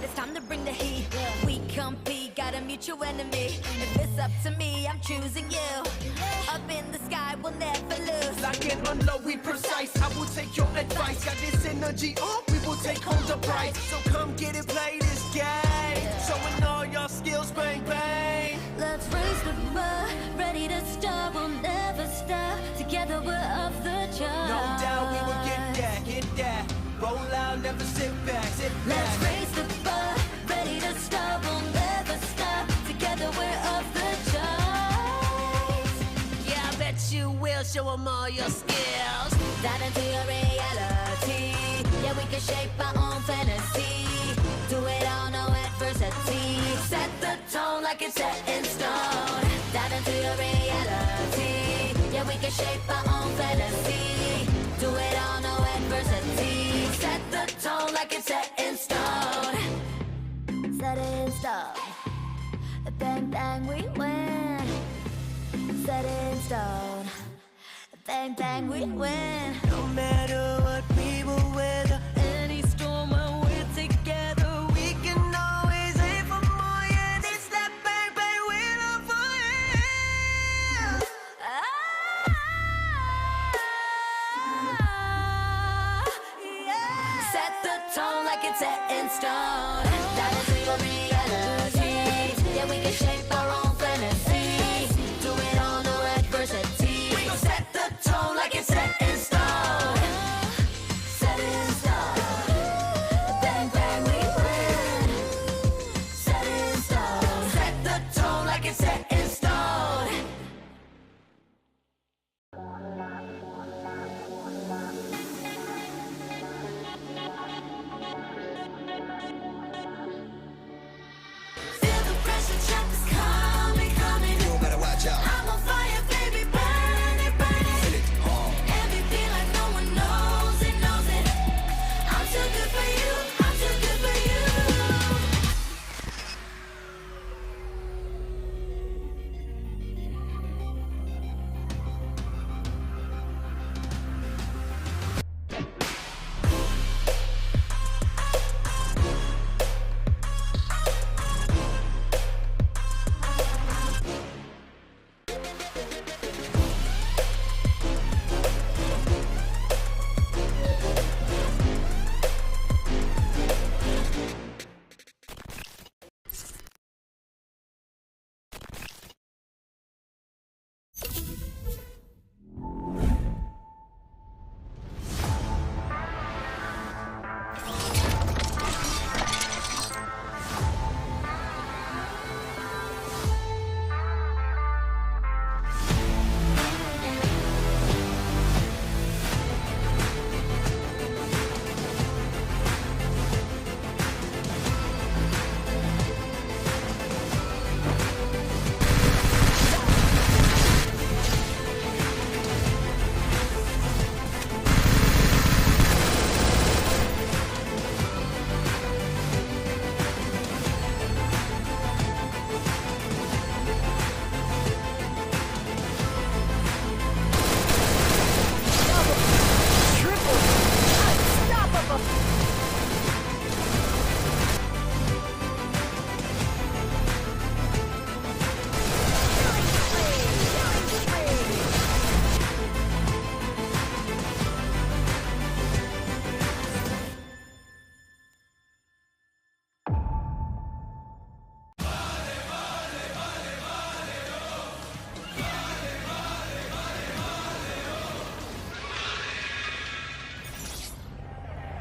it's time to bring the heat. We compete, got a mutual enemy. If it's up to me, I'm choosing you. Up in the sky, we'll never lose. Lock and unload, we precise. I will take your advice. Got this energy, we will take home the prize. So come get it, play this game. Showing all your skills, bang, bang. Let's raise the bar, ready to start, we'll never stop. Together we're off the charts. No doubt we will get that. Roll out, never sit back, sit back. Let's raise the bar, ready to start, we'll never stop. Together we're off the charts. Yeah, I bet you will show them all your skills. Dive into your reality. Yeah, we can shape our own fantasy. Do it all, no adversity. Set the tone like it's set in stone. Dive into your reality. Yeah, we can shape our own fantasy. Do it all, no adversity. Set the tone like it's set in stone. Set it in stone. Bang, bang, we win. Set it in stone. Bang, bang, we win. No matter what we will weather, Any storm when we're together, we can always aim for more. Yeah, this that bang, bang, we're on fire. yeah. Set the tone like it's set in stone. Dive into your reality. Yeah, we can shape our own fantasy. Do it all, no adversity. We gon' set the tone like it's set in stone. Set it in stone. Bang, bang, we win. Set it in stone. Set the tone like it's set in stone. Feel the pressure, trap is coming, coming. You better watch out. I'm on fire, baby, burn it, burn it. Feel it, Everything like no one knows it, knows it. I'm too good for you, I'm too good for you.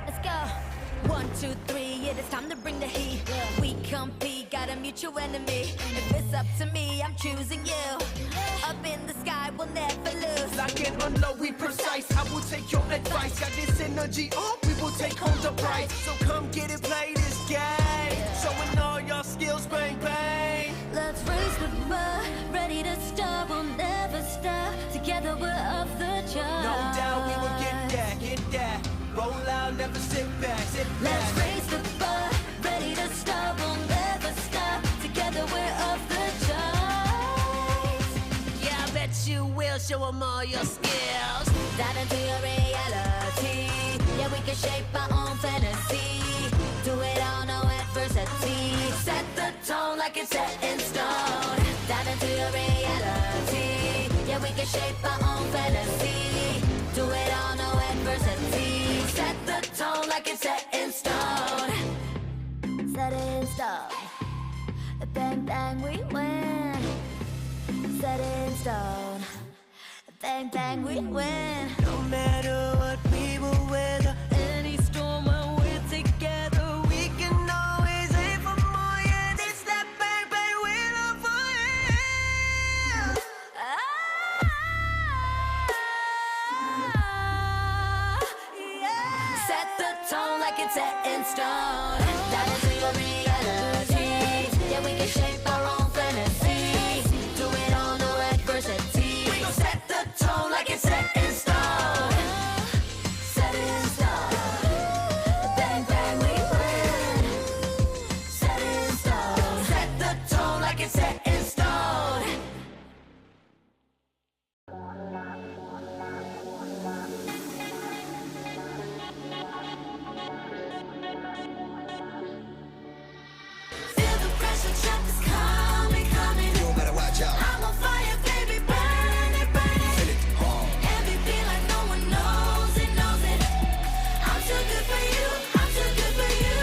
Let's go. 1, 2, 3, yeah, it's time to bring the heat. We compete, got a mutual enemy. If it's up to me, I'm choosing you. Up in the sky, we'll never lose. Lock and unload, we precise. I will take your advice. Got this energy, we will take home the prize. So come get it, play this game. Showing all your skills, bang, bang. Let's raise the bar, ready to start, we'll never stop. Together we're off the charts. No doubt we will get that. Roll out, never sit back, sit back. Let's raise the bar, ready to start, we'll never stop. Together we're off the charts. Yeah, I bet you will show them all your skills. Dive into your reality. Yeah, we can shape our own fantasy. Do it all, no adversity. like it's set in stone. Dive into your reality. Yeah, we can shape our own fantasy. Do it all, no adversity. Set the tone like it's set in stone. Set in stone. Bang, bang, we win. Set in stone. Bang, bang, we win. No matter what we will weather, Any storm when we're together, we can always aim for more. Yeah, this that bang bang we love for you. yeah. Set the tone like it's set in stone. Dive into your reality. Yeah, we can shape our own fantasy. Do it all, no adversity. We gon' set the tone like it's set in stone. Set in stone. Bang, bang, we win. Set in stone. Set the tone like it's set in stone. Feel the pressure, trap is coming, coming. You better watch out. I'm on fire, baby, burn it, burn it. Feel it hard. MVP like no one knows it, knows it. I'm too good for you, I'm too good for you.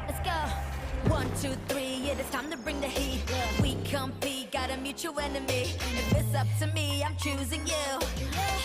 Let's go. 1, 2, 3, it is time to bring the heat. We compete, got a mutual enemy. If it's up to me, I'm choosing you.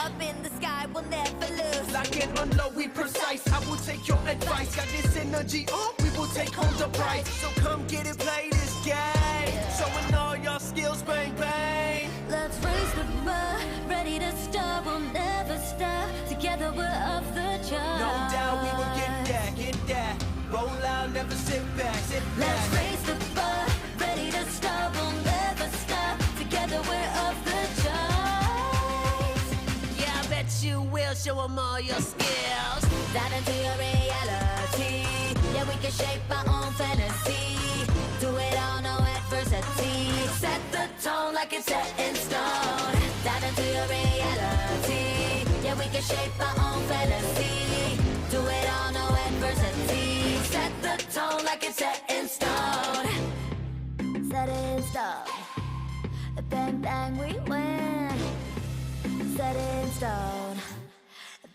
Up in the sky, we'll never lose. Lock and unload, we precise. I will take your advice. Got this energy, we will take home the prize. So come get it, play this game. Showing all your skills, bang bang. Let's raise the bar, ready to start, we'll never stop. Together we're off the charts. No doubt we will get that, get that. Roll out, never sit back, sit back. Let's raise the bar, ready to start, we'll never stop. Together we're off the charts. Yeah, I bet you will show them all your skills. Dive into your reality. Yeah, we can shape our own fantasy. Do it all, no adversity. Set the tone like it's set in stone. Dive into your reality. Yeah, we can shape our own fantasy. Do it all, no adversity. Set the tone like it's set in stone. Set in stone. Bang, bang, we win. Set in stone.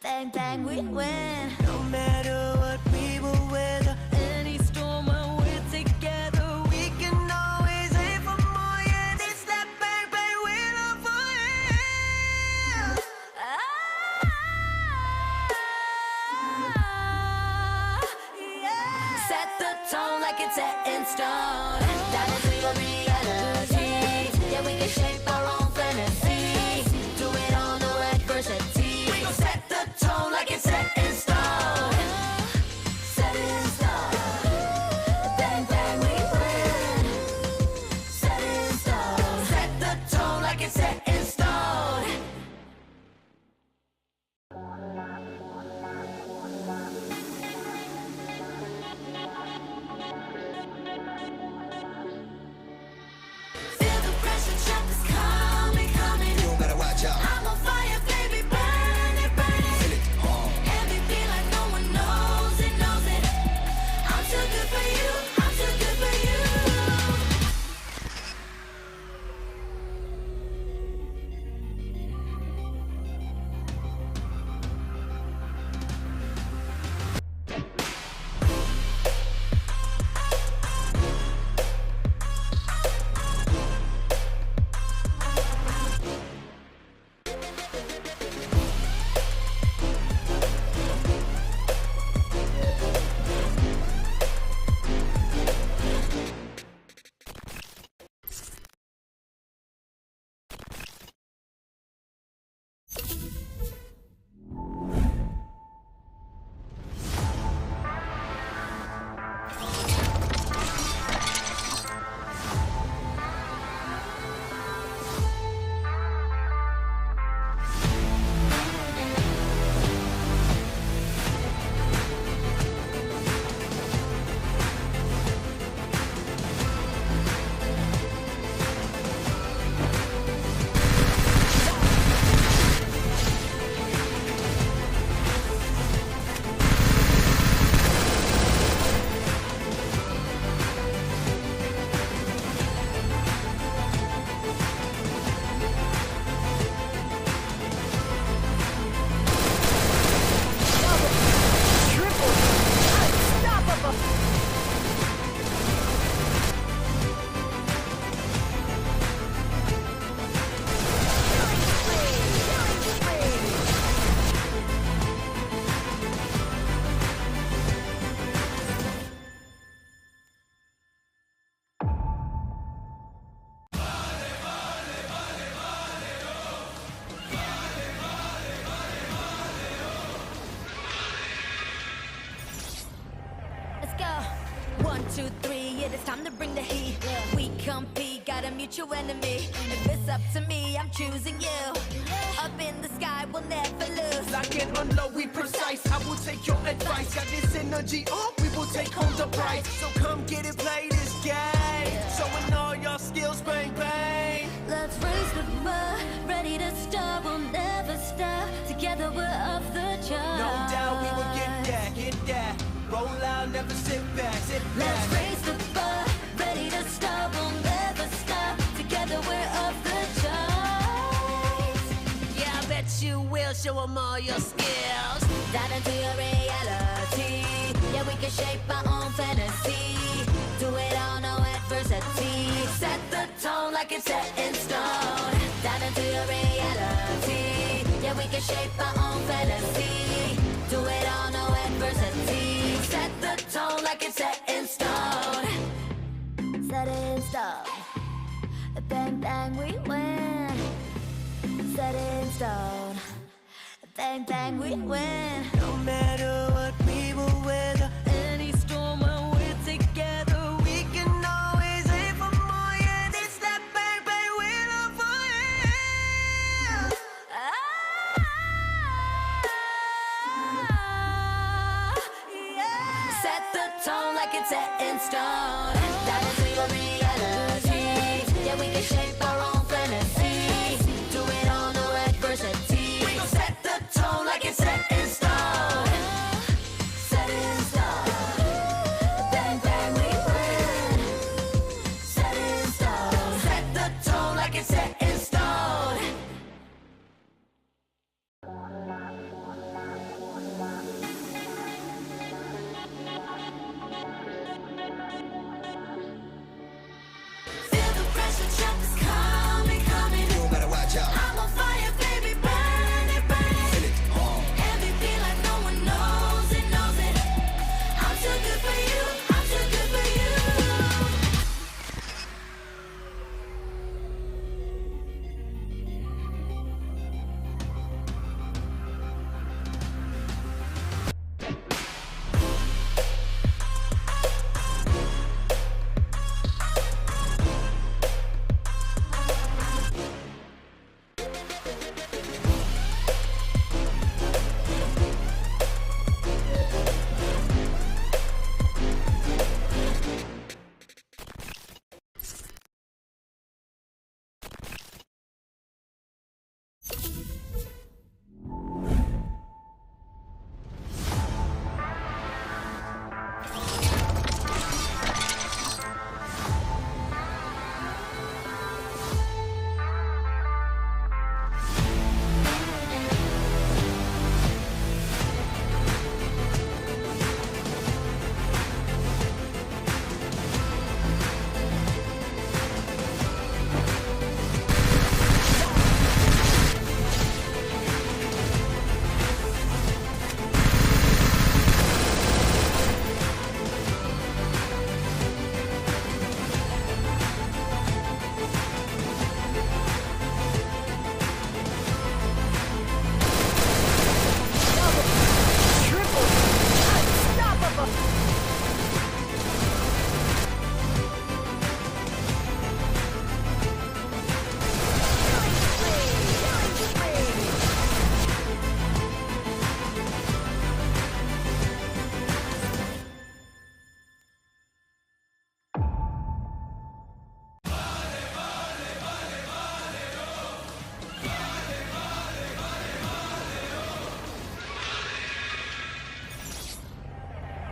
Bang, bang, we win. No matter what we will weather, Any storm when we're together, we can always aim for more. Yeah, this that bang bang we love for you. yeah. Set the tone like it's set in stone. Dive into your reality. Yeah, we can shape our own fantasy. yeah, it's time to bring the heat. We compete, got a mutual enemy. If it's up to me, I'm choosing you. Up in the sky, we'll never lose. Lock and unload, we precise. I will take your advice. Got this energy up, we will take home the prize. So come get it, play this game. Showing all your skills, bang, bang. Let's raise the bar, ready to start, we'll never stop. Together we're off the charts. No doubt we will get that. Roll out, never sit back, sit back. Let's raise the bar, ready to start, we'll never stop. Together we're off the charts. Yeah, I bet you will show them all your skills. Dive into your reality. Yeah, we can shape our own fantasy. Do it all, no adversity. Set the tone like it's set in stone. Dive into your reality. Yeah, we can shape our own fantasy. Do it all, no adversity. Set the tone like it's set in stone. Set it in stone. Bang, bang, we win. Set it in stone. Bang, bang, we win. No matter what, we will weather Any storm when we're together, we can always aim for more. Yeah, this that bang, bang, we're on fire. Yeah. Set the tone like it's set in stone. That is your reality. Yeah, we can shape our own fantasy. Do it all, no adversity. We gon' set the tone like it's set in stone. Set it in stone. Bang, bang, we win. Set it in stone. Set the tone like it's set in stone. Feel the pressure, trap is coming, coming. You better watch out. I'm on fire, baby, burn it, burn it. Feel it all. MVP like no one knows it, knows it. I'm too good for you, I'm too good for you.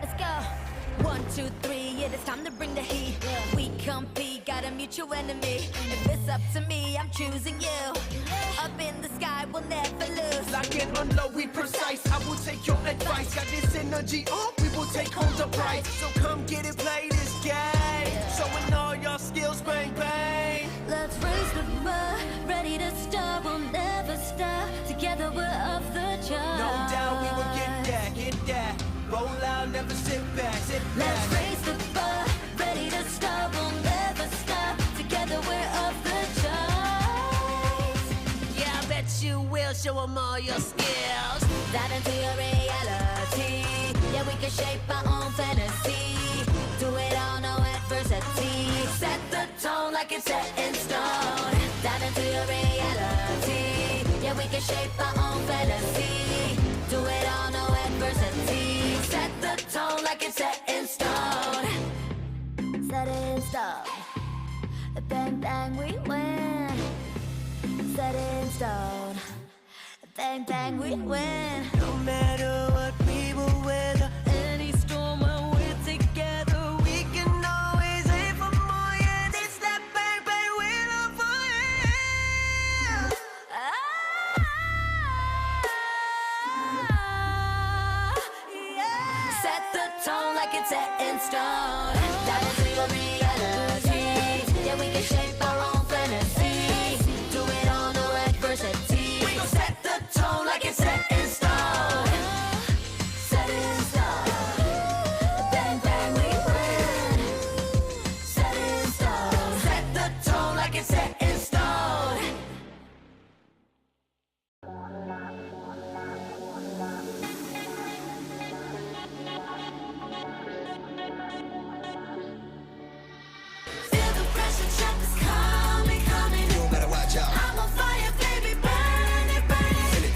Let's go. 1, 2, 3, yeah, it's time to bring the heat. We compete, got a mutual enemy. If it's up to me, I'm choosing you. Up in the sky, we'll never lose. Lock and unload, we precise. I will take your advice. Got this energy up, we will take home the prize. So come get it, play this game. Showing all your skills, bang, bang. Let's raise the bar, ready to start, we'll never stop. Together we're off the charts. No doubt we will get that. Roll out, never sit back, sit back. Let's raise the bar, ready to start, we'll never stop. Together we're off the charts. Yeah, I bet you will show them all your skills. Dive into your reality. Yeah, we can shape our own fantasy. Do it all, no adversity. Set the tone like it's set in stone. Dive into your reality. Yeah, we can shape our own fantasy. Do it all, no adversity. Set the tone like it's set in stone. Set in stone. Bang, bang, we win. Set in stone. Bang, bang, we win. No matter what we will weather, Any storm when we're together, we can always aim for more. Yeah, this that bang, bang, we love for you. Yeah. Set the tone like it's set in stone. Dive into your reality. Yeah, we can shape our own fantasy. Do it all, no adversity. We gon' set the tone like it's set in stone. Set in stone. Bang, bang, we win. Set in stone. Set the tone like it's set in stone. Feel the pressure, trap is coming, coming. you better watch out. I'm on fire, baby, burn it, burn it. Feel it,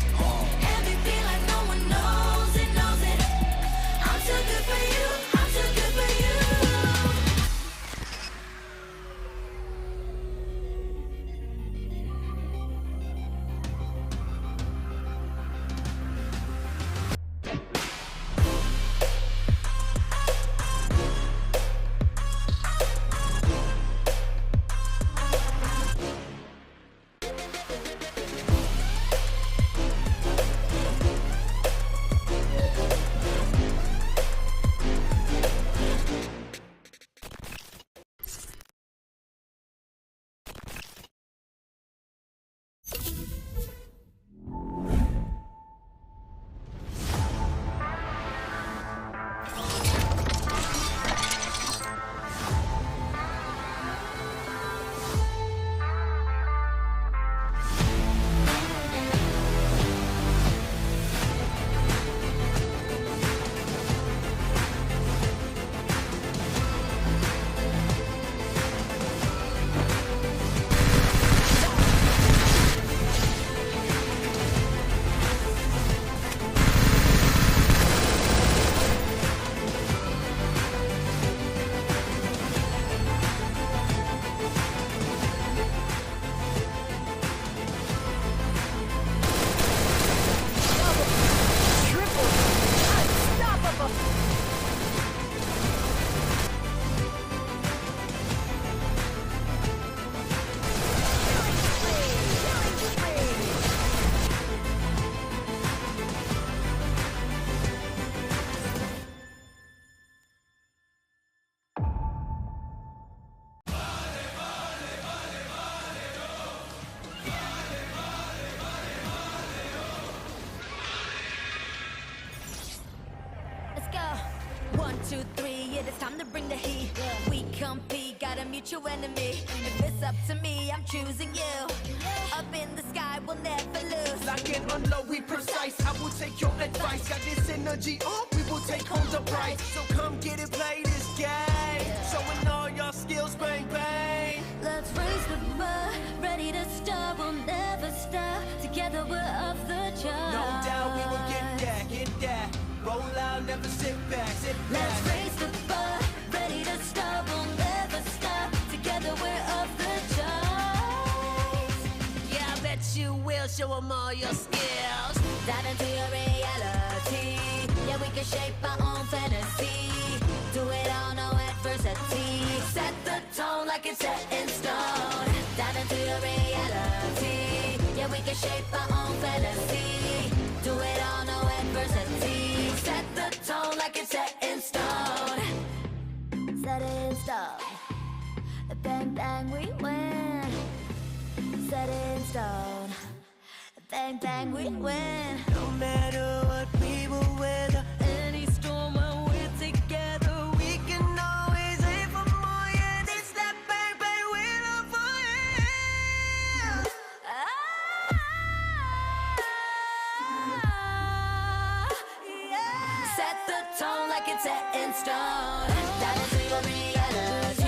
MVP like no one knows it, knows it. I'm too good for you, I'm too good for you. Let's go. 1, 2, 3, yeah, it's time to bring the heat. We compete, got a mutual enemy. If it's up to me, I'm choosing you. Up in the sky, we'll never lose. Lock and unload, we precise. I will take your advice. Got this energy, we will take home the prize. So come get it, play this game. Showing all your skills, bang, bang. Let's raise the bar, ready to start, we'll never stop. Together we're off the charts. No doubt we will get that, get that. Roll out, never sit back, sit back. Let's raise the bar, ready to start, we'll never stop. Together we're off the charts. Yeah, I bet you will show 'em all your skills. Dive into your reality. Yeah, we can shape our own fantasy. Do it all, no adversity. Set the tone like it's set in stone. Dive into your reality. Yeah, we can shape our own fantasy. Do it all, no adversity. Set the tone like it's set in stone. Set in stone. Bang, bang, we win. Set in stone. Bang, bang, we win. No matter what we will weather, Any storm when we're together, we can always aim for more. Yeah, this that bang, bang, we love for you. Yeah. Set the tone like it's set in stone. Dive into your reality.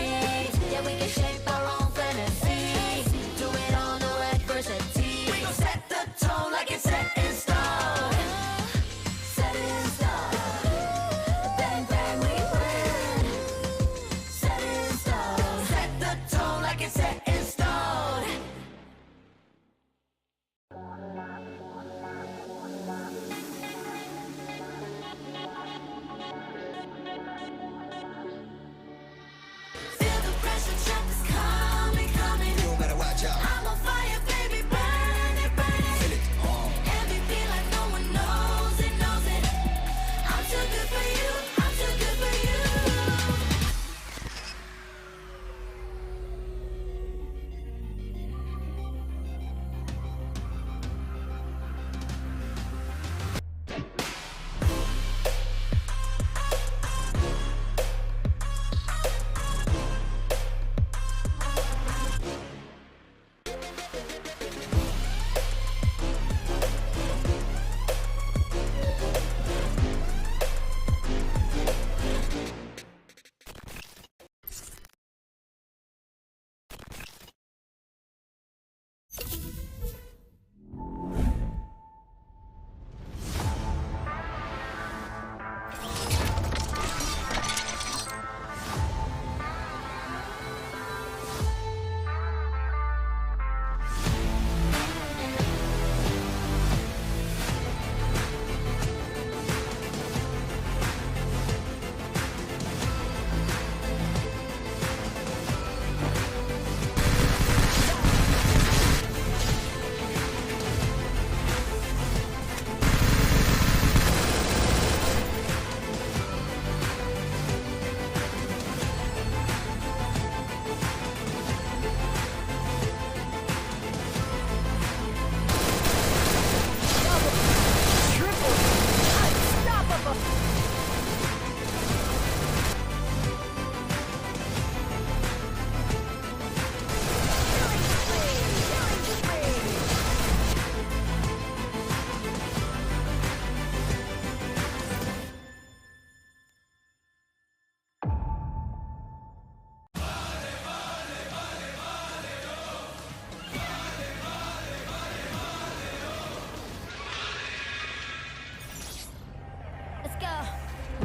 Let's go.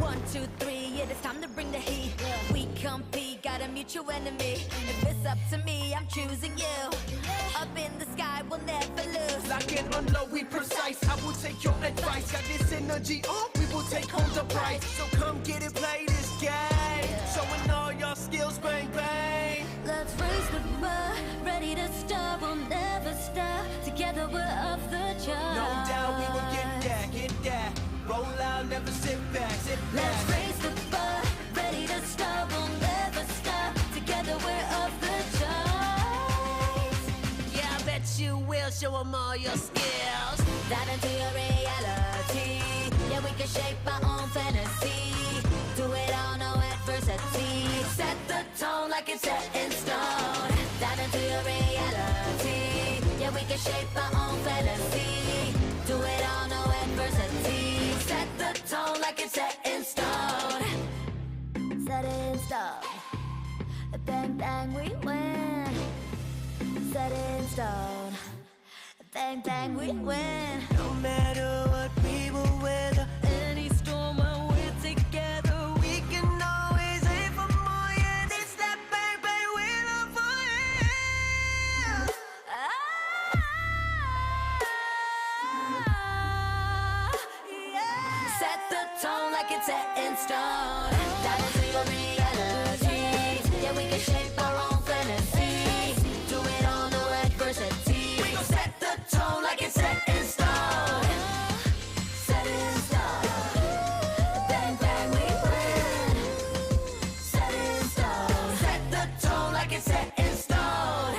1, 2, 3, yeah, it's time to bring the heat. We compete, got a mutual enemy. If it's up to me, I'm choosing you. Up in the sky, we'll never lose. Lock and unload, we precise. I will take your advice. Got this energy, we will take home the prize. So come get it, play this game. Showing all your skills, bang, bang. Let's raise the bar, ready to start, we'll never stop. Together we're off the charts. No doubt we will get that, get that. Roll out, never sit back, sit back. Let's raise the bar, ready to start, we'll never stop. Together we're off the charts. Yeah, I bet you will show them all your skills. Dive into your reality. Yeah, we can shape our own fantasy. Do it all, no adversity. Set the tone like it's set in stone. Dive into your reality. Yeah, we can shape our own fantasy. Do it all, no adversity. Set the tone like it's set in stone. Set it in stone. Bang, bang, we win. Set it in stone. Bang, bang, we win. No matter what, we will weather Any storm when we're together. We can always aim for more, yeah. This that bang, bang, we love for you. Yeah. Set the tone like it's set in stone. Dive into your reality. Yeah, we can shape our own fantasy. Do it all, no adversity. We gon' set the tone like it's set in stone. Set it in stone. Bang, bang, we win. Set it in stone. Set the tone like it's set in stone.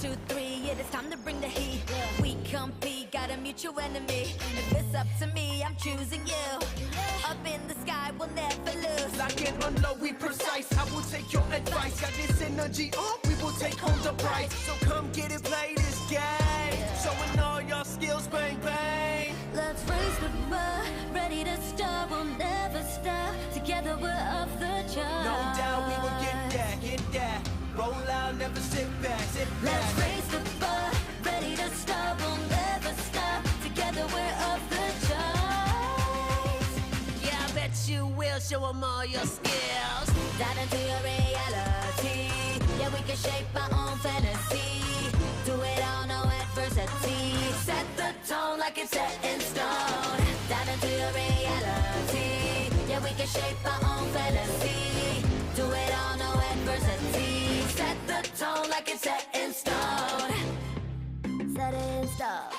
2, 3, it is time to bring the heat. We compete, got a mutual enemy. If it's up to me, I'm choosing you. Up in the sky, we'll never lose. Lock and unload, we precise. I will take your advice. Got this energy, we will take home the prize. So come get it, play this game. Showing all your skills, bang, bang. Let's raise the bar, ready to start, we'll never stop. Together we're off the charts. No doubt we will get that. Roll out, never sit back, Let's raise the bar, ready to start, we'll never stop. Together we're off the charts. Yeah, I bet you will show them all your skills. Dive into your reality. Yeah, we can shape our own fantasy. Do it all, no adversity. Set the tone like it's set in stone. Dive into your reality. Yeah, we can shape our own fantasy. Do it all, no adversity. Set the tone like it's set in stone. Set it in stone.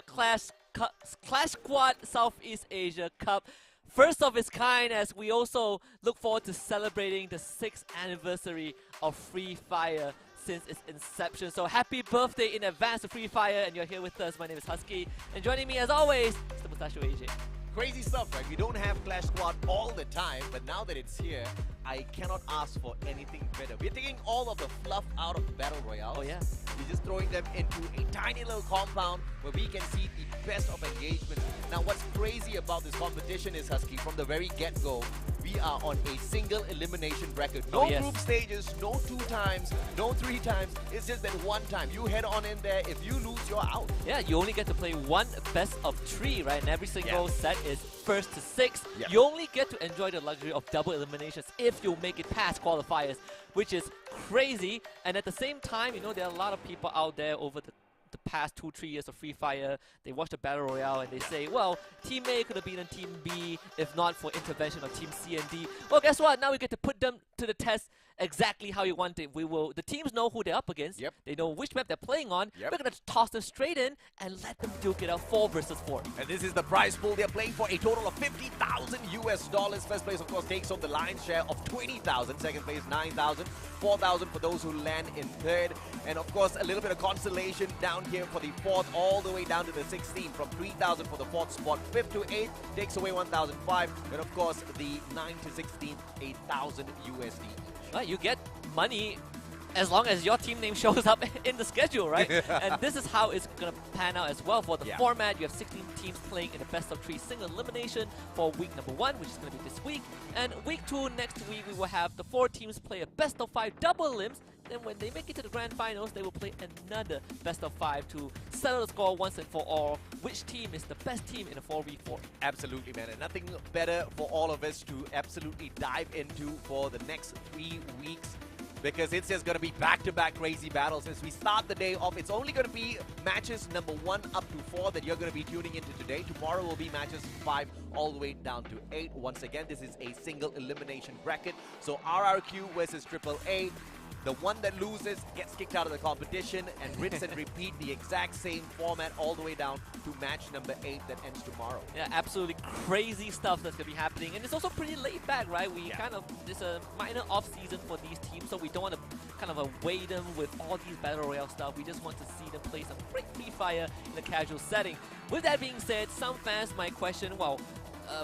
Clash Squad Southeast Asia Cup. First of its kind, as we also look forward to celebrating the 6th anniversary of Free Fire since its inception. So happy birthday in advance to Free Fire, and you're here with us. My name is Husky, and joining me as always is the Mustachio AJ. Crazy stuff, right? We don't have Clash Squad all the time, but now that it's here, I cannot ask for anything better. We're taking all of the fluff out of the Battle Royale. Oh yeah. We're just throwing them into a tiny little compound where we can see the best of engagement. Now what's crazy about this competition is, Husky, from the very get-go, we are on a single elimination bracket. No group stages, no 2 times, no 3 times. It's just that 1 time. You head on in there. If you lose, you're out. Yeah, you only get to play 1 best of 3, right? And every single set is 1st to 6. Yep. You only get to enjoy the luxury of double eliminations if you make it past qualifiers, which is crazy. And at the same time, you know, there are a lot of people out there over the past 2-3 years of Free Fire. They watch the Battle Royale and they say, well, Team A could have beaten Team B if not for intervention of Team C and D. Well, guess what? Now we get to put them to the test exactly how you want it. The teams know who they're up against. Yep. They know which map they're playing on. Yep. We're going to toss them straight in and let them duke it out 4 versus 4. And this is the prize pool. They're playing for a total of $50,000 US. First place, of course, takes home the lion's share of 20,000. Second place, 9,000. 4,000 for those who land in third. And of course, a little bit of consolation down here for the fourth, all the way down to the 16th. From 3,000 for the fourth spot, 5th to 8th takes away 1,005. And of course, the 9th to 16th, 8,000 USD. Well, you get money as long as your team name shows up in the schedule, right? And this is how it's going to pan out as well. For the format, you have 16 teams playing in a best of 3 single elimination for week number 1, which is going to be this week. And week 2, next week, we will have the 4 teams play a best of 5 double elims. Then when they make it to the grand finals, they will play another best of 5 to settle the score once and for all. Which team is the best team in a 4v4? Absolutely, man. And nothing better for all of us to absolutely dive into for the next 3 weeks. because it's just going to be back-to-back crazy battles as we start the day off. It's only going to be matches number 1 up to 4 that you're going to be tuning into today. Tomorrow will be matches 5 all the way down to 8. Once again, this is a single elimination bracket. So RRQ versus AAA. The one that loses gets kicked out of the competition and rinse and repeat the exact same format all the way down to match number 8 that ends tomorrow. Yeah, absolutely crazy stuff that's going to be happening. And it's also pretty laid back, right? We kind of, it's a minor off-season for these teams, so we don't want to kind of weigh them with all these Battle Royale stuff. We just want to see them play some great free fire in a casual setting. With that being said, some fans might question, well,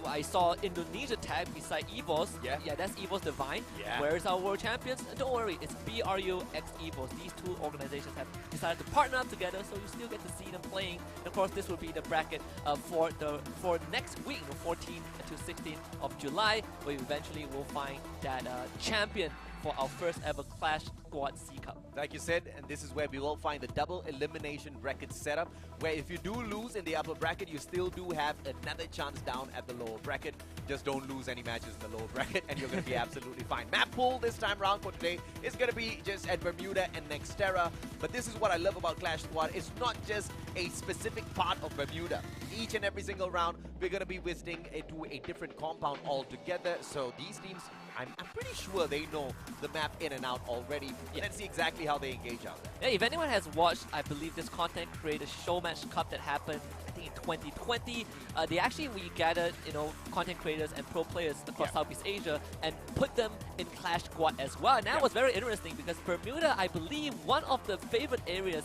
I saw Indonesia tag beside EVOS. Yeah, that's EVOS Divine. Yeah. Where is our world champions? Don't worry, it's BRU x EVOS. These two organizations have decided to partner up together, so you still get to see them playing. And of course, this will be the bracket for next week, 14th to 16th of July, where eventually we'll find that champion for our first ever Clash Squad C Cup. Like you said, and this is where we will find the double elimination bracket setup, where if you do lose in the upper bracket, you still do have another chance down at the lower bracket. Just don't lose any matches in the lower bracket and you're going to be absolutely fine. Map pool this time round for today is going to be just at Bermuda and Nextera. But this is what I love about Clash Squad. It's not just a specific part of Bermuda. Each and every single round, we're going to be visiting to a different compound altogether. So these teams, I'm pretty sure they know the map in and out already. Yeah. Let's see exactly how they engage out there. Yeah, if anyone has watched, I believe, this content creator showmatch cup that happened, I think in 2020, we gathered, content creators and pro players across Southeast Asia and put them in Clash Squad as well. And that was very interesting because Bermuda, I believe, one of the favorite areas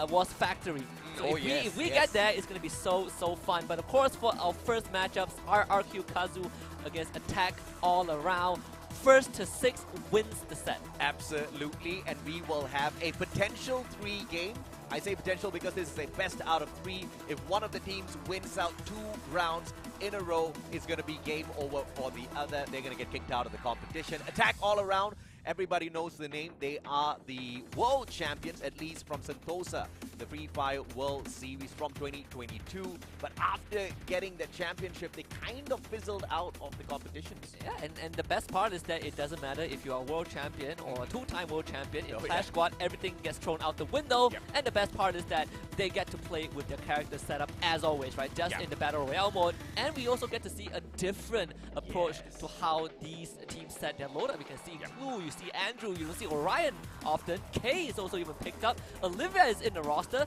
was Factory. So if we get there, it's going to be so fun. But of course, for our first matchups, RRQ Kazu against Attack All Around. First to 6 wins the set. Absolutely, and we will have a potential 3 game. I say potential because this is a best out of 3. If one of the teams wins out 2 rounds in a row, it's going to be game over for the other. They're going to get kicked out of the competition. Attack All Around. Everybody knows the name. They are the world champions, at least from Sentosa, the Free Fire World Series from 2022. But after getting the championship, they kind of fizzled out of the competitions. Yeah, and the best part is that it doesn't matter if you are a world champion or a 2-time world champion. In Clash Squad, everything gets thrown out the window. And the best part is that they get to play with their character setup as always, right? Just in the Battle Royale mode. And we also get to see a different approach to how these teams set their loadout. We can see Clue, you see Andrew, you don't see Orion often. Kay is also even picked up. Olivia is in the roster.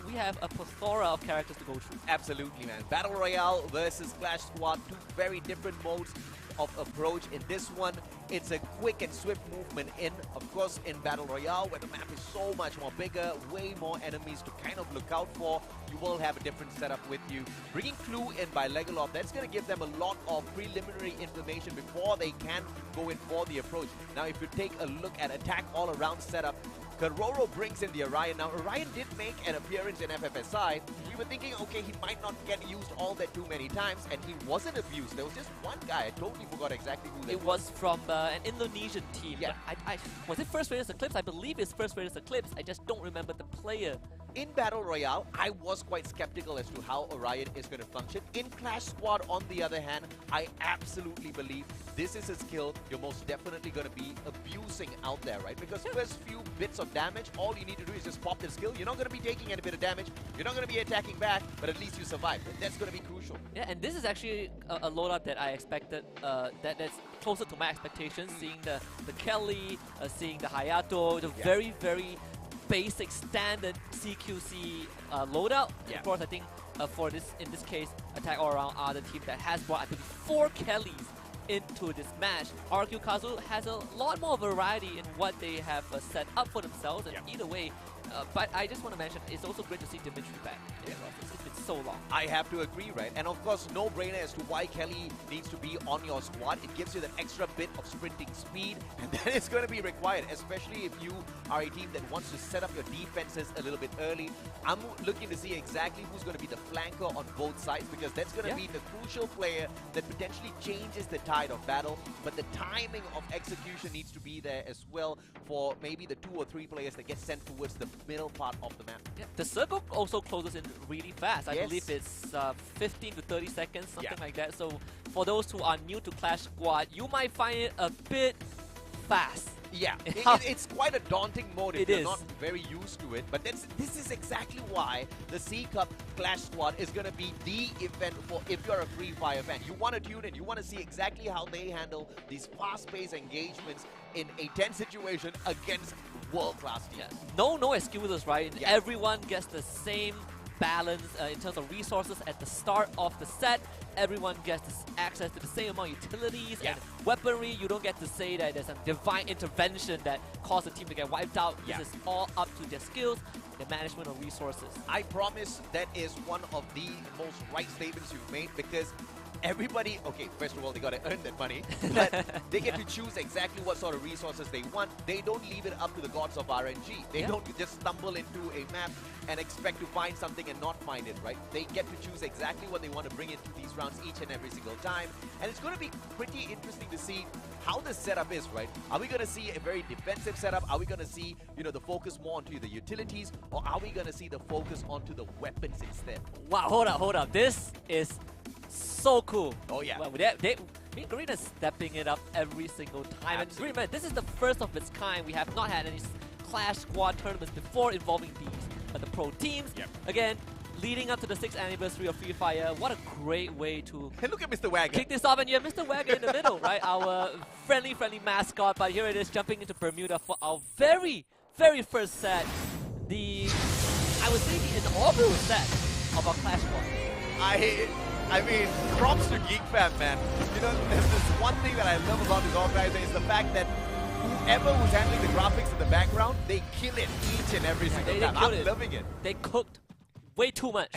We have a plethora of characters to go through. Absolutely, man. Battle Royale versus Clash Squad, 2 very different modes of approach. In this one, it's a quick and swift movement in. Of course, in Battle Royale, where the map is so much more bigger, way more enemies to kind of look out for, you will have a different setup with you. Bringing Clue in by Legolas, that's going to give them a lot of preliminary information before they can go in for the approach. Now, if you take a look at Attack All Around setup, Karoro brings in the Orion. Now, Orion did make an appearance in FFSI. We were thinking, okay, he might not get used all that too many times, and he wasn't abused. There was just one guy. I totally forgot exactly who it was from an Indonesian team. Yeah. Was it First Raiders Eclipse? I believe it's First Raiders Eclipse. I just don't remember the player. In Battle Royale, I was quite skeptical as to how Orion is going to function. In Clash Squad, on the other hand, I absolutely believe this is a skill you're most definitely going to be abusing out there, right? Because first few bits of damage, all you need to do is just pop the skill. You're not going to be taking any bit of damage. You're not going to be attacking back, but at least you survive. And that's going to be crucial. Yeah, and this is actually a loadout that I expected, that's closer to my expectations. Seeing the Kelly, seeing the Hayato, the very basic standard CQC loadout. Of course, I think in this case, Attack All Around are the team that has brought, I believe, 4 Kellys into this match. RQ Kazu has a lot more variety in what they have set up for themselves, and either way, but I just want to mention, it's also great to see Dimitri back. It's been so long. I have to agree, right? And of course, no brainer as to why Kelly needs to be on your squad. It gives you that extra bit of sprinting speed, and that is going to be required, especially if you are a team that wants to set up your defenses a little bit early. I'm looking to see exactly who's going to be the flanker on both sides, because that's going to be the crucial player that potentially changes the tide of battle. But the timing of execution needs to be there as well for maybe the 2 or 3 players that get sent towards the middle part of the map. The circle also closes in really fast. I believe it's 15 to 30 seconds, something like that. So for those who are new to Clash Squad, you might find it a bit fast. Yeah, it's quite a daunting mode if It you're is. not very used to it. But this is exactly why the C Cup Clash Squad is going to be the event for if you're a Free Fire fan. You want to tune in. You want to see exactly how they handle these fast-paced engagements in a tense situation against world-class teams. No excuses, right? Yeah. Everyone gets the same balance in terms of resources at the start of the set. Everyone gets access to the same amount of utilities and weaponry. You don't get to say that there's a divine intervention that caused the team to get wiped out. Yeah. This is all up to their skills, their management of resources. I promise that is one of the most right statements you've made because everybody, okay, first of all, they got to earn that money, but they get to choose exactly what sort of resources they want. They don't leave it up to the gods of RNG. They don't just stumble into a map and expect to find something and not find it, right? They get to choose exactly what they want to bring into these rounds each and every single time. And it's going to be pretty interesting to see how the setup is, right? Are we going to see a very defensive setup? Are we going to see, the focus more onto the utilities? Or are we going to see the focus onto the weapons instead? Wow, hold up. This is so cool. Oh, yeah. Well, me and Green is stepping it up every single time. And Green, man, this is the first of its kind. We have not had any Clash Squad tournaments before involving these. But the pro teams, again, leading up to the 6th anniversary of Free Fire, what a great way to Hey, look at Mr. Wagon. kick this off. And you have Mr. Wagon in the middle, right? Our friendly mascot. But here it is, jumping into Bermuda for our very first set. I would say the inaugural set of our Clash Squad. I mean, props to Geek Fam, man. There's this one thing that I love about this organizer is the fact that whoever who's handling the graphics in the background, they kill it each and every single time. I'm loving it. They cooked way too much.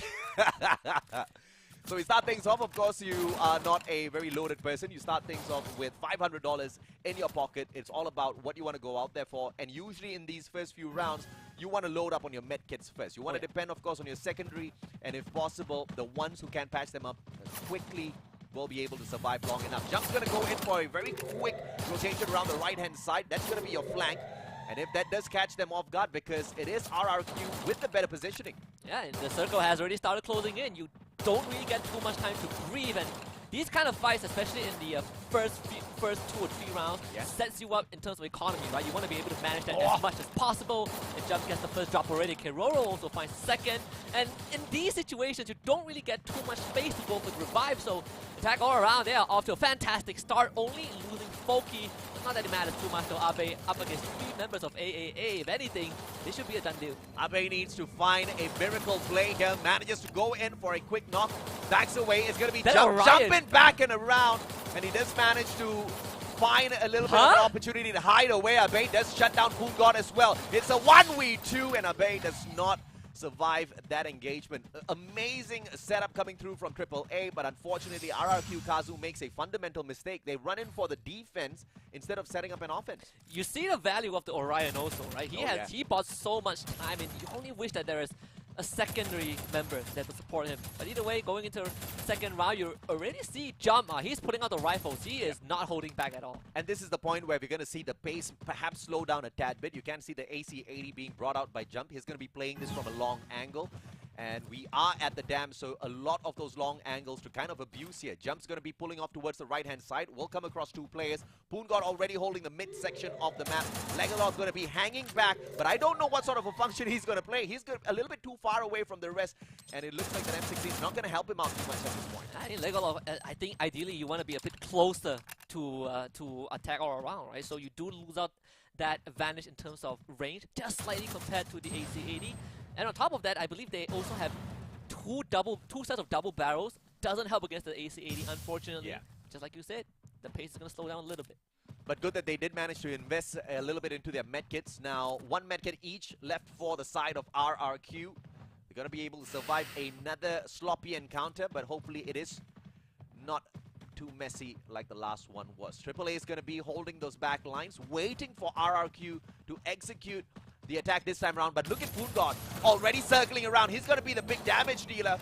So we start things off, of course, you are not a very loaded person. You start things off with $500 in your pocket. It's all about what you want to go out there for. And usually in these first few rounds, you want to load up on your med kits first. You want to depend, of course, on your secondary. And if possible, the ones who can patch them up quickly will be able to survive long enough. Jump's going to go in for a very quick rotation around the right-hand side. That's going to be your flank. And if that does catch them off guard, because it is RRQ with the better positioning. Yeah, and the circle has already started closing in. You don't really get too much time to breathe, and these kind of fights, especially in the first 2 or 3 rounds, sets you up in terms of economy, right? You want to be able to manage that as much as possible. And Jump gets the first drop already. Keroro also finds second. And in these situations, you don't really get too much space to go with revive, so attack all around. They are off to a fantastic start, only losing Foki. Not that it matters too much though. Abe up against 3 members of AAA. If anything, this should be a done deal. Abe needs to find a miracle play here. Manages to go in for a quick knock. Backs away. It's going to be jumping back and around. And he does manage to find a little bit of an opportunity to hide away. Abe does shut down Poon God as well. It's a 1v2 and Abe does not survive that engagement. Amazing setup coming through from AAA, but unfortunately RRQ Kazu makes a fundamental mistake. They run in for the defense instead of setting up an offense. You see the value of the Orion also, right? He bought so much time, and you only wish that there is a secondary member that will support him. But either way, going into second round, you already see Jump. He's putting out the rifles. He is not holding back at all. And this is the point where we're going to see the pace perhaps slow down a tad bit. You can see the AC-80 being brought out by Jump. He's going to be playing this from a long angle. And we are at the dam, so a lot of those long angles to kind of abuse here. Jump's going to be pulling off towards the right-hand side. We'll come across 2 players. Poon God already holding the mid-section of the map. Legalor's going to be hanging back, but I don't know what sort of a function he's going to play. He's a little bit too far away from the rest, and it looks like that M16 is not going to help him out too much at this point. I think Legalor, I think ideally you want to be a bit closer to attack all around, right? So you do lose out that advantage in terms of range, just slightly compared to the AC-80. And on top of that, I believe they also have two sets of double barrels. Doesn't help against the AC-80, unfortunately. Yeah. Just like you said, the pace is going to slow down a little bit. But good that they did manage to invest a little bit into their medkits. Now, 1 medkit each left for the side of RRQ. They're going to be able to survive another sloppy encounter, but hopefully it is not too messy like the last one was. AAA is going to be holding those back lines, waiting for RRQ to execute the attack this time around. But look at Poon God already circling around. He's going to be the big damage dealer.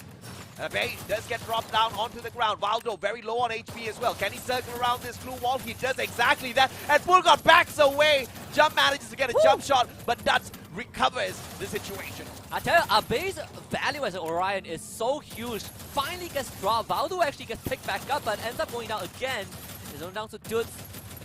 Abe does get dropped down onto the ground. Valdo very low on HP as well. Can he circle around this blue wall? He does exactly that. And Poon God backs away. Jump manages to get a jump shot, but Nuts recovers the situation. I tell you, Abe's value as an Orion is so huge. Finally gets dropped. Valdo actually gets picked back up, but ends up going down again. He's going down to Dudes.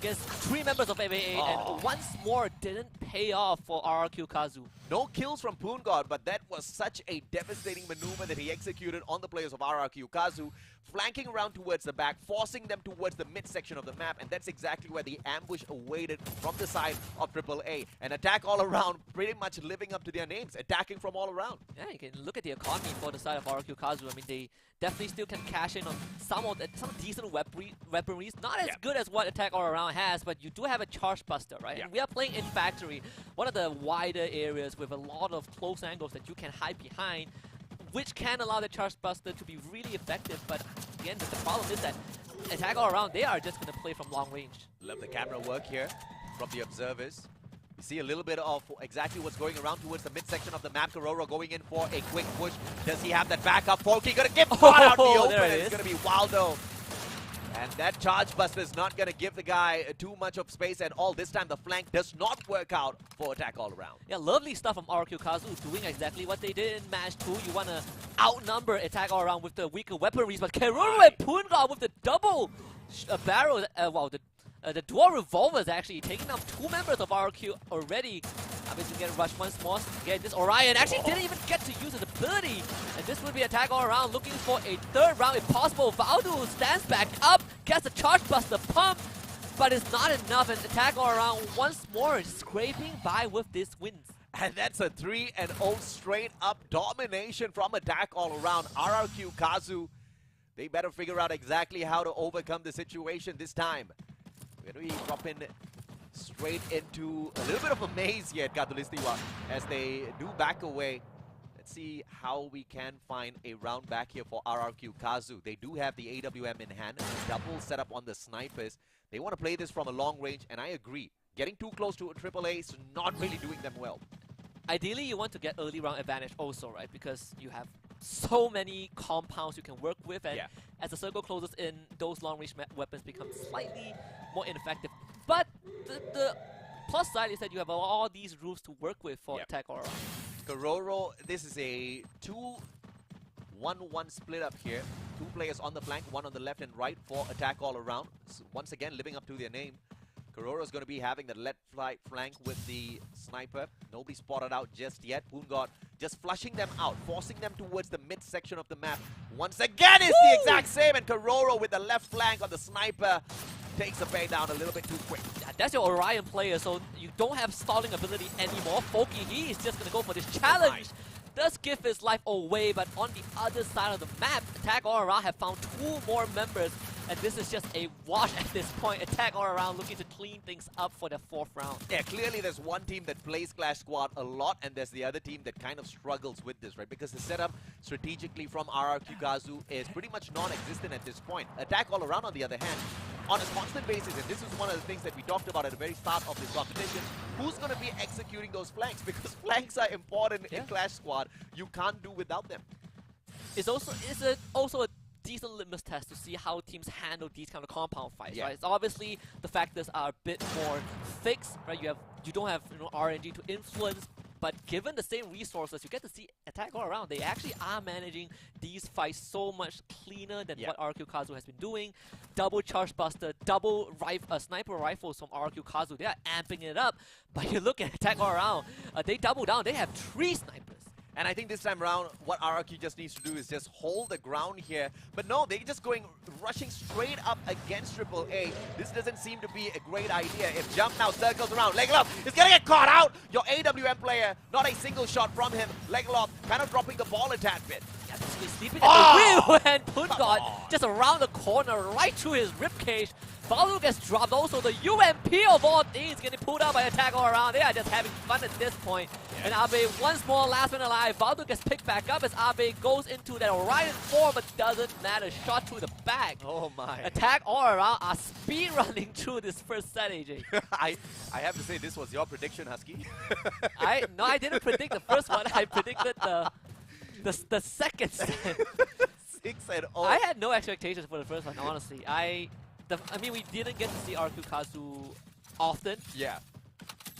against 3 members of FAA, and once more didn't pay off for RRQ Kazu. No kills from Poongod, but that was such a devastating maneuver that he executed on the players of RRQ Kazu, flanking around towards the back, forcing them towards the midsection of the map, and that's exactly where the ambush awaited from the side of AAA. An attack all around, pretty much living up to their names, attacking from all around. Yeah, you can look at the economy for the side of RRQ Kazu. I mean, they definitely still can cash in on some decent weaponries. Not as good as what Attack All Around has, but you do have a Charge Buster, right? And we are playing in Factory, one of the wider areas with a lot of close angles that you can hide behind, which can allow the Charge Buster to be really effective. But again, the problem is that Attack All Around, they are just going to play from long range. Love the camera work here from the observers. You see a little bit of exactly what's going around towards the midsection of the map. Kororo going in for a quick push. Does he have that backup? Folky gonna get caught out in the open. It's gonna be Waldo. And that Charge Buster is not gonna give the guy too much of space at all. This time the flank does not work out for Attack All Around. Yeah, lovely stuff from RQ Kazu, doing exactly what they did in Match 2. You wanna outnumber Attack All Around with the weaker weaponries, but Kororo and Poongod with the double barrels, the dual revolvers actually taking out 2 members of RQ already. Obviously getting rushed once more. Again, this Orion actually didn't even get to use his ability. And this would be Attack All Around looking for a 3rd round if possible. Valdu stands back up, gets a Charge Buster pump, but it's not enough. And Attack All Around once more scraping by with these wins. And that's a 3-0 straight up domination from Attack All Around. RRQ Kazu, they better figure out exactly how to overcome the situation this time. We're going to be dropping straight into a little bit of a maze here at Katulistiwa as they do back away. Let's see how we can find a round back here for RRQ Kazu. They do have the AWM in hand, double setup on the snipers. They want to play this from a long range, and I agree. Getting too close to a AAA is not really doing them well. Ideally, you want to get early round advantage also, right? Because you have so many compounds you can work with, and as the circle closes in, those long-range weapons become slightly more ineffective. But the plus side is that you have all these roofs to work with for Attack All Around. Kororo, this is a 2-1-1 split up here. 2 players on the flank, 1 on the left and right for Attack All Around. So once again, living up to their name. Kororo is going to be having the left flank with the sniper. Nobody spotted out just yet. Poongod just flushing them out, forcing them towards the midsection of the map. Once again, it's the exact same, and Kororo with the left flank on the sniper takes the bay down a little bit too quick. Yeah, that's your Orion player, so you don't have stalling ability anymore. Folky, he is just going to go for this challenge. Does give his life away, but on the other side of the map, Attack All Around have found 2 more members, and this is just a wash at this point. Attack All Around looking to clean things up for the 4th round. Yeah, clearly there's one team that plays Clash Squad a lot, and there's the other team that kind of struggles with this, right? Because the setup strategically from RRQ Kazu is pretty much non-existent at this point. Attack All Around, on the other hand, on a constant basis, and this is one of the things that we talked about at the very start of this competition, who's going to be executing those flanks? Because flanks are important in Clash Squad. You can't do without them. It's also a decent litmus test to see how teams handle these kind of compound fights, right? So obviously the factors are a bit more fixed, right? You don't have RNG to influence, but given the same resources, you get to see Attack All Around. They actually are managing these fights so much cleaner than what RQ Kazu has been doing. Double Charge Buster, double sniper rifles from RQ Kazu. They are amping it up, but you look at Attack All Around, they double down. They have 3 snipers. And I think this time around, what RRQ just needs to do is just hold the ground here. But no, they're just rushing straight up against AAA. This doesn't seem to be a great idea. If Jump now circles around, Legalop is going to get caught out. Your AWM player, not a single shot from him. Legalop kind of dropping the ball a tad bit. Yeah, basically sleeping at the wheel, and Poongod just around the corner, right through his ribcage. Valdu gets dropped. Also, the UMP of all things getting pulled out by Attack All Around. They are just having fun at this point. And Abe once more last man alive. Valdu gets picked back up as Abe goes into that Orion 4, but doesn't matter. Shot through the back. Oh my. Attack All Around are speed running through this first set, AJ. I have to say, this was your prediction, Husky. No, I didn't predict the first one. I predicted the second set. 6-0. I had no expectations for the first one, honestly. I mean, we didn't get to see RQ Kazu often. Yeah.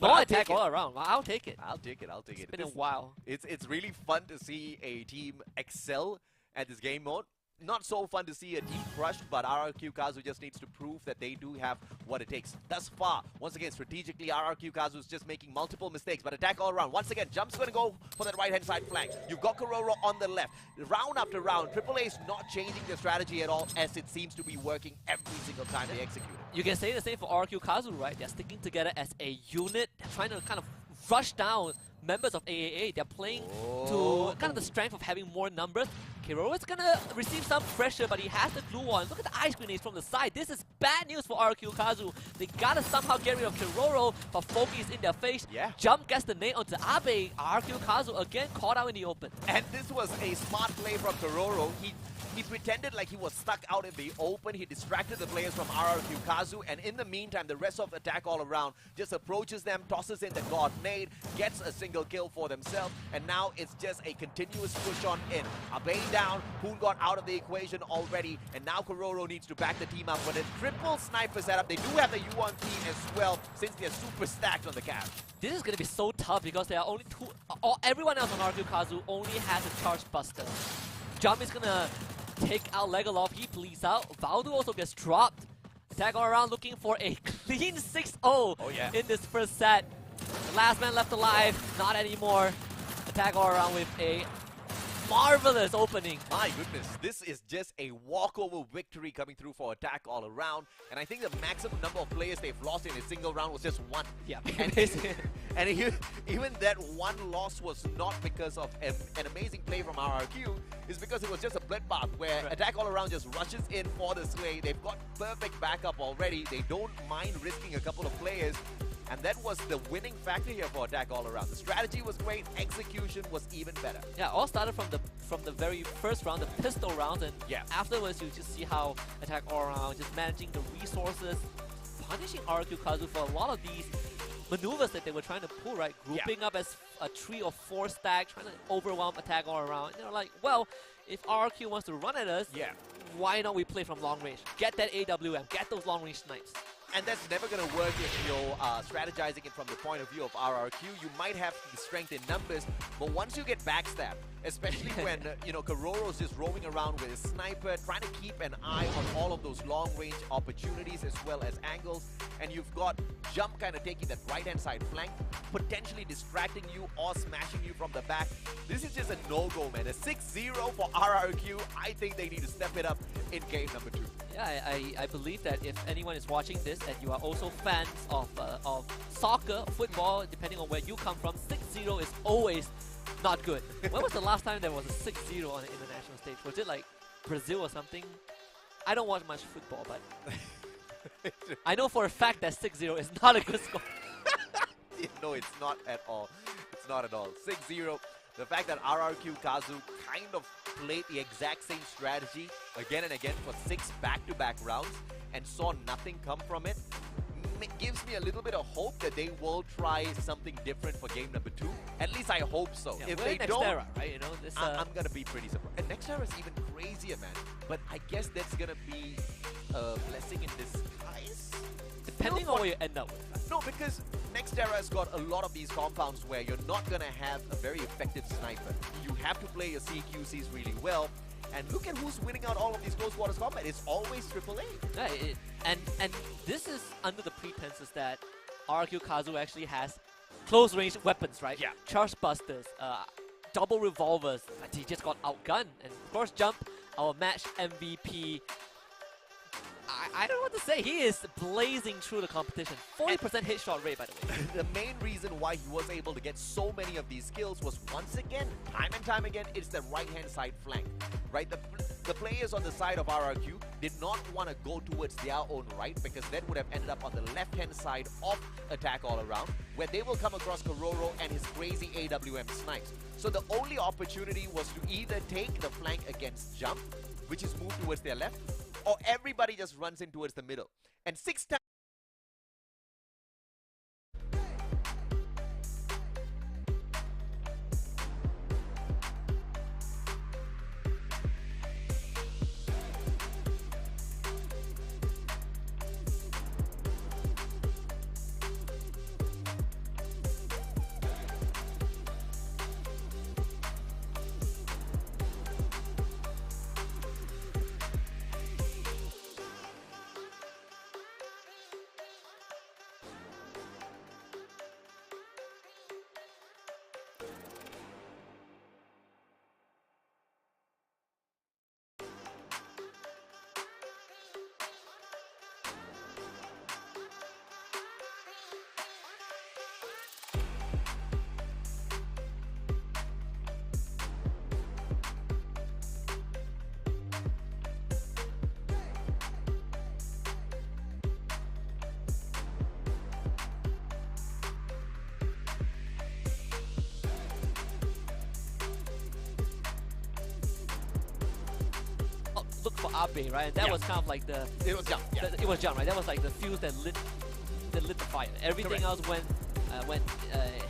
No Attack All Around. I'll take it. I'll take it. It's been a while. It's really fun to see a team excel at this game mode. not so fun to see a team crushed, but RRQ Kazu just needs to prove that they do have what it takes. Thus far, once again, strategically, RRQ Kazu is just making multiple mistakes, but attack all around. Once again, Jump's going to go for that right-hand side flank. You've got Kororo on the left. Round after round, AAA is not changing their strategy at all, as it seems to be working every single time they execute it. You can say the same for RRQ Kazu, right? They're sticking together as a unit, trying to kind of rush down members of AAA. They're playing to kind of the strength of having more numbers. Kororo is gonna receive some pressure, but he has the glue on. Look at the ice grenades from the side. This is bad news for RRQ Kazu. They gotta somehow get rid of Kororo, but Foki is in their face. Yeah. Jump gets the nade onto Abe. RRQ Kazu again caught out in the open. And this was a smart play from Kororo. He pretended like he was stuck out in the open. He distracted the players from RRQ Kazu, and in the meantime, the rest of attack all around just approaches them, tosses in the God nade, gets a single kill for themselves, and now it's just a continuous push on in. Abe down, Poon got out of the equation already, and now Kororo needs to back the team up. But a triple sniper setup, they do have the U1 team as well, since they're super stacked on the cap. This is going to be so tough because there are only two. Everyone else on RRQ Kazu only has a charge buster. Jump is going to take out Legolas, he bleeds out. Valdo also gets dropped. Attack all around looking for a clean 6-0 in this first set. The last man left alive, not anymore. Attack all around with a marvelous opening. My goodness, this is just a walkover victory coming through for attack all around. And I think the maximum number of players they've lost in a single round was just one. Yeah, and even that one loss was not because of an amazing play from RRQ. It's because it was just a bloodbath where attack all around just rushes in for the slay. They've got perfect backup already. They don't mind risking a couple of players. And that was the winning factor here for attack all around. The strategy was great, execution was even better. Yeah, all started from the very first round, the pistol round, and afterwards you just see how attack all around, just managing the resources, punishing RRQ Kazu for a lot of these maneuvers that they were trying to pull, right? Grouping up as a 3 or 4 stack, trying to overwhelm attack all around. And they're like, well, if RRQ wants to run at us, why not we play from long range? Get that AWM, get those long range snipes. And that's never going to work if you're strategizing it from the point of view of RRQ. You might have the strength in numbers, but once you get backstabbed, especially when Kororo's just roaming around with his sniper, trying to keep an eye on all of those long-range opportunities as well as angles, and you've got Jump kind of taking that right-hand side flank, potentially distracting you or smashing you from the back. This is just a no-go, man. A 6-0 for RRQ. I think they need to step it up in game number 2. Yeah, I believe that if anyone is watching this and you are also fans of soccer, football, depending on where you come from, 6-0 is always not good. When was the last time there was a 6-0 on the international stage? Was it like Brazil or something? I don't watch much football, but I know for a fact that 6-0 is not a good score. No, it's not at all. It's not at all. 6-0. The fact that RRQ Kazu kind of played the exact same strategy again and again for 6 back-to-back rounds and saw nothing come from it, gives me a little bit of hope that they will try something different for game number 2. At least I hope so. Yeah, if they next don't, era, right? You know, this, I'm gonna be pretty surprised. And next era is even crazier, man. But I guess that's gonna be a blessing in disguise. Depending on where you end up with. Right? No, because next era has got a lot of these compounds where you're not gonna have a very effective sniper. You have to play your CQCs really well. And look at who's winning out all of these close quarters combat. It's always AAA. Yeah, and this is under the pretenses that RRQ Kazu actually has close range weapons, right? Yeah. Charge busters, double revolvers. But he just got outgunned. And of course, Jump, our match MVP. I don't know what to say. He is blazing through the competition. 40% hit shot rate, by the way. The main reason why he was able to get so many of these kills was, once again, time and time again, it's the right-hand side flank, right? The players on the side of RRQ did not want to go towards their own right, because that would have ended up on the left-hand side of attack all around, where they will come across Kororo and his crazy AWM snipes. So the only opportunity was to either take the flank against Jump, which is moved towards their left, or everybody just runs in towards the middle. And 6 times look for Abe, right? And that Yeah. was kind of like the It was jump. Yeah. it was jump, right? That was like the fuse that lit the fire. Everything Correct. else went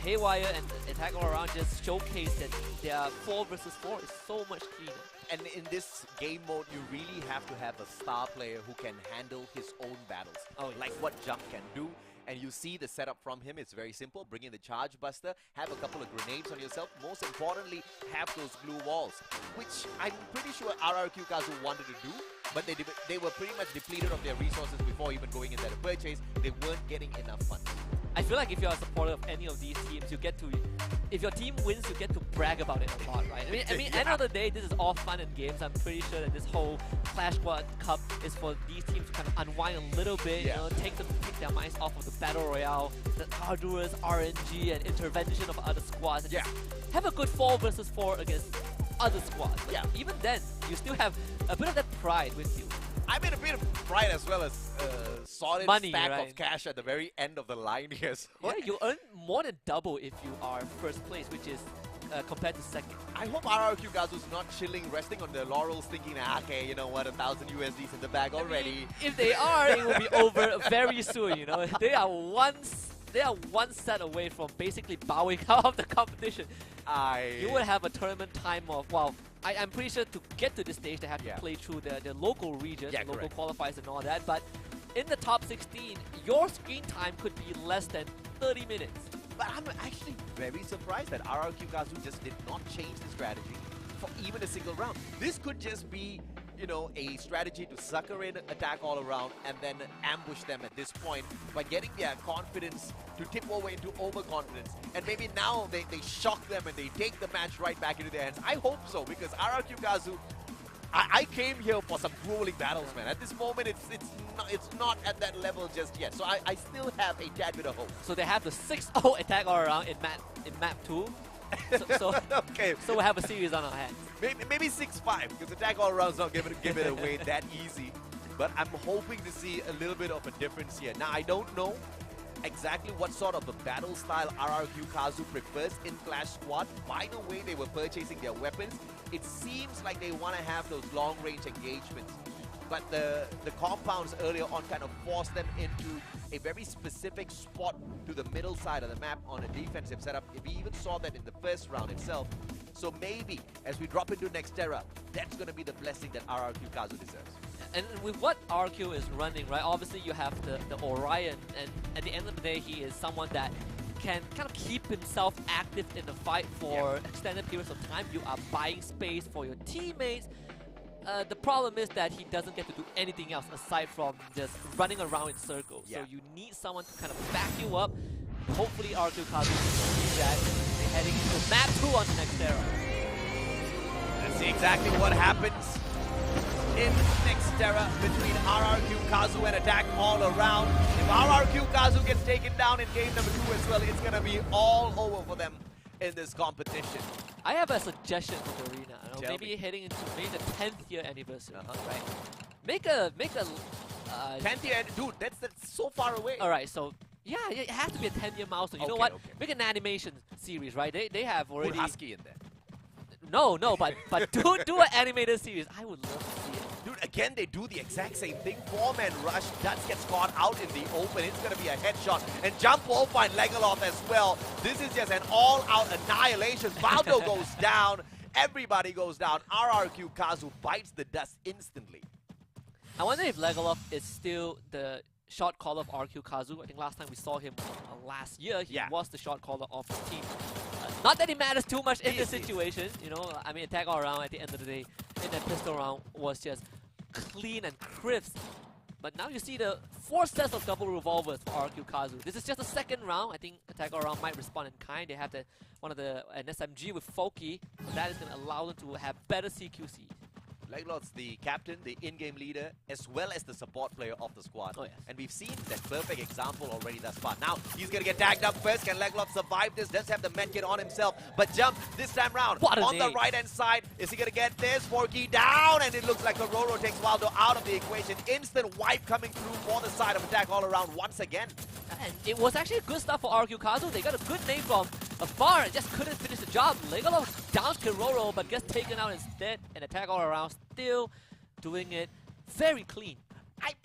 haywire, and Attack All Around just showcased that their 4 versus 4 is so much cleaner. And in this game mode, you really have to have a star player who can handle his own battles. Oh, yes. Like what Jump can do. And you see the setup from him, it's very simple. Bring in the Charge Buster, have a couple of grenades on yourself. Most importantly, have those glue walls, which I'm pretty sure RRQ Kazu wanted to do, but they were pretty much depleted of their resources before even going in there to purchase. They weren't getting enough funds. I feel like if you're a supporter of any of these teams, you get to, if your team wins, you get to brag about it a lot, right? I mean, Yeah. end of the day, this is all fun and games. I'm pretty sure that this whole Clash Squad Cup is for these teams to kind of unwind a little bit, Yeah. you know, take their minds off of the battle royale, the arduous RNG and intervention of other squads, and Yeah. just have a good 4 versus 4 against other squads. But Yeah. even then, you still have a bit of that pride with you. I mean, a bit of pride as well as solid Money, stack right? of cash at the very end of the line here. So Yeah, you earn more than double if you are first place, which is compared to second. I hope RRQ Kazu's not chilling, resting on their laurels, thinking, okay, you know what, 1,000 USDs in the bag already. I mean, if they are, it will be over very soon. You know, they are one set away from basically bowing out of the competition. You would have a tournament time of, well, I'm pretty sure to get to this stage they have to Yeah. play through the local regions, Yeah, the local correct. qualifiers and all that. But in the top 16, your screen time could be less than 30 minutes. But I'm actually very surprised that RRQ Kazu just did not change the strategy for even a single round. This could just be, you know, a strategy to sucker in, attack all around, and then ambush them at this point by getting their confidence to tip over into overconfidence. And maybe now they shock them and they take the match right back into their hands. I hope so, because RRQ Kazu, I came here for some grueling battles, man. At this moment, it's not at that level just yet. So I still have a tad bit of hope. So they have the 6-0 attack all around in map 2. So Okay. so we have a series on our hands. Maybe 6-5, because attack all around's not give it away that easy. But I'm hoping to see a little bit of a difference here. Now, I don't know exactly what sort of a battle style RRQ Kazu prefers in Clash Squad. By the way they were purchasing their weapons, it seems like they want to have those long-range engagements. But the compounds earlier on kind of forced them into a very specific spot to the middle side of the map on a defensive setup. We even saw that in the first round itself. So maybe, as we drop into Nextera, that's going to be the blessing that RRQ Kazu deserves. And with what RQ is running, right, obviously you have the Orion, and at the end of the day, he is someone that can kind of keep himself active in the fight for extended periods of time. You are buying space for your teammates. The problem is that he doesn't get to do anything else aside from just running around in circles. Yeah. So you need someone to kind of back you up. Hopefully RQ Kazu can do that. They're heading into map 2 on the next era. Let's see exactly what happens in Nextera between RRQ Kazu and Attack all around. If RRQ Kazu gets taken down in game number 2 as well, it's going to be all over for them in this competition. I have a suggestion for the arena. You know, Tell maybe me. heading into maybe the 10th year anniversary, Uh-huh. right? Make a 10th year, dude, that's so far away. all right, so yeah, it has to be a 10-year milestone. You know Okay, what? okay. Make an animation series, right? They have Put already Husky in there. no, but do an animated series. I would love to see it. Dude, again, they do the exact same thing. 4-man rush. Duts gets caught out in the open. It's going to be a headshot. And Jump will find Legolas as well. This is just an all-out annihilation. Baldo goes down. Everybody goes down. RRQ Kazu bites the dust instantly. I wonder if Legolas is still the shot caller of RQ Kazu. I think last time we saw him last year, he Yeah. was the shot caller of the team. Not that it matters too much in He this is. situation, you know. I mean, attack all around at the end of the day in that pistol round was just clean and crisp. But now you see the 4 sets of double revolvers for RQ Kazu. This is just the second round. I think attack all around might respond in kind. They have an SMG with Foki. That is going to allow them to have better CQC. Legolas, the captain, the in-game leader, as well as the support player of the squad. Oh, yes. And we've seen that perfect example already thus far. Now, he's going to get tagged up first. Can Legolas survive this? Does have the medkit on himself. But Jump, this time round, What a on the nade. right-hand side. Is he going to get this? Forky down, and it looks like Aurora takes Waldo out of the equation. Instant wipe coming through for the side of attack all around once again. And it was actually good stuff for RQ Kazu. They got a good name from afar and just couldn't finish the job. Legolas downs Kiroro but gets taken out instead, and attack all around still doing it very clean.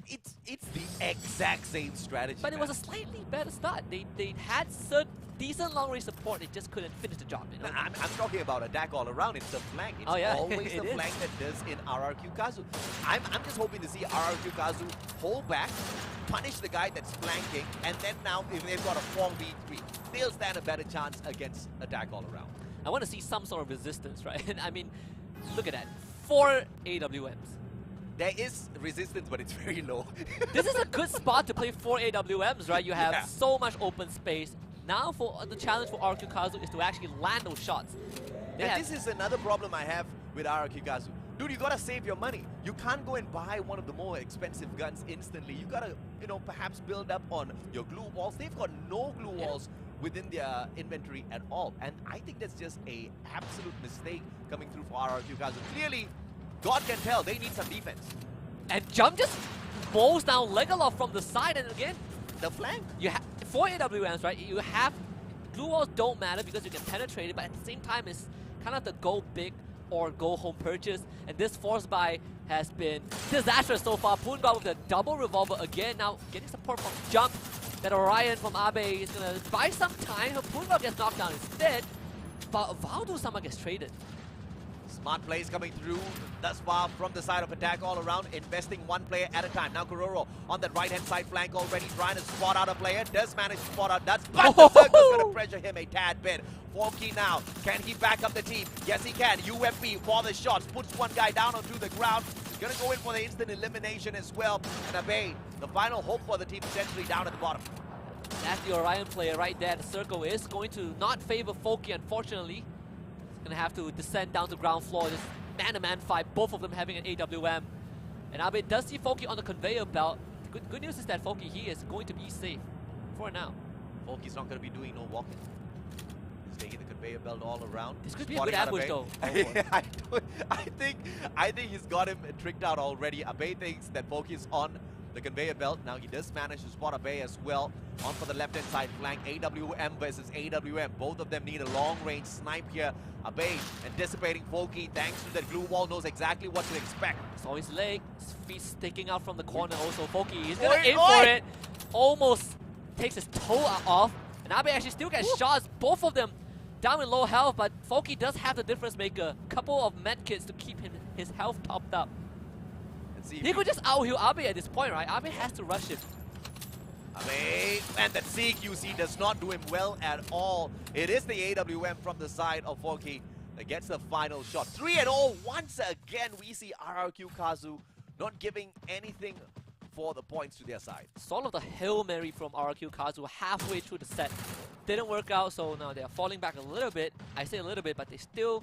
It's the exact same strategy. But it was a slightly better start. They had decent long range support, they just couldn't finish the job. You know? I'm talking about attack all around. It's the flank. It's always the flank that does in RRQ Kazu. I'm just hoping to see RRQ Kazu hold back, punish the guy that's flanking, and then now if they've got a 4v3, they'll stand a better chance against attack all around. I want to see some sort of resistance, right? I mean, look at that. 4 AWMs. There is resistance, but it's very low. This is a good spot to play 4 AWMs, right? You have so much open space. Now for the challenge for RRQ Kazu is to actually land those shots. And this is another problem I have with RRQ Kazu. Dude, you gotta save your money. You can't go and buy one of the more expensive guns instantly. You gotta, you know, perhaps build up on your glue walls. They've got no glue walls within their inventory at all. And I think that's just a absolute mistake coming through for RRQ Kazu. Clearly, God can tell they need some defense. And Jump just mows down Legolas from the side, and again, the flank. You have 4 AWMs, right? You have glue walls don't matter because you can penetrate it, but at the same time, it's kind of the go big or go home purchase. And this force buy has been disastrous so far. Poongod with a double revolver again. Now getting support from Jump. That Orion from Abe is gonna buy some time. Poongod gets knocked down instead. But Valdo somehow gets traded. Smart plays coming through thus far from the side of attack all around, investing one player at a time. Now Kororo on that right-hand side flank already trying to spot out a player. Does manage to spot out Nuts, but the circle's going to pressure him a tad bit. Forky now, can he back up the team? Yes, he can. UFP for the shots, puts one guy down onto the ground. He's going to go in for the instant elimination as well. And Abe, the final hope for the team, essentially down at the bottom. That's the Orion player right there. The circle is going to not favor Forky, unfortunately. Gonna have to descend down to ground floor. This man-to-man fight, both of them having an AWM. And Abe does see Forky on the conveyor belt. The good news is that Forky, he is going to be safe for now. Forky's not going to be doing no walking. He's taking the conveyor belt all around. This could be a good ambush though. I think he's got him tricked out already. Abe thinks that Forky is on the conveyor belt. Now he does manage to spot Abe as well. On for the left-hand side flank, AWM versus AWM. Both of them need a long-range snipe here. Abe anticipating Forky, thanks to that glue wall, knows exactly what to expect. Saw his leg, his feet sticking out from the corner also. Forky, he's gonna aim for it. Almost takes his toe off. And Abe actually still gets shots, both of them down with low health, but Forky does have the difference maker. Couple of medkits to keep his health topped up. He could just out-heal Abe at this point, right? Abe has to rush him. Abe, and that CQC does not do him well at all. It is the AWM from the side of Forky that gets the final shot. 3-0 once again. We see RRQ Kazu not giving anything for the points to their side. Sort of the Hail Mary from RRQ Kazu halfway through the set. Didn't work out, so now they're falling back a little bit. I say a little bit, but they still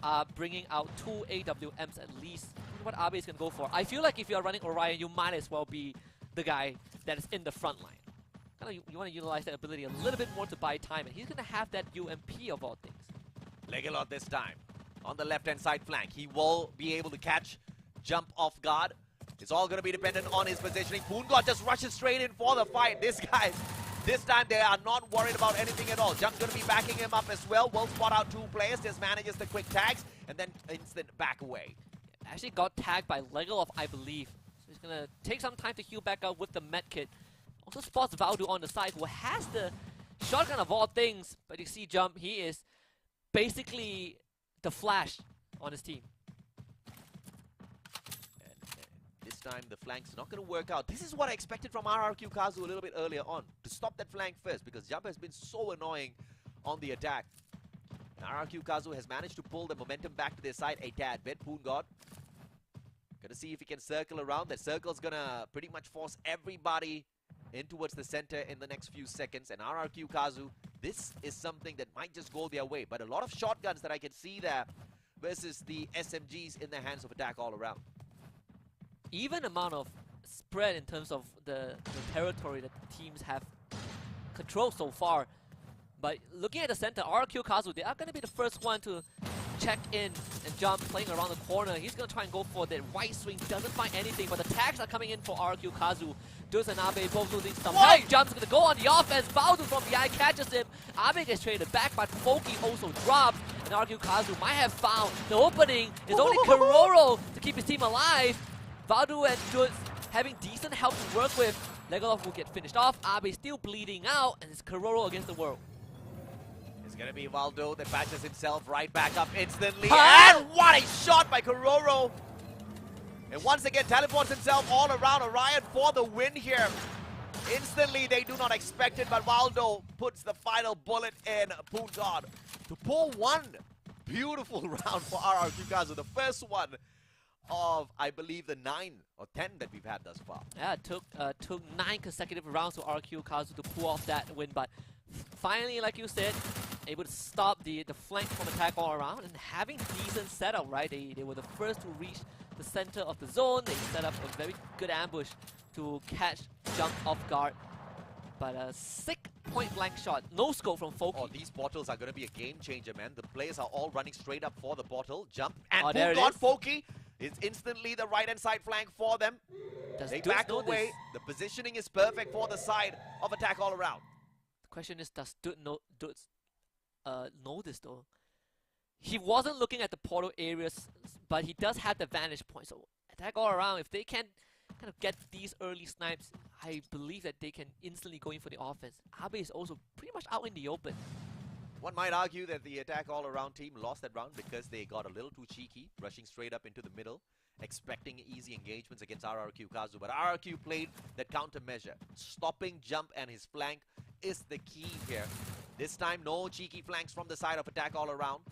are bringing out 2 AWMs at least. What Abe is going to go for. I feel like if you're running Orion, you might as well be the guy that is in the front line. Kind of, you want to utilize that ability a little bit more to buy time, and he's going to have that UMP of all things. Legolas this time on the left-hand side flank. He will be able to catch Jump off guard. It's all going to be dependent on his positioning. Poongod just rushes straight in for the fight. This guy, this time they are not worried about anything at all. Jump's going to be backing him up as well. Will spot out 2 players, just manages the quick tags, and then instant back away. Actually got tagged by Legolas, I believe. So he's going to take some time to heal back up with the medkit. Also spots Valdo on the side, who has the shotgun of all things. But you see Jump, he is basically the Flash on his team. And this time the flank's not going to work out. This is what I expected from RRQ Kazu a little bit earlier on. To stop that flank first, because Jump has been so annoying on the attack. And RRQ Kazu has managed to pull the momentum back to their side a tad bit. Poongod gonna see if he can circle around. That circle's gonna pretty much force everybody in towards the center in the next few seconds. And RRQ Kazu, this is something that might just go their way. But a lot of shotguns that I can see there versus the SMGs in the hands of attack all around. Even amount of spread in terms of the territory that teams have controlled so far. But looking at the center, RRQ Kazu, they are going to be the first one to check in and jump, playing around the corner. He's going to try and go for that right swing. Doesn't find anything, but the tags are coming in for RQ Kazu. Duz and Abe both losing some health. Jump's going to go on the offense. Valdo from behind catches him. Abe gets traded back, but Foki also drops. And RQ Kazu might have found the opening. It's only Kororo to keep his team alive. Valdo and Duz having decent help to work with. Legolas will get finished off. Abe still bleeding out, and it's Kororo against the world. It's gonna be Valdo that patches himself right back up instantly. And what a shot by Kororo! And once again teleports himself all around Orion for the win here. Instantly, they do not expect it, but Valdo puts the final bullet in Poongon to pull one beautiful round for RRQ Kazu. The first one of, I believe, the 9 or 10 that we've had thus far. Yeah, it took 9 consecutive rounds for RQ Kazu to pull off that win, but finally, like you said, able to stop the flank from attack all around and having decent setup, right? They were the first to reach the center of the zone. They set up a very good ambush to catch Jump off guard. But a sick point-blank shot. No scope from Foki. Oh, these bottles are going to be a game changer, man. The players are all running straight up for the bottle. Jump. And Poongon Foki is instantly the right-hand side flank for them. They back away. The positioning is perfect for the side of attack all around. The question is, does Duz know this though? He wasn't looking at the portal areas, but he does have the vantage point. So attack all around. If they can kind of get these early snipes, I believe that they can instantly go in for the offense. Abe is also pretty much out in the open. One might argue that the attack all around team lost that round because they got a little too cheeky, rushing straight up into the middle, expecting easy engagements against RRQ Kazu. But RRQ played that countermeasure. Stopping Jump and his flank is the key here. This time, no cheeky flanks from the side of attack all around.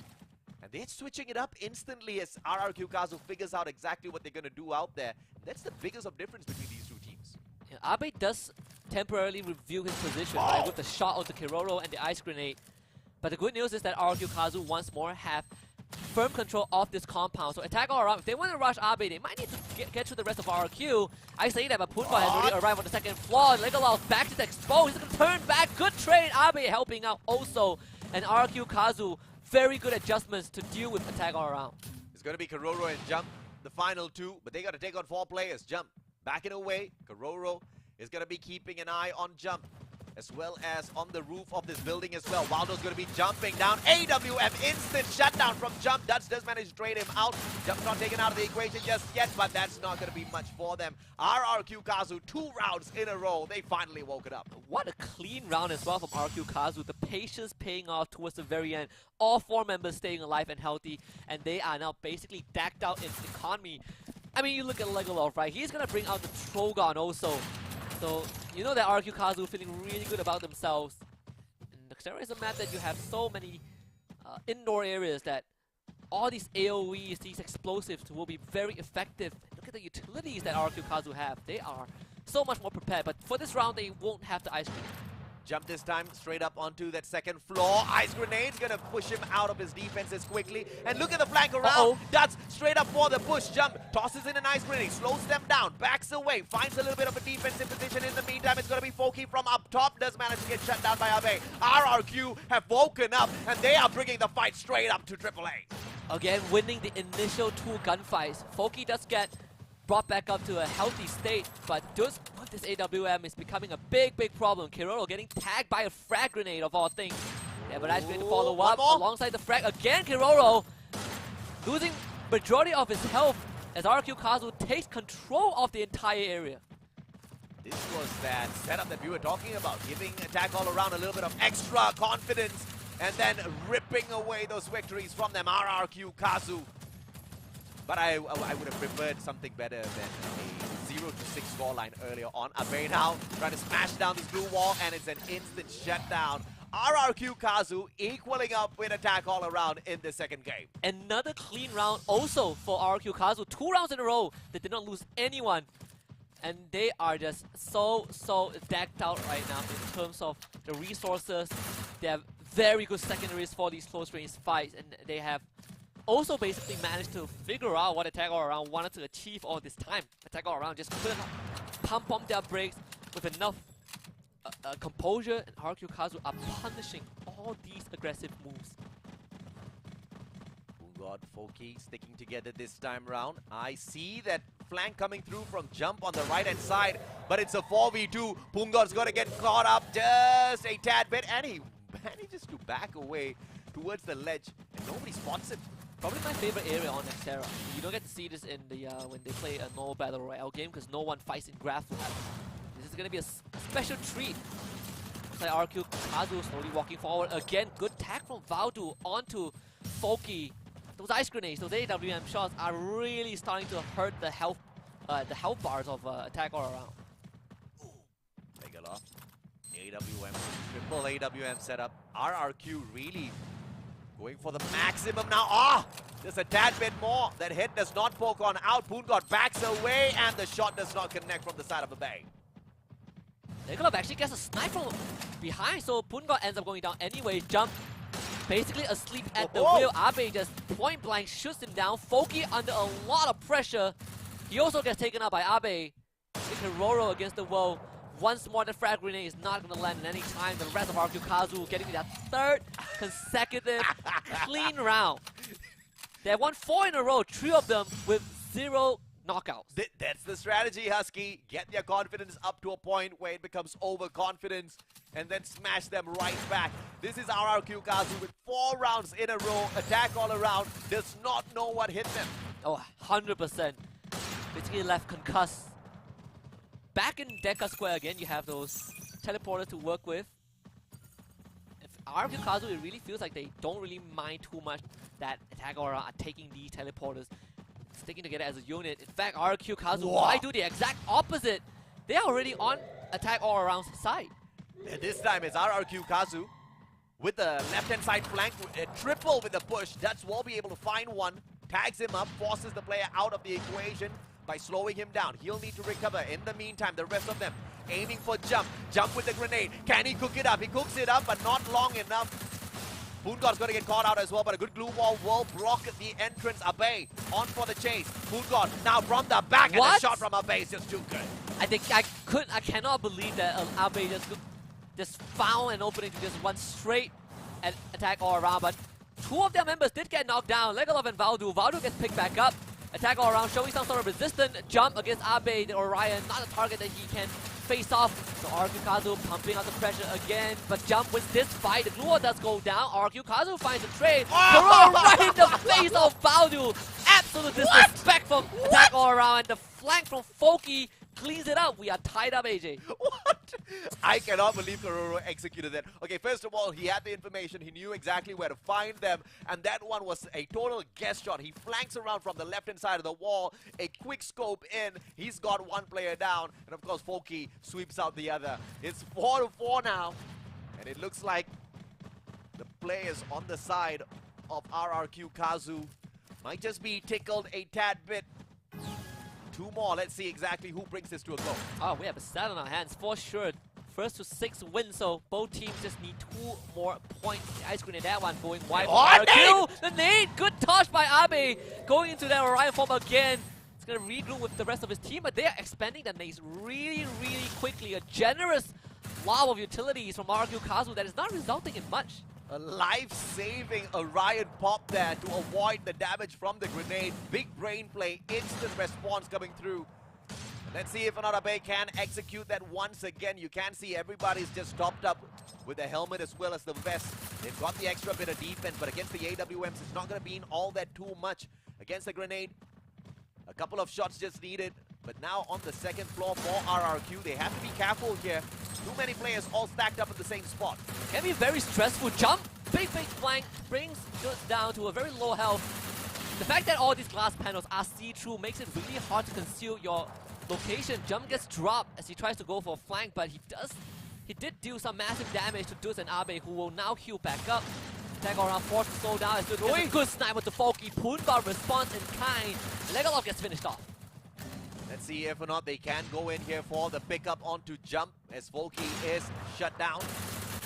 And they're switching it up instantly as RRQ Kazu figures out exactly what they're going to do out there. That's the biggest of difference between these two teams. Yeah, Abe does temporarily review his position, right, with the shot of the Kiroro and the ice grenade. But the good news is that RRQ Kazu once more have firm control of this compound. So attack all around. If they want to rush Abe, they might need to get through the rest of RRQ. I say that, but Poongon has already arrived on the second floor. Legolas back to the expose. He's going to turn back. Good trade. Abe helping out also. And RRQ Kazu, very good adjustments to deal with attack all around. It's going to be Kororo and Jump, the final two, but they got to take on 4 players. Jump backing away. Kororo is going to be keeping an eye on Jump, as well as on the roof of this building as well. Waldo's going to be jumping down. AWM instant shutdown from Jump. Dutch does manage to trade him out. Jump's not taken out of the equation just yet, but that's not going to be much for them. RRQ Kazu, 2 rounds in a row. They finally woke it up. What a clean round as well from RQ Kazu. The patience paying off towards the very end. All 4 members staying alive and healthy, and they are now basically decked out in economy. I mean, you look at Legolas, right? He's going to bring out the Trogon also. So, you know that RQ Kazu feeling really good about themselves. And Xera is a map that you have so many indoor areas that all these AoEs, these explosives will be very effective. Look at the utilities that RQ Kazu have. They are so much more prepared, but for this round they won't have the ice cream. Jump this time straight up onto that second floor. Ice grenade's gonna push him out of his defenses quickly. And look at the flank around. That's straight up for the push. Jump tosses in an ice grenade, slows them down, backs away, finds a little bit of a defensive position. In the meantime, it's gonna be Foki from up top. Does manage to get shut down by Abe. RRQ have woken up and they are bringing the fight straight up to AAA. Again, winning the initial 2 gunfights. Foki does get brought back up to a healthy state, but Duz with this AWM is becoming a big problem. Kiroro getting tagged by a frag grenade of all things. Yeah, but ice grenade to follow up alongside the frag. Again, Kiroro losing majority of his health as RQ Kazu takes control of the entire area. This was that setup that we were talking about, giving attack all around a little bit of extra confidence and then ripping away those victories from them. RRQ Kazu. But I would have preferred something better than a 0-6 scoreline earlier on. Abe now trying to smash down this blue wall, and it's an instant shutdown. RRQ Kazu equaling up with attack all around in the second game. Another clean round also for RRQ Kazu. 2 rounds in a row. They did not lose anyone. And they are just so decked out right now in terms of the resources. They have very good secondaries for these close range fights, and they have also basically managed to figure out what Attack All Around wanted to achieve all this time. Attack All Around just couldn't pump their brakes with enough composure, and RQ Kazu are punishing all these aggressive moves. God, Foki sticking together this time round. I see that flank coming through from Jump on the right-hand side, but it's a 4v2. Pungod's got to get caught up just a tad bit, and he manages to back away towards the ledge, and nobody spots him. Probably my favorite area on Xterra. You don't get to see this in the when they play a normal Battle Royale game because no one fights in Graph Lab. This is going to be a special treat. Looks like RQ Kazu slowly walking forward. Again, good tag from Valdu onto Foki. Those ice grenades, those AWM shots are really starting to hurt the health bars of attack all around. Take it off. AWM, triple AWM setup. RRQ really going for the maximum now. Ah! Just a tad bit more. That hit does not poke on out. Pungod backs away and the shot does not connect from the side of the bay. Nikolov actually gets a snipe from behind, so Pungod ends up going down anyway. Jump basically asleep at the wheel. Abe just point blank shoots him down. Foki under a lot of pressure. He also gets taken out by Abe. Roro against the wall. Once more, the frag grenade is not going to land at any time. The rest of RQ Kazu getting that third consecutive clean round. They have won 4 in a row, 3 of them with 0 knockouts. That's the strategy, Husky. Get their confidence up to a point where it becomes overconfidence and then smash them right back. This is RRQ Kazu with 4 rounds in a row. Attack all around. Does not know what hit them. Oh, 100%. Basically left concussed. Back in Deca Square again, you have those teleporters to work with. RRQ Kazu, it really feels like they don't really mind too much that attack all around are taking these teleporters, sticking together as a unit. In fact, RRQ Kazu might do the exact opposite. They are already on attack all around side. And this time it's RRQ Kazu with the left-hand side flank, triple with the push. That's will be able to find one, tags him up, forces the player out of the equation by slowing him down. He'll need to recover. In the meantime, the rest of them aiming for Jump. Jump with the grenade. Can he cook it up? He cooks it up, but not long enough. Pungod's going to get caught out as well, but a good glue wall will block the entrance. Abe on for the chase. Pungod now from the back, and the shot from Abe is just too good. I cannot believe that Abe just found an opening to just run straight and attack all around, but 2 of their members did get knocked down. Legolov and Valdu. Valdu gets picked back up. Attack all around, showing some sort of resistant Jump against Abe, the Orion, not a target that he can face off. So RQ Kazu pumping out the pressure again, but Jump wins this fight. The glue wall does go down. RQ Kazu finds a trade. Corona right in the face of Valdu. Absolute disrespect from attack all around, and the flank from Foki cleans it up. We are tied up, AJ. What? I cannot believe Kororo executed that. Okay, first of all, he had the information. He knew exactly where to find them. And that one was a total guess shot. He flanks around from the left-hand side of the wall. A quick scope in. He's got 1 player down. And of course, Foki sweeps out the other. It's 4-4 now. And it looks like the players on the side of RRQ Kazu might just be tickled a tad bit. 2 more. Let's see exactly who brings this to a go. Oh, we have a set on our hands for sure. First to 6 wins, so both teams just need 2 more points. The ice grenade, that one going wide. The nade! Good touch by Abe. Going into that Orion form again. It's going to regroup with the rest of his team, but they are expanding the nades really, really quickly. A generous lob of utilities from RQ Kazu that is not resulting in much. A life-saving Orion pop there to avoid the damage from the grenade. Big brain play, instant response coming through. Let's see if Abe can execute that once again. You can see everybody's just topped up with the helmet as well as the vest. They've got the extra bit of defense, but against the AWMs, it's not going to be all that too much. Against the grenade, a couple of shots just needed. But now on the 2nd floor for RRQ, they have to be careful here. Too many players all stacked up in the same spot. Can be very stressful. Jump, big flank, brings goods down to a very low health. The fact that all these glass panels are see-through makes it really hard to conceal your location. Jump gets dropped as he tries to go for a flank, but he did do some massive damage to Dus and Abe, who will now heal back up. Attack around, forced to slow down. It's a good snipe with the Foki. Pungod responds in kind. Legolov gets finished off. Let's see if or not they can go in here for the pickup onto Jump as Foki is shut down.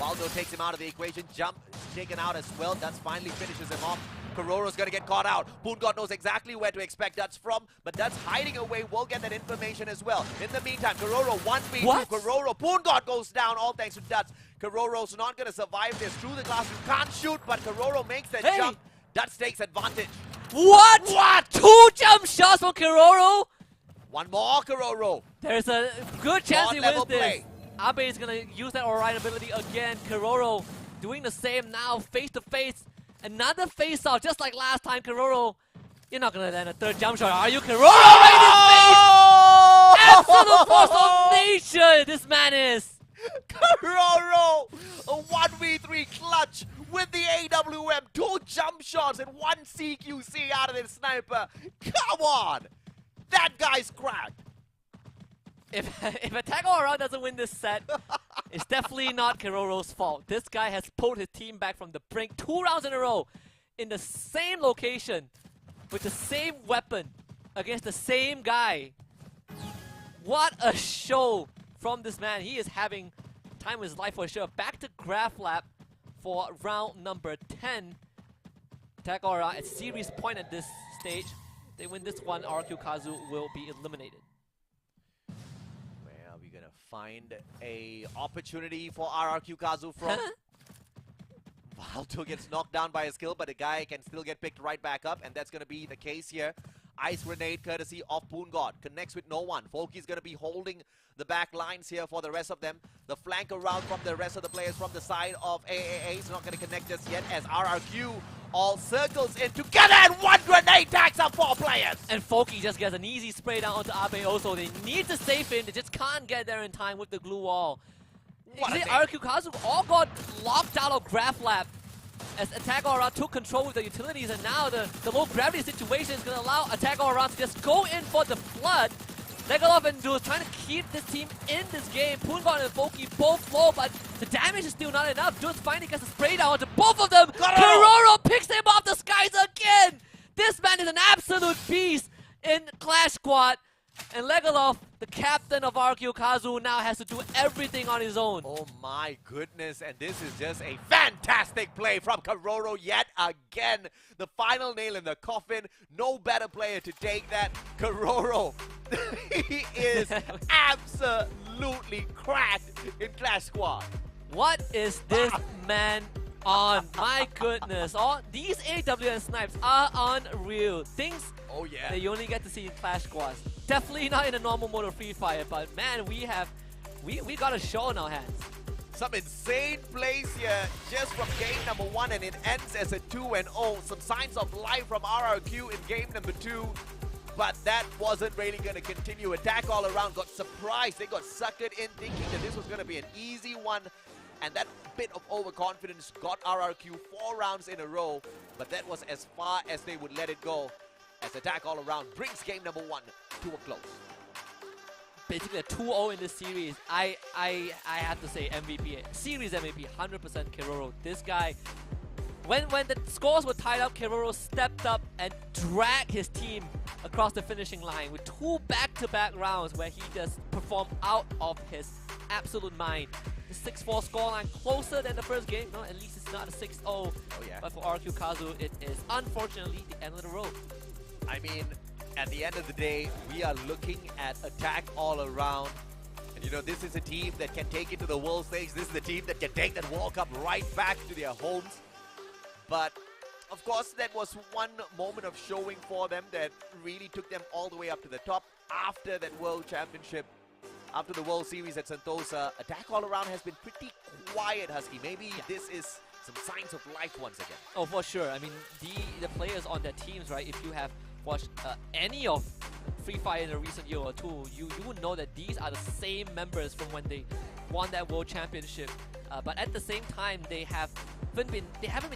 Waldo takes him out of the equation. Jump is taken out as well. Dutz finally finishes him off. Kororo's going to get caught out. Pungod knows exactly where to expect Dutz from, but Dutz hiding away will get that information as well. In the meantime, Kororo 1v2. Kororo, Pungod goes down, all thanks to Dutz. Kororo's not going to survive this. Through the glass, you can't shoot, but Kororo makes that jump. Dutz takes advantage. What? What? 2 jump shots from Kiroro? One more, Kiroro. There's a good chance he wins level this. play. Abe is going to use that Orion ability again. Kiroro doing the same now, face to face. Another face off, just like last time. Kiroro, you're not going to land a 3rd jump shot, are you? Kiroro right in his face! Absolute force of nature, this man is. Kiroro, a 1v3 clutch with the AWM. 2 jump shots and 1 CQC out of this sniper. Come on! That guy's cracked. If Attack All Around doesn't win this set, it's definitely not Kiroro's fault. This guy has pulled his team back from the brink 2 rounds in a row in the same location with the same weapon against the same guy. What a show from this man. He is having time of his life for sure. Back to Graph Lab for round number 10. Attack All Around at series point at this stage. If they win this one, RQ Kazu will be eliminated. Where are we gonna find a opportunity for RRQ Kazu from? Valto gets knocked down by a skill, but the guy can still get picked right back up, and that's gonna be the case here. Ice grenade courtesy of Poon God. Connects with no one. Folky's gonna be holding the back lines here for the rest of them. The flank around from the rest of the players from the side of AAA is not gonna connect just yet as RRQ all circles in together and 1 grenade tags up 4 players. And Folky just gets an easy spray down onto Abe also. They need to save in, they just can't get there in time with the glue wall. What a thing. RQ Kazu all got locked out of Graph Lab as Attack All Around took control with the utilities, and now the low gravity situation is going to allow Attack All Around to just go in for the flood. Legalov and Duo trying to keep this team in this game. Poongon and Folky both low, but the damage is still not enough. Duo finally gets a spray down to both of them. Kiroro picks him off the skies again. This man is an absolute beast in Clash Squad. And Legalov, the captain of RQ Kazu, now has to do everything on his own. Oh my goodness, and this is just a fantastic play from Kiroro yet again. The final nail in the coffin. No better player to take that. Kiroro, he is absolutely cracked in Clash Squad. What is this man on? My goodness. All these AWN snipes are unreal. Things Oh yeah. that you only get to see in Clash Squads. Definitely not in a normal mode of Free Fire, but man, we got a show on our hands. Some insane plays here just from game number 1, and it ends as a 2-0. Some signs of life from RRQ in game number 2, but that wasn't really going to continue. Attack All Around got surprised. They got suckered in thinking that this was going to be an easy one, and that bit of overconfidence got RRQ 4 rounds in a row, but that was as far as they would let it go, as Attack All Around brings game number 1 to a close. Basically a 2-0 in this series. I have to say MVP, series MVP, 100% Kiroro. This guy, when the scores were tied up, Kiroro stepped up and dragged his team across the finishing line with 2 back-to-back rounds where he just performed out of his absolute mind. The 6-4 scoreline closer than the first game. No, at least it's not a 6-0. Oh yeah. But for RQ Kazu, it is unfortunately the end of the road. I mean, at the end of the day, we are looking at Attack All Around. And you know, this is a team that can take it to the world stage. This is the team that can take that World Cup right back to their homes. But, of course, that was one moment of showing for them that really took them all the way up to the top. After that World Championship, after the World Series at Sentosa, Attack All Around has been pretty quiet, Husky. Maybe this is some signs of life once again. Oh, for sure. I mean, the players on their teams, right, if you have watched any of Free Fire in a recent year or two, you would know that these are the same members from when they won that World Championship. But at the same time, they haven't been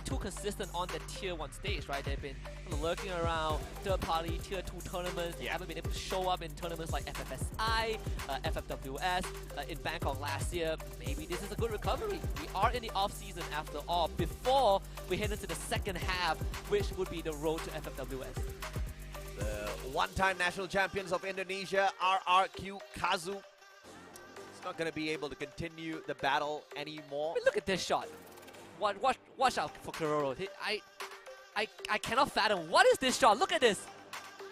too consistent on the Tier 1 stage, right? They've been lurking around third-party Tier 2 tournaments. They haven't been able to show up in tournaments like FFSI, FFWS, in Bangkok last year. Maybe this is a good recovery. We are in the off-season after all, before we head into the second half, which would be the road to FFWS. The one-time national champions of Indonesia, RRQ Kazu, is not going to be able to continue the battle anymore. I mean, look at this shot. Watch out for Kiroro. I cannot fathom. What is this shot? Look at this.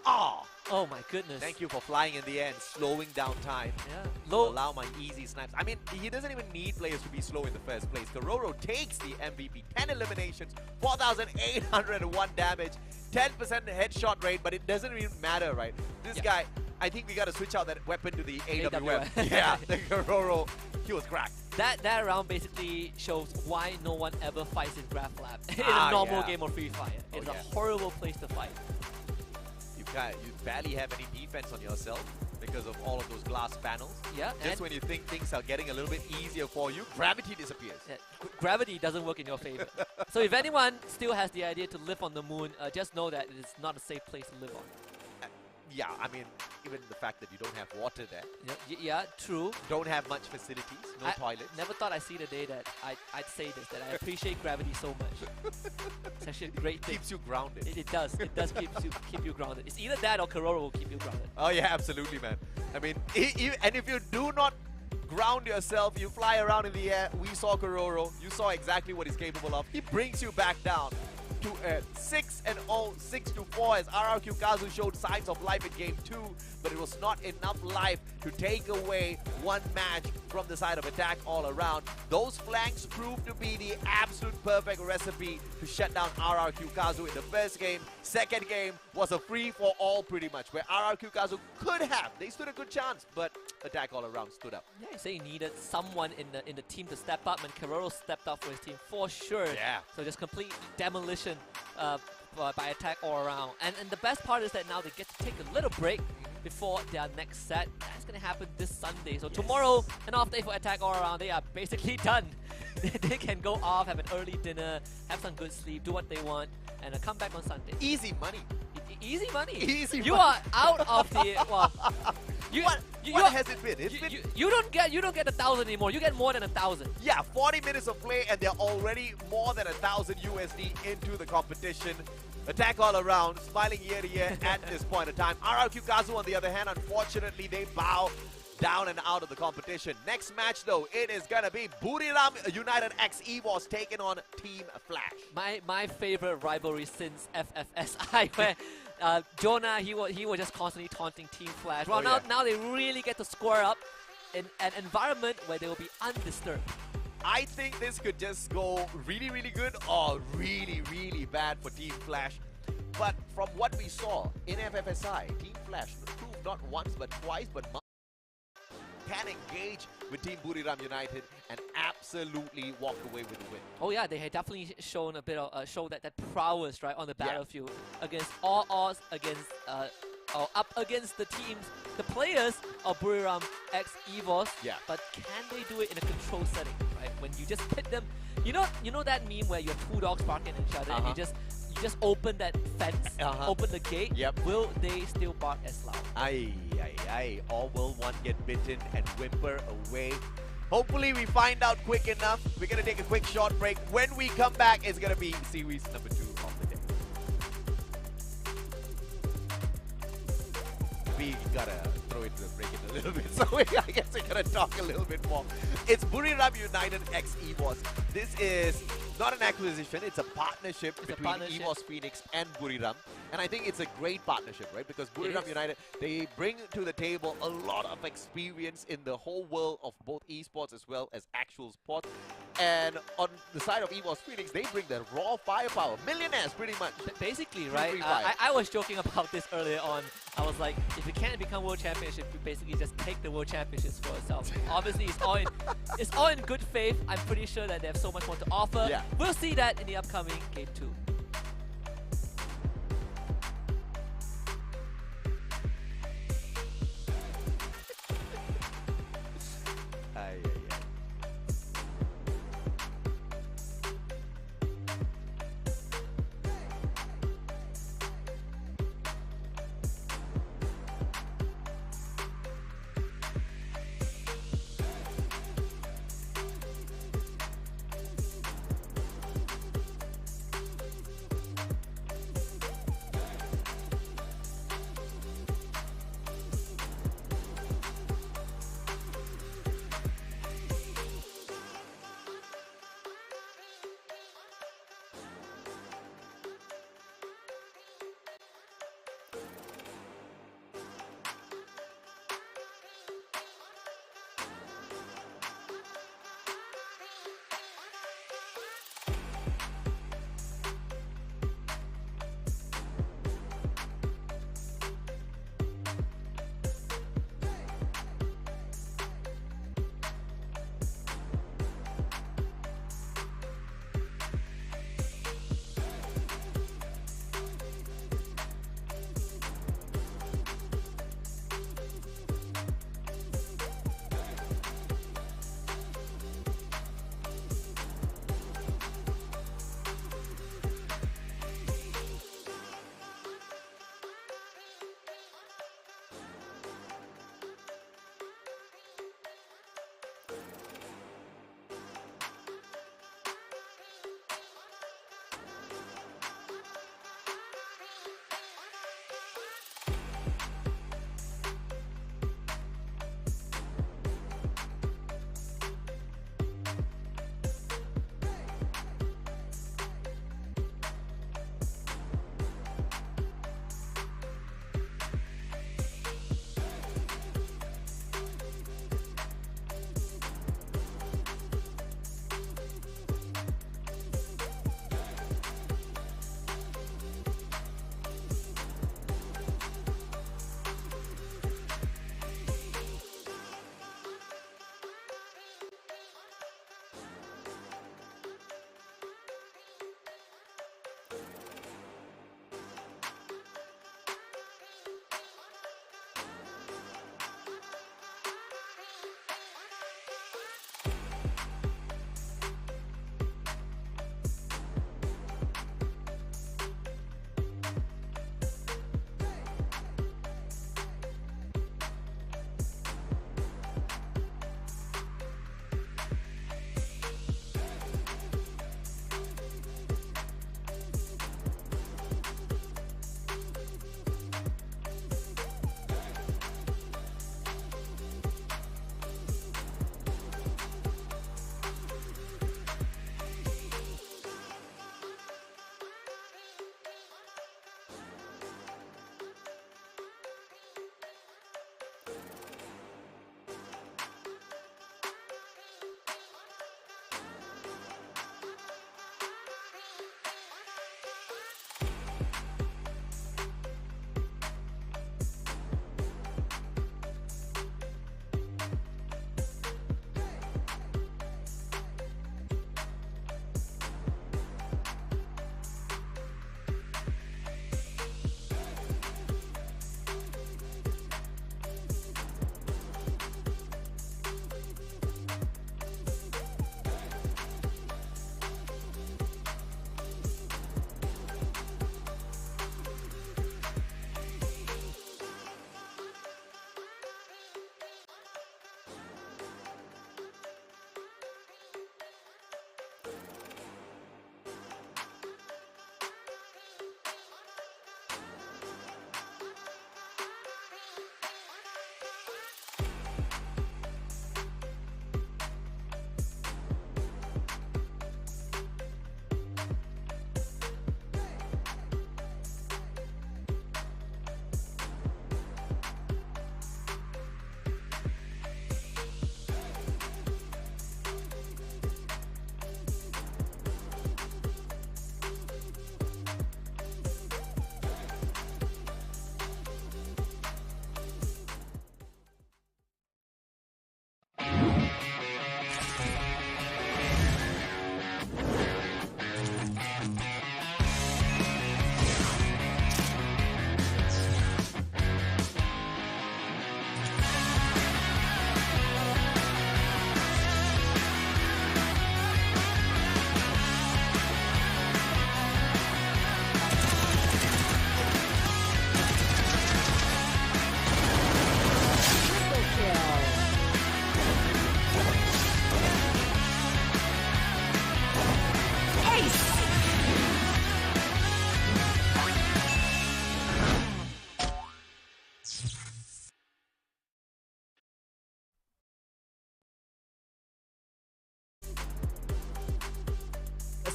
Oh, Oh my goodness. Thank you for flying in the end, slowing down time. Yeah. To Low. allow my easy snipes. I mean, he doesn't even need players to be slow in the first place. Kororo takes the MVP. 10 eliminations, 4,801 damage, 10% headshot rate, but it doesn't even matter, right? This guy, I think we got to switch out that weapon to the AWM. Yeah, the Kororo, he was cracked. That round basically shows why no one ever fights in Graph Lab in Ah, a normal yeah. game of Free Fire. It's yeah. a horrible place to fight. You barely have any defense on yourself because of all of those glass panels. Yeah, Just and when you think things are getting a little bit easier for you, gravity disappears. gravity doesn't work in your favor. So if anyone still has the idea to live on the moon, just know that it's not a safe place to live on. Yeah, I mean, even the fact that you don't have water there, Yeah, true. don't have much facilities, no toilets. Never thought I'd see the day that I'd say this, that I appreciate gravity so much. It's actually a great thing. Keeps you grounded. It does. It does keep you grounded. It's either that or Kororo will keep you grounded. Oh yeah, absolutely, man. I mean, and if you do not ground yourself, you fly around in the air. We saw Kororo. You saw exactly what he's capable of. He brings you back down to 6-0, 6-4 as RRQ Kazu showed signs of life in Game 2, but it was not enough life to take away one match from the side of Attack all around. Those flanks proved to be the absolute perfect recipe to shut down RRQ Kazu in the first game. Second game was a free-for-all pretty much, where RRQ Kazu could have. They stood a good chance, but Attack all around stood up. Yeah, you say you needed someone in the team to step up, and Kororo stepped up for his team for sure. Yeah. So just complete demolition by Attack all around. And the best part is that now they get to take a little break before their next set. That's going to happen this Sunday. So tomorrow, an off day for Attack all around. They are basically done. They can go off, have an early dinner, have some good sleep, do what they want, and come back on Sunday. Easy money. Easy money. Easy you money. are out of the well. What has it been? You don't get 1,000 anymore. You get more than 1,000. Yeah, 40 minutes of play and they're already more than 1,000 USD into the competition. Attack all around, smiling year to year at this point in time. RRQ Kazu, on the other hand, unfortunately, they bow down and out of the competition. Next match, though, it is going to be Buriram United X EVOS taking on Team Flash. My favorite rivalry since FFSI, where Jonah, he was just constantly taunting Team Flash. Well, now they really get to square up in an environment where they will be undisturbed. I think this could just go really, really good or really, really bad for Team Flash. But from what we saw in FFSI, Team Flash proved not once but twice, but can engage with Team Buriram United and absolutely walk away with the win. Oh yeah, they had definitely shown a bit of show that prowess right on the battlefield against all odds, against up against the players of Buriram X EVOS. Yeah. But can they do it in a controlled setting, right? When you just pit them, you know that meme where you have two dogs barking at each other and you just open that fence, open the gate. Yep. Will they still bark as loud? Aye. Or will one get bitten and whimper away? Hopefully we find out quick enough. We're going to take a quick short break. When we come back, it's going to be series number 2 of the day. We got to throw it to the break in a little bit. So I guess we're going to talk a little bit more. It's Buriram United X EVOS. This is not an acquisition, it's a partnership between EVOS Phoenix and Buriram. And I think it's a great partnership, right? Because Buriram United, they bring to the table a lot of experience in the whole world of both esports as well as actual sports. And on the side of EVOS Phoenix, they bring the raw firepower. Millionaires, pretty much. Basically, right? I was joking about this earlier on. I was like, if you can't become world championship, you basically just take the world championships for yourself. Obviously, it's all in good faith. I'm pretty sure that they have so much more to offer. Yeah. We'll see that in the upcoming Game 2.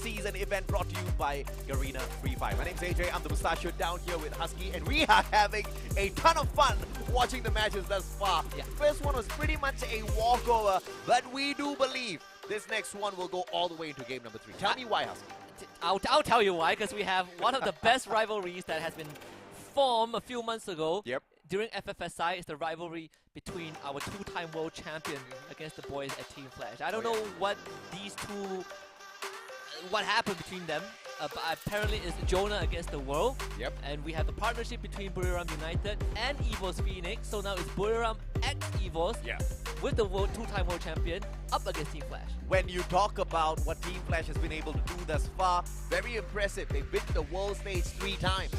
Season event brought to you by Garena Free Fire. My name's AJ, I'm the Mustachio down here with Husky, and we are having a ton of fun watching the matches thus far. Yeah. First one was pretty much a walkover, but we do believe this next one will go all the way into game number 3. Tell me why, Husky. I'll tell you why, because we have one of the best rivalries that has been formed a few months ago. Yep. During FFSI, it's the rivalry between our two-time world champion against the boys at Team Flash. I don't know what these two... what happened between them, but apparently it's Jonah against the world. Yep. And we have the partnership between Buriram United and EVOS Phoenix. So now it's Buriram x EVOS with the two-time world champion up against Team Flash. When you talk about what Team Flash has been able to do thus far, very impressive. They've been to the world stage 3 times.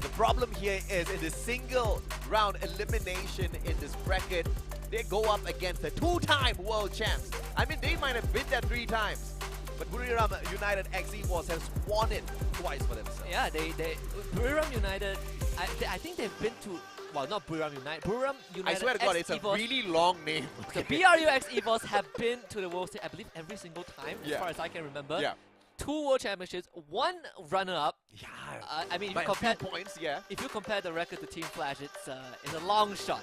The problem here is in the single round elimination in this bracket, they go up against the 2-time world champs. I mean, they might have been there 3 times. But Buriram United x EVOS has won it twice for themselves. Yeah, Buriram United, I think they've been to, well, not Buriram United, Buriram United. I swear to God, it's a really long name. So BRU x EVOS have been to the world stage, I believe, every single time, as far as I can remember. Yeah. 2 world championships, 1 runner-up. Yeah. I mean, by a few points, yeah. If you compare the record to Team Flash, it's a long shot.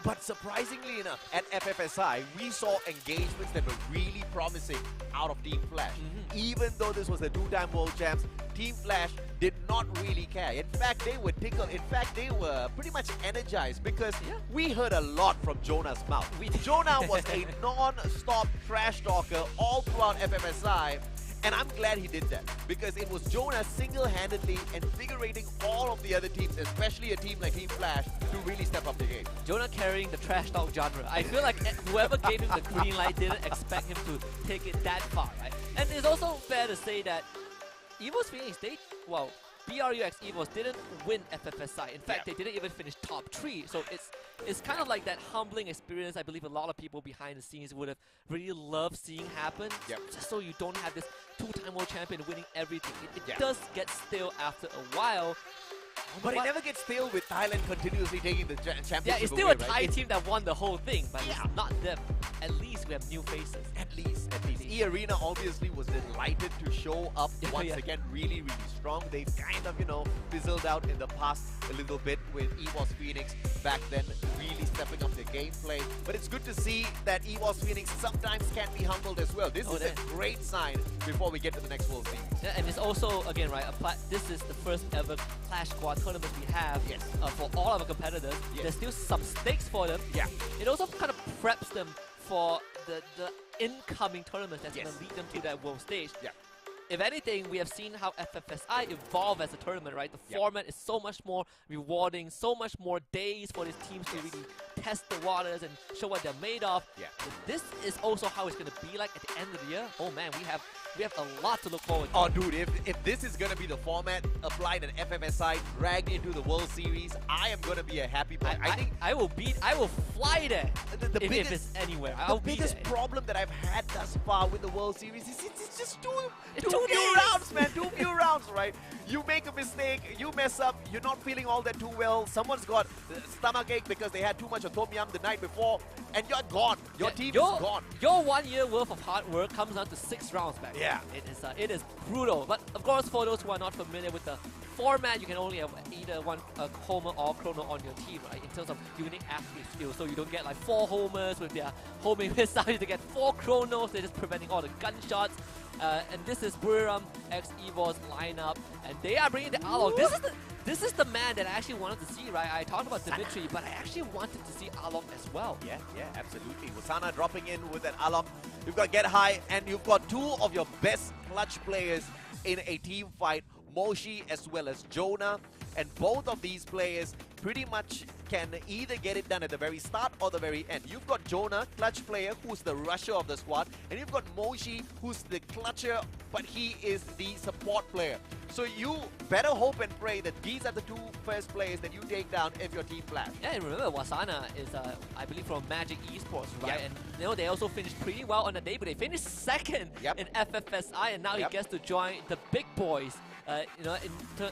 But surprisingly enough, at FFSI, we saw engagements that were really promising out of Team Flash. Even though this was the 2-time world champs, Team Flash did not really care. In fact, they were tickled. In fact, they were pretty much energized because we heard a lot from Jonah's mouth. Jonah was a non-stop trash talker all throughout FFSI. And I'm glad he did that because it was Jonah single-handedly invigorating all of the other teams, especially a team like Team Flash, to really step up the game. Jonah carrying the trash talk genre. I feel like whoever gave him the green light didn't expect him to take it that far, right? And it's also fair to say that EVOS Phoenix, BRU x EVOS didn't win FFSI. In fact, they didn't even finish top 3. So it's kind of like that humbling experience I believe a lot of people behind the scenes would have really loved seeing happen. Just so you don't have this 2-time world champion winning everything. It does get stale after a while. But it never gets stale with Thailand continuously taking the championship. Yeah, it's still away, a Thai team that won the whole thing, but it's not them. at least we have new faces. At least. E-Arena obviously was delighted to show up once again really, really strong. They've kind of, fizzled out in the past a little bit with EVOS Phoenix back then really stepping up their gameplay. But it's good to see that EVOS Phoenix sometimes can be humbled as well. This is a great sign before we get to the next World Series. Yeah, and it's also, again, right, this is the first ever Clash Squad tournament we have for all of our competitors. There's still some stakes for them. Yeah. It also kind of preps them for the incoming tournament that's going to lead them to that world stage. Yeah. If anything, we have seen how FFSI evolve as a tournament, right? The format is so much more rewarding, so much more days for these teams to really test the waters and show what they're made of. Yeah. This is also how it's going to be like at the end of the year. Oh man, we have a lot to look forward to. Oh dude, if this is going to be the format applied at FFSI, dragged into the World Series, I am going to be a happy boy. I will fly there if it's anywhere. The biggest problem that I've had thus far with the World Series is it's just too Too few rounds, man. Too few rounds, right? You make a mistake, you mess up, you're not feeling all that too well. Someone's got stomachache because they had too much of tom yum the night before, and you're gone. Your team is gone. Your 1 year worth of hard work comes down to 6 rounds back. Yeah. It is brutal. But of course, for those who are not familiar with the format, you can only have either one homer or chrono on your team, right? In terms of unique athlete skills, so you don't get like 4 homers with their homing missile. You get 4 chronos. They're just preventing all the gunshots. And this is Buriram x EVOS lineup, and they are bringing the Alok. This is the man that I actually wanted to see, right? I talked about Dimitri, but I actually wanted to see Alok as well. Yeah, absolutely. Wasana dropping in with that Alok. You've got Get High, and you've got 2 of your best clutch players in a team fight, Moshi as well as Jonah. And both of these players pretty much can either get it done at the very start or the very end. You've got Jonah, clutch player, who's the rusher of the squad, and you've got Moshi, who's the clutcher, but he is the support player. So you better hope and pray that these are the 2 first players that you take down if your team flash. Yeah, and remember, Wasana is, I believe, from Magic Esports, right? And they also finished pretty well on the day, but they finished second in FFSI, and now he gets to join the big boys.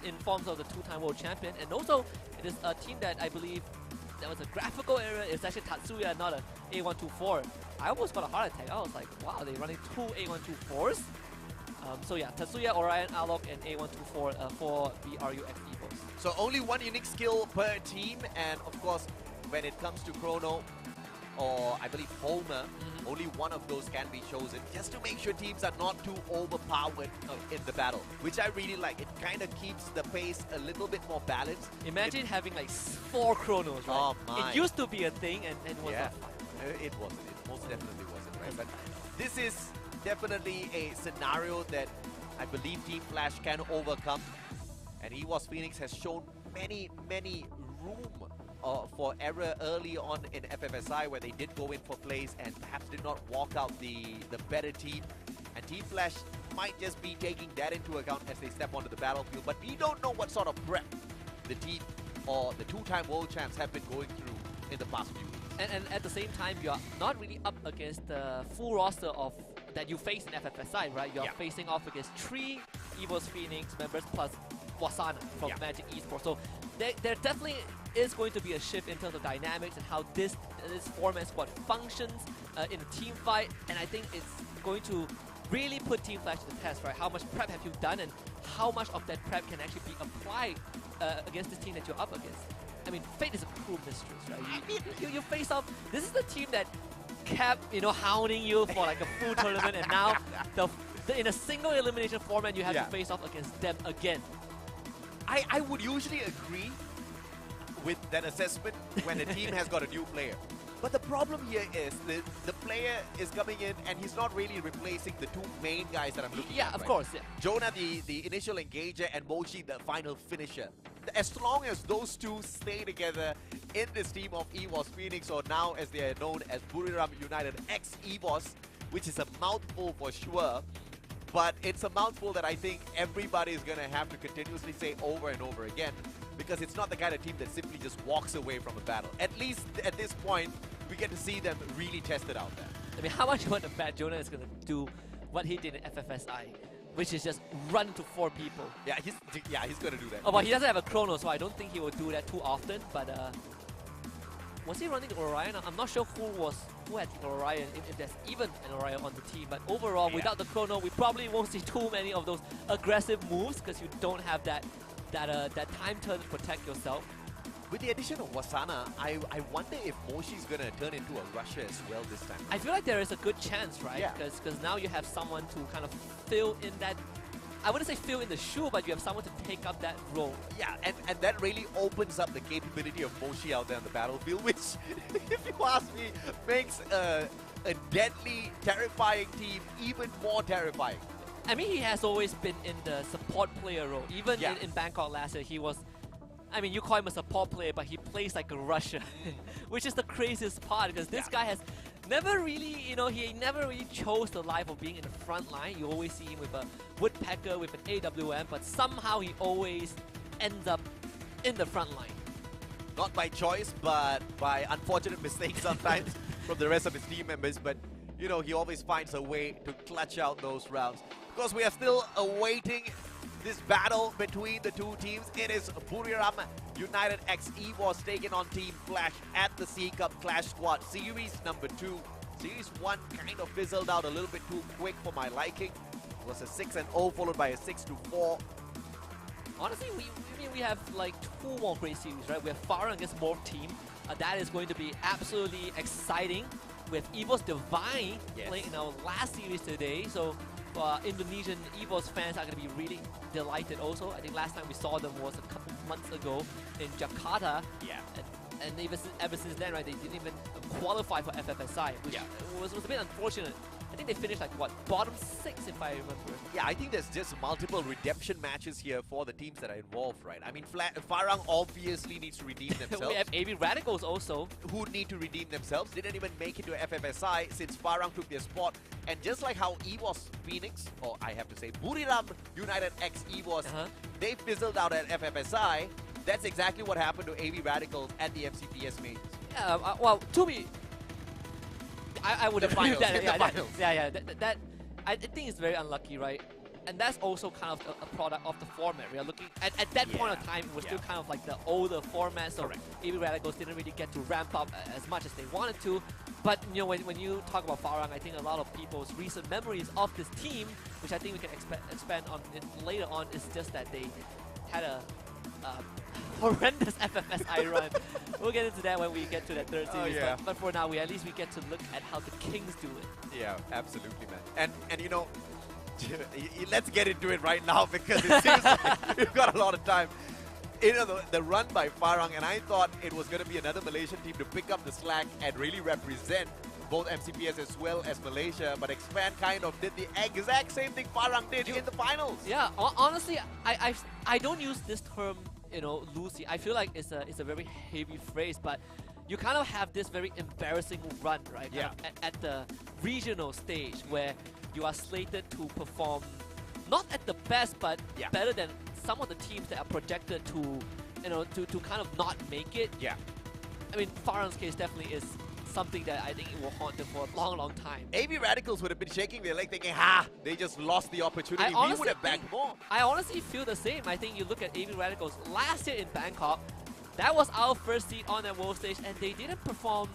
In forms of the 2-time world champion, and also it is a team that I believe there was a graphical error. It's actually Tatsuya, not an A124. I almost got a heart attack. I was like, wow, they're running 2 A124s. So yeah, Tatsuya, Orion, Alok, and A124 for BRU x EVOS. So only 1 unique skill per team, and of course, when it comes to Chrono, or I believe Homer, only one of those can be chosen, just to make sure teams are not too overpowered in the battle, which I really like. It kind of keeps the pace a little bit more balanced. Imagine having like 4 chronos, right? Oh my. It used to be a thing, and was not fun. It wasn't. It most definitely wasn't, right? But this is definitely a scenario that I believe Team Flash can overcome, and EVOS Phoenix has shown many room for error early on in FFSI, where they did go in for plays and perhaps did not walk out the better team. And Team Flash might just be taking that into account as they step onto the battlefield. But we don't know what sort of prep the team or the 2-time world champs have been going through in the past few weeks. And at the same time, you're not really up against the full roster of that you face in FFSI, right? You're facing off against 3 EVOS Phoenix members plus Wasana from Magic Esports. So there definitely is going to be a shift in terms of dynamics and how this format squad functions in a team fight, and I think it's going to really put Team Flash to the test, right? How much prep have you done, and how much of that prep can actually be applied against this team that you're up against? I mean, Fate is a cruel mistress, right? You face off. This is the team that kept hounding you for like a full tournament, and now in a single elimination format, you have to face off against them again. I would usually agree with that assessment when the team has got a new player. But the problem here is the player is coming in and he's not really replacing the 2 main guys that I'm looking at. Yeah, of course. Yeah. Jonah, the initial engager, and Mochi, the final finisher. As long as those 2 stay together in this team of EVOS Phoenix, or now as they are known as Buriram United x EVOS, which is a mouthful for sure, but it's a mouthful that I think everybody is going to have to continuously say over and over again, because it's not the kind of team that simply just walks away from a battle. At least at this point, we get to see them really test it out there. I mean, how much you want to bet Jonah is going to do what he did in FFSI, which is just run to 4 people? Yeah, he's going to do that. Oh, but he doesn't have a chrono, so I don't think he will do that too often, but was he running the Orion? I'm not sure who had the Orion, if there's even an Orion on the team. But overall, without the Chrono, we probably won't see too many of those aggressive moves because you don't have that time turn to protect yourself. With the addition of Wasana, I wonder if Moshi's gonna turn into a rusher as well this time. I feel like there is a good chance, right? Yeah. Because now you have someone to kind of fill in that. I wouldn't say fill in the shoe, but you have someone to take up that role. Yeah, and that really opens up the capability of Moshi out there on the battlefield, which, if you ask me, makes a deadly, terrifying team even more terrifying. I mean, he has always been in the support player role. Even in Bangkok last year, he was... I mean, you call him a support player, but he plays like a rusher, which is the craziest part, because this guy has never really, you know, he never really chose the life of being in the front line. You always see him with a woodpecker, with an AWM, but somehow he always ends up in the front line. Not by choice, but by unfortunate mistakes sometimes from the rest of his team members. But, you know, he always finds a way to clutch out those rounds. Of course, we are still awaiting this battle between the two teams. It is Buriram United X EVOS taking on Team Flash at the C Cup Clash Squad Series number 2. Series 1 kind of fizzled out a little bit too quick for my liking. It was a 6-0 followed by a 6-4. Honestly, we have like 2 more great series, right? We have Farah against Morph Team. That is going to be absolutely exciting. With EVOS Divine playing in our last series today. So Indonesian EVOS fans are going to be really delighted also. I think last time we saw them was a couple months ago in Jakarta. Yeah. And ever since then, right, they didn't even qualify for FFSI, which was a bit unfortunate. I think they finished like, what, bottom 6 if I remember. Yeah, I think there's just multiple redemption matches here for the teams that are involved, right? I mean, Farang obviously needs to redeem themselves. We have AB Radicals also. Who need to redeem themselves. Didn't even make it to FFSI since Farang took their spot. And just like how EVOS Phoenix, or I have to say Buriram United X EVOS, they fizzled out at FFSI. That's exactly what happened to AB Radicals at the MCPS majors. Yeah, well, to me, I would agree with that. That I think it's very unlucky, right? And that's also kind of a product of the format. We are looking at that point of time, it was still kind of like the older format, so AB Radicals didn't really get to ramp up as much as they wanted to. But you know, when you talk about Farang, I think a lot of people's recent memories of this team, which I think we can expand on it later on, is just that they had a horrendous FFSI run. We'll get into that when we get to that third series. But for now, at least we get to look at how the Kings do it. Yeah, absolutely, man. And you know, let's get into it right now because it seems like we've got a lot of time. You know, the run by Farang, and I thought it was going to be another Malaysian team to pick up the slack and really represent both MCPS as well as Malaysia, but Expand kind of did the exact same thing Farang did in the finals. Yeah, honestly, I don't use this term, you know, loosely. I feel like it's a very heavy phrase, but you kind of have this very embarrassing run, right? Yeah. At the regional stage where you are slated to perform not at the best, but better than some of the teams that are projected to, you know, to kind of not make it. Yeah. I mean, Farang's case definitely is something that I think it will haunt them for a long, long time. AB Radicals would have been shaking their leg thinking, ha, they just lost the opportunity. We would have backed more. I honestly feel the same. I think you look at AB Radicals last year in Bangkok, that was our first seed on that world stage, and they didn't perform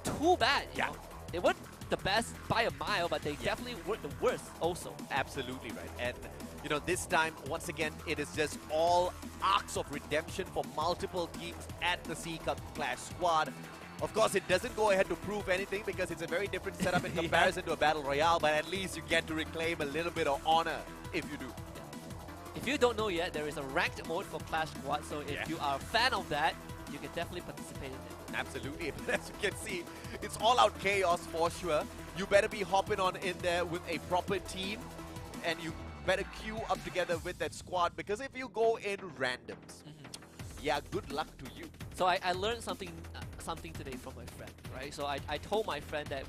too bad. You know? They weren't the best by a mile, but they definitely weren't the worst also. Absolutely right. And you know, this time, once again, it is just all arcs of redemption for multiple teams at the C Cup Clash Squad. Of course, it doesn't go ahead to prove anything because it's a very different setup in comparison to a Battle Royale, but at least you get to reclaim a little bit of honor if you do. If you don't know yet, there is a ranked mode for Clash Squad, so if you are a fan of that, you can definitely participate in it. Absolutely, but as you can see, it's all-out chaos for sure. You better be hopping on in there with a proper team, and you better queue up together with that squad, because if you go in randoms, yeah, good luck to you. So I learned something today from my friend, right? So I told my friend that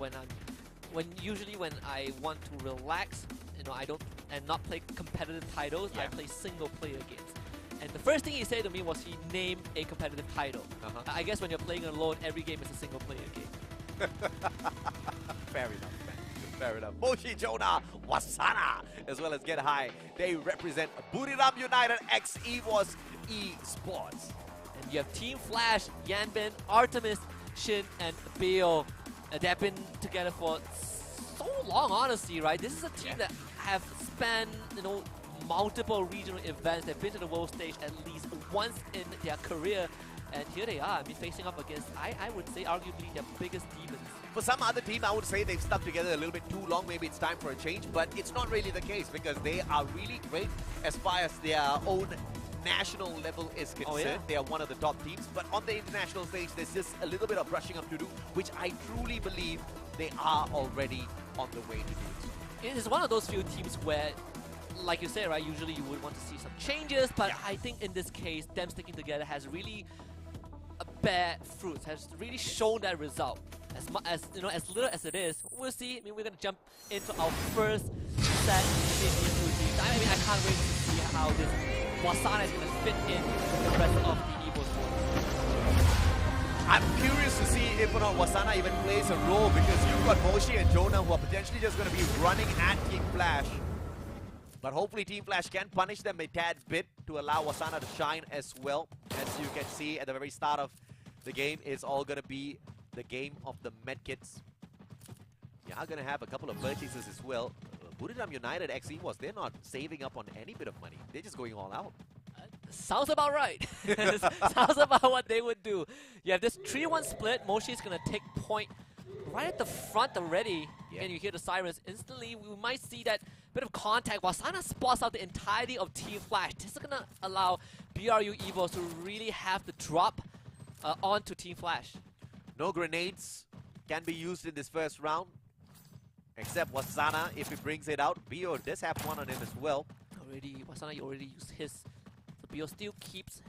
usually when I want to relax, you know, and not play competitive titles, I play single player games. And the first thing he said to me was he named a competitive title. I guess when you're playing alone, every game is a single player game. Fair enough, man. Fair enough. Moshi Jonah, Wasana, as well as Get High. They represent Buriram United X EVOS Esports. And You have Team Flash, Yanbin, Artemis, Shin, and Bio. They've been together for so long, honestly, right? This is a team that have spanned, multiple regional events. They've been to the world stage at least once in their career. And here they are, facing up against, I would say, arguably their biggest demons. For some other team, I would say they've stuck together a little bit too long. Maybe it's time for a change, but it's not really the case because they are really great as far as their own national level is concerned. They are one of the top teams, but on the international stage, there's just a little bit of brushing up to do, which I truly believe they are already on the way to do. It is one of those few teams where, like you said, right, usually you would want to see some changes, but I think in this case, them sticking together has really bear fruits, has really shown that result. As little as it is, we'll see. We're gonna jump into our first set in these two teams. I can't wait to see how this Wasana is gonna fit in with the rest of the Evo squad. I'm curious to see if or not Wasana even plays a role because you've got Moshi and Jonah who are potentially just gonna be running at Team Flash. But hopefully Team Flash can punish them a tad bit to allow Wasana to shine as well. As you can see at the very start of the game, it's all going to be the game of the medkits. You are going to have a couple of purchases as well. Buriram United XEVOS, they're not saving up on any bit of money. They're just going all out. Sounds about right. Sounds about what they would do. You have this 3-1 split. Moshi's going to take point right at the front already. And you hear the sirens. Instantly, we might see that bit of contact. Wasana spots out the entirety of Team Flash. This is going to allow BRU EVOs to really have the drop onto Team Flash. No grenades can be used in this first round. Except Wasana, if he brings it out. Bio does have one on him as well. Wasana already used his. So Bio still keeps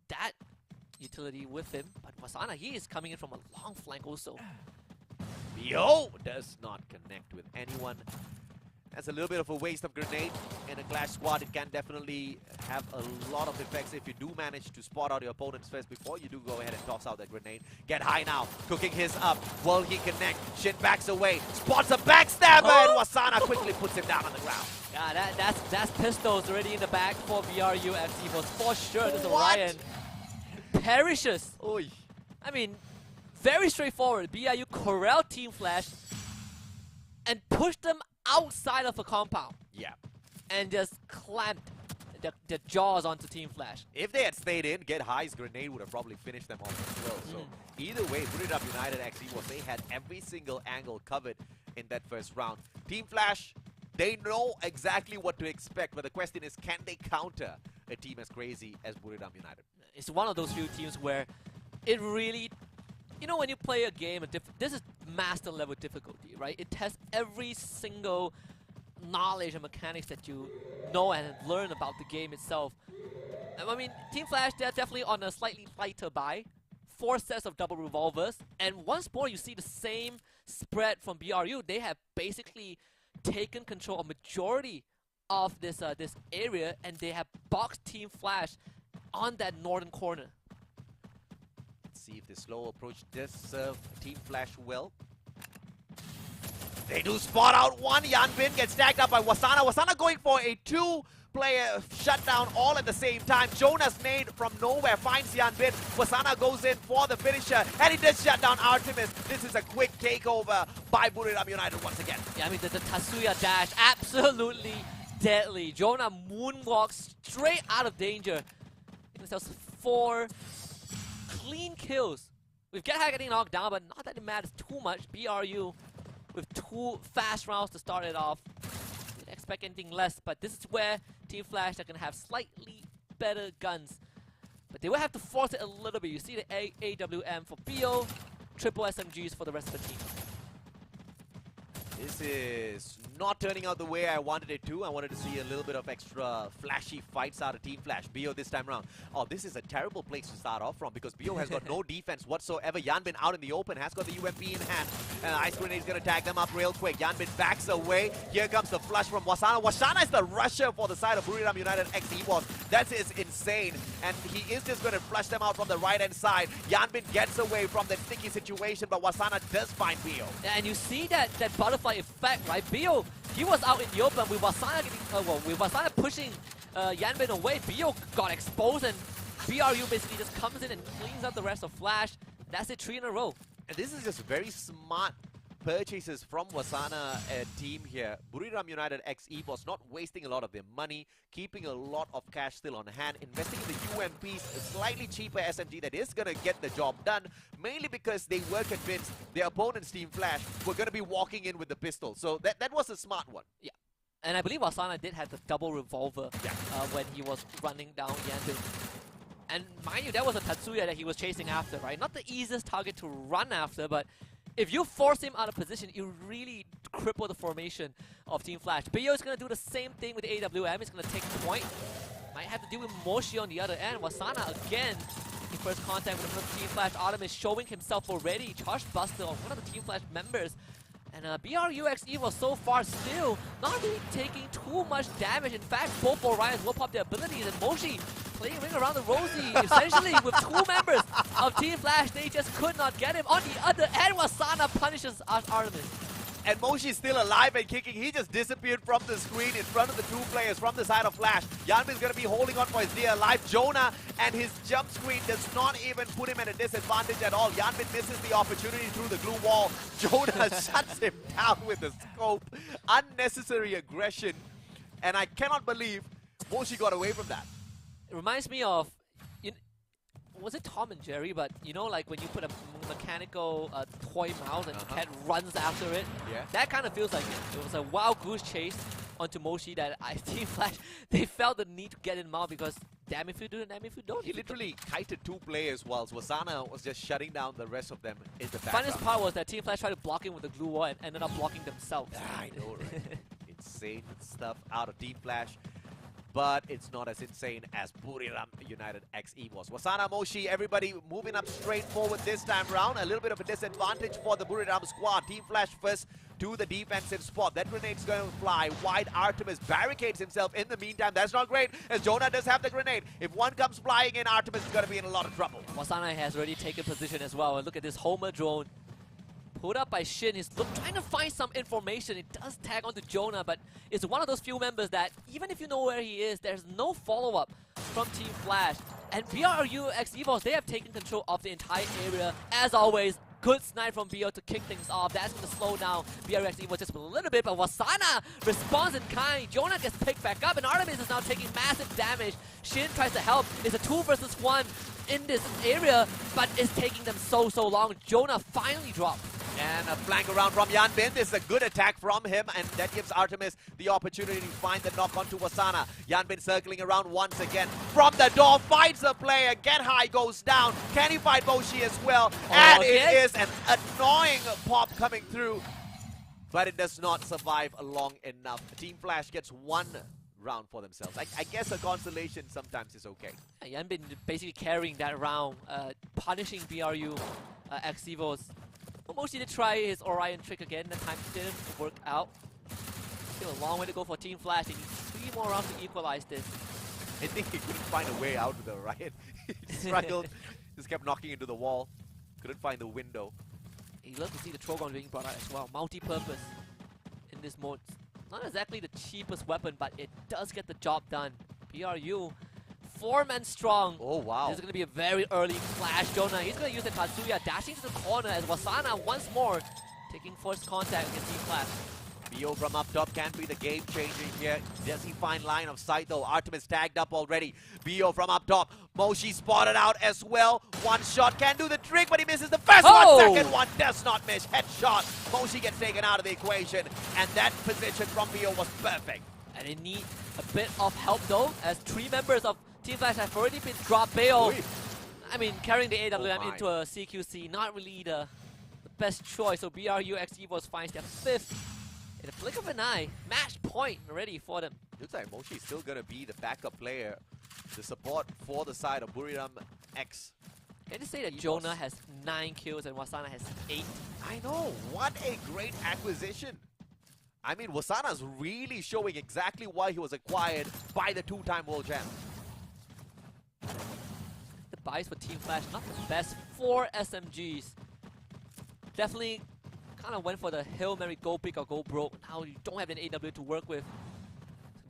that utility with him. But Wasana, he is coming in from a long flank also. Bio does not connect with anyone. That's a little bit of a waste of grenade. In a Clash squad, it can definitely have a lot of effects if you do manage to spot out your opponents first before you do go ahead and toss out that grenade. Get high now, cooking his up. Will he connect? Shin backs away, spots a backstabber, and Wasana quickly puts him down on the ground. Yeah, that's pistols already in the back for BRU XEVOS for sure. This Orion perishes. Oy. Very straightforward. BRU corral Team Flash and push them outside of a compound. Yeah. And just clamped the jaws onto Team Flash. If they had stayed in, Get High's grenade would have probably finished them off as well. So either way, Buriram United XEVOS, they had every single angle covered in that first round. Team Flash, they know exactly what to expect, but the question is, can they counter a team as crazy as Buriram United? It's one of those few teams where it really, when you play a game, this is master level difficulty, right? It tests every single knowledge and mechanics that you know and learn about the game itself. Team Flash, they're definitely on a slightly lighter buy. 4 sets of double revolvers, and once more you see the same spread from BRU. They have basically taken control of majority of this area, and they have boxed Team Flash on that northern corner. See if the slow approach does serve Team Flash well. They do spot out one. Yanbin gets stacked up by Wasana. Wasana going for a 2-player shutdown all at the same time. Jonah's nade from nowhere finds Yanbin. Wasana goes in for the finisher, and he does shut down Artemis. This is a quick takeover by Buriram United once again. Yeah, the Tatsuya dash, absolutely deadly. Jonah moonwalks straight out of danger. He himself 4 clean kills. With Get High getting knocked down, but not that it matters too much. BRU with 2 fast rounds to start it off. Didn't expect anything less, but this is where Team Flash are going to have slightly better guns. But they will have to force it a little bit. You see the AWM for BO, triple SMGs for the rest of the team. This is not turning out the way I wanted it to. I wanted to see a little bit of extra flashy fights out of Team Flash. BO this time around. Oh, this is a terrible place to start off from because BO has got no defense whatsoever. Yanbin out in the open, has got the UMP in hand. And Ice Grenade is going to tag them up real quick. Yanbin backs away. Here comes the flush from Wasana. Wasana is the rusher for the side of Buriram United XEVOS. That is insane. And he is just going to flush them out from the right-hand side. Yanbin gets away from that sticky situation, but Wasana does find BO. Yeah, and you see that butterfly effect, right? BO, he was out in the open with Wasana getting, with Wasana pushing Yanbin away. BO got exposed, and BRU basically just comes in and cleans up the rest of Flash. That's it, 3 in a row. And this is just very smart purchases from Wasana team here. Buriram United X EVOS not wasting a lot of their money, keeping a lot of cash still on hand, investing in the UMPs, a slightly cheaper SMG that is going to get the job done, mainly because they were convinced their opponents, Team Flash, were going to be walking in with the pistol. So that was a smart one. Yeah. And I believe Wasana did have the double revolver when he was running down Yanbin. And mind you, that was a Tatsuya that he was chasing after, right? Not the easiest target to run after, but if you force him out of position, you really cripple the formation of Team Flash. Bio is going to do the same thing with the AWM. He's going to take point. Might have to deal with Moshi on the other end. Wasana again in first contact with Team Flash. Artemis showing himself already. Charge Buster on one of the Team Flash members. And BRUX Evo so far still not really taking too much damage. In fact, both Orions will pop their abilities, and Moshi playing ring around the rosy. Essentially, with 2 members of Team Flash, they just could not get him. On the other end, Wasana punishes Artemis. And Moshi is still alive and kicking. He just disappeared from the screen in front of the 2 players from the side of Flash. Yanbin is going to be holding on for his dear life. Jonah and his jump screen does not even put him at a disadvantage at all. Yanbin misses the opportunity through the glue wall. Jonah shuts him down with the scope. Unnecessary aggression. And I cannot believe Moshi got away from that. It reminds me of, was it Tom and Jerry? But you know, like when you put a mechanical toy mouse and the cat runs after it? Yeah. That kind of feels like it. It was a wild goose chase onto Moshi that Team Flash, they felt the need to get him out because damn if you do, damn if you don't. He literally kited 2 players whilst Wasana was just shutting down the rest of them in the background. Funnest part was that Team Flash tried to block him with the glue wall and ended up blocking themselves. I know, right? Insane stuff out of Team Flash. But it's not as insane as Buriram United X EVOS. Wasana, Moshi, everybody moving up straight forward this time round. A little bit of a disadvantage for the Buriram squad. Team Flash first to the defensive spot. That grenade's going to fly wide. Artemis barricades himself in the meantime. That's not great, as Jonah does have the grenade. If one comes flying in, Artemis is going to be in a lot of trouble. Wasana has already taken position as well. And look at this Homer drone. Put up by Shin. He's trying to find some information. It does tag onto Jonah, but it's one of those few members that even if you know where he is, there's no follow-up from Team Flash. And BRU X EVOS, they have taken control of the entire area. As always, good snipe from BO to kick things off. That's going to slow down BRU X EVOS just a little bit, but Wasana responds in kind. Jonah gets picked back up, and Artemis is now taking massive damage. Shin tries to help. It's a 2 versus 1 in this area, but it's taking them so long. Jonah finally dropped. And a flank around from Yanbin. This is a good attack from him, and that gives Artemis the opportunity to find the knock onto Wasana. Yanbin circling around once again. From the door, finds a player. Get High goes down. Can he find Moshi as well? And it is an annoying pop coming through, but it does not survive long enough. Team Flash gets 1 round for themselves. I guess a consolation sometimes is okay. Yanbin basically carrying that round, punishing BRU X EVOS. Moshi did try his Orion trick again. That time didn't work out. Still a long way to go for Team Flash. They need 3 more rounds to equalize this. I think he couldn't find a way out with the Orion. He struggled. Just kept knocking into the wall. Couldn't find the window. You love to see the Trogon being brought out as well. Multi-purpose in this mode. Not exactly the cheapest weapon, but it does get the job done. BRU 4 men strong. Oh, wow. This is going to be a very early flash. Jonah, he's going to use the Tatsuya, dashing to the corner as Wasana once more taking first contact against Team Flash. BO from up top can be the game changer here. Does he find line of sight though? Artemis tagged up already. BO from up top. Moshi spotted out as well. 1 shot can do the trick, but he misses the first one. Second one does not miss. Headshot. Moshi gets taken out of the equation, and that position from BO was perfect. And they need a bit of help though, as 3 members of Team Flash have already been dropped. Bayo, I mean, carrying the AWM into a CQC, not really the best choice. So BRU X EVOS finds their 5th in a flick of an eye. Match point already for them. Looks like Moshi is still going to be the backup player, the support for the side of Buriram X. Can you say that Jonah has 9 kills and Wasana has 8? I know, what a great acquisition. I mean, Wasana's really showing exactly why he was acquired by the 2-time world champ. The buys for Team Flash, not the best. 4 SMGs. Definitely kind of went for the Hail Mary, go big or go broke. Now you don't have an AW to work with.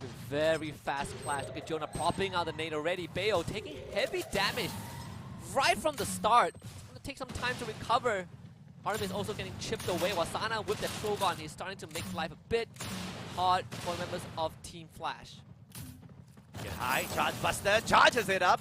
The very fast clash. Look at Jonah popping out the nade already. Bayo taking heavy damage right from the start. It's going to take some time to recover. Artemis also getting chipped away. Wasana with the Trogon. He's starting to make life a bit hard for members of Team Flash. Get high, Charge Buster, charges it up.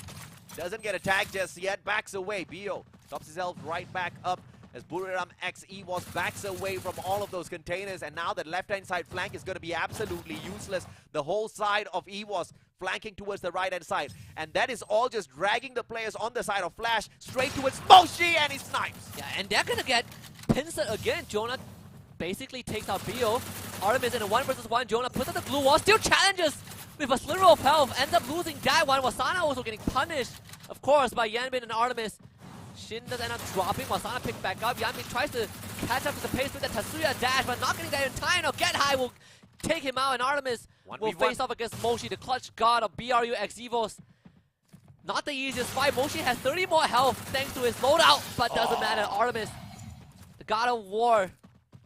Doesn't get a tag just yet, backs away. Bio tops himself right back up as Buriram X EVOS backs away from all of those containers, and now that left-hand side flank is going to be absolutely useless. The whole side of EVOS flanking towards the right-hand side, and that is all just dragging the players on the side of Flash straight towards Moshi, and he snipes. Yeah, and they're going to get pincered again. Jonah basically takes out Bio. Artemis in a 1-versus-1. Jonah puts up the blue wall, still challenges with a sliver of health, ends up losing that one. Wasana also getting punished, of course, by Yanbin and Artemis. Shin does end up dropping. Wasana picks back up. Yanbin tries to catch up to the pace with the Tatsuya dash, but not getting there in time. No, Get High will take him out, and Artemis will face off against Moshi, the clutch god of BRU X EVOS. Not the easiest fight. Moshi has 30 more health thanks to his loadout, but doesn't matter. Artemis, the god of war,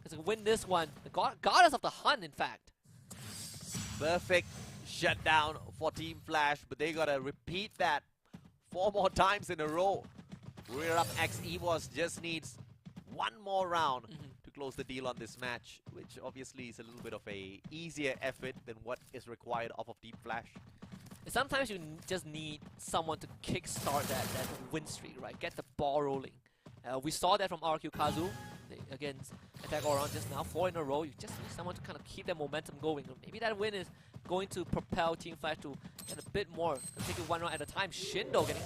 is going to win this one. The goddess of the hunt, in fact. Perfect shutdown for Team Flash, but they got to repeat that 4 more times in a row. Rear Up X EVOS just needs 1 more round to close the deal on this match, which obviously is a little bit of a easier effort than what is required off of Team Flash. Sometimes you just need someone to kickstart that win streak, right? Get the ball rolling. We saw that from RQ Kazu against Attack Oran just now, 4 in a row. You just need someone to kind of keep that momentum going. Maybe that win is going to propel Team Flash to get a bit more. Take it 1 round at a time. Shindo getting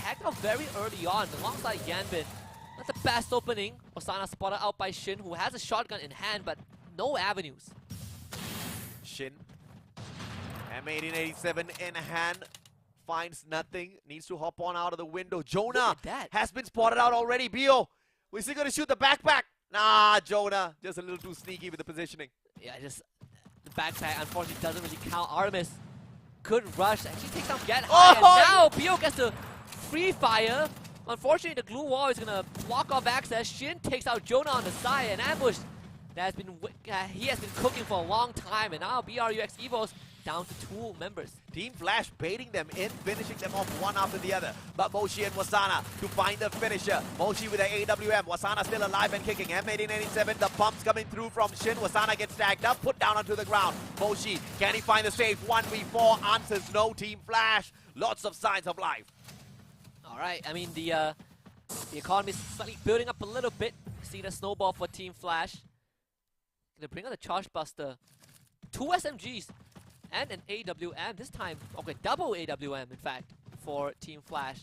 tagged out very early on alongside Yanbin. Not the best opening. Osana spotted out by Shin, who has a shotgun in hand, but no avenues. Shin, M1887 in hand, finds nothing, needs to hop on out of the window. Jonah has been spotted out already. Bio, is he going to shoot the backpack? Nah, Jonah, just a little too sneaky with the positioning. Yeah, just the backpack unfortunately doesn't really count. Artemis, good rush, actually takes down Get High, and now Bio gets to free fire. Unfortunately, the glue wall is gonna block off access. Shin takes out Jonah on the side, and ambush that has been he has been cooking for a long time, and now BRUX EVOS down to 2 members. Team Flash baiting them in, finishing them off one after the other. But Moshi and Wasana to find the finisher. Moshi with the AWM. Wasana still alive and kicking. M1887, the pumps coming through from Shin. Wasana gets tagged up, put down onto the ground. Moshi, can he find the safe? 1v4, answers no. Team Flash, lots of signs of life. Alright, I mean, the economy is slightly building up a little bit. See the snowball for Team Flash. Gonna bring out the Charge Buster. 2 SMGs and an AWM. This time, okay, double AWM, in fact, for Team Flash.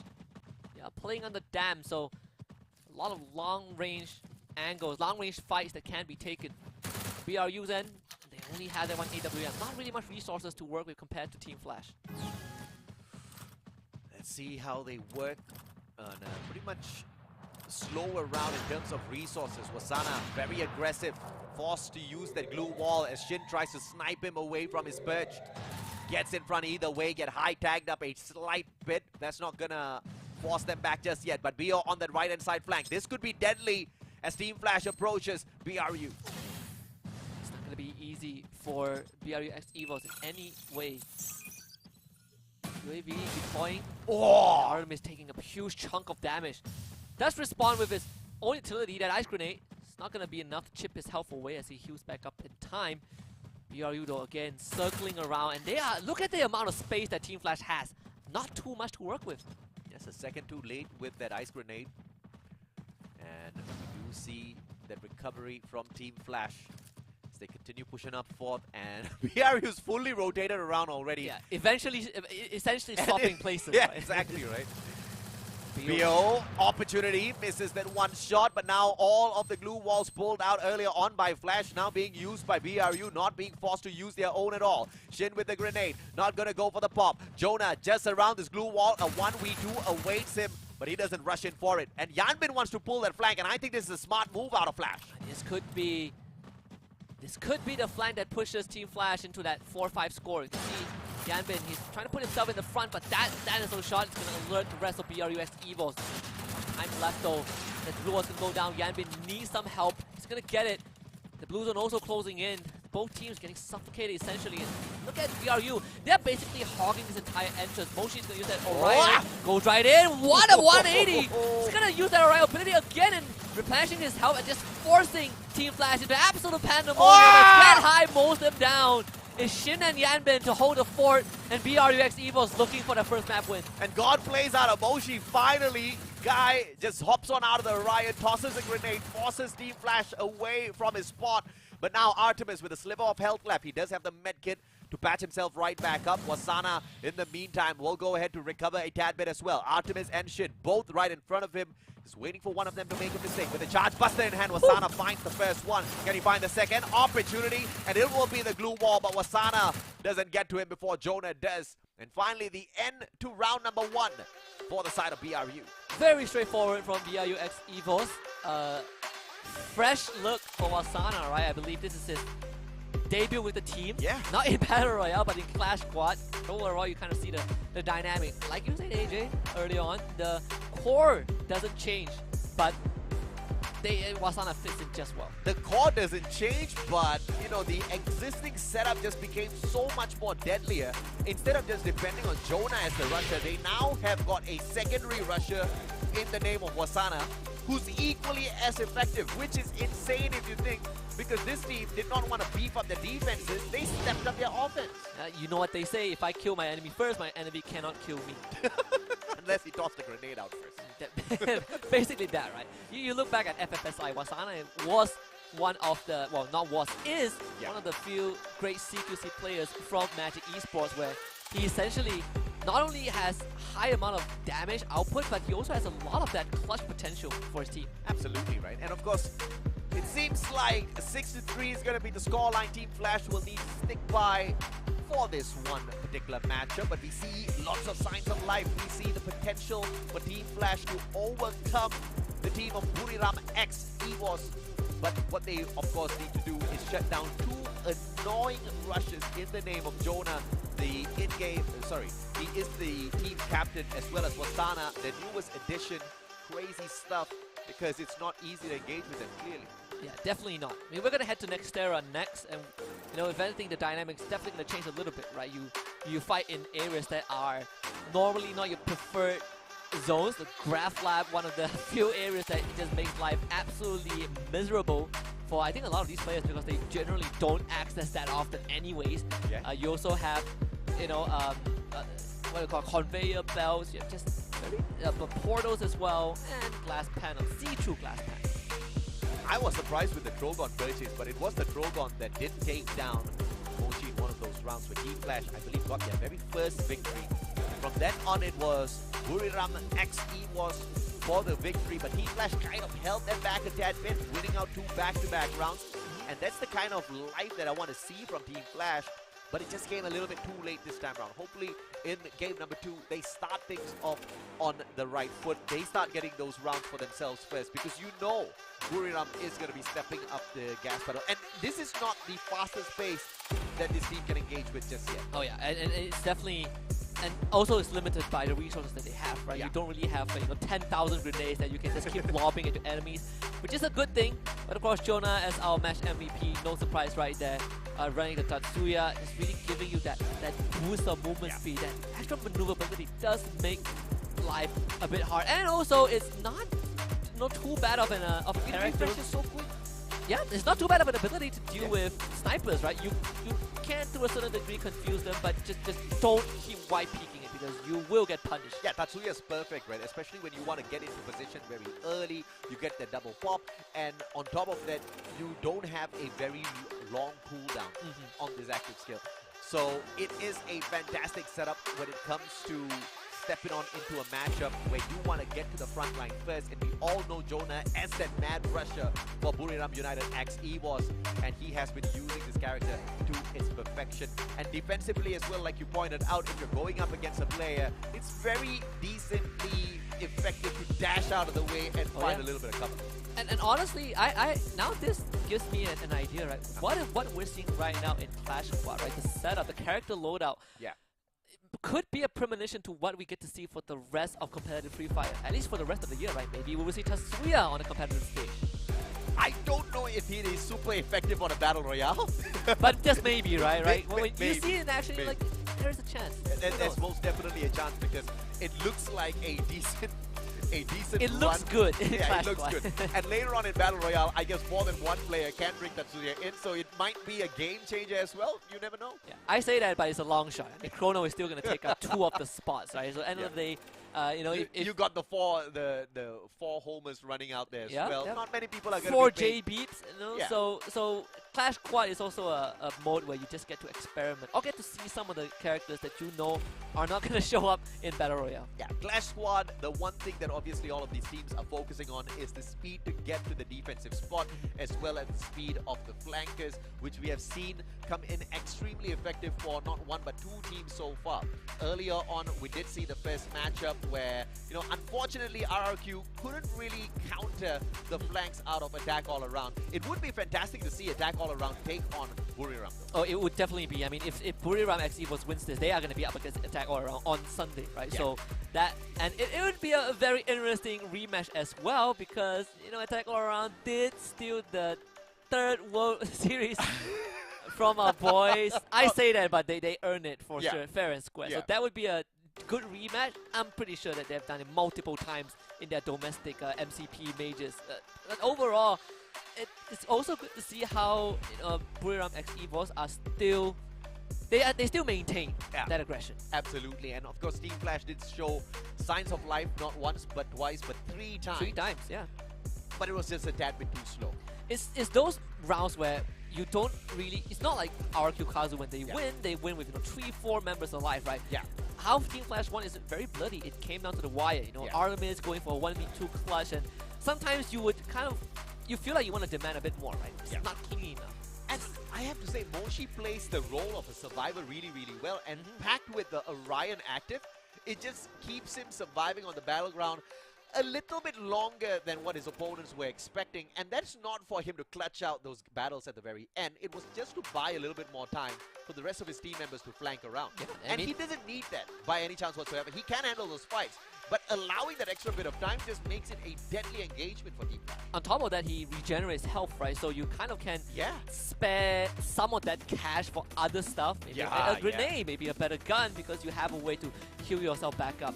Yeah, playing on the dam, so a lot of long-range angles, long-range fights that can be taken. BRU's end, they only have that 1 AWM. Not really much resources to work with compared to Team Flash. Let's see how they work on a pretty much slower round in terms of resources. Wasana very aggressive, forced to use that glue wall as Shin tries to snipe him away from his perch. Gets in front either way, get high tagged up a slight bit. That's not gonna force them back just yet, but Bio on that right hand side flank. This could be deadly as Team Flash approaches BRU. It's not gonna be easy for BRUX EVOS in any way. UAV deploying. Oh! Artemis taking a huge chunk of damage. Does respond with his own utility, that ice grenade. It's not going to be enough to chip his health away as he heals back up in time. BRU though again circling around, and they are, look at the amount of space that Team Flash has. Not too much to work with. Just a second too late with that ice grenade. And we do see that recovery from Team Flash as they continue pushing up forth, and BRU's fully rotated around already. Yeah, eventually, essentially swapping places. Yeah, right? exactly, right? Bio, opportunity, misses that one shot, but now all of the glue walls pulled out earlier on by Flash, now being used by BRU, not being forced to use their own at all. Shin with the grenade, not gonna go for the pop. Jonah just around this glue wall, a 1v2 awaits him, but he doesn't rush in for it. And Yanbin wants to pull that flank, and I think this is a smart move out of Flash. This could be the flank that pushes Team Flash into that 4-5 score. You can see Yanbin, he's trying to put himself in the front, but that is shot is going to alert the rest of BRUX EVOS. Time left though. The blue one's going to go down. Yanbin needs some help. He's going to get it. The blue zone also closing in. both teams getting suffocated essentially. And look at VRU. They're basically hogging this entire entrance. Moshi's going to use that Orion. Goes right in. What a 180. He's going to use that Orion ability again and replenishing his health and just forcing Team Flash into absolute pandemonium. Get high, mows them down. Is Shin and Yanbin to hold the fort, and BRUX Evo's looking for their first map win. And God plays out of Moshi. Finally, Guy just hops on out of the Orion, tosses a grenade, forces Team Flash away from his spot. But now Artemis with a sliver of health left. He does have the med kit to patch himself right back up. Wasana, in the meantime, will go ahead to recover a tad bit as well. Artemis and Shin, both right in front of him. Just waiting for one of them to make a mistake. With the charge buster in hand, Wasana finds the first one. Can he find the second? Opportunity, and it will be the glue wall, but Wasana doesn't get to him before Jonah does. And finally, the end to round number 1 for the side of BRU. Very straightforward from BRUX Evos. Fresh look for Wasana, right? I believe this is his debut with the team. Yeah. Not in Battle Royale, but in Clash Squad. Overall, you kind of see the dynamic. Like you said, AJ, early on, the core doesn't change, but Wasana fits in just well. The core doesn't change, but you know, the existing setup just became so much more deadlier. Instead of just depending on Jonah as the rusher, they now have got a secondary rusher in the name of Wasana, who's equally as effective, which is insane if you think, because this team did not want to beef up their defenses, they stepped up their offense. You know what they say, if I kill my enemy first, my enemy cannot kill me. Unless he tossed the grenade out first. Basically that, right? You look back at FFSI, Wasana was one of the, well, not was, is one of the few great CQC players from Magic Esports, where he essentially not only has high amount of damage output, but he also has a lot of that clutch potential for his team. Absolutely right. And of course, it seems like 6-3 is going to be the scoreline Team Flash will need to stick by for this one particular matchup. But we see lots of signs of life. We see the potential for Team Flash to overcome the team of Buriram X Evos. But what they, of course, need to do is shut down 2 annoying rushes in the name of Jonah, the in-game, he is the team captain, as well as Wasana, the newest addition. Crazy stuff, because it's not easy to engage with them, clearly. Yeah, definitely not. I mean, we're going to head to Nextera next, and you know, if anything, the dynamics definitely going to change a little bit, right? You fight in areas that are normally not your preferred zones. The Graph Lab, one of the few areas that just makes life absolutely miserable for, I think, a lot of these players, because they generally don't access that often anyways. Yeah. You also have, you know, what do you call conveyor belts, you have just very, portals as well, and glass panels, see-through glass panels. I was surprised with the Trogon purchase, but it was the Trogon that did take down Mochi in one of those rounds where Team Flash, I believe, got their very first victory. From then on, it was Buriram X Evos for the victory, but Team Flash kind of held them back a tad bit, winning out 2 back-to-back rounds. And that's the kind of life that I want to see from Team Flash, but it just came a little bit too late this time around. Hopefully, in game number 2, they start things off on the right foot. They start getting those rounds for themselves first, because you know Buriram is going to be stepping up the gas pedal. And this is not the fastest pace that this team can engage with just yet. Oh yeah, and it's definitely, and also it's limited by the resources that they have, right? Yeah. You don't really have 10,000 grenades that you can just keep lobbing into enemies, which is a good thing. But of course, Jonah as our match MVP, no surprise right there, running the Tatsuya is really giving you that boost of movement speed. That extra maneuverability does make life a bit hard, and also it's not too bad of a character. Is so quick. Yeah, it's not too bad of an ability to deal with snipers, right? You can to a certain degree confuse them, but just don't keep white peeking it, because you will get punished. Yeah, Tatsuya is perfect, right? Especially when you want to get into position very early, you get the double pop, and on top of that, you don't have a very long cooldown on this active skill. So it is a fantastic setup when it comes to stepping on into a matchup where you want to get to the front line first, and we all know Jonah as that mad rusher for Buriram United X Evos, and he has been using this character to its perfection. And defensively as well, like you pointed out, if you're going up against a player, it's very decently effective to dash out of the way and find a little bit of cover. And honestly, I now this gives me an idea, right? What we're seeing right now in Clash Squad, right? The setup, the character loadout. Yeah. Could be a premonition to what we get to see for the rest of competitive Free Fire, at least for the rest of the year, right? Maybe we will see Tatsuya on a competitive stage. I don't know if he is super effective on a battle royale. But just maybe, right? When you maybe. see it in action, you're like, there's a chance. There's most definitely a chance because it looks like a decent It run. looks good in Yeah, Clash it looks Squad. good. And later on in Battle Royale, I guess more than one player can bring Tatsuya in, so it might be a game changer as well. You never know. Yeah, I say that, but it's a long shot. I mean, Chrono is still going to take out 2 of the spots, right? So end of the day, you know, if You got the four homers running out there as well. Not many people are going to 4 be paid. J beats, you know. Yeah. So Clash Squad is also a mode where you just get to experiment or get to see some of the characters that you know are not going to show up in Battle Royale. Yeah, Clash Squad, the one thing that obviously all of these teams are focusing on is the speed to get to the defensive spot as well as the speed of the flankers, which we have seen come in extremely effective for not one but 2 teams so far. Earlier on, we did see the first matchup where, you know, unfortunately RRQ couldn't really counter the flanks out of Attack All Around. It would be fantastic to see Attack All Around take on Buriram. Oh, it would definitely be. I mean, if Buriram X Evos wins this, they are going to be up against Attack All Around on Sunday, right? Yeah. So that, and it would be a very interesting rematch as well because, you know, Attack All Around did steal the 3rd World Series from our boys. I say that, but they earn it for sure, fair and square. Yeah. So that would be a good rematch. I'm pretty sure that they've done it multiple times in their domestic MCP majors. But overall, it's also good to see how, you know, Buriram X Evos are still, they still maintain that aggression. Absolutely, and of course Team Flash did show signs of life not once but twice but 3 times. 3 times, yeah. But it was just a tad bit too slow. It's those rounds where you don't really, it's not like RQ Kazu when they win with, you know, 3-4 members alive, right? Yeah. How Team Flash won is very bloody. It came down to the wire, you know. Artemis going for a 1v2 clutch, and sometimes you would kind of, you feel like you want to demand a bit more, right? It's not clean enough. And I have to say, Moshi plays the role of a survivor really, really well, and packed with the Orion active, it just keeps him surviving on the battleground a little bit longer than what his opponents were expecting, and that's not for him to clutch out those battles at the very end. It was just to buy a little bit more time for the rest of his team members to flank around. Yeah, and he doesn't need that by any chance whatsoever. He can handle those fights, but allowing that extra bit of time just makes it a deadly engagement for Team Flash. On top of that, he regenerates health, right? So you kind of can spare some of that cash for other stuff. Maybe a grenade, maybe a better gun, because you have a way to heal yourself back up.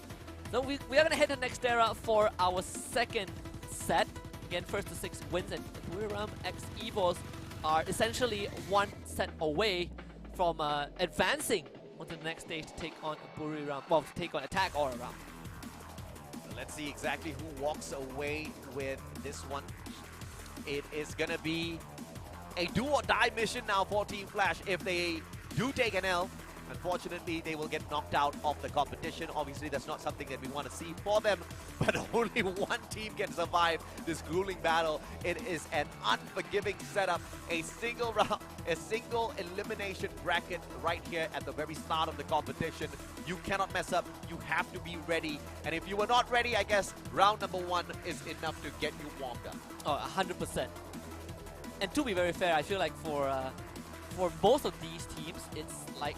So we are going to head to next era for our second set. Again, first to 6 wins, and Buriram X Evos are essentially 1 set away from advancing onto the next stage to take on Buriram, well, to take on Attack All Around. Let's see exactly who walks away with this one. It is going to be a do-or-die mission now for Team Flash. If they do take an L, unfortunately, they will get knocked out of the competition. Obviously, that's not something that we want to see for them, but only one team can survive this grueling battle. It is an unforgiving setup, a single round, a single elimination bracket right here at the very start of the competition. You cannot mess up. You have to be ready. And if you were not ready, I guess round number 1 is enough to get you warmed up. Oh, 100%. And to be very fair, I feel like for most of these teams, it's like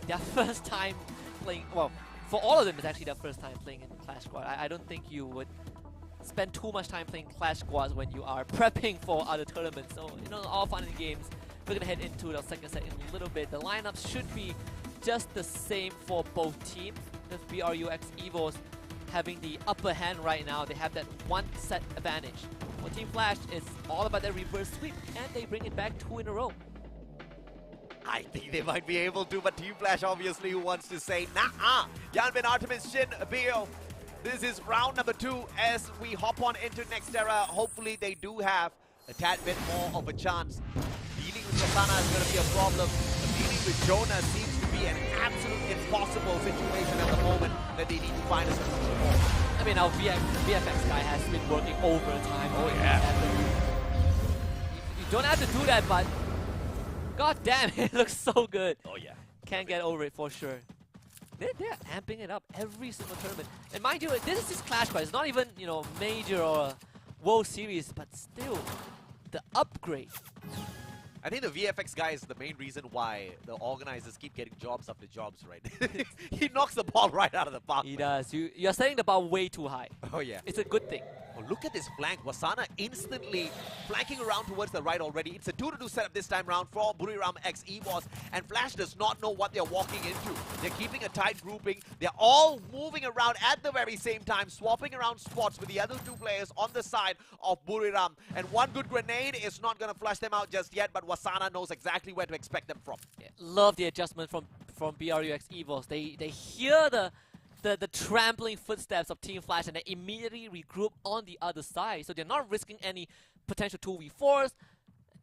their first time playing, well, for all of them, it's actually their first time playing in Clash Squad. I don't think you would spend too much time playing Clash Squads when you are prepping for other tournaments. So, you know, all fun and games. We're going to head into the second set in a little bit. The lineups should be just the same for both teams. With BRU X Evos having the upper hand right now. They have that 1 set advantage. For Team Flash, it's all about their reverse sweep. Can they bring it back 2 in a row? I think they might be able to, but Team Flash obviously wants to say, nah-uh. Yanbin, Artemis, Shin, Bio. This is round number 2 as we hop on into next era. Hopefully they do have a tad bit more of a chance. Dealing with Katana is going to be a problem. But dealing with Jonah seems to be an absolute impossible situation at the moment that they need to find a solution for. I mean, our VFX guy has been working overtime. Oh yeah. You don't have to do that, but god damn, it looks so good. Oh yeah. Can't get over it for sure. They're amping it up every single tournament. And mind you, this is just Clash Squad. It's not even, you know, major or a World Series, but still, the upgrade. I think the VFX guy is the main reason why the organizers keep getting jobs after jobs, right? He knocks the ball right out of the park. He does. You're setting the bar way too high. Oh yeah. It's a good thing. Oh, look at this flank. Wasana instantly flanking around towards the right already. It's a 2-2 setup this time round for Buriram X EVOS, and Flash does not know what they're walking into. They're keeping a tight grouping. They're all moving around at the very same time, swapping around spots with the other two players on the side of Buriram. And one good grenade is not going to flush them out just yet, but Wasana knows exactly where to expect them from. Yeah, love the adjustment from BRUX EVOS. They hear the trampling footsteps of Team Flash and they immediately regroup on the other side. So they're not risking any potential 2v4s.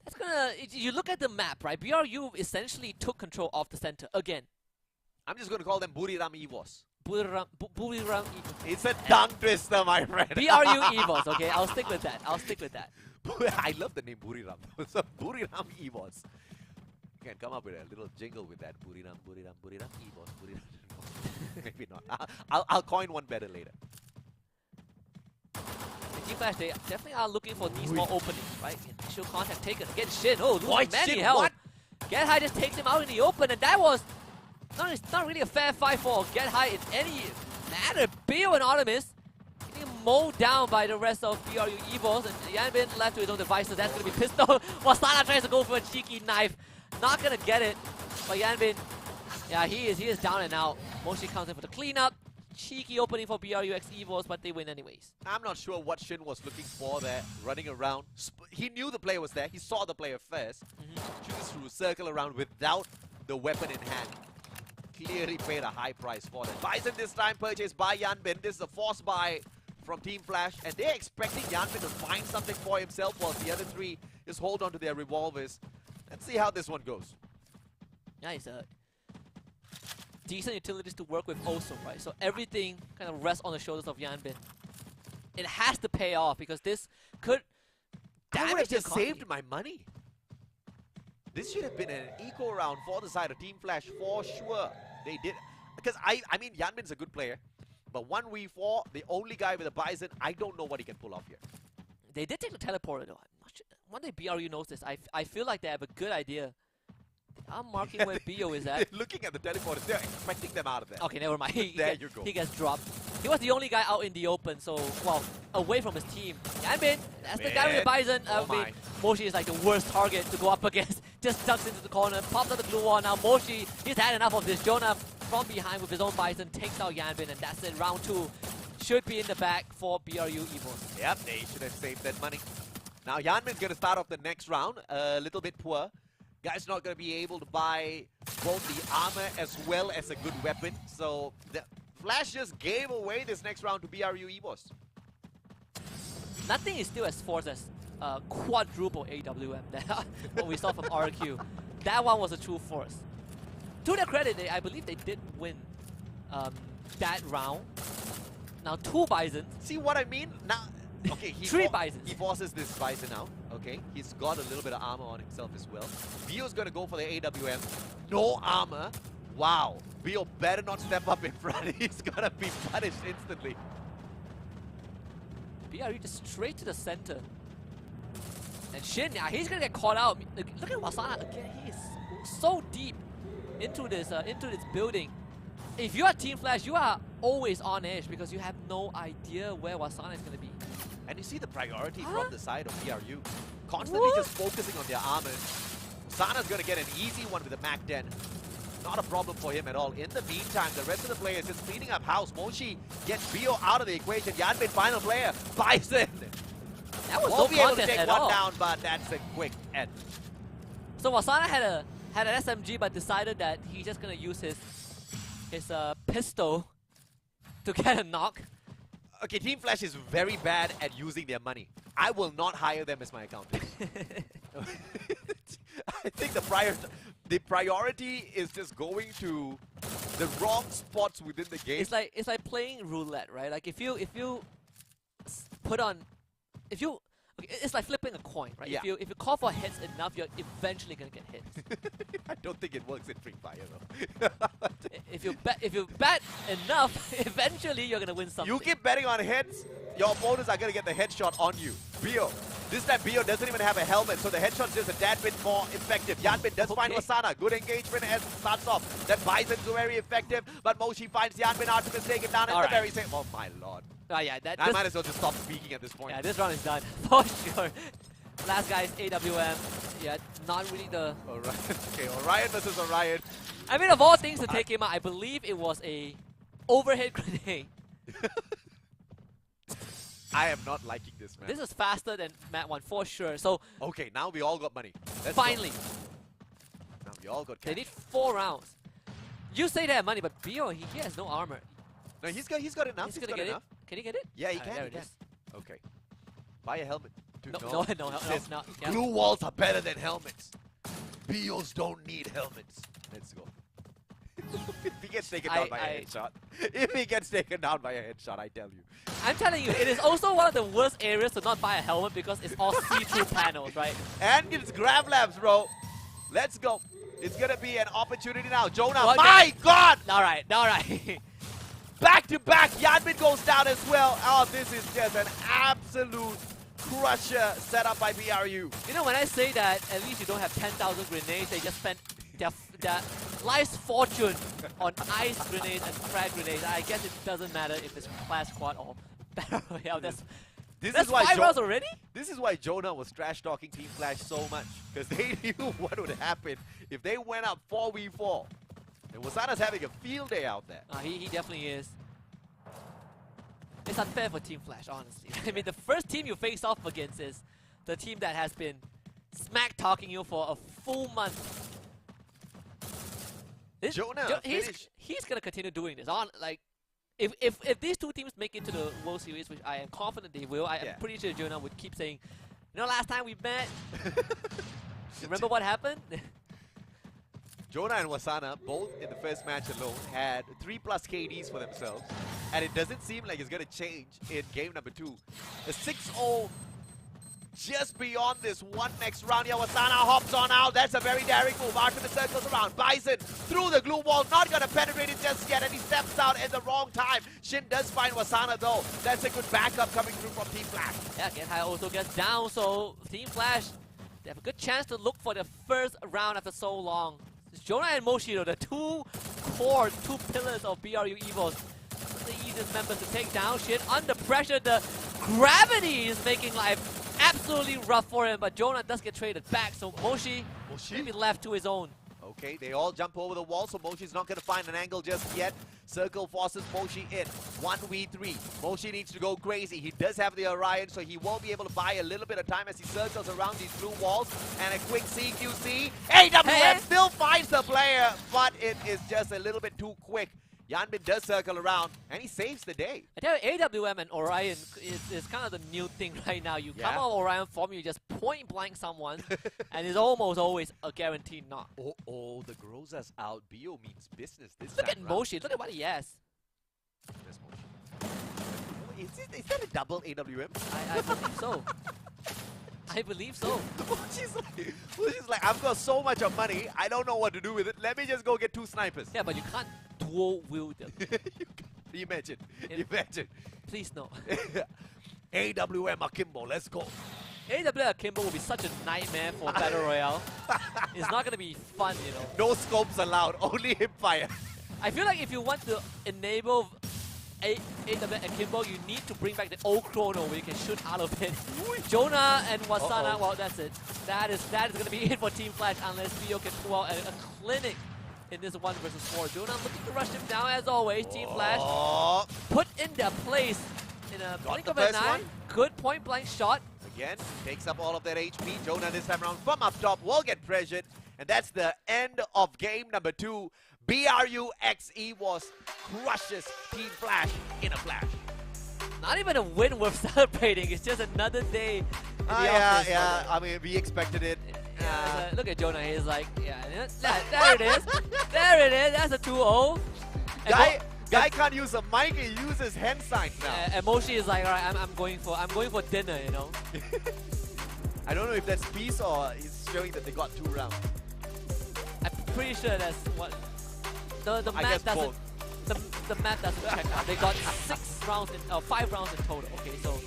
That's gonna, you look at the map, right? BRU essentially took control of the center again. I'm just going to call them Buriram EVOS. Buriram EVOS. It's a tongue twister, my friend. BRU EVOS, okay? I'll stick with that. I'll stick with that. I love the name Buriram. So Buriram EVOS. You can come up with a little jingle with that. Buriram EVOS, Buriram. Maybe not. I'll coin one better later. Team Flash, they definitely are looking for these more openings, right? Initial contact taken against Shin. Oh, losing many health. Get High just takes him out in the open, and that was not really a fair fight for Get High in any matter. Bio and Artemis getting mowed down by the rest of BRU EVOS, and Yanbin left to his own devices. That's going to be pistol. Wasana tries to go for a cheeky knife. Not going to get it, but Yanbin, yeah, he is down and out. Moshi comes in for the cleanup. Cheeky opening for BRUX EVOS, but they win anyways. I'm not sure what Shin was looking for there, running around. He knew the player was there. He saw the player first. Chooses to circle around without the weapon in hand. Clearly paid a high price for that. Bison this time purchased by Yanbin. This is a force buy from Team Flash, and they're expecting Yanbin to find something for himself while the other three just hold on to their revolvers. Let's see how this one goes. Yeah, it's a decent utilities to work with also, right? So everything kind of rests on the shoulders of Yanbin. It has to pay off because this could I would damage have the just economy. saved my money. This should have been an eco round for the side of Team Flash for sure. They did. Because I mean, Yanbin's a good player. But 1v4, the only guy with a Bison, I don't know what he can pull off here. They did take the teleporter though. I'm not sure. One day BRU knows this. I feel like they have a good idea. I'm marking where Bio is at. They're looking at the teleporters. They're expecting them out of there. Okay, never mind. He gets dropped. He was the only guy out in the open, so, well, away from his team. Yanbin, that's the guy with the Bison. Moshi is like the worst target to go up against. Just ducks into the corner, pops out the glue wall. Now Moshi, he's had enough of this. Jonah from behind with his own Bison takes out Yanbin, and that's it. Round 2 should be in the bag for BRU EVOS. Yep, they should have saved that money. Now Yanbin's going to start off the next round a little bit poor. Guy's not going to be able to buy both the armor as well as a good weapon. So the Flash just gave away this next round to BRU EVOS. Nothing is still as forced as quadruple AWM that what we saw from RQ. That one was a true force. To their credit, I believe they did win that round. Now 2 Bisons. See what I mean? Now, okay, 3 Bisons. He forces this Bison out. Okay, he's got a little bit of armor on himself as well. Bio's gonna go for the AWM. No armor. Wow. Bio better not step up in front. He's gonna be punished instantly. BRU just straight to the center. And Shin, yeah, he's gonna get caught out. Look at Wasana again. He is so deep into this building. If you are Team Flash, you are always on edge because you have no idea where Wasana is gonna be. And you see the priority from the side of BRU. Constantly just focusing on their armor. Sana's going to get an easy one with the Mac 10. Not a problem for him at all. In the meantime, the rest of the players just cleaning up house. Moshi gets Bio out of the equation. Yanbin, final player. Bison. That was Won't no be able to contest take at one all. down, but that's a quick end. So Wasana had an SMG, but decided that he's just going to use his pistol to get a knock. Okay, Team Flash is very bad at using their money. I will not hire them as my accountant. I think the priority is just going to the wrong spots within the game. It's like playing roulette, right? Like if you it's like flipping a coin, right? Yeah. If you call for hits enough, you're eventually gonna get hit. I don't think it works in Free Fire though. If you bet enough, eventually you're gonna win something. You keep betting on hits, your opponents are gonna get the headshot on you. Bio, This time Bio doesn't even have a helmet, so the headshot's just a tad bit more effective. Yanbin does find Wasana. Good engagement as it starts off. That Bison's very effective, but Moshi finds Yanbin Artemis take it down at the very same. Oh my lord. Yeah, I might as well just stop speaking at this point. Yeah, this round is done for sure. Last guy is AWM. Yeah, not really the. Alright. Okay, Orion versus Orion. I mean, of all things to take him out, I believe it was a overhead grenade. I am not liking this, man. This is faster than Mat 1 for sure. So okay, now we all got money. Let's finally, go. Now we all got cash. they need 4 rounds. You say they have money, but Bio, he has no armor. No, he's got enough. He's gonna get enough. it. Can he get it? Yeah, he Ah, can. there He it can. is. Okay. Buy a helmet. Dude, No. Yeah. Glue walls are better than helmets. Bios don't need helmets. Let's go. If he gets taken down by a headshot. If he gets taken down by a headshot, I tell you. I'm telling you, it is also one of the worst areas to not buy a helmet because it's all see-through panels, right? And it's grab labs, bro. Let's go. It's gonna be an opportunity now. Jonah, Well, my God! All right. Back to back, Yanbin goes down as well. Oh, this is just an absolute crusher set up by BRU. You know, when I say that, at least you don't have 10,000 grenades, they just spent their life's fortune on ice grenades and frag grenades. I guess it doesn't matter if it's class squad or battle royale. That's is why 5 rounds already? This is why Jonah was trash talking Team Flash so much, because they knew what would happen if they went up 4v4. And Wasana's having a field day out there. He definitely is. It's unfair for Team Flash, honestly. I mean, the first team you face off against is the team that has been smack-talking you for a full month. Jonah, he's gonna continue doing this. If these two teams make it to the World Series, which I am confident they will, I am pretty sure Jonah would keep saying, you know, last time we met, remember what happened? Jonah and Wasana, both in the first match alone, had 3+ KDs for themselves, and it doesn't seem like it's going to change in game number 2. A 6-0 just beyond this one next round. Yeah, Wasana hops on out. That's a very daring move. Artemis circles around. Bison through the glue wall. Not going to penetrate it just yet, and he steps out at the wrong time. Shin does find Wasana, though. That's a good backup coming through from Team Flash. Yeah, Get High also gets down, so Team Flash, they have a good chance to look for the first round after so long. It's Jonah and Moshi, the two pillars of BRU Evos. The easiest members to take down. Shin under pressure. The gravity is making life absolutely rough for him, but Jonah does get traded back, so Moshi will be left to his own. Okay, they all jump over the wall, so Moshi's not going to find an angle just yet. Circle forces Moshi in. 1v3. Moshi needs to go crazy. He does have the Orion, so he won't be able to buy a little bit of time as he circles around these blue walls. And a quick CQC. AWM still finds the player, but it is just a little bit too quick. Yanbin does circle around, and he saves the day. I tell you, AWM and Orion is kind of the new thing right now. You come out of Orion form, you just point blank someone, and it's almost always a guaranteed knock. Oh, the Groza's out. Bio means business this Look time at Moshi, look at what he has. There's Moshi. Is that a double AWM? I believe so. I believe so. She's like, I've got so much of money, I don't know what to do with it. Let me just go get 2 snipers. Yeah, but you can't dual wield them. Imagine. Please no. AWM Akimbo, let's go. AWM Akimbo will be such a nightmare for Battle Royale. It's not going to be fun, you know. No scopes allowed, only hip fire. I feel like if you want to enable AWM Akimbo, you need to bring back the old chrono where you can shoot out of it. Jonah and Wasana, well, that's it. That is going to be it for Team Flash unless Bio can pull out a clinic in this 1 versus 4. Jonah looking to rush him down as always. Team Flash put in their place in a blink of an eye. Good point blank shot. Again, takes up all of that HP. Jonah this time around from up top will get pressured. And that's the end of game number 2. BRU X Evos crushes Team Flash in a flash. Not even a win worth celebrating. It's just another day in the office. Yeah. I mean, we expected it. Look at Jonah. He's like, yeah, there it is. There it is. That's a 2-0. Guy can't use a mic. He uses hand signs now. And Moshi is like, all right, I'm going for dinner. You know. I don't know if that's peace or he's showing that they got 2 rounds. I'm pretty sure that's what the math doesn't. The math doesn't check out. They got 5 rounds in total. Okay, so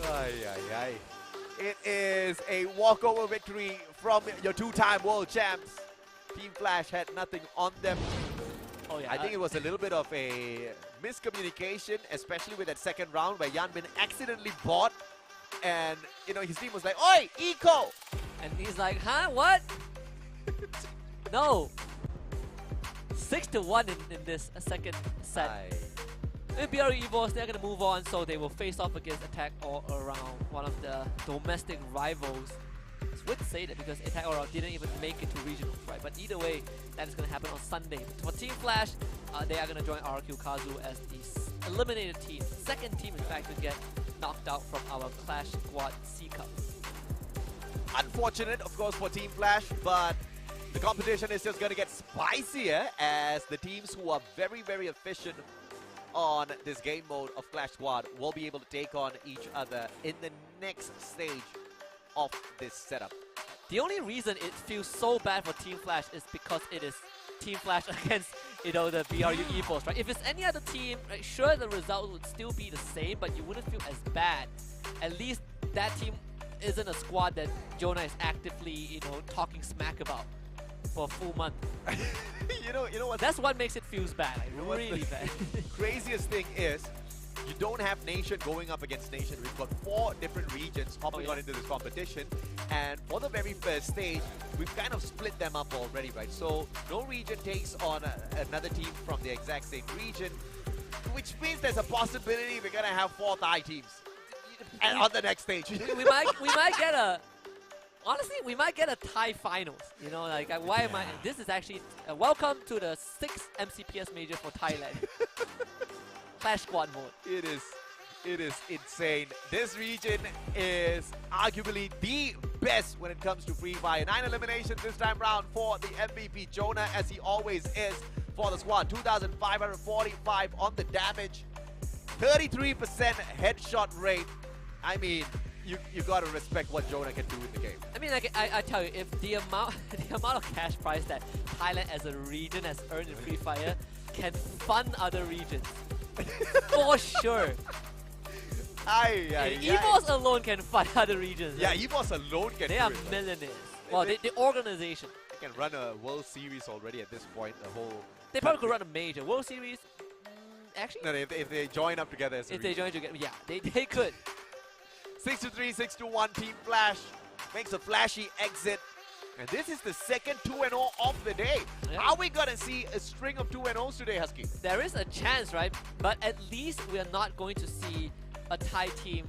It is a walkover victory from your two-time world champs. Team Flash had nothing on them. Oh yeah. I think it was a little bit of a miscommunication, especially with that second round where Yan Bin accidentally bought, and you know his team was like, "Oi, eco!" And he's like, huh? What? No. 6-1 in this second set. With BRU Evos, they're going to move on, so they will face off against Attack All Around, one of the domestic rivals. It's weird to say that because Attack All Around didn't even make it to regionals, right? But either way, that is going to happen on Sunday. For Team Flash, they are going to join RQ Kazu as the eliminated team. Second team, in fact, to get knocked out from our Clash Squad C Cup. Unfortunate, of course, for Team Flash, but the competition is just going to get spicier as the teams who are very, very efficient on this game mode of Clash Squad will be able to take on each other in the next stage of this setup. The only reason it feels so bad for Team Flash is because it is Team Flash against, you know, the BRU Evos, right? If it's any other team, right, sure, the result would still be the same, but you wouldn't feel as bad. At least that team isn't a squad that Jonah is actively, you know, talking smack about for a full month. you know what? That's what makes it feels bad, like, really bad. Craziest thing is, you don't have Nation going up against Nation. We've got 4 different regions hopping on into this competition. And for the very first stage, we've kind of split them up already, right? So no region takes on another team from the exact same region, which means there's a possibility we're going to have 4 Thai teams and on the next stage. we might get a... Honestly, we might get a Thai finals. You know, like, why am I... This is actually... welcome to the 6th MCPS major for Thailand. Clash Squad mode. It is insane. This region is arguably the best when it comes to Free Fire. 9 eliminations this time round for the MVP Jonah, as he always is for the squad. 2,545 on the damage. 33% headshot rate. I mean, you gotta respect what Jonah can do in the game. I mean, like, I tell you, if the amount of cash prize that Thailand as a region has earned in Free Fire can fund other regions, for sure. Evos alone can fund other regions. Yeah, right? Evos alone can. They are millionaires. Well, the organization. They can run a World Series already at this point. The whole. They probably could run a major World Series. Actually, no, if they join up together as a if they join together, yeah, they could. 6-3, 6-1, Team Flash makes a flashy exit. And this is the second 2-0 of the day. Yeah. Are we gonna see a string of 2-0s today, Husky? There is a chance, right? But at least we are not going to see a Thai team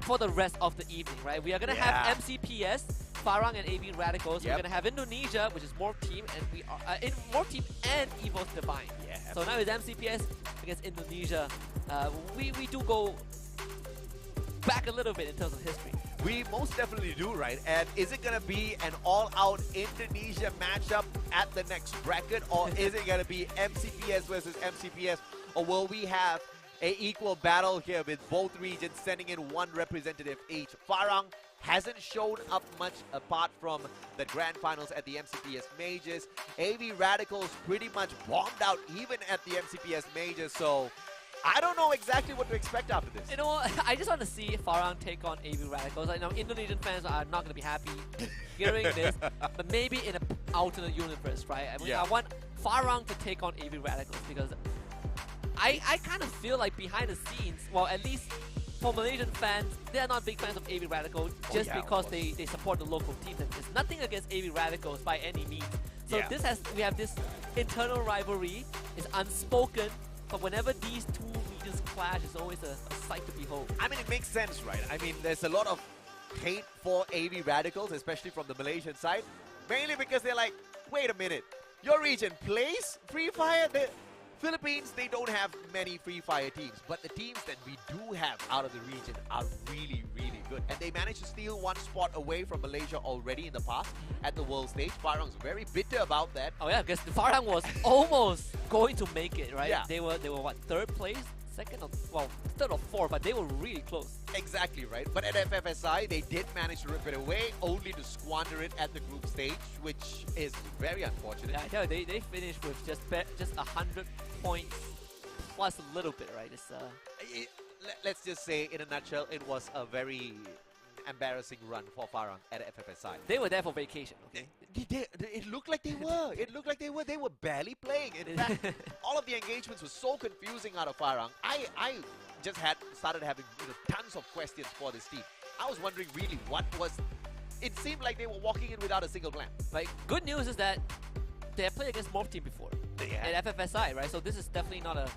for the rest of the evening, right? We are going to have MCPS, Farang and AB Radicals. We're going to have Indonesia, which is more team, and we are in more team and Evos Divine. Yeah. So now with MCPS against Indonesia, we do go back a little bit in terms of history. We most definitely do, right? And is it going to be an all-out Indonesia matchup at the next bracket, or is it going to be MCPS versus MCPS, or will we have an equal battle here with both regions sending in one representative each? Farang hasn't shown up much apart from the grand finals at the MCPS Majors. AV Radicals pretty much bombed out even at the MCPS Majors, so I don't know exactly what to expect after this. You know what? I just want to see Farang take on AV Radicals. I know Indonesian fans are not going to be happy hearing this, but maybe in an alternate universe, right? I mean, I want Farang to take on AV Radicals because I kind of feel like behind the scenes, well, at least for Malaysian fans, they're not big fans of AV Radicals just because they support the local teams. And there's nothing against AV Radicals by any means. So we have this internal rivalry. It's unspoken. But whenever these two regions clash, it's always a sight to behold. I mean, it makes sense, right? I mean, there's a lot of hate for AV Radicals, especially from the Malaysian side. Mainly because they're like, wait a minute, your region plays Free Fire? The Philippines, they don't have many Free Fire teams. But the teams that we do have out of the region are really, really good. And they managed to steal one spot away from Malaysia already in the past at the world stage. Farang's very bitter about that. Oh yeah, because Farang was almost going to make it, right? Yeah. They were what, third place? Second or, well, third or fourth, but they were really close. Exactly, right? But at FFSI, they did manage to rip it away, only to squander it at the group stage, which is very unfortunate. Yeah, I tell you, they finished with just 100 points plus a little bit, right? It's Let's just say, in a nutshell, it was a very embarrassing run for Farang at FFSI. They were there for vacation, okay? It looked like they were. It looked like they were. They were barely playing. In fact, all of the engagements were so confusing out of Farang. I just started having tons of questions for this team. I was wondering really what was. It seemed like they were walking in without a single plan. Like, good news is that they have played against more team before at FFSI, right? So this is definitely not a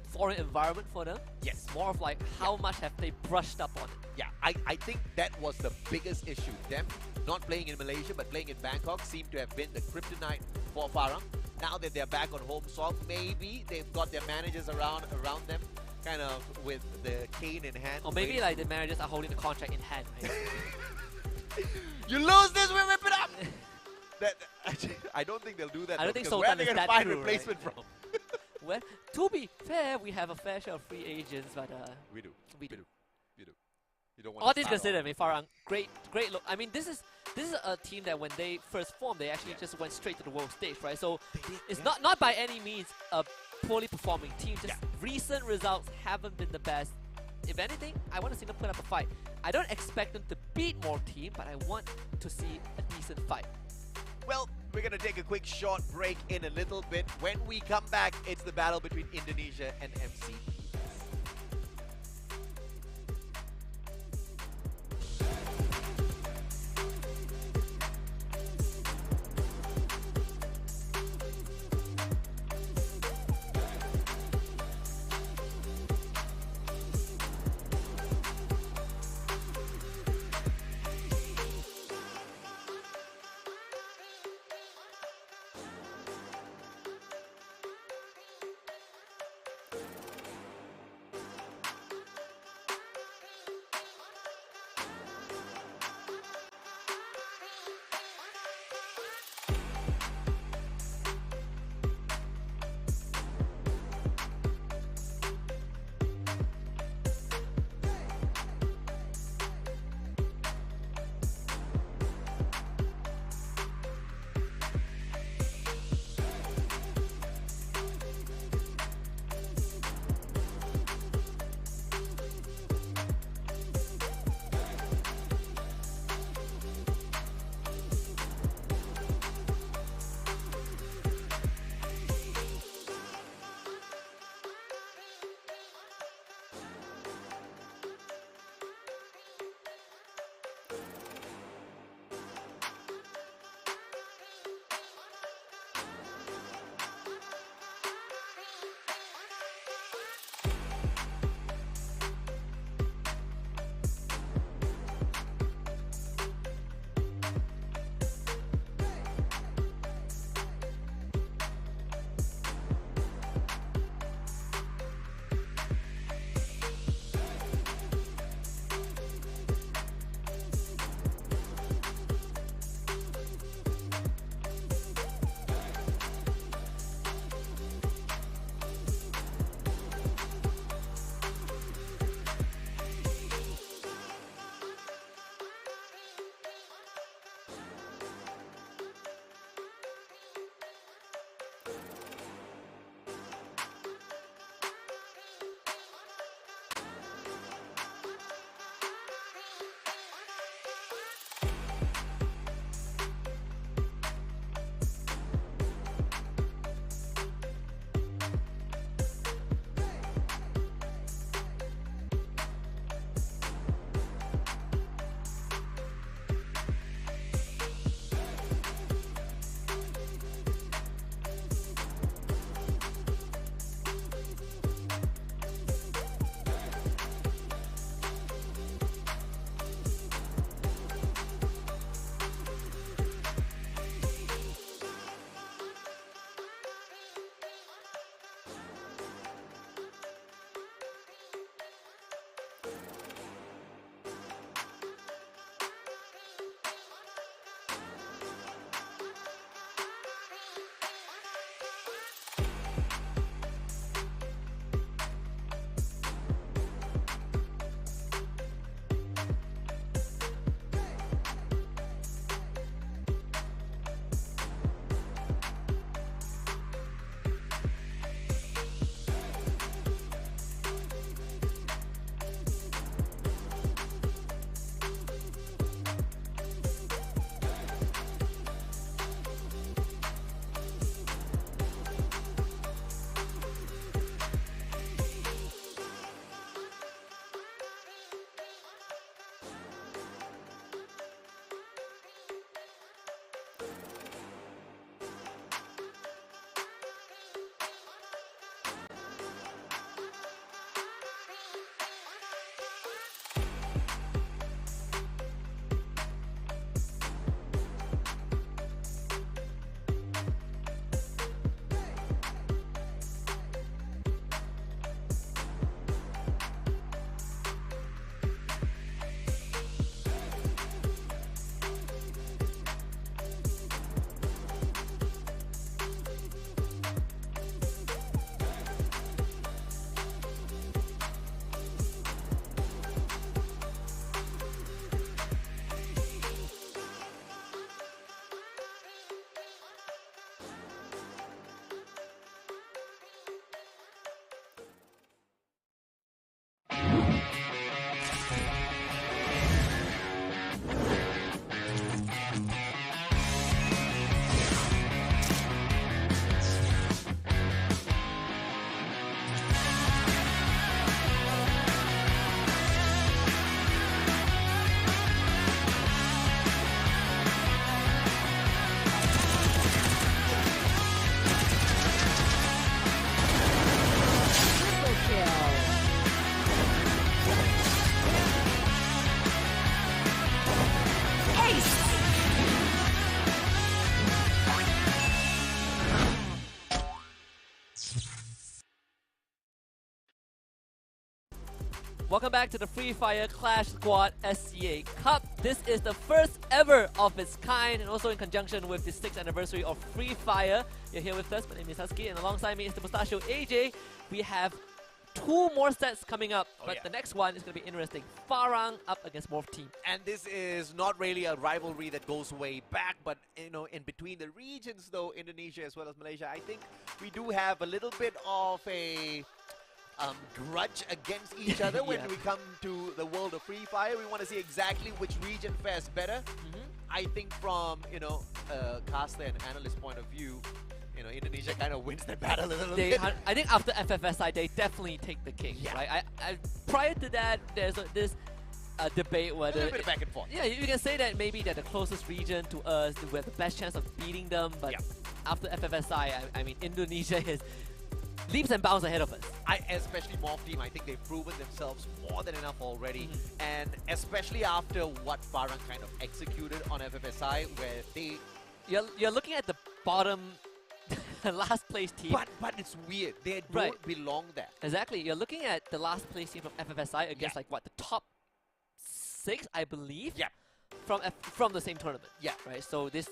foreign environment for them. Yes. More of like how much have they brushed up on it. Yeah, I think that was the biggest issue. Them not playing in Malaysia but playing in Bangkok seemed to have been the kryptonite for Farang. Now that they're back on home soil, maybe they've got their managers around them, kind of with the cane in hand. Or maybe like the managers are holding the contract in hand, right? You lose this, we rip it up! I don't think they'll do that. I don't think because Sultan where are they is going to that find true, replacement right? from? Well, to be fair, we have a fair share of free agents, but We do. we do. You don't want All to things start considered, I off. mean, Farang, great look. I mean, this is a team that when they first formed, they actually just went straight to the world stage, right? So it's not by any means a poorly performing team. Just recent results haven't been the best. If anything, I want to see them put up a fight. I don't expect them to beat more team, but I want to see a decent fight. Well, we're going to take a quick short break in a little bit. When we come back, it's the battle between Indonesia and MCPS. Welcome back to the Free Fire Clash Squad SCA Cup. This is the first ever of its kind, and also in conjunction with the 6th anniversary of Free Fire. You're here with us. My name is Husky, and alongside me is the Mustachio AJ. We have 2 more sets coming up, but the next one is going to be interesting. Farang up against Morph Team. And this is not really a rivalry that goes way back, but you know, in between the regions though, Indonesia as well as Malaysia, I think we do have a little bit of a grudge against each other when we come to the world of Free Fire. We want to see exactly which region fares better. I think from, you know, caster and analyst point of view, you know, Indonesia kind of wins that battle a little bit. I think after FFSI, they definitely take the king. Right? Prior to that, there's this debate whether... A little bit of back and forth. Yeah, you can say that maybe they're the closest region to us, we have the best chance of beating them, but after FFSI, I mean, Indonesia is leaps and bounds ahead of us. Especially Morph Team, I think they've proven themselves more than enough already. And especially after what Farang kind of executed on FFSI, where they... You're looking at the bottom... last place team. But it's weird. They don't belong there. Exactly. You're looking at the last place team from FFSI against like what, the top 6, I believe? Yeah. From the same tournament. Yeah. Right. So this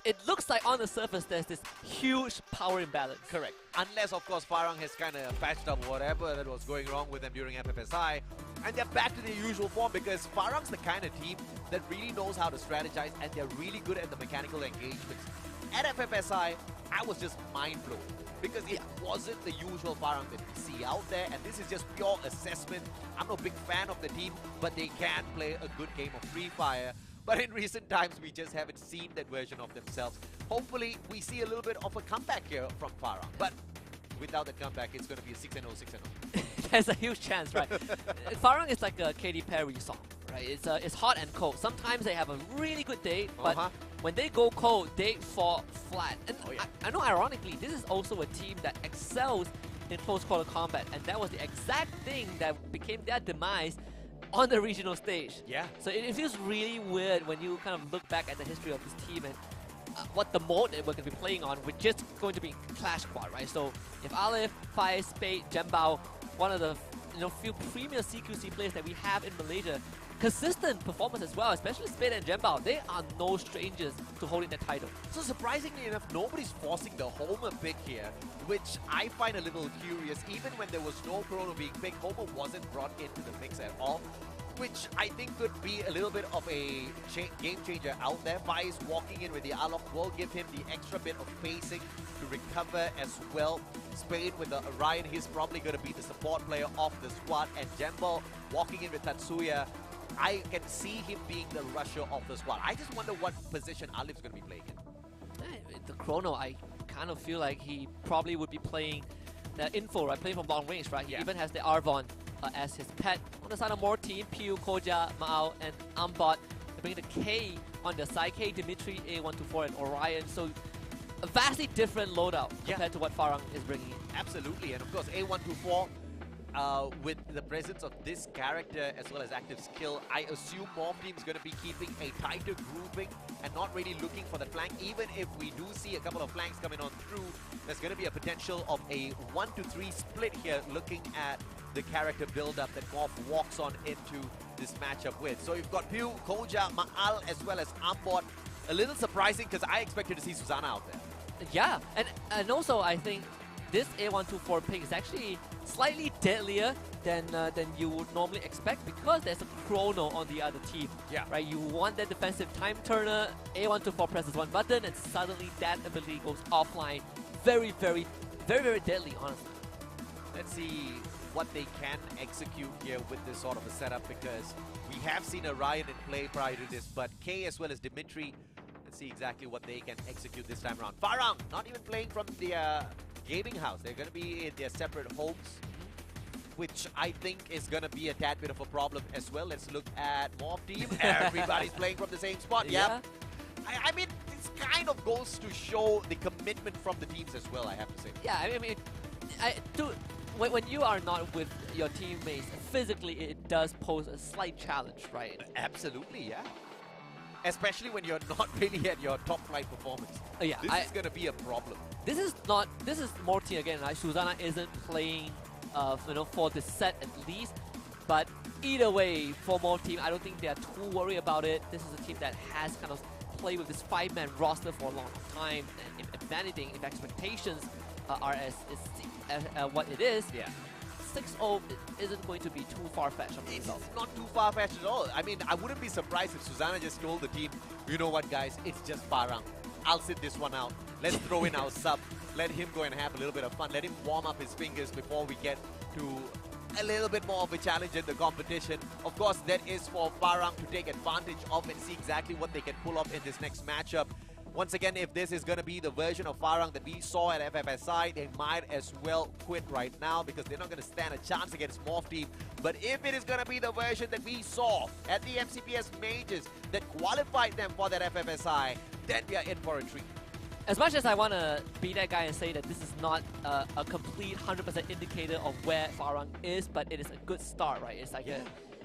it looks like on the surface there's this huge power imbalance. Correct. Unless of course Farang has kind of patched up whatever that was going wrong with them during FFSI, and they're back to their usual form, because Farang's the kind of team that really knows how to strategize, and they're really good at the mechanical engagements. At FFSI, I was just mind blown, because it wasn't the usual Farang that we see out there, and this is just pure assessment. I'm no big fan of the team, but they can play a good game of Free Fire. But in recent times, we just haven't seen that version of themselves. Hopefully, we see a little bit of a comeback here from Farang. But without the comeback, it's going to be a 6-0, 6-0. There's a huge chance, right? Farang is like a Katy Perry song, right? It's hot and cold. Sometimes they have a really good day, but when they go cold, they fall flat. And I know, ironically, this is also a team that excels in close quarter combat, and that was the exact thing that became their demise on the regional stage. Yeah. So it feels really weird when you kind of look back at the history of this team and what the mode that we're going to be playing on. We're just going to be Clash Squad, right? So if Aleph, Fire, Spade, Jembao, one of the few premier CQC players that we have in Malaysia, consistent performance as well, especially Spade and Jembao, they are no strangers to holding the title. So surprisingly enough, nobody's forcing the Homer pick here, which I find a little curious. Even when there was no Chrono being picked, Homer wasn't brought into the mix at all, which I think could be a little bit of a game changer out there. Vice walking in with the Alok will give him the extra bit of pacing to recover as well. Spade with the Orion, he's probably going to be the support player of the squad, and Jembao walking in with Tatsuya, I can see him being the rusher of the squad. I just wonder what position Alif's going to be playing in. The Chrono, I kind of feel like he probably would be playing the info, right? Playing from long range, right? He even has the Arvon as his pet. On the side of Morph Team, Piu, Koja, Mao, and Ambot. They bring the K on the side. K, Dimitri, A124, and Orion. So a vastly different loadout compared to what Farang is bringing in. Absolutely, and of course A124, with the presence of this character as well as active skill, I assume Morph Team is going to be keeping a tighter grouping and not really looking for the flank. Even if we do see a couple of flanks coming on through, there's going to be a potential of a 1-to-3 split here, looking at the character build-up that Morph walks on into this matchup with. So you've got Piu, Koja, Ma'al, as well as Ambot. A little surprising, because I expected to see Susanna out there. Yeah, and also I think this A124 pick is actually slightly deadlier than you would normally expect, because there's a Chrono on the other team. Yeah. Right. You want that defensive time turner. A124 presses one button, and suddenly that ability goes offline. Very, very, very, very deadly, honestly. Let's see what they can execute here with this sort of a setup, because we have seen Orion in play prior to this, but K as well as Dimitri, let's see exactly what they can execute this time around. Farang, not even playing from the gaming house. They're going to be in their separate homes, which I think is going to be a tad bit of a problem as well. Let's look at Morph Team. Everybody's playing from the same spot. Yeah. I mean, this kind of goes to show the commitment from the teams as well, I have to say. Yeah, I mean, when you are not with your teammates, physically it does pose a slight challenge, right? Absolutely, yeah. Especially when you're not really at your top flight performance. Yeah, this is going to be a problem. This is Morph Team again, right? Susanna isn't playing, for this set at least. But either way, for Morph team, I don't think they are too worried about it. This is a team that has kind of played with this 5-man roster for a long time. And if anything, if expectations are as what it is, 6-0 isn't going to be too far-fetched. It's not too far-fetched at all. I mean, I wouldn't be surprised if Susanna just told the team, you know what, guys, it's just Parang. I'll sit this one out. Let's throw in our sub. Let him go and have a little bit of fun. Let him warm up his fingers before we get to a little bit more of a challenge in the competition. Of course, that is for Parang to take advantage of and see exactly what they can pull off in this next matchup. Once again, if this is going to be the version of Parang that we saw at FFSI, they might as well quit right now because they're not going to stand a chance against Morph team. But if it is going to be the version that we saw at the MCPS Majors that qualified them for that FFSI, then we are in for a treat. As much as I want to be that guy and say that this is not a complete 100% indicator of where Farang is, but it is a good start, right? It's like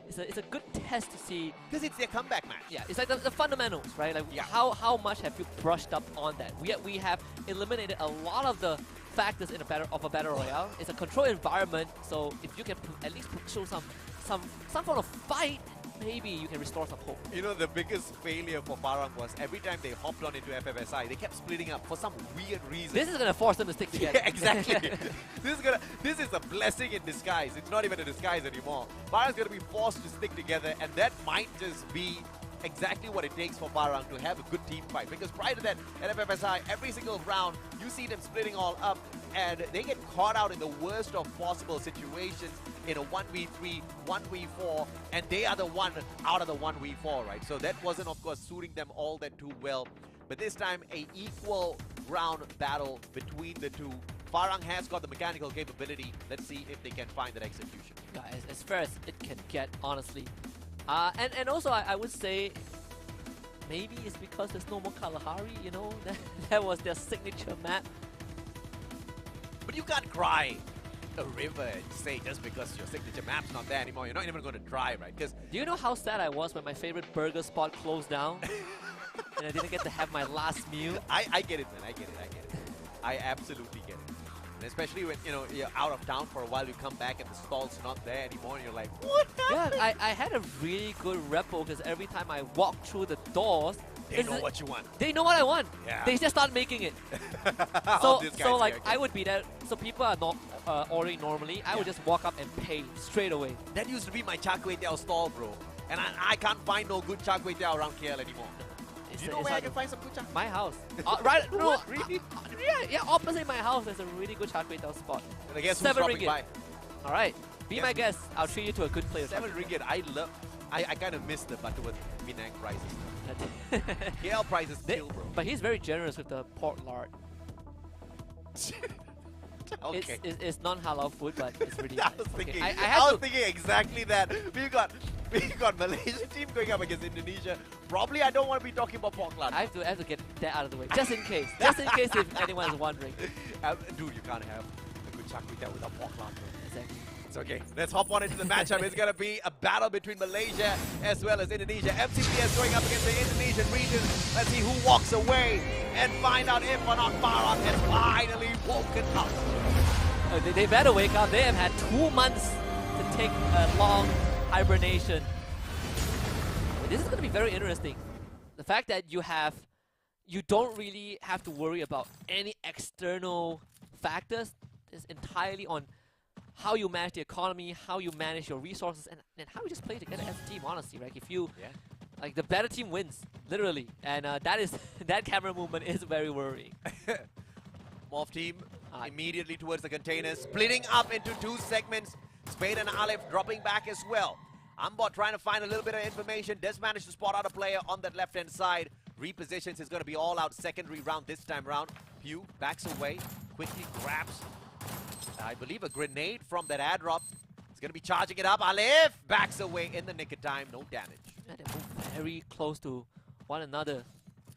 it's a good test to see. Because it's their comeback match. Yeah, it's like the fundamentals, right? Like how much have you brushed up on that? We have eliminated a lot of the factors in a battle royale. It's a controlled environment, so if you can at least show some sort of fight, maybe you can restore some hope. You know, the biggest failure for Parang was every time they hopped on into FFSI, they kept splitting up for some weird reason. This is gonna force them to stick together. Yeah, exactly. This is a blessing in disguise. It's not even a disguise anymore. Parang's gonna be forced to stick together, and that might just be exactly what it takes for Parang to have a good team fight. Because prior to that, at FFSI, every single round, you see them splitting all up, and they get caught out in the worst of possible situations in a 1v3, 1v4, and they are the one out of the 1v4, right? So that wasn't, of course, suiting them all that too well. But this time, a equal ground battle between the two. Parang has got the mechanical capability. Let's see if they can find that execution. Yeah, as fair as it can get, honestly. And also, I would say, maybe it's because there's no more Kalahari, you know? That was their signature map. But you can't cry a river and say just because your signature map's not there anymore, you're not even going to try, right? Because do you know how sad I was when my favorite burger spot closed down? And I didn't get to have my last meal? I get it, man. I get it. I absolutely get it. And especially when, you know, you're out of town for a while, you come back and the stall's not there anymore, and you're like, what happened? Yeah, I had a really good repo because every time I walk through the doors, they know what you want. They know what I want. Yeah. They just start making it. so like, I would be there. So people are not ordering normally. I would just walk up and pay straight away. That used to be my char kway teow stall, bro. And I can't find no good char kway teow around KL anymore. Do you know where I can find some good char? My house. Right? No, really? Yeah, opposite my house, there's a really good char kway teow spot. And I guess 7 who's ringgit. by? All right, be my guest. I'll treat you to a good place. 7 ringgit. I kind of miss the Butterworth Penang prices. KL prices still, bro. But he's very generous with the pork lard. Okay. It's non-halal food, but it's really I nice. was thinking, Okay. I was thinking exactly that. We got Malaysian team going up against Indonesia. Probably I don't want to be talking about pork lard. I have to get that out of the way, just in case. Just in case if anyone is wondering. Dude, you can't have a good char kway teow without pork lard, bro. Exactly. It's okay. Let's hop on into the matchup. It's going to be a battle between Malaysia as well as Indonesia. MCPS going up against the Indonesian region. Let's see who walks away and find out if or not Parang has finally woken up. They better wake up. They have had 2 months to take a long hibernation. This is going to be very interesting. The fact that you don't really have to worry about any external factors. It's entirely on how you manage the economy, how you manage your resources, and how you just play together as a team, honestly, right? If you, like, the better team wins, literally. And that camera movement is very worrying. Morph team immediately towards the containers, splitting up into 2 segments. Spade and Aleph dropping back as well. Ambot trying to find a little bit of information, does manage to spot out a player on that left-hand side. Repositions is going to be all out secondary round this time round. Pew backs away, quickly grabs, I believe, a grenade from that ad drop. He's going to be charging it up. Aleph backs away in the nick of time, no damage. Yeah, they move very close to one another.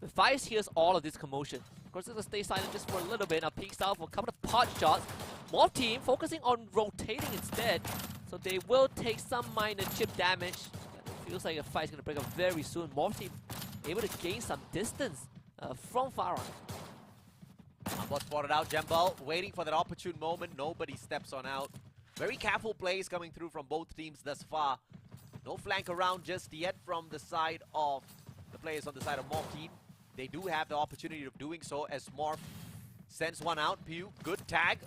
The Vice hears all of this commotion. Of course, they're going to stay silent just for a little bit. Now peeks out for a couple of pot shots. Morph team focusing on rotating instead. So they will take some minor chip damage. It feels like a fight's going to break up very soon. Morph team able to gain some distance from Farang. Ambot spotted out. Jembal waiting for that opportune moment. Nobody steps on out. Very careful plays coming through from both teams thus far. No flank around just yet from the side of the players on the side of Morph team. They do have the opportunity of doing so as Morph sends one out. Pew, good tag.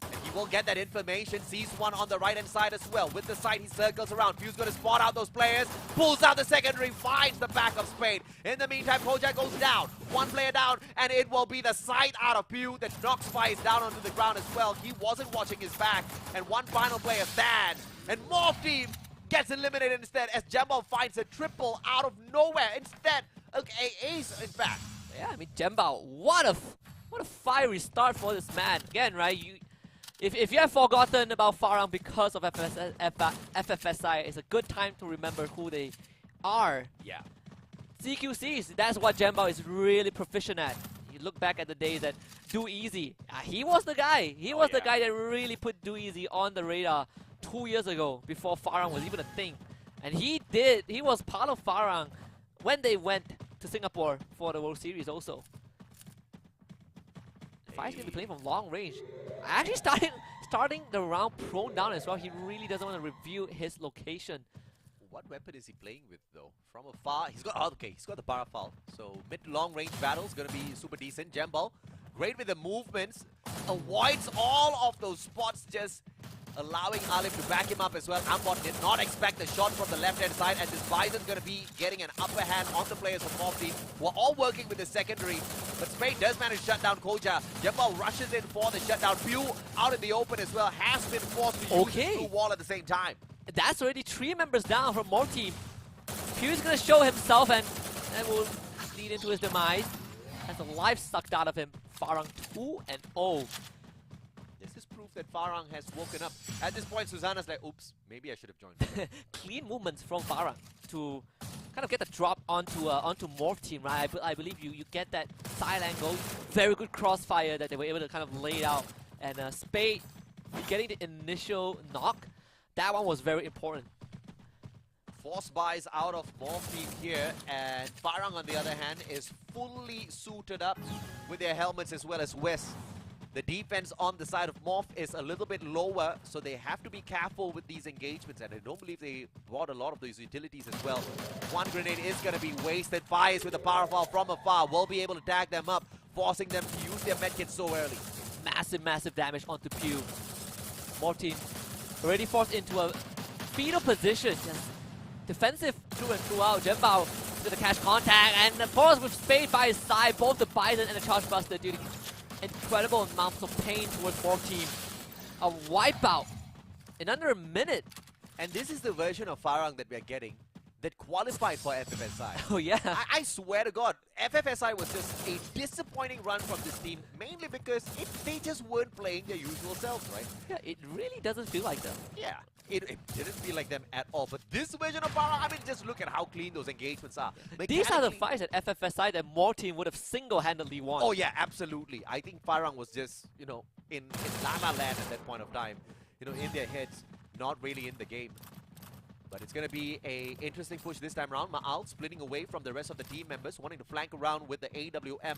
And he will get that information. Sees one on the right-hand side as well. With the sight, he circles around. Pew's going to spot out those players. Pulls out the secondary. Finds the back of Spade. In the meantime, Kojak goes down. One player down. And it will be the sight out of Pew that knocks Spice down onto the ground as well. He wasn't watching his back. And one final player stands. And Morph team gets eliminated instead as Jambal finds a triple out of nowhere. Instead, an ace, in fact. Yeah, I mean, Jambal, what a fiery start for this man. Again, right? If you have forgotten about Farang because of FFSI, it's a good time to remember who they are. Yeah. CQCs, that's what Jambal is really proficient at. You look back at the days that Do Easy. He was the guy. He was the guy that really put Do Easy on the radar 2 years ago before Farang was even a thing. And he was part of Farang when they went to Singapore for the World Series also. Fai's going to be playing from long range. Actually starting the round prone down as well. He really doesn't want to reveal his location. What weapon is he playing with though? From afar, he's got he's got the Parafal. So mid to long range battle is going to be super decent. Jambal, great with the movements, avoids all of those spots, just allowing Alif to back him up as well. Ambot did not expect the shot from the left-hand side, and this Bison's going to be getting an upper hand on the players from Morph team, who are all working with the secondary. But Spade does manage to shut down Koja. Jambal rushes in for the shutdown. Pew out in the open as well, has been forced to use the blue wall at the same time. That's already 3 members down from Morph team. Pew's going to show himself, and that will lead into his demise. Has the life sucked out of him. Farang 2-0. This is proof that Farang has woken up. At this point, Susanna's like, oops, maybe I should have joined. Clean movements from Farang to kind of get the drop onto Morph team, right? I believe you get that side angle. Very good crossfire that they were able to kind of lay out. And Spade getting the initial knock. That one was very important. Force buys out of Morph team here, and Farang on the other hand is fully suited up with their helmets as well as West. The defense on the side of Morph is a little bit lower, so they have to be careful with these engagements, and I don't believe they brought a lot of those utilities as well. One grenade is going to be wasted. Fires with the Powerfall from afar will be able to tag them up, forcing them to use their medkits so early. Massive damage onto Pew. Morph team already forced into a fetal position. Just defensive through and throughout. Jambal to the catch contact, and of course with Spade by his side, both the Bison and the Charge Buster doing incredible amounts of pain towards Morph team. A wipeout in under a minute. And this is the version of Farang that we're getting that qualified for FFSI. Oh yeah. I swear to God, FFSI was just a disappointing run from this team, mainly because they just weren't playing their usual selves, right? Yeah, it really doesn't feel like them. Yeah, it didn't feel like them at all. But this version of Farang, I mean, just look at how clean those engagements are. These are the fights at FFSI that Morph team would have single-handedly won. Oh yeah, absolutely. I think Farang was just, you know, in Lama land at that point of time, you know, in their heads, not really in the game. But it's going to be an interesting push this time around. Ma'al splitting away from the rest of the team members, wanting to flank around with the AWM.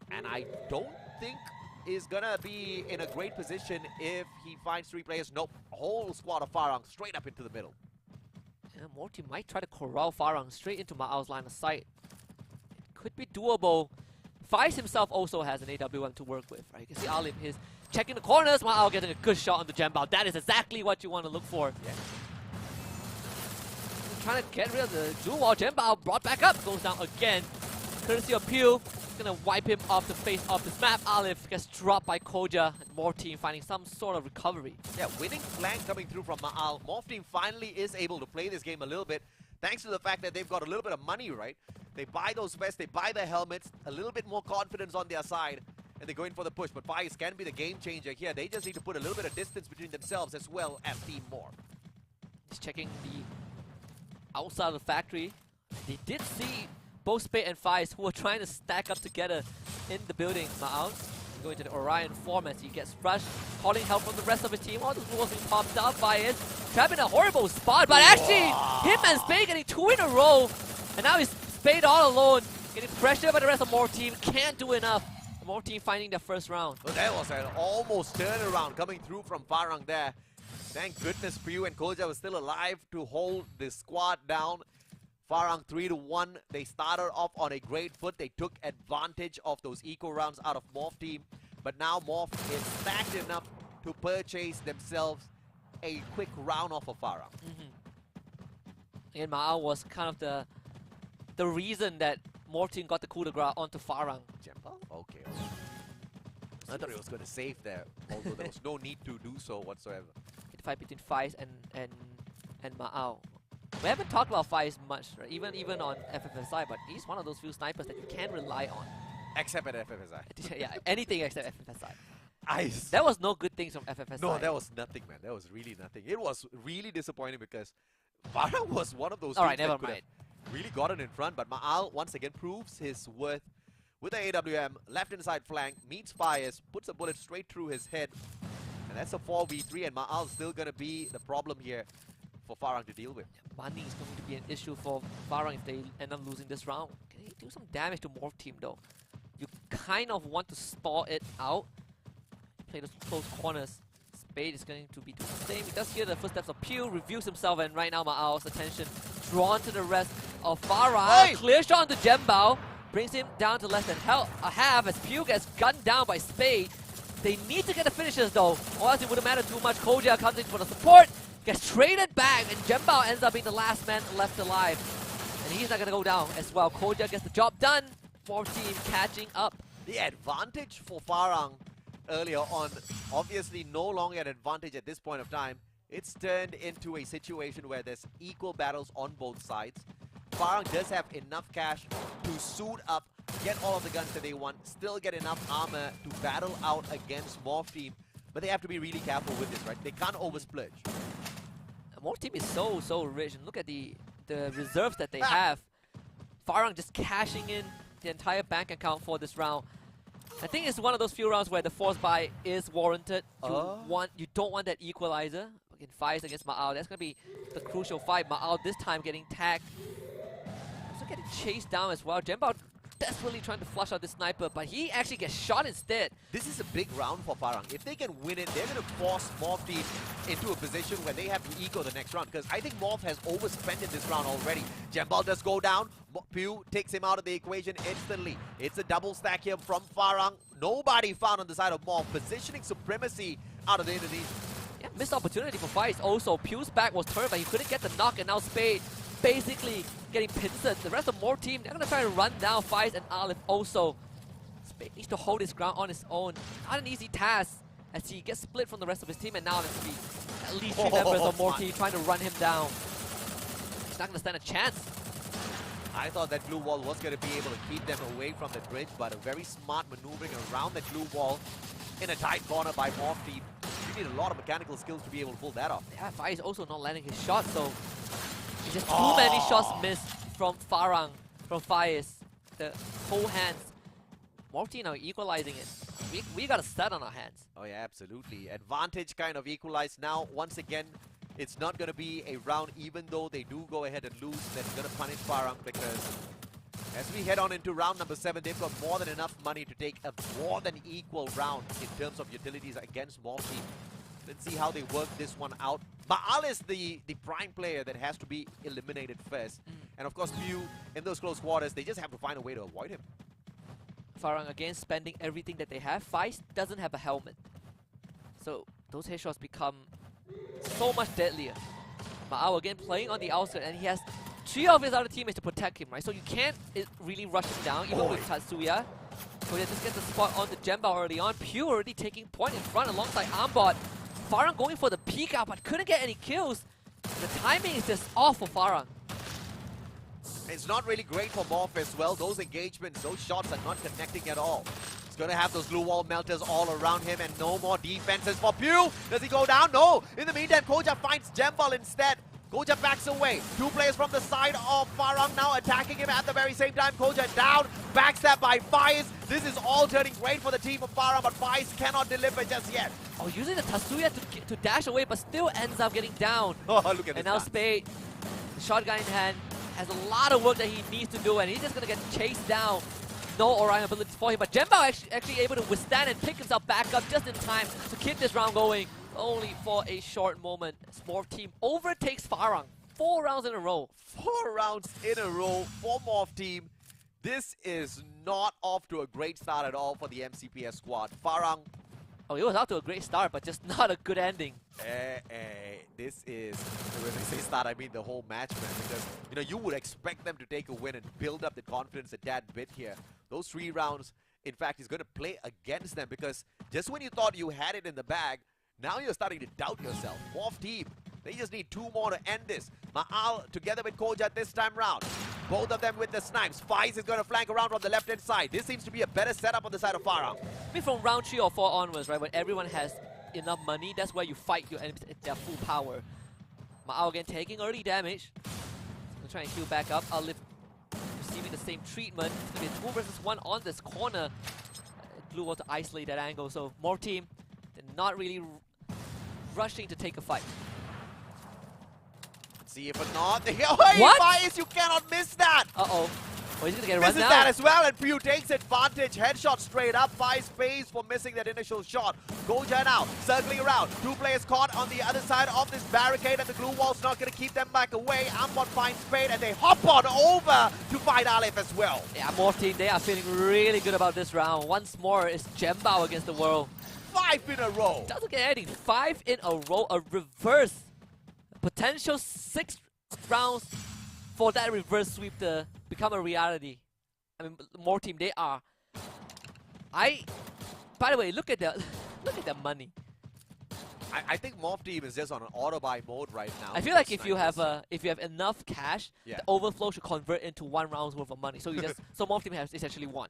And I don't think is going to be in a great position if he finds 3 players. Nope, a whole squad of Farang straight up into the middle. Yeah, Morph team might try to corral Farang straight into Ma'al's line of sight. It could be doable. Faiz himself also has an AWM to work with, right? You can see Alif is checking the corners, Ma'al getting a good shot on the Jambal. That is exactly what you want to look for. Yeah. Trying to get rid of the dual wall. Jambal brought back up, goes down again. Courtesy of Pew, gonna wipe him off the face of this map. Alif gets dropped by Koja, and Morph team finding some sort of recovery. Yeah, winning flank coming through from Ma'al. Morph team finally is able to play this game a little bit, thanks to the fact that they've got a little bit of money, right? They buy those vests, they buy the helmets, a little bit more confidence on their side, and they're going for the push. But Faiz can be the game changer here. They just need to put a little bit of distance between themselves as well as Team Morph. Just checking the outside of the factory. They did see both Spade and Faiz who were trying to stack up together in the building. Ma'al going to the Orion form as he gets rushed, calling help from the rest of his team. All those rules being popped up by it. Trapped in a horrible spot, but actually him and Spade getting 2 in a row. And now he's Spade all alone, getting pressured by the rest of Morph team. Can't do enough. Morph team finding their first round. Well, there was an almost turnaround coming through from Farang there. Thank goodness Priyu and Koja was still alive to hold the squad down. Farang 3-1. They started off on a great foot. They took advantage of those eco rounds out of Morph team. But now Morph is stacked enough to purchase themselves a quick round off of Farang. And Ma'ao was kind of the reason that Morph team got the coup de grace onto Farang. Jemba? Okay. I thought it was going to save there, although there was no need to do so whatsoever. The fight between Faiz and Ma'ao. We haven't talked about Faiz much, right? Even on FFSI, but he's one of those few snipers that you can rely on. Except at FFSI. Yeah, anything except FFSI. Ice. There was no good things from FFSI. No, there was nothing, man. There was really nothing. It was really disappointing because Farang was one of those Alright, teams never that could mind. have really gotten in front, but Ma'al once again proves his worth with the AWM, left inside flank, meets Fires, puts a bullet straight through his head, and that's a 4v3, and Ma'al's still going to be the problem here for Farang to deal with. Money is going to be an issue for Farang if they end up losing this round. Can he do some damage to Morph team though? You kind of want to stall it out. Play those close corners. Spade is going to be doing the same. He does hear the footsteps of Pew, reviews himself, and right now Ma'ao's attention drawn to the rest of Farang. Hey! Clear shot onto Jembao. Brings him down to less than a half as Pew gets gunned down by Spade. They need to get the finishes though, or else it wouldn't matter too much. Koja comes in for the support, gets traded back, and Jembao ends up being the last man left alive. And he's not going to go down as well. Koja gets the job done. Morph team catching up. The advantage for Farang earlier on, obviously no longer an advantage at this point of time. It's turned into a situation where there's equal battles on both sides. Farang does have enough cash to suit up, get all of the guns that they want, still get enough armor to battle out against Morph team. But they have to be really careful with this, right? They can't oversplurge. Morph team is so rich, and look at the reserves that they have. Farang just cashing in the entire bank account for this round. I think it's one of those few rounds where the force buy is warranted. You don't want that equalizer. In fights against Ma'ao, that's going to be the crucial fight. Ma'ao this time getting tagged. Also getting chased down as well. Jembao desperately trying to flush out this sniper, but he actually gets shot instead. This is a big round for Farang. If they can win it, they're going to force Morph team into a position where they have to eco the next round. Because I think Morph has overspent in this round already. Jembal does go down. Pew takes him out of the equation instantly. It's a double stack here from Farang. Nobody found on the side of Morph. Positioning supremacy out of the Indonesian. Yeah, missed opportunity for Faiz. Also, Pew's back was turned, but he couldn't get the knock, and now Spade basically getting pincered. The rest of Morph team, they're going to try to run down Faiz and Alif also. Spade needs to hold his ground on his own. Not an easy task as he gets split from the rest of his team, and now let's be at least 3 members of Morph team trying to run him down. He's not going to stand a chance. I thought that blue wall was going to be able to keep them away from the bridge, but a very smart maneuvering around that blue wall in a tight corner by Morph team. You need a lot of mechanical skills to be able to pull that off. Yeah, Faiz also not landing his shot, so it's just too many shots missed from Farang, from Faiz. The whole hands. Morph team now equalizing it. We got a stat on our hands. Oh yeah, absolutely. Advantage kind of equalized now. Once again, it's not going to be a round, even though they do go ahead and lose. That's going to punish Farang because as we head on into round number 7, they've got more than enough money to take a more than equal round in terms of utilities against Morph team. Let's see how they work this one out. Ma'al is the prime player that has to be eliminated first. And of course, Pew, in those close quarters, they just have to find a way to avoid him. Farang again spending everything that they have. Faiz doesn't have a helmet, so those headshots become so much deadlier. Ma'al again playing on the outskirts, and he has 3 of his other teammates to protect him, right? So you can't really rush him down, even with Tatsuya. So he just gets the spot onto Jembao early on. Pew already taking point in front alongside Armbot. Farang going for the peek out, but couldn't get any kills. The timing is just off for Farang. It's not really great for Morph as well. Those engagements, those shots are not connecting at all. He's going to have those glue wall melters all around him and no more defenses for Pew. Does he go down? No. In the meantime, Koja finds Jembal instead. Koja backs away. 2 players from the side of Farang now attacking him at the very same time. Koja down. Backstab by Faiz. This is all turning great for the team of Farang, but Faiz cannot deliver just yet. Oh, using the Tatsuya to dash away, but still ends up getting down. Oh, look at this. And now Spade, the shotgun in hand, has a lot of work that he needs to do, and he's just going to get chased down. No Orion abilities for him, but Jembao actually able to withstand and pick himself back up just in time to keep this round going. only for a short moment. Morph team overtakes Farang 4 rounds in a row. 4 rounds in a row for Morph team. This is not off to a great start at all for the MCPS squad. Farang, Oh, it was out to a great start, but just not a good ending. this is, when I say start, I mean the whole match, man, because, you know, you would expect them to take a win and build up the confidence a tad bit here. Those 3 rounds, in fact, is going to play against them, because just when you thought you had it in the bag, now you're starting to doubt yourself. Morph team, they just need 2 more to end this. Ma'al together with Koja this time round. Both of them with the snipes. Faiz is going to flank around from the left-hand side. This seems to be a better setup on the side of Farang. I mean, from round 3 or 4 onwards, right, when everyone has enough money, that's where you fight your enemies at their full power. Ma'al again taking early damage. He'll try and heal back up. Olive receiving the same treatment. It's going to be a 2 versus 1 on this corner. Blue wants to isolate that angle, so Morph team, they're not really rushing to take a fight. See if or not. What? Faiz, you cannot miss that. Uh-oh. Oh, he's gonna get a run Misses now. that as well, and Pew takes advantage. Headshot straight up. Faiz pays for missing that initial shot. Goja now circling around. 2 players caught on the other side of this barricade, and the glue wall's not going to keep them back away. Ambot finds Spade, and they hop on over to fight Aleph as well. Yeah, Morph team, they are feeling really good about this round. Once more, it's Jembao against the world. 5 in a row. Doesn't get anything. 5 in a row, a reverse. Potential 6 rounds for that reverse sweep to become a reality. I mean, Morph team, they are. By the way, look at the money. I think Morph team is just on an auto buy mode right now. I feel like if you have enough cash, Yeah. the overflow should convert into 1 round's worth of money. So so Morph team has essentially won.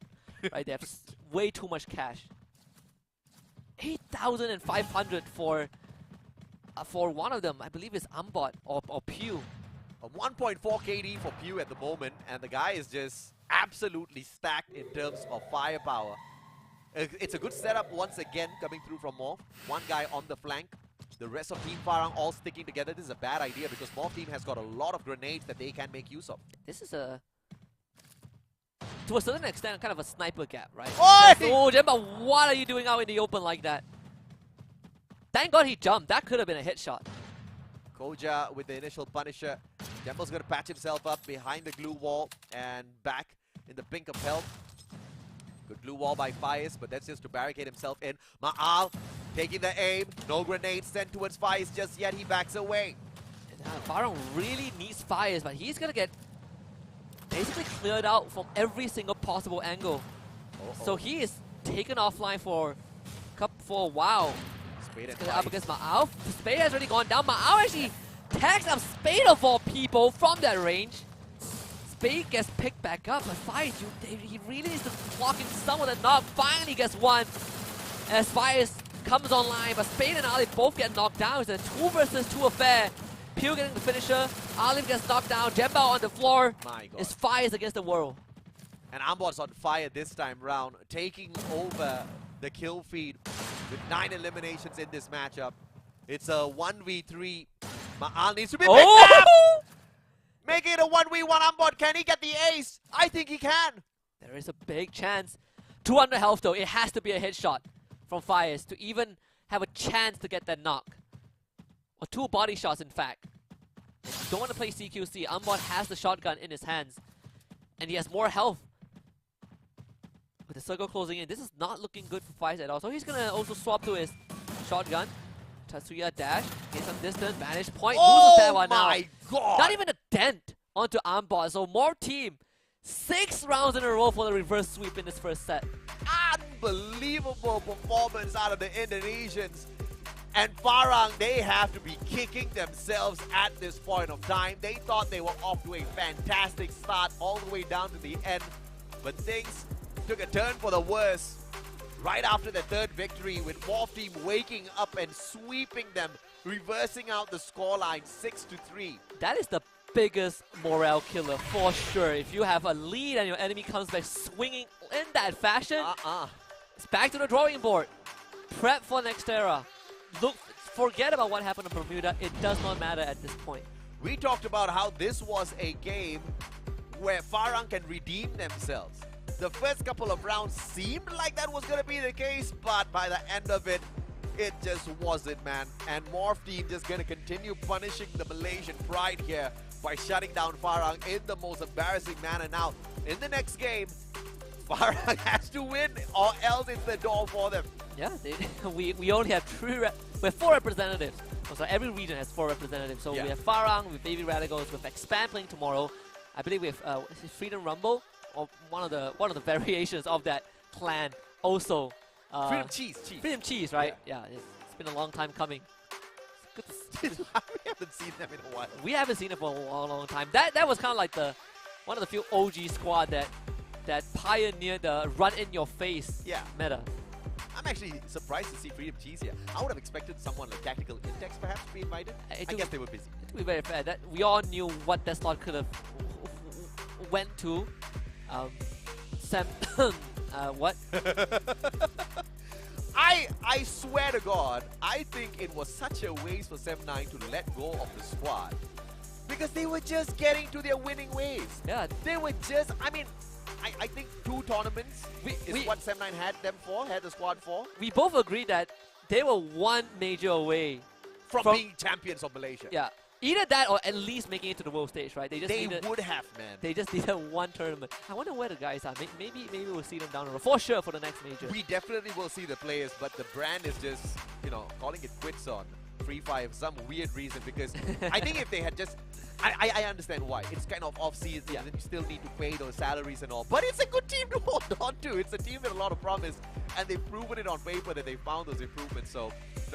Right? They have way too much cash. 8,500 for one of them. I believe it's Ambot or Pew. A 1.4 KD for Pew at the moment, and the guy is just absolutely stacked in terms of firepower. It's a good setup once again coming through from Morph. 1 guy on the flank. The rest of Team Farang all sticking together. This is a bad idea because Morph team has got a lot of grenades that they can make use of. This is to a certain extent, kind of a sniper gap, right? Oi! Oh, Jemba, what are you doing out in the open like that? Thank God he jumped. That could have been a hit shot. Koja with the initial punisher. Jemble's going to patch himself up behind the glue wall and back in the pink of health. Good glue wall by Faiz, but that's just to barricade himself in. Ma'al taking the aim. No grenades sent towards Faiz just yet. He backs away. Farang really needs Faiz, but he's going to get basically cleared out from every single possible angle. So he is taken offline for a while. Spade and Up Faiz. against Ma'al. Spade has already gone down. Ma'al actually tags up Spade of all people from that range. Spade gets picked back up, but Faiz, he really needs to block in some of the knock. Finally gets one as Faiz comes online, but Spade and Ali both get knocked down. It's a 2 versus 2 affair. Pew getting the finisher. Alif gets knocked down. Jemba on the floor. My God. It's Faiz against the world. And Ambot's on fire this time round, taking over the kill feed with 9 eliminations in this matchup. It's a 1v3. Ma'al needs to be picked up! Make it a 1v1 Ambot. Can he get the ace? I think he can. There is a big chance. 200 health though. It has to be a headshot from Faiz to even have a chance to get that knock. Or 2 body shots, in fact. If you don't want to play CQC, Ambot has the shotgun in his hands. And he has more health. With the circle closing in, this is not looking good for Faiz at all. So he's going to also swap to his shotgun. Tatsuya dash, get some distance, vantage point, loses that one now. My God! Not even a dent onto Ambot. So more team. 6 rounds in a row for the reverse sweep in this first set. Unbelievable performance out of the Indonesians. And Farang, they have to be kicking themselves at this point of time. They thought they were off to a fantastic start all the way down to the end. But things took a turn for the worse right after the 3rd victory, with Morph team waking up and sweeping them, reversing out the scoreline 6-3. That is the biggest morale killer for sure. If you have a lead and your enemy comes back swinging in that fashion, it's back to the drawing board. Prep for next era. Look, forget about what happened in Bermuda. It does not matter at this point. We talked about how this was a game where Farang can redeem themselves. The first couple of rounds seemed like that was going to be the case, but by the end of it, It just wasn't, man. And Morph team just gonna continue punishing the Malaysian pride here by shutting down Farang in the most embarrassing manner. Now, in the next game, Farang has to win or else it's the door for them. Yeah, we only have we have 4 representatives. So every region has 4 representatives. So we have Farang, with Baby Radicals, with Expand playing tomorrow. I believe we have is it Freedom Rumble, or one of the variations of that clan also. Freedom Cheese. Freedom Cheese, right? Yeah, it's been a long time coming. We haven't seen them in a while. We haven't seen it for a long time. That was kind of like one of the few OG squad that pioneered the run in your face meta. I'm actually surprised to see Freedom Cheese here. I would have expected someone like Tactical Index perhaps to be invited. I guess they were busy. To be very fair, that we all knew what that slot could have went to. Sam, what? I swear to God, I think it was such a waste for Sem9 to let go of the squad. Because they were just getting to their winning ways. Yeah. They were just, I mean, I think 2 tournaments is what Sem9 had the squad for. We both agreed that they were 1 major away from being champions of Malaysia. Yeah. Either that or at least making it to the world stage, right? They would have, man. They just needed 1 tournament. I wonder where the guys are. Maybe we'll see them down the road. For sure for the next major. We definitely will see the players, but the brand is just, calling it quits on Free Fire for some weird reason, because I think if they had just... I understand why. It's kind of off-season, and you still need to pay those salaries and all. But it's a good team to hold on to. It's a team with a lot of promise, and they've proven it on paper that they found those improvements. So,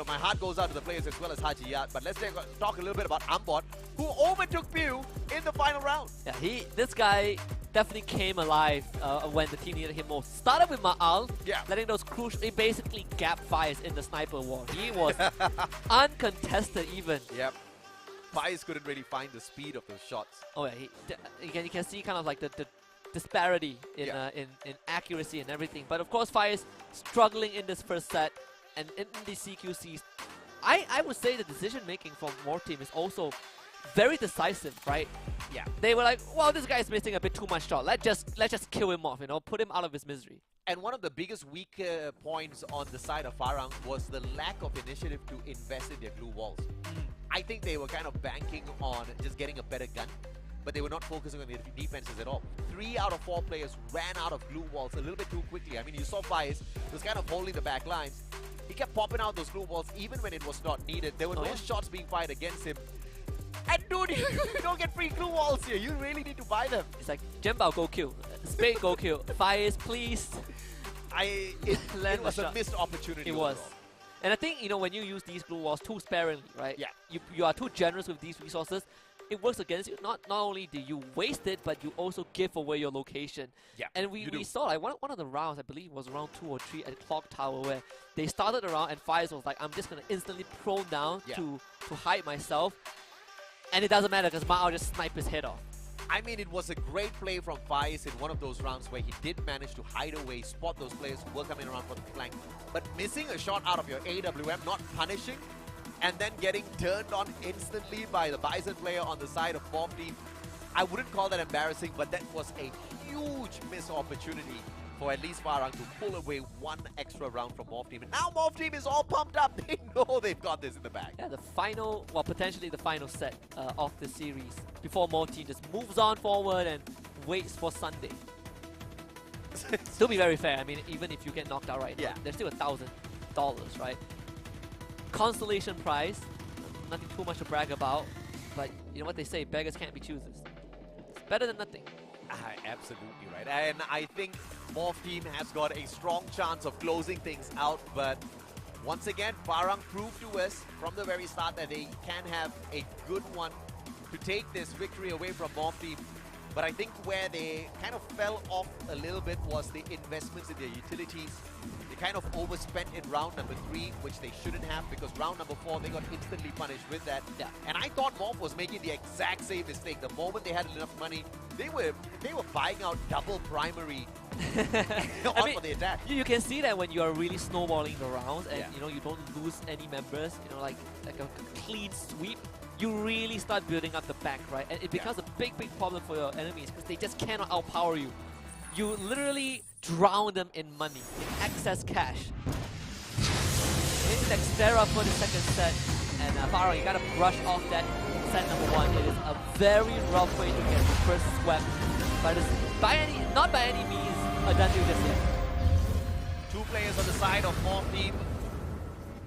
my heart goes out to the players as well as Hajiyat. But let's talk a little bit about Ambot, who overtook Pew in the final round. Yeah, this guy definitely came alive when the team needed him most. Started with Ma'al, letting those crucial, he basically gap fires in the sniper war. He was uncontested even. Yep. Faiz couldn't really find the speed of those shots. Oh yeah, you can see kind of like the disparity in accuracy and everything. But of course, Faiz struggling in this first set, and in the CQCs, I would say the decision making from Morph team is also very decisive, right? Yeah. They were like, well, this guy's missing a bit too much shot. Let's just kill him off, put him out of his misery. And one of the biggest weak points on the side of Farang was the lack of initiative to invest in their glue walls. I think they were kind of banking on just getting a better gun, but they were not focusing on their defenses at all. 3 out of 4 players ran out of glue walls a little bit too quickly. I mean, you saw Faiz was kind of holding the back lines. He kept popping out those glue walls even when it was not needed. There were no shots being fired against him. And dude, you don't get free glue walls here. You really need to buy them. It's like, Jembao, go kill. Spade, go kill. Faiz, please. It was a missed opportunity. It was. And I think, when you use these glue walls too sparingly, right? Yeah. You are too generous with these resources. It works against you. Not only do you waste it, but you also give away your location. Yeah. And we saw like one of the rounds, I believe, was round 2 or 3 at Clock Tower, where they started the round and Faiz was like, I'm just gonna instantly prone down to hide myself. And it doesn't matter because Ma'al just sniped his head off. I mean, it was a great play from Faiz in one of those rounds where he did manage to hide away, spot those players who were coming around for the flank. But missing a shot out of your AWM, not punishing, and then getting turned on instantly by the Bison player on the side of Morph team, I wouldn't call that embarrassing, but that was a huge missed opportunity for at least Farang to pull away 1 extra round from Morph team. And now Morph team is all pumped up. They know they've got this in the bag. Yeah, the final, well, potentially the final set of the series before Morph team just moves on forward and waits for Sunday. To be very fair, I mean, even if you get knocked out right now, there's still $1,000, right? Consolation prize, nothing too much to brag about, but you know what they say, beggars can't be choosers. It's better than nothing. Absolutely right. And I think Morph team has got a strong chance of closing things out, but once again, Farang proved to us from the very start that they can have a good one to take this victory away from Morph team. But I think where they kind of fell off a little bit was the investments in their utilities. They kind of overspent in round number 3, which they shouldn't have, because round number 4, they got instantly punished with that. Yeah. And I thought Morph was making the exact same mistake. The moment they had enough money, they were buying out double primary for the attack. You can see that when you are really snowballing the rounds and you don't lose any members, like a clean sweep. You really start building up the back, right? And it becomes a big problem for your enemies because they just cannot outpower you. You literally drown them in money, in excess cash. Dextera for the second set. And Farah, you gotta brush off that set number 1. It is a very rough way to get the first swept. But it's not by any means a done deal just yet. 2 players on the side of Morph team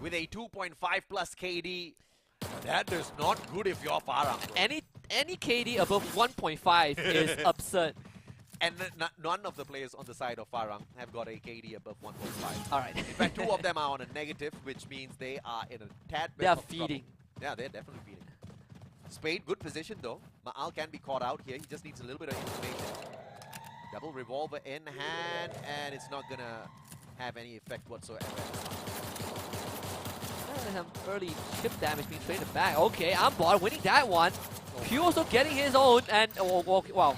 with a 2.5 plus KD. That is not good if you're Farah. Any KD above 1.5 is absurd. And none of the players on the side of Farang have got a KD above 1.5. Alright. In fact, 2 of them are on a negative, which means they are in a tad bit They are of feeding. trouble. Yeah, they're definitely feeding. Spade, good position though. Ma'al can be caught out here. He just needs a little bit of information. Double revolver in hand, and it's not gonna have any effect whatsoever. Some early chip damage being traded back. Okay, Ambot winning that one. Pew also getting his own, and wow.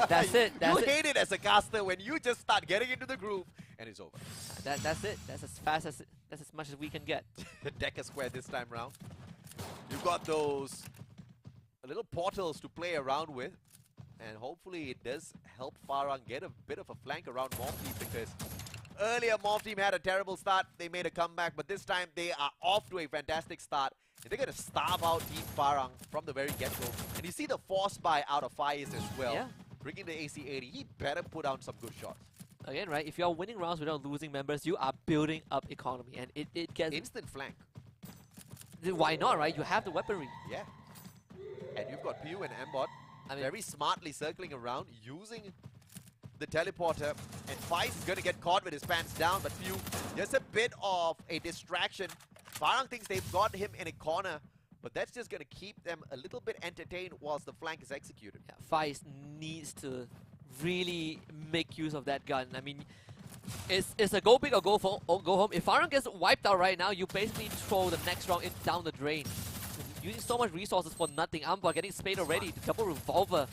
That's it. You hate it as a caster when you just start getting into the groove and it's over. That's it. That's as fast as that's as much as we can get. Deck a square this time round. You've got those little portals to play around with, and hopefully it does help Farang get a bit of a flank around Morph team, because earlier Morph team had a terrible start. They made a comeback, but this time they are off to a fantastic start. And they're going to starve out Team Farang from the very get-go. And you see the force buy out of Faiz as well. Yeah. Bringing the AC-80, he better put down some good shots. Again, right, if you're winning rounds without losing members, you are building up economy. And it gets... Instant flank. Why not, right? You have the weaponry. Yeah. And you've got Pew and Mbot very smartly circling around, using the teleporter. And Faiz is going to get caught with his pants down, but Pew, just a bit of a distraction. Farang thinks they've got him in a corner, but that's just going to keep them a little bit entertained whilst the flank is executed. Yeah, Faiz needs to really make use of that gun. I mean, it's a go big or go home. If Farang gets wiped out right now, you basically throw the next round down the drain. Using so much resources for nothing. Amber getting Spade already. The double revolver.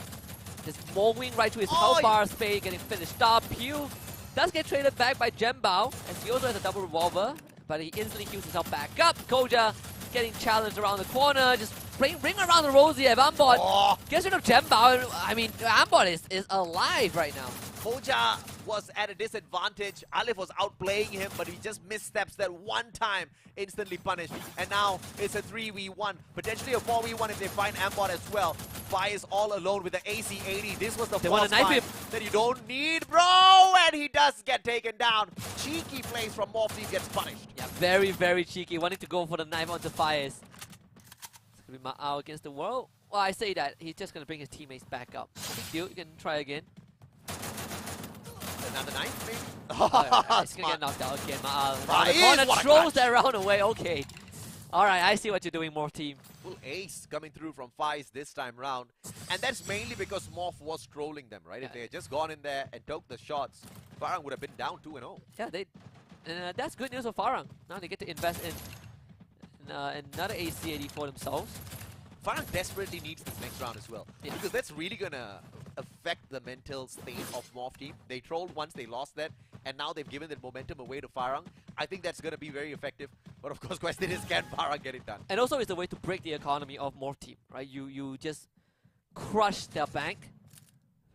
Just mowing right to his health bar. Spade getting finished up. Pew does get traded back by Jembao, as he also has a double revolver, but he instantly heals himself back up. Koja getting challenged around the corner. Just bring around the Rosie. Ambot gets rid of Jembao. I mean, Ambot is alive right now. Koja was at a disadvantage. Alif was outplaying him, but he just missteps that one time, instantly punished. And now it's a 3v1, potentially a 4v1 if they find Ambot as well. Fai is all alone with the AC-80. This was the force fight that you don't need, bro! And he does get taken down. Cheeky plays from Morphe gets punished. Yeah, very, very cheeky. Wanting to go for the knife onto Faiz. It's going to be Ma'au against the world. Well, I say that. He's just going to bring his teammates back up. Big deal. You can try again. Another knife, maybe? Oh, he's going to get knocked out again. Ma'au throws that round away. Okay. Alright, I see what you're doing, Morph team. Full ace coming through from Faiz this time round. And that's mainly because Morph was trolling them, right? Yeah. If they had just gone in there and took the shots, Farang would have been down 2-0. Yeah, that's good news for Farang. Now they get to invest in another AC-80 for themselves. Farang desperately needs this next round as well. Yeah. Because that's really going to affect the mental state of Morph team. They trolled once, they lost that, and now they've given the momentum away to Farang. I think that's going to be very effective. But of course, question is, can Farang get it done? And also, it's a way to break the economy of Morph team, right? You just crush their bank.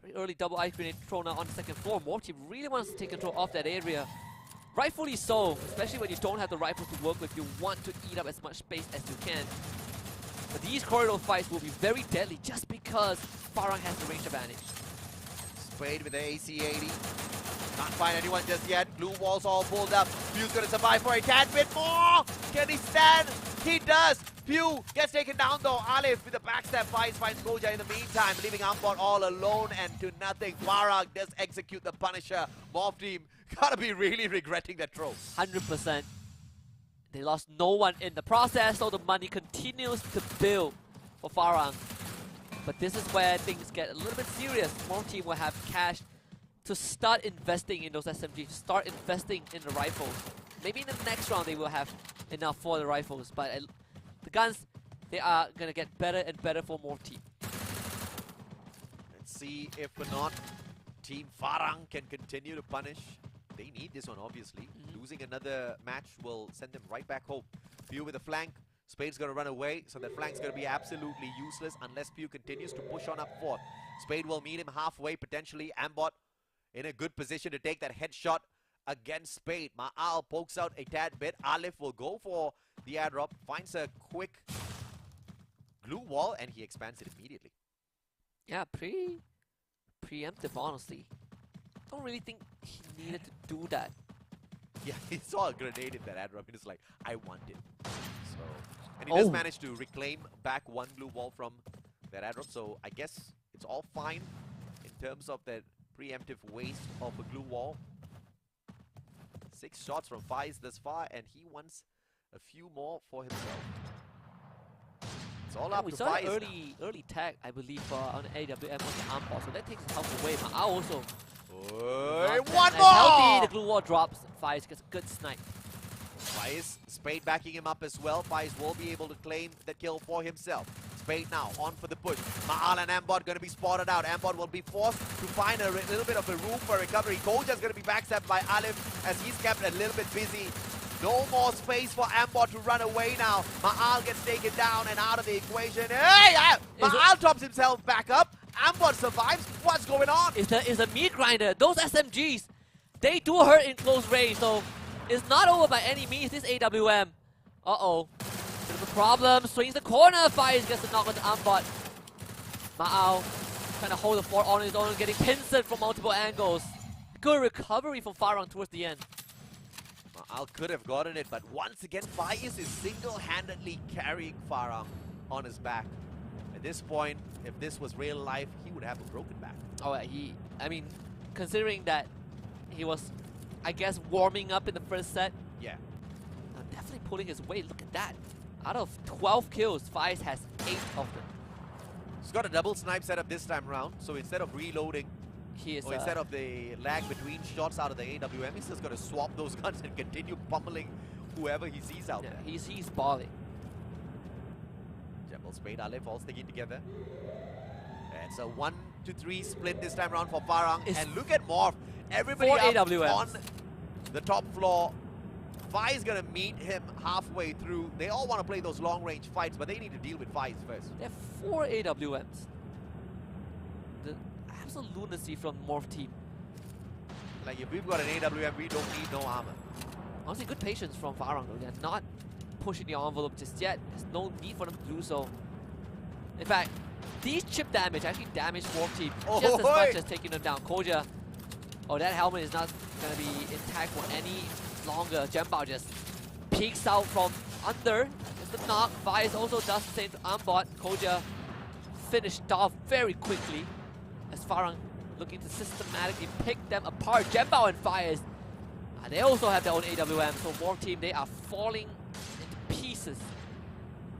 Very early double ice grenade thrown out on the second floor. Morph team really wants to take control of that area. Rightfully so, especially when you don't have the rifles to work with. You want to eat up as much space as you can. But these corridor fights will be very deadly just because Farang has the range advantage. Spade with the AC-80. Can't find anyone just yet. Blue walls all pulled up. Pew's gonna survive for a tad bit more. Can he stand? He does. Pew gets taken down though. Alif with the backstab fights finds Koja in the meantime, leaving Ambot all alone and to nothing. Farang does execute the Punisher. Morph team gotta be really regretting that throw. 100%. They lost no one in the process, so the money continues to build for Farang. But this is where things get a little bit serious. Morph team will have cash to start investing in those SMGs, start investing in the rifles. Maybe in the next round they will have enough for the rifles, but the guns, they are going to get better and better for Morph team. Let's see if or not Team Farang can continue to punish. They need this one, obviously. Losing another match will send them right back home. Pew with a flank. Spade's going to run away, so that flank's going to be absolutely useless unless Pew continues to push on up forth. Spade will meet him halfway, potentially. Ambot in a good position to take that headshot against Spade. Ma'al pokes out a tad bit. Alif will go for the airdrop, finds a quick glue wall, and he expands it immediately. Yeah, pretty preemptive, honestly. Don't really think he needed to do that. Yeah, he saw a grenade in that airdrop. He was like, I want it. So, and he does manage to reclaim back one glue wall from that airdrop. So I guess it's all fine in terms of that preemptive waste of a glue wall. 6 shots from Faiz thus far, and he wants a few more for himself. It's all up We to saw Faiz an early tag, I believe, on AWM on the arm ball, so that takes his health away. Ma'al also. One as more! Healthy, the glue wall drops. Faiz gets a good snipe. Faiz, Spade backing him up as well. Faiz will be able to claim that kill for himself. Spade now on for the push. Ma'al and Ambot going to be spotted out. Ambot will be forced to find a little bit of a room for recovery. Koja's going to be backstabbed by Alif as he's kept a little bit busy. No more space for Ambot to run away now. Ma'al gets taken down and out of the equation. Hey! Ma'al tops himself back up. Ambot survives. What's going on? It's a meat grinder. Those SMGs, they do hurt in close range, so it's not over by any means, this AWM. Uh-oh. Bit of a problem. Swings the corner. Faiz gets the knock on the Ambot. Ma'al trying to hold the fort on his own, getting pincered from multiple angles. Good recovery from Farang towards the end. Ma'al could have gotten it, but once again, Faiz is single-handedly carrying Farang on his back. At this point, if this was real life, he would have a broken back. Oh, I mean, considering that he was, I guess, warming up in the first set. Yeah. Definitely pulling his weight. Look at that. Out of 12 kills, Faiz has 8 of them. He's got a double snipe setup this time around, so instead of reloading, or instead of the lag between shots out of the AWM, he's just going to swap those guns and continue pummeling whoever he sees out there. He's balling. Jumble, Spade, Alif all sticking together. It's a 1-3 split this time around for Farang. And look at Morph. Everybody up on the top floor. Fai is going to meet him halfway through. They all want to play those long-range fights, but they need to deal with Faiz first. There are 4 AWMs. The absolute lunacy from Morph team. Like, if we've got an AWM, we don't need no armor. Honestly, good patience from Farang, though. They're not pushing the envelope just yet. There's no need for them to do so. In fact, these chip damage actually damage Morph team just as much as taking them down. Koja, that helmet is not going to be intact for any longer. Jembao just peeks out from under. It's the knock. Faiz also does the same to Ambot. Koja finished off very quickly as Farang looking to systematically pick them apart. Jembao and Faiz, they also have their own AWM, so Morph team, they are falling into pieces.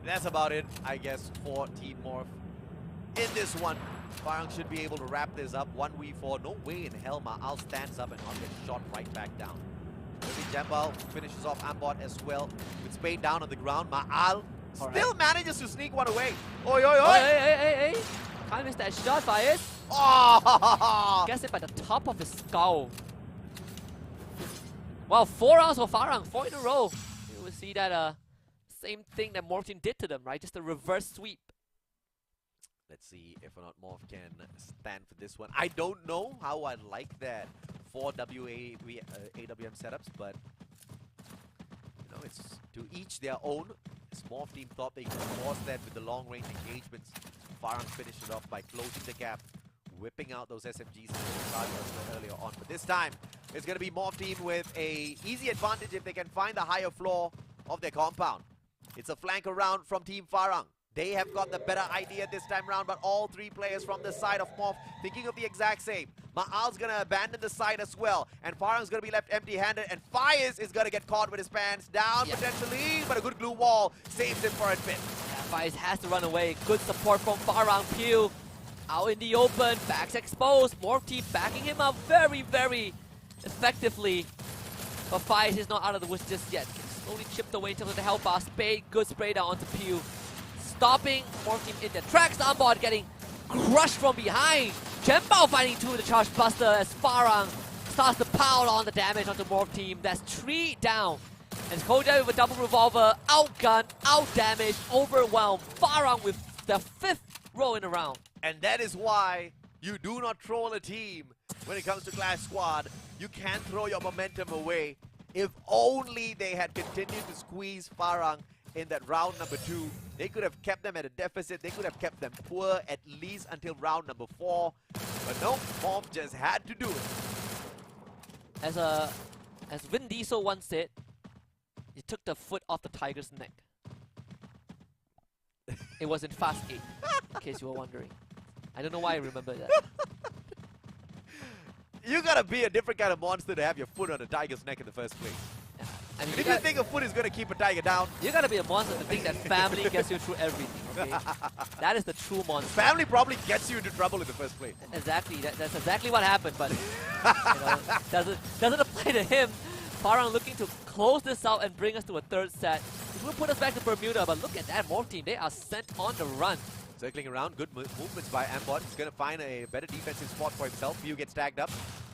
That's about it, I guess, for Team Morph. In this one, Farang should be able to wrap this up. 1v4, no way in hell Ma'al stands up and I'll get shot right back down. Maybe Jembao finishes off Ambot as well. With Spade down on the ground, Ma'al still manages to sneak one away. Oi, oi, oi! Hey! Can't miss that shot, Faiz. Oh! Gets it by the top of his skull. Wow, 4 rounds for Farang, 4 in a row. You will see that same thing that Morph team did to them, right? Just a reverse sweep. Let's see if or not Morph can stand for this one. I don't know how I like that 4 AWM setups, but you know, it's to each their own. This Morph team thought they could force that with the long-range engagements. Farang finished it off by closing the gap, whipping out those SMGs earlier on. But this time, it's going to be Morph team with a easy advantage if they can find the higher floor of their compound. It's a flank around from Team Farang. They have got the better idea this time around, but all 3 players from the side of Morph thinking of the exact same. Ma'al's going to abandon the side as well, and Farang's going to be left empty-handed, and Faiz is going to get caught with his pants down potentially, but a good glue wall saves him for a bit. Yeah, Faiz has to run away. Good support from Farang. Pew out in the open, backs exposed. Morph team backing him up very, very effectively. But Faiz is not out of the woods just yet. Slowly chipped away in terms of the health bar. Spade, good spray down onto Pew. Stopping Morph team in the tracks. Ambot getting crushed from behind. Jembao fighting to the charge buster as Farang starts to pile on the damage onto Morph team. That's 3 down. And Koja with a double revolver, outgun, outdamage, overwhelmed. Farang with the 5th row in a round. And that is why you do not troll a team when it comes to Clash Squad. you can't throw your momentum away. If only they had continued to squeeze Farang in that round number 2, they could have kept them at a deficit. They could have kept them poor at least until round number 4. But no, Morph just had to do it. As Vin Diesel once said, he took the foot off the tiger's neck. It was in Fast 8, in case you were wondering. I don't know why I remember that. You gotta be a different kind of monster to have your foot on a tiger's neck in the first place. Yeah. I mean, If you think a foot is gonna keep a tiger down, you gotta be a monster to think that family gets you through everything, okay? That is the true monster. family probably gets you into trouble in the first place. Exactly, that's exactly what happened, but doesn't apply to him. Farang looking to close this out and bring us to a third set. It will put us back to Bermuda, but look at that Morph team. They are sent on the run. Circling around, good movements by Ambot. He's gonna find a better defensive spot for himself. Pew gets tagged up,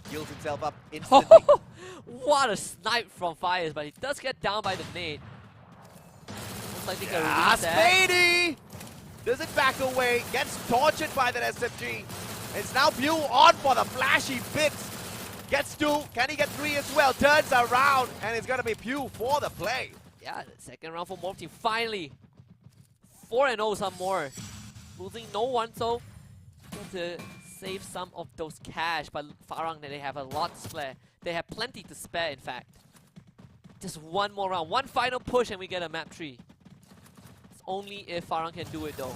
heals himself up instantly. What a snipe from Fires, but he does get down by the nade. Looks like they can release that. Spady! Doesn't back away, gets tortured by that SFG. It's now Pew on for the flashy bits. Gets 2, can he get 3 as well? Turns around, and it's gonna be Pew for the play. Yeah, the second round for Morph team, finally. 4-0 some more. Losing no one, so to save some of those cash, but Farang, they have a lot to spare. They have plenty to spare, in fact. Just one more round, one final push, and we get a map 3. It's only if Farang can do it, though.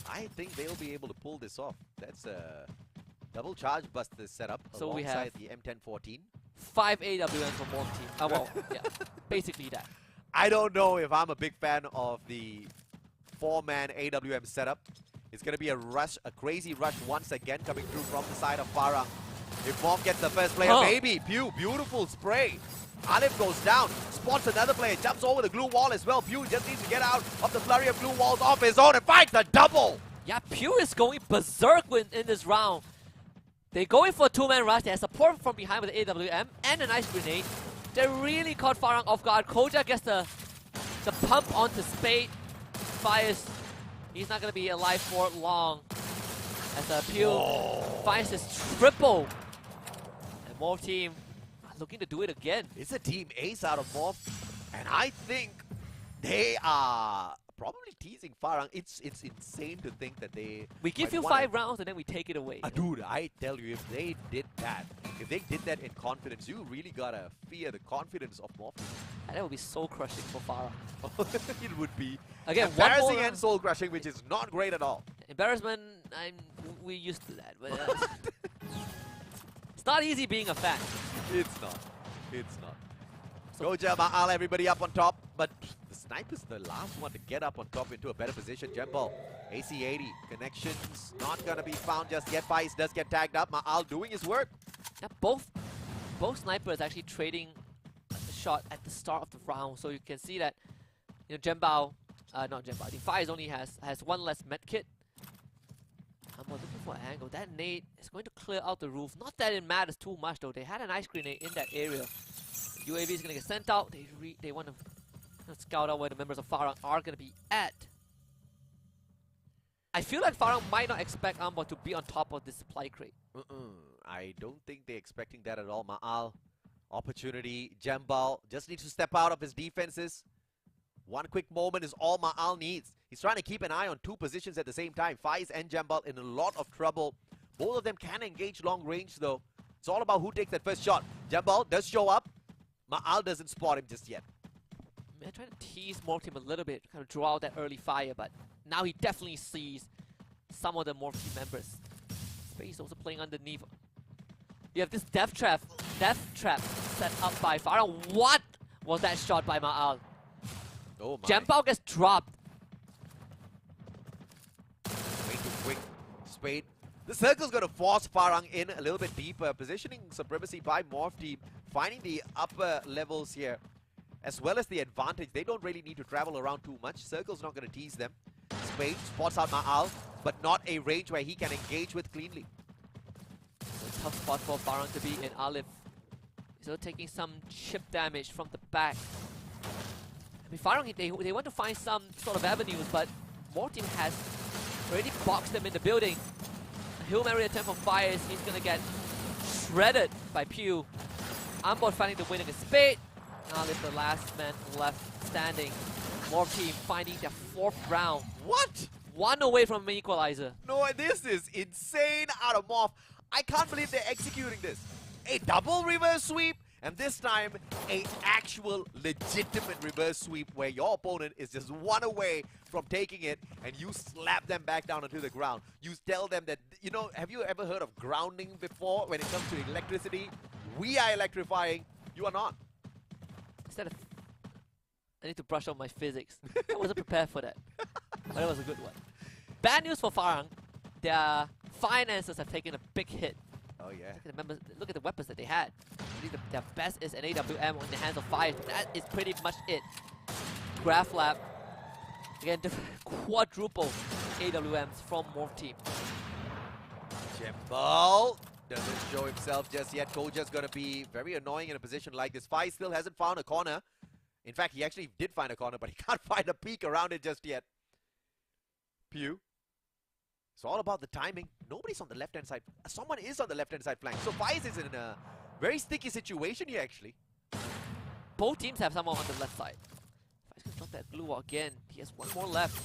I think they'll be able to pull this off. That's a double charge buster setup So we alongside have the M1014. 5 AWMs for Morph team. Well, yeah, basically that. I don't know if I'm a big fan of the 4-man AWM setup. It's going to be a rush, a crazy rush once again coming through from the side of Farang. If Morph gets the first player, maybe. Pew, beautiful spray. Alif goes down, spots another player, jumps over the glue wall as well. Pew just needs to get out of the flurry of glue walls off his own and finds the double. Yeah, Pew is going berserk in this round. They're going for a 2-man rush. They have support from behind with the AWM and an ice grenade. They really caught Farang off guard. Koja gets the pump onto Spade. Fires. He's not going to be alive for long. As Pew finds his triple. And Morph team looking to do it again. It's a team ace out of Morph. And I think they are probably teasing Farang. It's insane to think that We give you 5 rounds and then we take it away. Dude, I tell you, if they did that in confidence, you really gotta fear the confidence of Morph. And that would be soul crushing for Farang. It would be Again, embarrassing and soul crushing, which is not great at all. Embarrassment, we used to that. But it's not easy being a fan. It's not. It's not. Goja, Ma'al, everybody up on top, but the Sniper's the last one to get up on top into a better position. Jembal, AC-80, connections not gonna be found just yet. Faiz does get tagged up. Ma'al doing his work. Yeah, both snipers actually trading a shot at the start of the round, so you can see that Jembao, not Jembao, the Faiz only has 1 less medkit. I'm looking for an angle. That nade is going to clear out the roof. Not that it matters too much though. They had an ice grenade in that area. UAV is going to get sent out. They want to scout out where the members of Farang are going to be at. I feel like Farang might not expect Ambo to be on top of this supply crate. I don't think they're expecting that at all. Ma'al, opportunity. Jembal just needs to step out of his defenses. One quick moment is all Ma'al needs. He's trying to keep an eye on 2 positions at the same time. Faiz and Jembal in a lot of trouble. Both of them can engage long range though. It's all about who takes that first shot. Jembal does show up. Ma'al doesn't spot him just yet. I'm trying to tease Morph team a little bit, kind of draw out that early fire, but now he definitely sees some of the Morph team members. Space also playing underneath. You have this death trap set up by Farang. What was that shot by Ma'al? Oh my. Jembao gets dropped. Way too quick. Spade. The circle's going to force Farang in a little bit deeper. Positioning supremacy by Morph team. Finding the upper levels here. As well as the advantage. They don't really need to travel around too much. Circle's not going to tease them. Spade spots out Ma'al, but not a range where he can engage with cleanly. It's a tough spot for Farang to be in. Alif is taking some chip damage from the back. I mean, Farang, they want to find some sort of avenues, but Morph team has already boxed them in the building. A Hail Mary attempt from Fires. He's going to get shredded by Pew. Onboard finding the win against Spade. Now it's the last man left standing. Morph team finding their 4th round. What? 1 away from an equalizer. No, this is insane out of Morph. I can't believe they're executing this. A double reverse sweep, and this time a actual legitimate reverse sweep where your opponent is just 1 away from taking it and you slap them back down onto the ground. You tell them that, you know, have you ever heard of grounding before when it comes to electricity? We are electrifying, you are not. Instead of... I need to brush up my physics. I wasn't prepared for that. But that was a good one. Bad news for Farang. Their finances have taken a big hit. Oh yeah. Look at the weapons that they had. Their best is an AWM on the hands of 5. That is pretty much it. Graph Lab. Again, quadruple AWMs from Morph team. Jembal doesn't show himself just yet. Koja's gonna be very annoying in a position like this. Fai still hasn't found a corner. In fact, he actually did find a corner, but he can't find a peek around it just yet. Pew. It's all about the timing. Nobody's on the left-hand side. Someone is on the left-hand side flank. So Faiz is in a very sticky situation here, actually. Both teams have someone on the left side. Faiz can drop that blue wall again. He has 1 more left.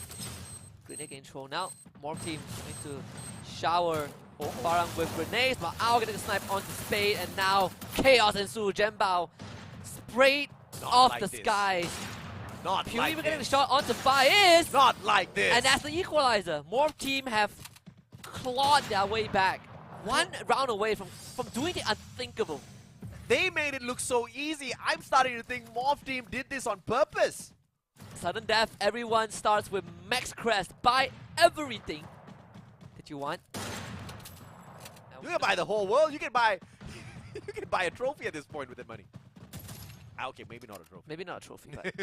Grenade getting thrown out. Morph team going to shower Farang with grenades. Ma'ao getting sniped onto Spade, and now chaos ensues. Jembao sprayed off the skies. Not Pew like even this. getting the shot onto Faiz. Not like this. And that's the equalizer. Morph team have clawed their way back. 1 round away from doing the unthinkable. They made it look so easy. I'm starting to think Morph team did this on purpose. Sudden death, everyone starts with max crest. Buy everything that you want. You can buy the whole world. You can buy a trophy at this point with that money. Ah, okay, maybe not a trophy. Maybe not a trophy, but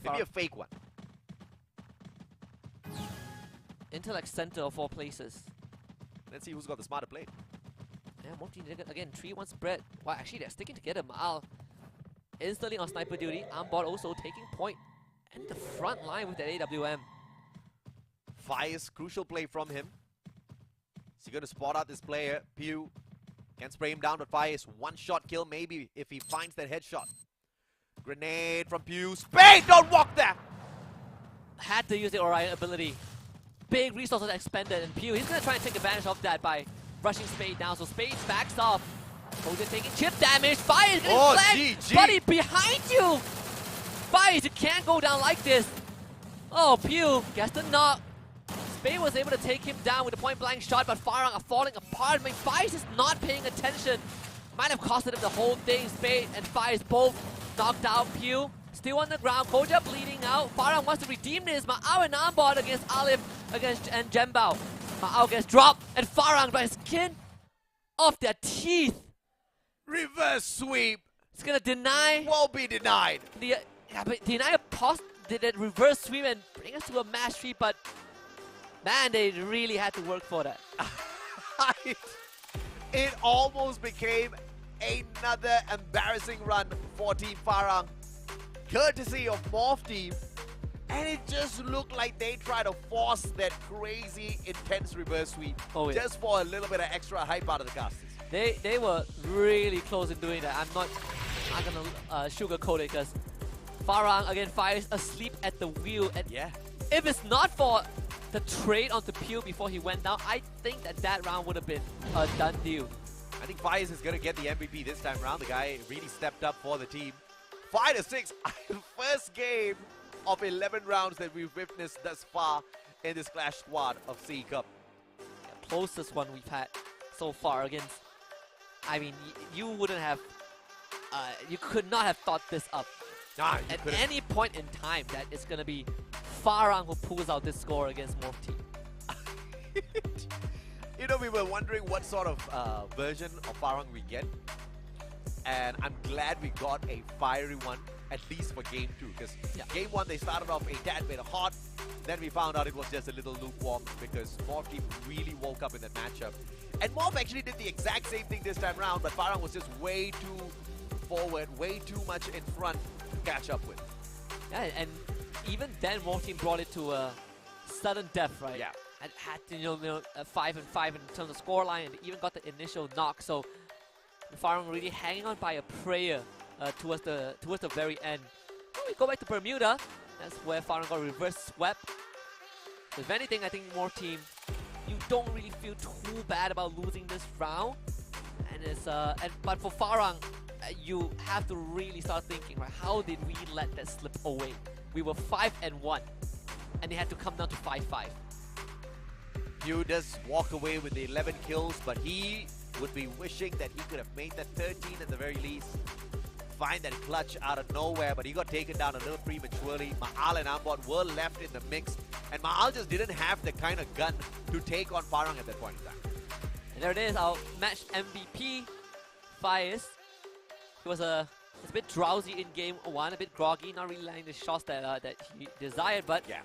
Maybe a fake one. Intellect Center of all places. Let's see who's got the smarter play. Yeah, Morph team again, 3-1 spread. Well, actually, they're sticking together. Ma'al instantly on sniper duty. Armbot also taking point. And the front line with that AWM. Faiz, crucial play from him. Is he going to spot out this player? Pew can spray him down, but Faiz, 1-shot kill maybe if he finds that headshot. Grenade from Pew. Spade, don't walk there! Had to use the Orion ability. Big resources expended, and Pew, he's going to try and take advantage of that by rushing Spade down. So Spade backs off. Hogan taking chip damage. Faiz getting flanked. GG. Buddy, behind you! Faiz, you can't go down like this. Oh, Pew gets the knock. Spade was able to take him down with a point-blank shot, but Farang are falling apart. I mean, Faiz is not paying attention. Might have costed him the whole thing. Spade and Faiz both knocked out. Pew still on the ground. Koja bleeding out. Farang wants to redeem this. Ma'ao and Ambot against Alif and Jembao. Ma'ao gets dropped, and Farang by skin off their teeth. Reverse sweep. It's gonna deny Won't be denied. deny a did a reverse sweep and bring us to a match 3, but man, they really had to work for that. It almost became another embarrassing run for Team Farang, courtesy of Morph team, and it just looked like they tried to force that crazy, intense reverse sweep just for a little bit of extra hype out of the casters. They were really close in doing that. I'm not gonna sugarcoat it, because Farang again fires asleep at the wheel, and if it's not for the trade onto Pew before he went down, I think that round would have been a done deal. I think Faiz is going to get the MVP this time around. The guy really stepped up for the team. 5-6, first game of 11 rounds that we've witnessed thus far in this Clash Squad of C Cup. The closest one we've had so far against, I mean, you wouldn't have, you could not have thought this up. Nah, At any point in time that it's going to be Farang who pulls out this score against Morph team. You know, we were wondering what sort of version of Farang we get. And I'm glad we got a fiery one, at least for Game 2. Because Game 1, they started off a tad bit hot. Then we found out it was just a little lukewarm because Morph team really woke up in that matchup. And Morph actually did the exact same thing this time around, but Farang was just way too forward, way too much in front to catch up with. Yeah, and even then Morph team brought it to a sudden death, right? Yeah. had 5-5 in terms of scoreline, and even got the initial knock. So Farang really hanging on by a prayer towards the very end. When we go back to Bermuda, that's where Farang got reverse swept. If anything, I think more team, you don't really feel too bad about losing this round. And it's but for Farang, you have to really start thinking, right? How did we let that slip away? We were 5-1, and they had to come down to 5-5. You just walk away with the 11 kills, but he would be wishing that he could have made that 13 at the very least. Find that clutch out of nowhere, but he got taken down a little prematurely. Mahal and Ambot were left in the mix, and Mahal just didn't have the kind of gun to take on Farang at that point in time. And there it is, our match MVP, Faiz. He was a bit drowsy in game 1, a bit groggy, not really landing the shots that he desired, but yeah,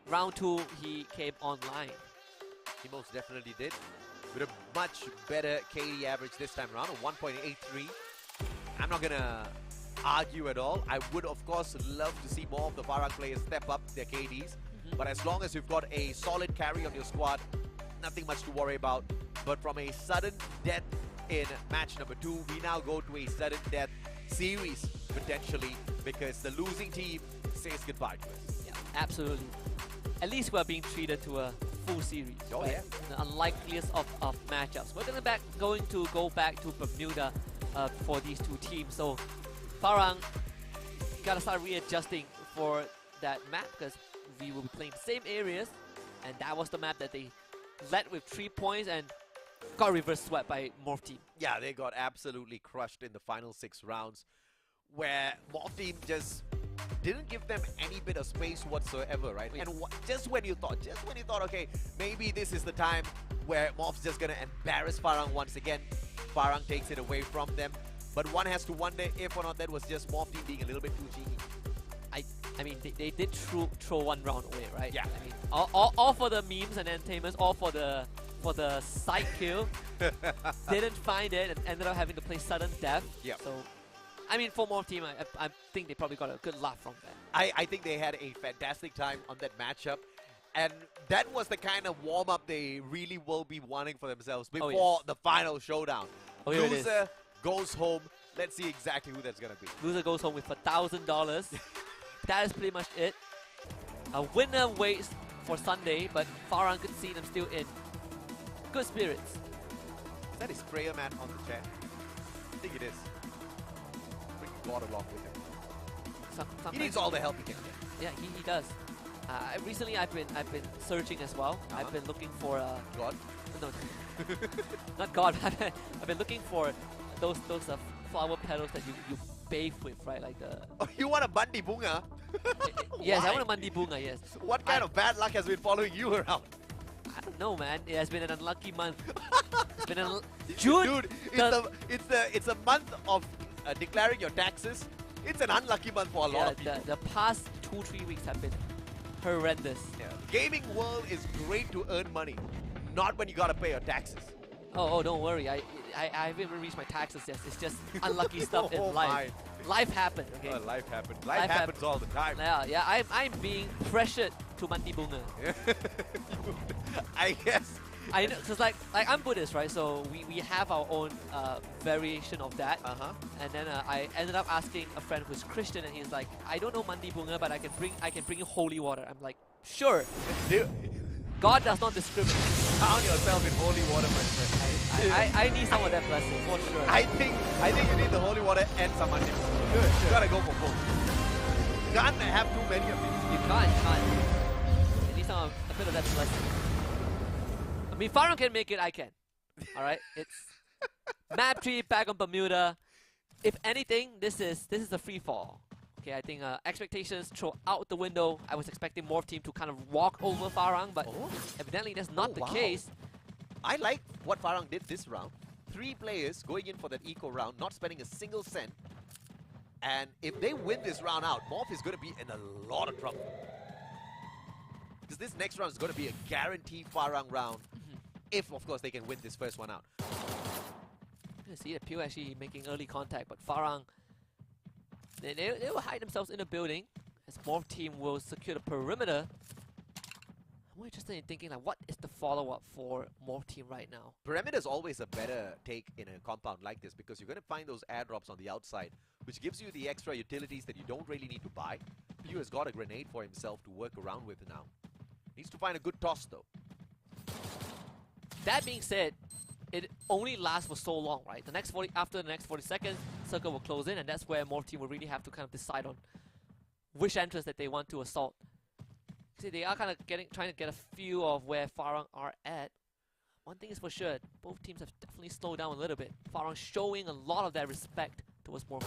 round 2 he came online. He most definitely did, with a much better KD average this time around, a 1.83. I'm not gonna argue at all. I would, of course, love to see more of the Farang players step up their KDs. But as long as you've got a solid carry on your squad, nothing much to worry about. But from a sudden death in match number 2, we now go to a sudden death series, potentially, because the losing team says goodbye to us. Yeah, absolutely. At least we're being treated to a full series. Oh, right? yeah. The unlikeliest of matchups. We're going to go back to Bermuda for these two teams. So Farang gotta start readjusting for that map, because we will be playing the same areas, and that was the map that they led with 3 points and got reverse swept by Morph Team. Yeah, they got absolutely crushed in the final 6 rounds, where Morph Team just didn't give them any bit of space whatsoever, right? Wait. And just when you thought, okay, maybe this is the time where Morph's just gonna embarrass Farang once again, Farang takes it away from them. But one has to wonder if or not that was just Morph Team being a little bit too cheeky. I mean, they did throw one round away, right? Yeah. I mean, all for the memes and entertainments, all for the side kill. Didn't find it and ended up having to play sudden death. Yeah. So, I mean, for Morph Team, I think they probably got a good laugh from that. I think they had a fantastic time on that matchup. And that was the kind of warm-up they really will be wanting for themselves before the final showdown. Oh, here it is. Loser goes home. Let's see exactly who that's going to be. Loser goes home with $1,000. That is pretty much it. A winner waits for Sunday, but Farang could see them still in good spirits. Is that his prayer mat on the chair? I think it is. Bring God along with him. He needs all the help he can get. Yeah, he does. Recently, I've been searching as well. I've been looking for God? No, not God. I've been looking for those flower petals that you bathe with, right? Like the. Oh, you want a Mandi Bunga? Yes, Why? I want a Mandi Bunga. Yes. What kind of bad luck has been following you around? I don't know, man. It has been an unlucky month. It's been June. Dude, it's a month of declaring your taxes. It's an unlucky month for a lot of people. The past 2-3 weeks have been horrendous. Yeah. Gaming world is great to earn money, not when you gotta pay your taxes. Oh, don't worry. I haven't even reached my taxes yet. It's just unlucky stuff in life. Life happens, okay? Life happens. Life happens all the time. Yeah. I'm being pressured to Mandi Bunga. I guess. I know, cause like I'm Buddhist, right? So we have our own variation of that. And then I ended up asking a friend who's Christian, and he's like, I don't know Mandi Bunga, but I can bring you holy water. I'm like, sure. Dude, God does not discriminate. drown yourself in holy water, my friend. I need some of that blessing for sure. I think you need the holy water and some Mandi Bunga. Sure. You gotta go for both. You can't have too many of these. You can't. You need a bit of that blessing. I mean, Farang can make it, I can. Alright? It's map 3 back on Bermuda. If anything, this is a free fall. Okay, I think expectations throw out the window. I was expecting Morph Team to kind of walk over Farang, but evidently that's not the case. I like what Farang did this round. 3 players going in for that eco round, not spending a single cent. And if they win this round out, Morph is going to be in a lot of trouble. Because this next round is going to be a guaranteed Farang round. If, of course, they can win this first one out. You see the Pew actually making early contact, but Farang, they will hide themselves in a building as Morph Team will secure the perimeter. more interested in thinking like, what is the follow-up for Morph Team right now? Pyramid is always a better take in a compound like this because you're going to find those airdrops on the outside, which gives you the extra utilities that you don't really need to buy. Pew has got a grenade for himself to work around with now. Needs to find a good toss though. That being said, it only lasts for so long, right? After the next 40 seconds, circle will close in, and that's where Morph Team will really have to kind of decide on which entrance that they want to assault. See, they are kind of trying to get a feel of where Farang are at. One thing is for sure, both teams have definitely slowed down a little bit. Farang showing a lot of their respect towards Morph.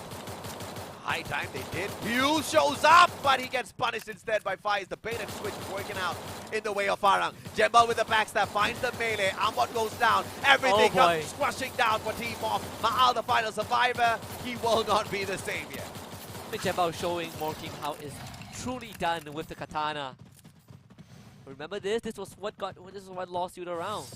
High time they did. Pew shows up, but he gets punished instead by Faiz. The bait and switch working out in the way of Farang. Jembal with the backstab finds the melee. Ambot goes down. Everything comes squashing down for Team Morph. Ma'al, the final survivor. He will not be the savior. Jembal showing Morph Team how it's truly done with the katana. Remember this? This is what lost you the round.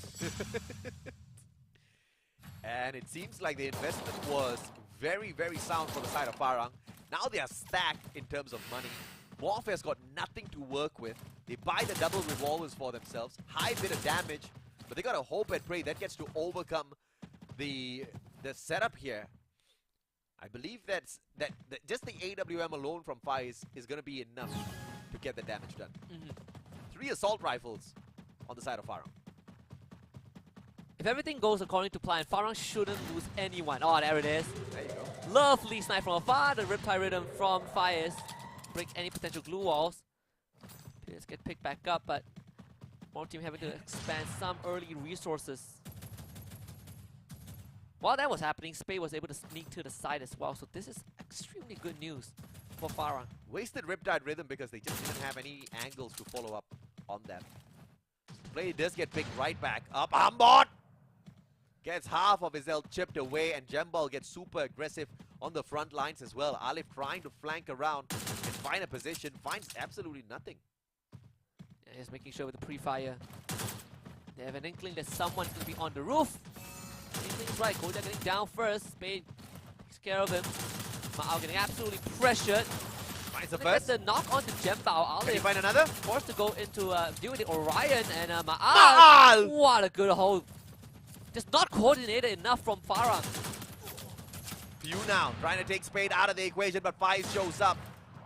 And it seems like the investment was very, very sound for the side of Farang. Now they are stacked in terms of money. Morph has got nothing to work with. They buy the double revolvers for themselves. High bit of damage, but they got to hope and pray that gets to overcome the setup here. I believe that just the AWM alone from Faiz is going to be enough to get the damage done. 3 assault rifles on the side of Farang. If everything goes according to plan, Farang shouldn't lose anyone. Oh, there it is. There you go. Lovely snipe from afar. The Riptide Rhythm from Faiz breaks any potential glue walls. Players get picked back up, but Morph Team having to expand some early resources. While that was happening, Spade was able to sneak to the side as well, so this is extremely good news for Farang. Wasted Riptide Rhythm because they just didn't have any angles to follow up on that. Play does get picked right back up. Ambot gets half of his health chipped away, and Jembal gets super aggressive on the front lines as well. Alif trying to flank around and find a position, finds absolutely nothing. Yeah, he's making sure with the pre-fire. They have an inkling that someone's going to be on the roof. Inkling's right, Koja getting down first. Spade takes care of him. Ma'al getting absolutely pressured. Finds the first. The knock on to Jembao. Can you find another? Forced to go into deal with the Orion, and Ma'al. What a good hold. Just not coordinated enough from Farang. Pew now trying to take Spade out of the equation, but Faiz shows up.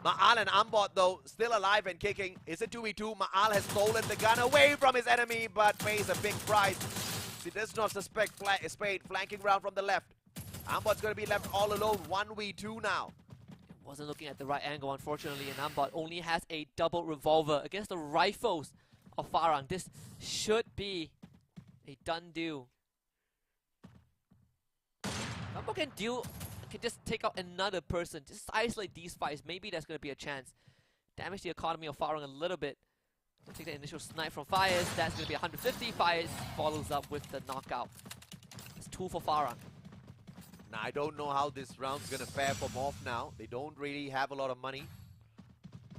Ma'al and Ambot though still alive and kicking. Is it 2v2? Ma'al has stolen the gun away from his enemy, but pays a big price. He does not suspect Spade flanking around from the left. Ambot's going to be left all alone. 1v2 now. Wasn't looking at the right angle, unfortunately, and Ambot only has a double revolver against the rifles of Farang. This should be a done deal. Ambot can just take out another person, just isolate these fights. Maybe there's going to be a chance. Damage the economy of Farang a little bit. Take the initial snipe from Faiz. That's going to be 150. Faiz follows up with the knockout. It's 2 for Farang. Now, I don't know how this round's going to fare for Morph now. They don't really have a lot of money.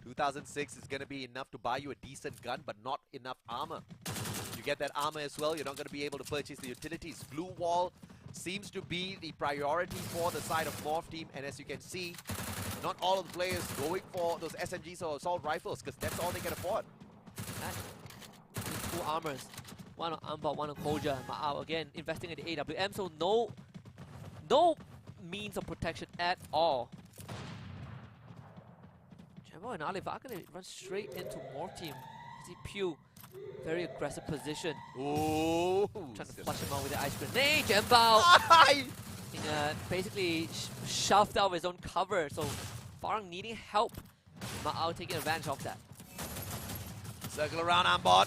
2006 is going to be enough to buy you a decent gun, but not enough armor. If you get that armor as well, you're not going to be able to purchase the utilities. Blue wall seems to be the priority for the side of Morph Team, and as you can see, not all of the players going for those SMGs or assault rifles, because that's all they can afford. Two armors. One on Ambot, one on Koja. Ma'al again investing in the AWM, so no means of protection at all. Jembal and Alif are going to run straight into Morph Team. See Pew, very aggressive position. Ooh. Trying to flush him out with the ice grenade. Jembal basically shoved out of his own cover, so Farang needing help. Ma'al taking advantage of that. Circle around Ambot.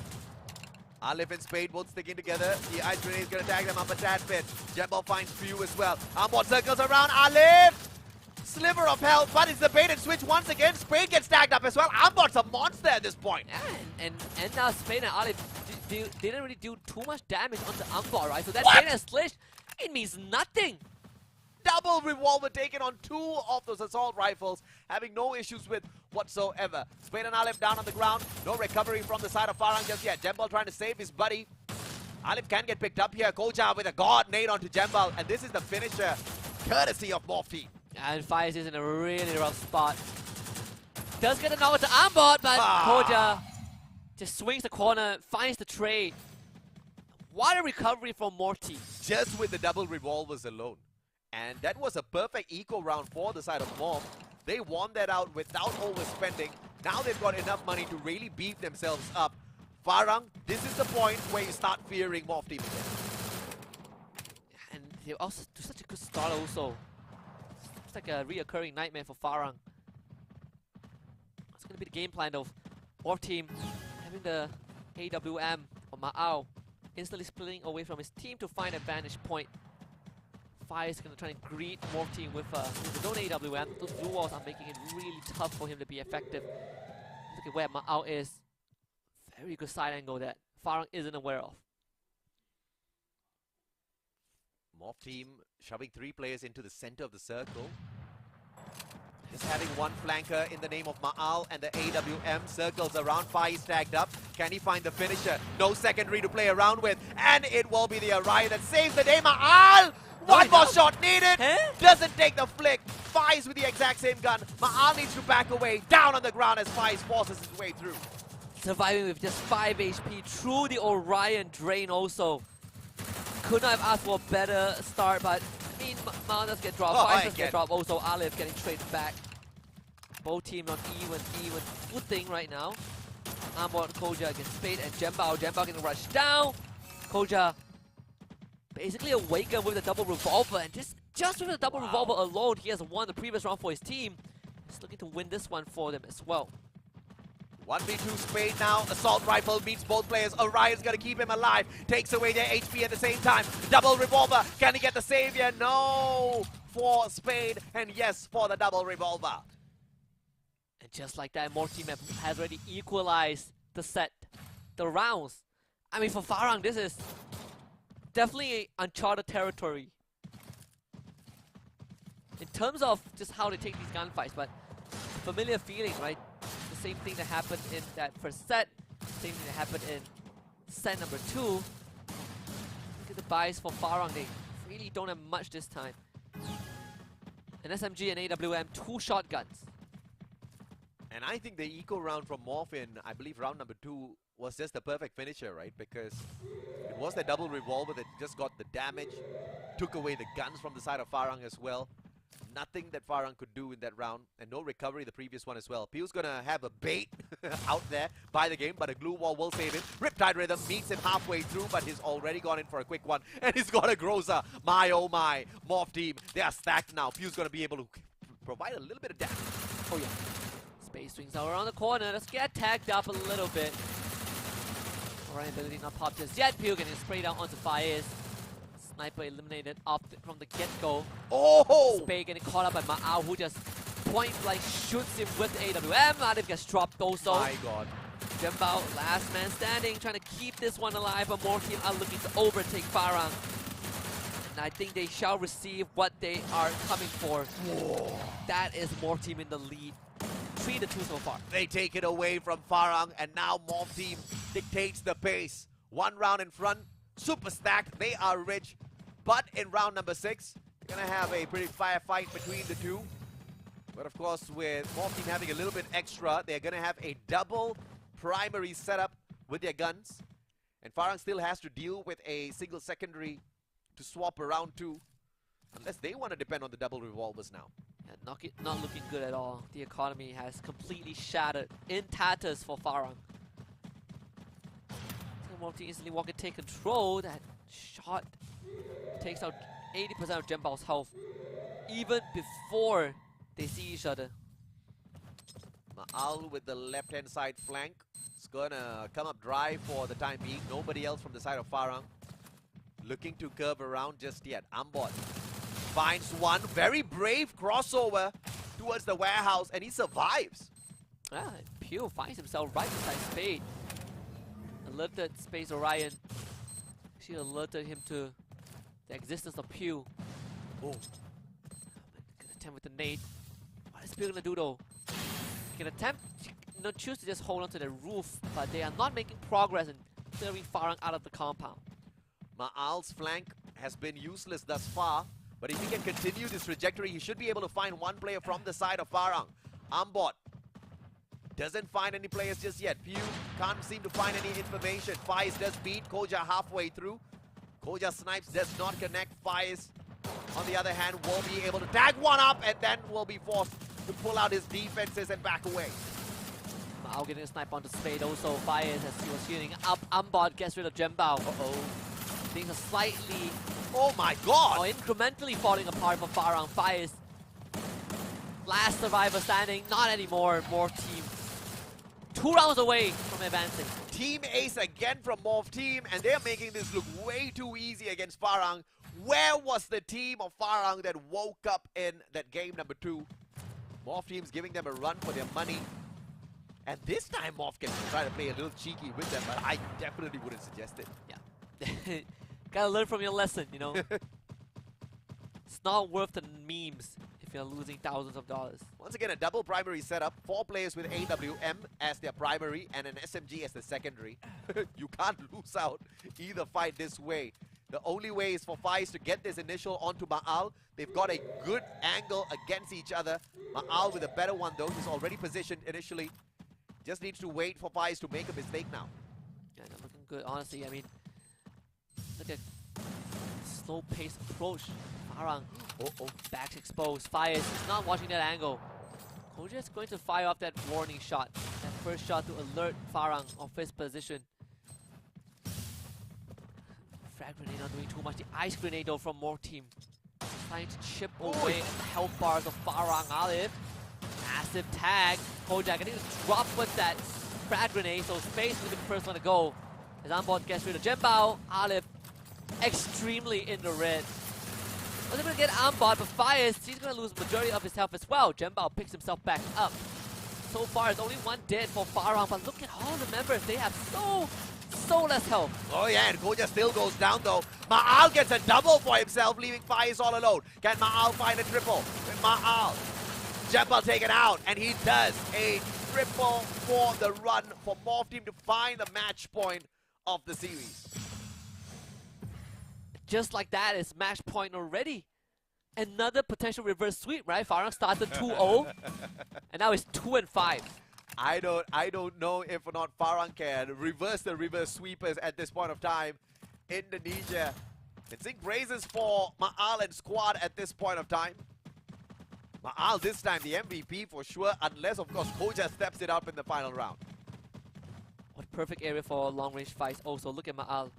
Alif and Spade both sticking together. The ice grenade is going to tag them up a tad bit. Jembal finds Pew as well. Ambot circles around Alif. Sliver of health, but it's the bait and switch once again. Spade gets tagged up as well. Ambot's a monster at this point. Yeah, and now Spade and Alif didn't really do too much damage onto Ambot, right? So that What? bait and switch, it means nothing. Double revolver taken on 2 of those assault rifles, having no issues with whatsoever. Spade and Alif down on the ground. No recovery from the side of Farang just yet. Jembal trying to save his buddy. Alif can get picked up here. Koja with a god nade onto Jembal, and this is the finisher, courtesy of Morph Team. And Faiz is in a really rough spot. Does get a knock to Ambot, but Koja Just swings the corner, finds the trade. What a recovery from Morty. Just with the double revolvers alone. And that was a perfect eco round for the side of Morph. They won that out without overspending. Now they've got enough money to really beef themselves up. Farang, this is the point where you start fearing Morph team again. And they also do such a good start also. It's like a reoccurring nightmare for Farang. It's going to be the game plan of Morph team having the AWM or Ma'ao instantly splitting away from his team to find a vantage point. Fire is going to try and greet Morph team with his own AWM. Those blue walls are making it really tough for him to be effective. Look at where Ma'ao is. Very good side angle that Farang isn't aware of. Morph team shoving 3 players into the center of the circle. Just having one flanker in the name of Ma'al and the AWM circles around. Fai stacked up. Can he find the finisher? No secondary to play around with. And it will be the Orion that saves the day. Ma'al! One more shot needed! Huh? Doesn't take the flick. Fai's with the exact same gun. Ma'al needs to back away. Down on the ground as Fai forces his way through. Surviving with just 5 HP through the Orion drain also. Could not have asked for a better start, but I mean, Ma'al does get dropped. Fai does get dropped also. Alif getting traded back. Both teams on even footing right now. Armbot, Koja against Spade and Jembao. Jembao getting rushed down. Koja basically awakened with the double revolver, and just with the double revolver alone, he has won the previous round for his team. He's looking to win this one for them as well. 1v2 Spade now. Assault rifle beats both players. Orion's gonna keep him alive. Takes away their HP at the same time. Double revolver. Can he get the savior? No! For Spade, and yes, for the double revolver. And just like that, Morph team has already equalized the set, the rounds. I mean, for Farang, this is definitely uncharted territory in terms of just how they take these gunfights, but familiar feeling, right? The same thing that happened in that first set, same thing that happened in set number 2. Look at the buys for Farang, they really don't have much this time. An SMG and AWM, 2 shotguns. And I think the eco round from Morph in, I believe, round number 2 was just the perfect finisher, right? Because it was the double revolver that just got the damage, took away the guns from the side of Farang as well. Nothing that Farang could do in that round, and no recovery the previous one as well. Pew's gonna have a bait out there by the game, but a glue wall will save him. Riptide Rhythm meets him halfway through, but he's already gone in for a quick one, and he's got a Groza. My oh my, Morph team, they are stacked now. Pew's gonna be able to provide a little bit of damage. Oh yeah. Space swings out around the corner. Let's get tagged up a little bit. Orion ability not popped just yet. Pew getting sprayed out onto Faiz. Sniper eliminated from the get-go. Oh! Spade getting caught up by Ma'ao, who just point blank shoots him with the AWM. Alif gets dropped also. My god. Jembao, last man standing, trying to keep this one alive, but Morph team are looking to overtake Farang. And I think they shall receive what they are coming for. Whoa. That is Morph team in the lead. 3-2 so far. They take it away from Farang, and now Morph team dictates the pace. 1 round in front, super stacked, they are rich. But in round number 6, they're gonna have a pretty fire fight between the two. But of course, with Morph team having a little bit extra, they're gonna have a double primary setup with their guns. And Farang still has to deal with a single secondary to swap around to, unless they want to depend on the double revolvers now. Yeah, not looking good at all. The economy has completely shattered in tatters for Farang. Morph team instantly walk and take control. That shot takes out 80% of Jembao's health, even before they see each other. Ma'al with the left-hand side flank. It's gonna come up dry for the time being. Nobody else from the side of Farang looking to curve around just yet. Ambot finds one. Very brave crossover towards the warehouse, and he survives. Ah, Pew finds himself right beside Spade. Alerted Space Orion. She alerted him to the existence of Pew. Oh. Good attempt with the nade. What is Pew gonna do though? He can attempt, choose to just hold on to the roof, but they are not making progress in clearing Farang out of the compound. Ma'al's flank has been useless thus far, but if he can continue this trajectory, he should be able to find one player from the side of Farang. Ambot Doesn't find any players just yet. Pew can't seem to find any information. Faiz does beat Koja halfway through. Koja snipes, does not connect. Faiz, on the other hand, will be able to tag one up and then will be forced to pull out his defenses and back away. Mao getting a snipe onto Spade also. Fires as he was shooting up. Umbot gets rid of Jembao. Things are slightly, Oh my god! incrementally falling apart for Farang. Fires. Last survivor standing. Not anymore. More team. 2 rounds away from advancing. Team Ace again from Morph Team, and they're making this look way too easy against Farang. Where was the team of Farang that woke up in that game number 2? Morph Team's giving them a run for their money. And this time Morph can try to play a little cheeky with them, but I definitely wouldn't suggest it. Yeah. Gotta learn from your lesson, you know. It's not worth the memes if you're losing thousands of dollars. Once again, a double primary setup. 4 players with AWM as their primary and an SMG as the secondary. You can't lose out either fight this way. The only way is for Faiz to get this initial onto Ma'al. They've got a good angle against each other. Ma'al with a better one though. He's already positioned initially. Just needs to wait for Faiz to make a mistake now. Yeah, they're looking good, honestly. I mean, look at slow-paced approach. Farang, back exposed. Fires, he's not watching that angle. Koja is going to fire off that warning shot. That first shot to alert Farang of his position. Frag grenade not doing too much. The ice grenade though from more team. Trying to chip away at the health bars of Farang. Alif. Massive tag. Koja getting dropped with that frag grenade, so Space will be the first one to go. As Ambot gets rid of Jembao, Alif extremely in the red. Wasn't going to get Ambot, but Fires, he's going to lose the majority of his health as well. Jembao picks himself back up. So far, it's only 1 dead for Farang, but look at all the members. They have so less health. Oh yeah, and Koja still goes down though. Ma'al gets a double for himself, leaving Faiz all alone. Can Ma'al find a triple? With Ma'al. Jembao taken out, and he does a triple for the run for Morph Team to find the match point of the series. Just like that, it's match point already. Another potential reverse sweep, right? Farang started 2-0, and now it's 2-5. I don't know if or not Farang can reverse the reverse sweepers at this point of time. Indonesia can sing praises for Ma'al and squad at this point of time. Ma'al this time the MVP for sure, unless of course Koja steps it up in the final round. What perfect area for long-range fights also. Look at Ma'al.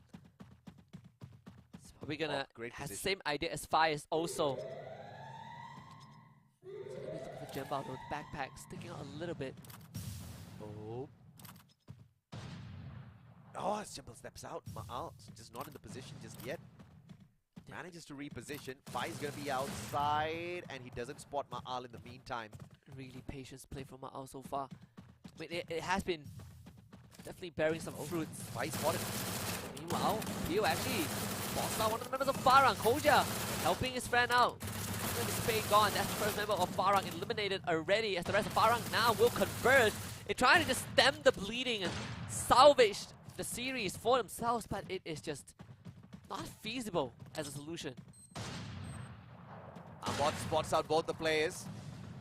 He's probably gonna have the same idea as Fires also. So let me look for Jembao though. Backpack sticking out a little bit. Oh, as Jembao steps out, Ma'al just not in the position just yet. Manages to reposition. Fai's gonna be outside, and he doesn't spot Ma'al in the meantime. Really patience play from Ma'al so far. I mean, it has been definitely bearing some fruits. Fai spotted. Meanwhile, Pio actually bossed out one of the members of Farang. Koja helping his friend out. Spade gone. That's the first member of Farang eliminated already, as the rest of Farang now will converge. They're trying to just stem the bleeding and salvage the series for themselves, but it is just not feasible as a solution. Ambot spots out both the players.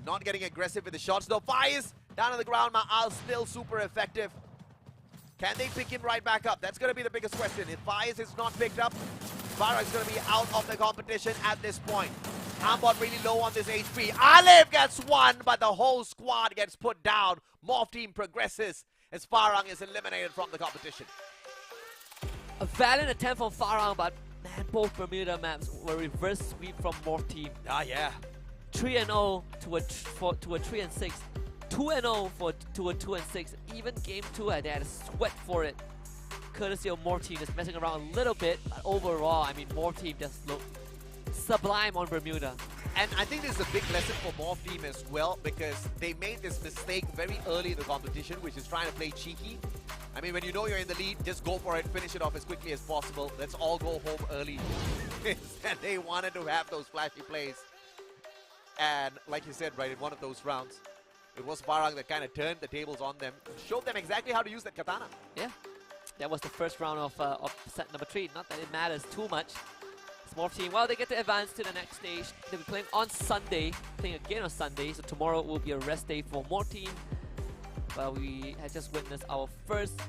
Not getting aggressive with the shots though. Fires down on the ground. Ma'al still super effective. Can they pick him right back up? That's going to be the biggest question. If Fires is not picked up, Farang is going to be out of the competition at this point. Ambot really low on this HP. Alif gets one, but the whole squad gets put down. Morph Team progresses as Farang is eliminated from the competition. A valiant attempt from Farang, but man, both Bermuda maps were reverse sweep from Morph Team. Ah, yeah. 3-0 to a 3-6. 2-0 to a 2-6. Even game 2, they had to sweat for it. Courtesy of Morph Team just messing around a little bit, but overall, I mean, Morph Team just looked sublime on Bermuda. And I think this is a big lesson for Morph Team as well, because they made this mistake very early in the competition, which is trying to play cheeky. I mean, when you know you're in the lead, just go for it, finish it off as quickly as possible. Let's all go home early. And they wanted to have those flashy plays. And like you said, right, in one of those rounds, it was Farang that kind of turned the tables on them, showed them exactly how to use that katana. Yeah, that was the first round of set number 3. Not that it matters too much. Morph Team, well, they get to advance to the next stage. They'll be playing on Sunday, playing again on Sunday, so tomorrow will be a rest day for Morph Team. but we had just witnessed our first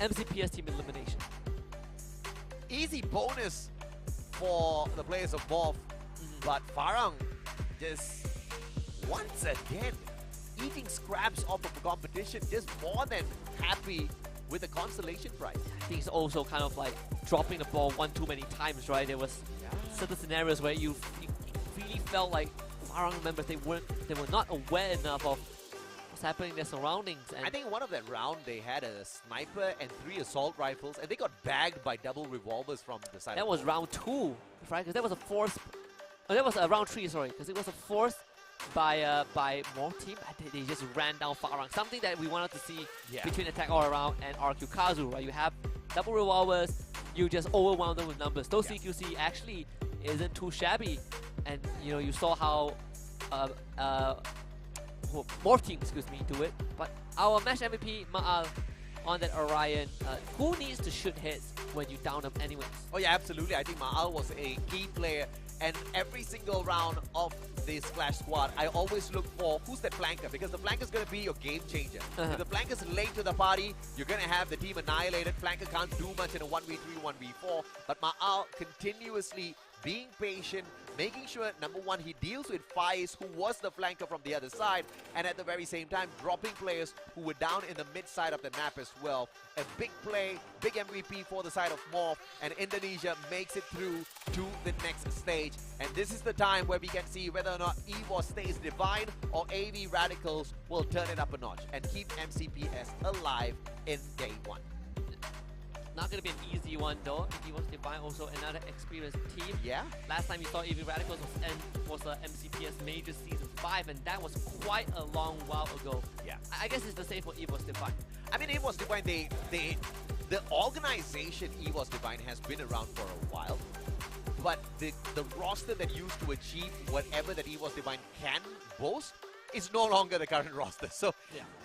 MCPS team elimination. Easy bonus for the players of Morph, but Farang just once again eating scraps off of the competition, just more than happy with the consolation prize. I think it's also kind of like dropping the ball one too many times, right? There was certain scenarios where you really felt like Farang members, they were not aware enough of what's happening in their surroundings. And I think one of that round they had a sniper and 3 assault rifles, and they got bagged by double revolvers from the side. that was round 2, right? Because that was a force. Oh, that was round 3, sorry. Because it was a force by Morph team. They just ran down Farang. Something that we wanted to see between Attack All Around and RQ Kazu, right? You have double revolvers, you just overwhelm them with numbers. Those CQC actually isn't too shabby, and you saw how Morph team, do it. But our match MVP Ma'al on that Orion, who needs to shoot hits when you down them anyways? Oh yeah, absolutely. I think Ma'al was a key player, and every single round of this Clash squad, I always look for who's that flanker, because the flanker is going to be your game changer. If the flanker is late to the party, you're going to have the team annihilated. Flanker can't do much in a 1v3, 1v4, but Ma'al continuously being patient, making sure, number one, he deals with Faiz, who was the flanker from the other side, and at the very same time, dropping players who were down in the mid side of the map as well. A big play, big MVP for the side of Morph, and Indonesia makes it through to the next stage. And this is the time where we can see whether or not EVOS stays divine or AV Radicals will turn it up a notch and keep MCPS alive in day 1. Not going to be an easy one though. EVOS Divine also another experienced team. Yeah. Last time we saw AV Radicals was MCPS Major Season 5, and that was quite a long while ago. Yeah. I guess it's the same for EVOS Divine. I mean, EVOS Divine, the organization EVOS Divine has been around for a while, but the roster that used to achieve whatever that EVOS Divine can boast is no longer the current roster. So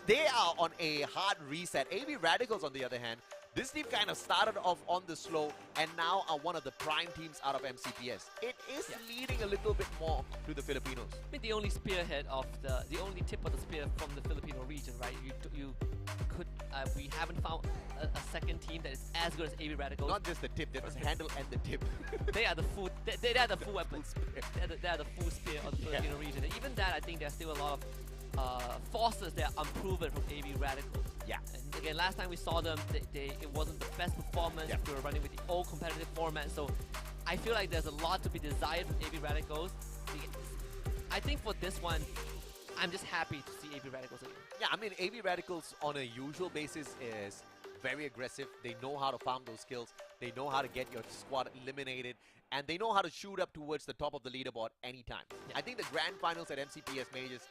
they are on a hard reset. AV Radicals, on the other hand, this team kind of started off on the slow and now are one of the prime teams out of MCPS. It is leading a little bit more to the Filipinos. I mean, the only spearhead of the only tip of the spear from the Filipino region, right? We haven't found a second team that is as good as AV Radicals. Not just the tip, there was handle and the tip. They are the full. They are the full weapons. They are the full spear of the Filipino region. And even that, I think there's still a lot of forces that are unproven from AV Radicals. Yeah. And again, last time we saw them, it wasn't the best performance. They were running with the old competitive format. So I feel like there's a lot to be desired from AV Radicals. I think for this one, I'm just happy to see AV Radicals again. Yeah, I mean, AV Radicals on a usual basis is very aggressive. They know how to farm those kills. They know how to get your squad eliminated. And they know how to shoot up towards the top of the leaderboard anytime. Yeah. I think the grand finals at MCPS Majors,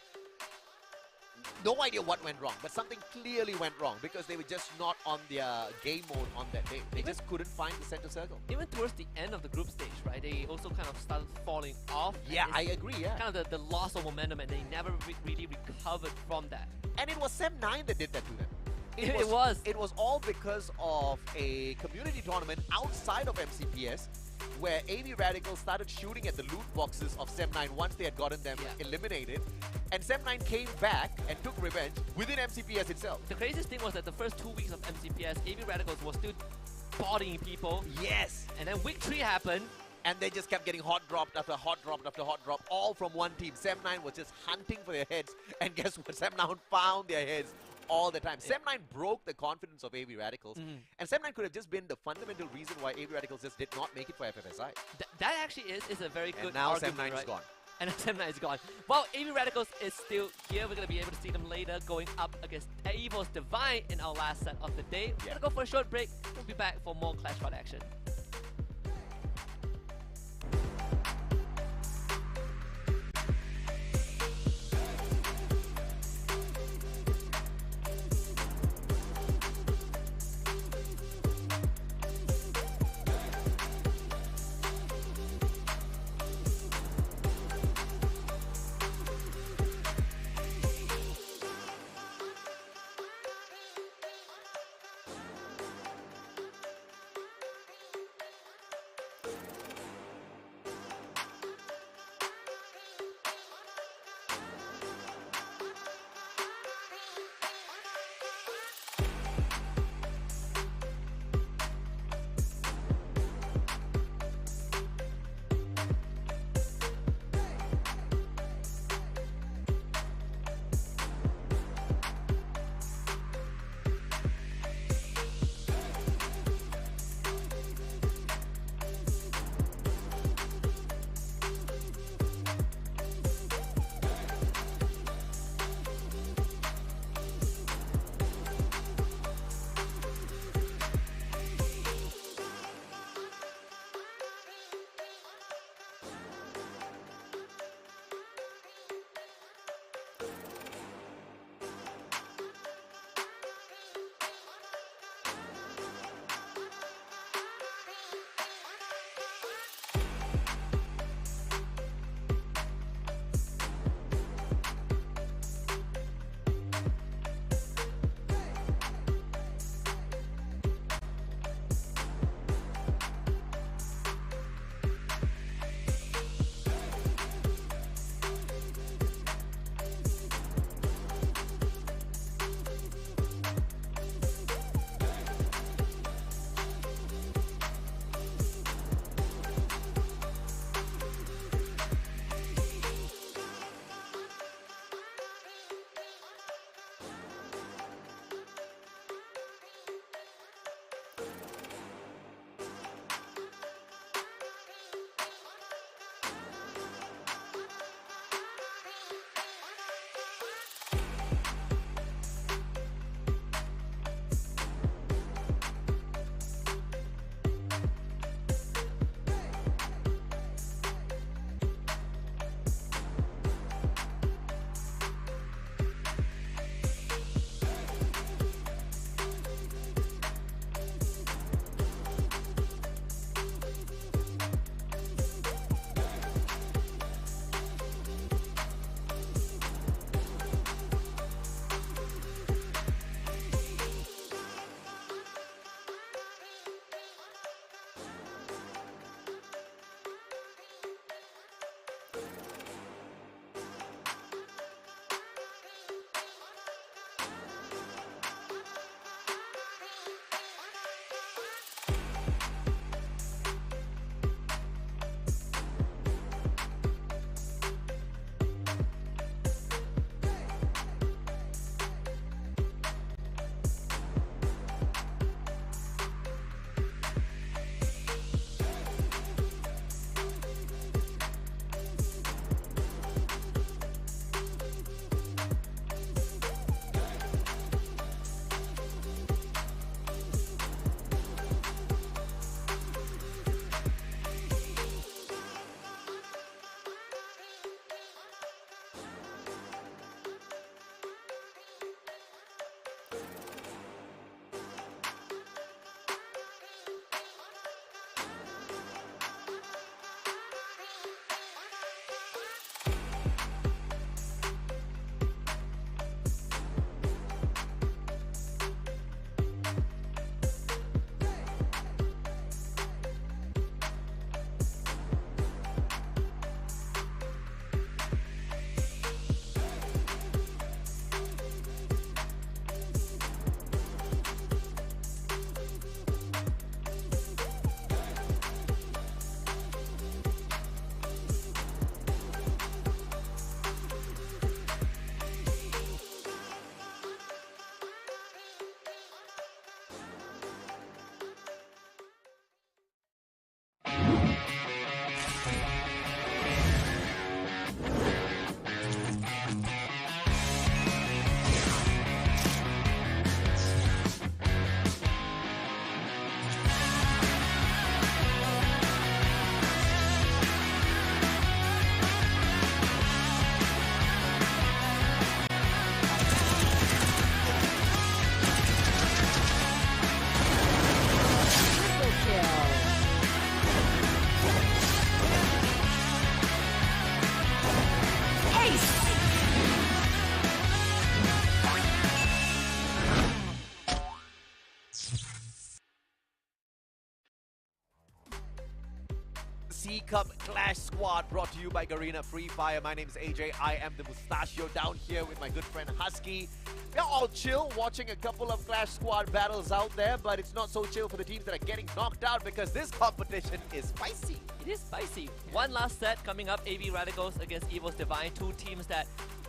no idea what went wrong, but something clearly went wrong because they were just not on their game mode on that day. They just couldn't find the center circle. Even towards the end of the group stage, right, they also kind of started falling off. Yeah, I agree, yeah. Kind of the loss of momentum, and they never really recovered from that. And it was Sem9 that did that to them. It was. It was all because of a community tournament outside of MCPS where AV Radicals started shooting at the loot boxes of Sem9 once they had gotten them eliminated. And Sem9 came back and took revenge within MCPS itself. The craziest thing was that the first 2 weeks of MCPS, AV Radicals was still bodying people. Yes. And then week 3 happened. And they just kept getting hot dropped after hot drop after hot drop, all from one team. Sem9 was just hunting for their heads. And guess what? Sem9 found their heads all the time. Sem9 broke the confidence of AV Radicals. And Sem9 could have just been the fundamental reason why AV Radicals just did not make it for FFSI. That actually is a very good and now argument, Sem9 is right? gone. And Sem9 is gone. Well, AV Radicals is still here. We're going to be able to see them later going up against EVOS Divine in our last set of the day. We're going to go for a short break. We'll be back for more Clash Squad action. C Cup Clash Squad brought to you by Garena Free Fire. My name is AJ. I am the Mustachio down here with my good friend Husky. We're all chill watching a couple of Clash Squad battles out there, but it's not so chill for the teams that are getting knocked out because this competition is spicy. It is spicy. One last set coming up, AB Radicals against Evo's Divine, two teams that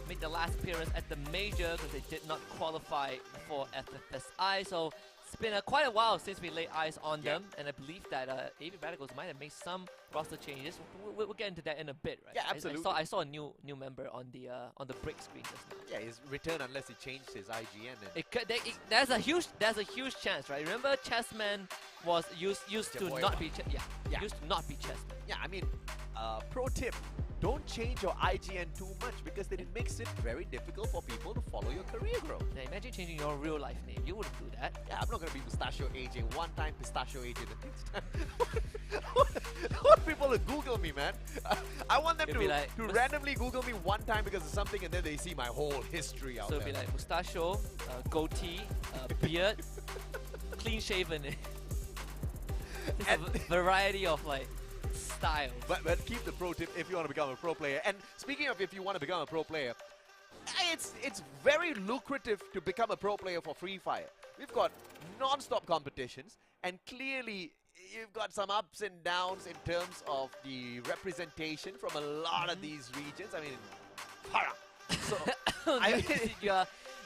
made the last appearance at the major because they did not qualify for FFSI. So it's been quite a while since we laid eyes on them, and I believe that AB Radicals might have made some roster changes. We'll get into that in a bit, right? Yeah, absolutely. I saw a new member on the break screen just now. Yeah, his return unless he changed his IGN. And There's a huge chance, right? Remember, Chessman was used to not be used to not be Chessman. yeah, I mean, pro tip. Don't change your IGN too much because then it makes it very difficult for people to follow your career growth. Now imagine changing your real life name. You wouldn't do that. Yeah, I'm not going to be Mustachio AJ. One time Pistachio AJ the next time. I want people to Google me, man. I want them It'll be like to randomly Google me one time because of something and then they see my whole history out So there. it'd be like mustachio, goatee, beard, clean shaven. It's a variety of like styles. But keep the pro tip if you want to become a pro player. And speaking of if you want to become a pro player, it's very lucrative to become a pro player for Free Fire. We've got non-stop competitions, and clearly you've got some ups and downs in terms of the representation from a lot of these regions. I mean, hara. So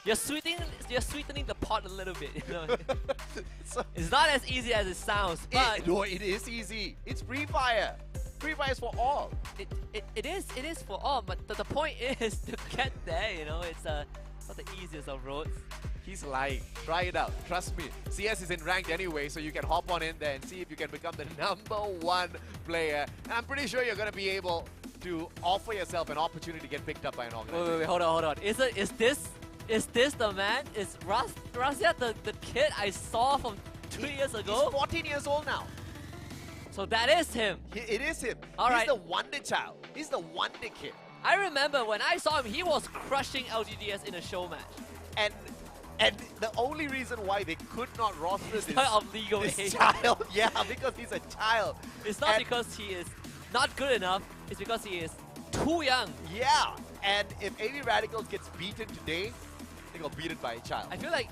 you're sweetening the pot a little bit. You know? so It's not as easy as it sounds, but no, it is easy. It's Free Fire. Free Fire is for all. it is for all. But the point is to get there. You know, it's not the easiest of roads. He's lying. Try it out. Trust me. CS is in ranked anyway, so you can hop on in there and see if you can become the #1 player. And I'm pretty sure you're going to be able to offer yourself an opportunity to get picked up by an organization. Wait, hold on. Is this the man? Is Razia the kid I saw from 2 years ago? He's 14 years old now. So that is him. It is him. All He's right. the wonder child. He's the wonder kid. I remember when I saw him, he was crushing LGDS in a show match. And the only reason why they could not roster this Of legal age. child, yeah, because he's a child. It's not And- because he is not good enough, it's because he is too young. Yeah, and if AB Radicals gets beaten today, they got beaten by a child. I feel like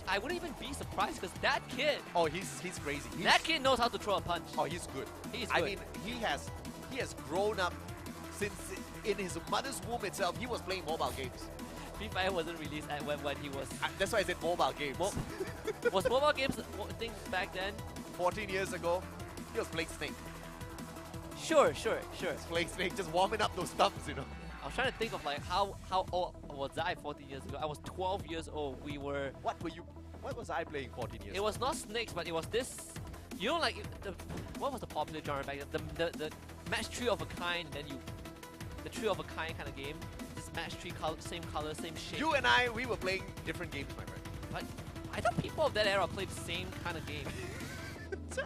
I wouldn't even be surprised because that kid, Oh, he's crazy. that kid knows how to throw a punch. Oh, he's good. He's I good. mean, he has grown up since in his mother's womb itself. He was playing mobile games. Free Fire wasn't released when he was. That's why I said mobile games. Was mobile games a thing back then? 14 years ago, he was playing Snake. Sure. Playing Snake, just warming up those thumbs, you know. I was trying to think of like how old was I 14 years ago? I was 12 years old. We were. What was I playing 14 years It was not snakes, but it was this. You know, like what was the popular genre back then? The match 3 of a kind, then the 3 of a kind kind of game. This match 3 same color, same shape. You and we were playing different games, my friend. But I thought people of that era played the same kind of game.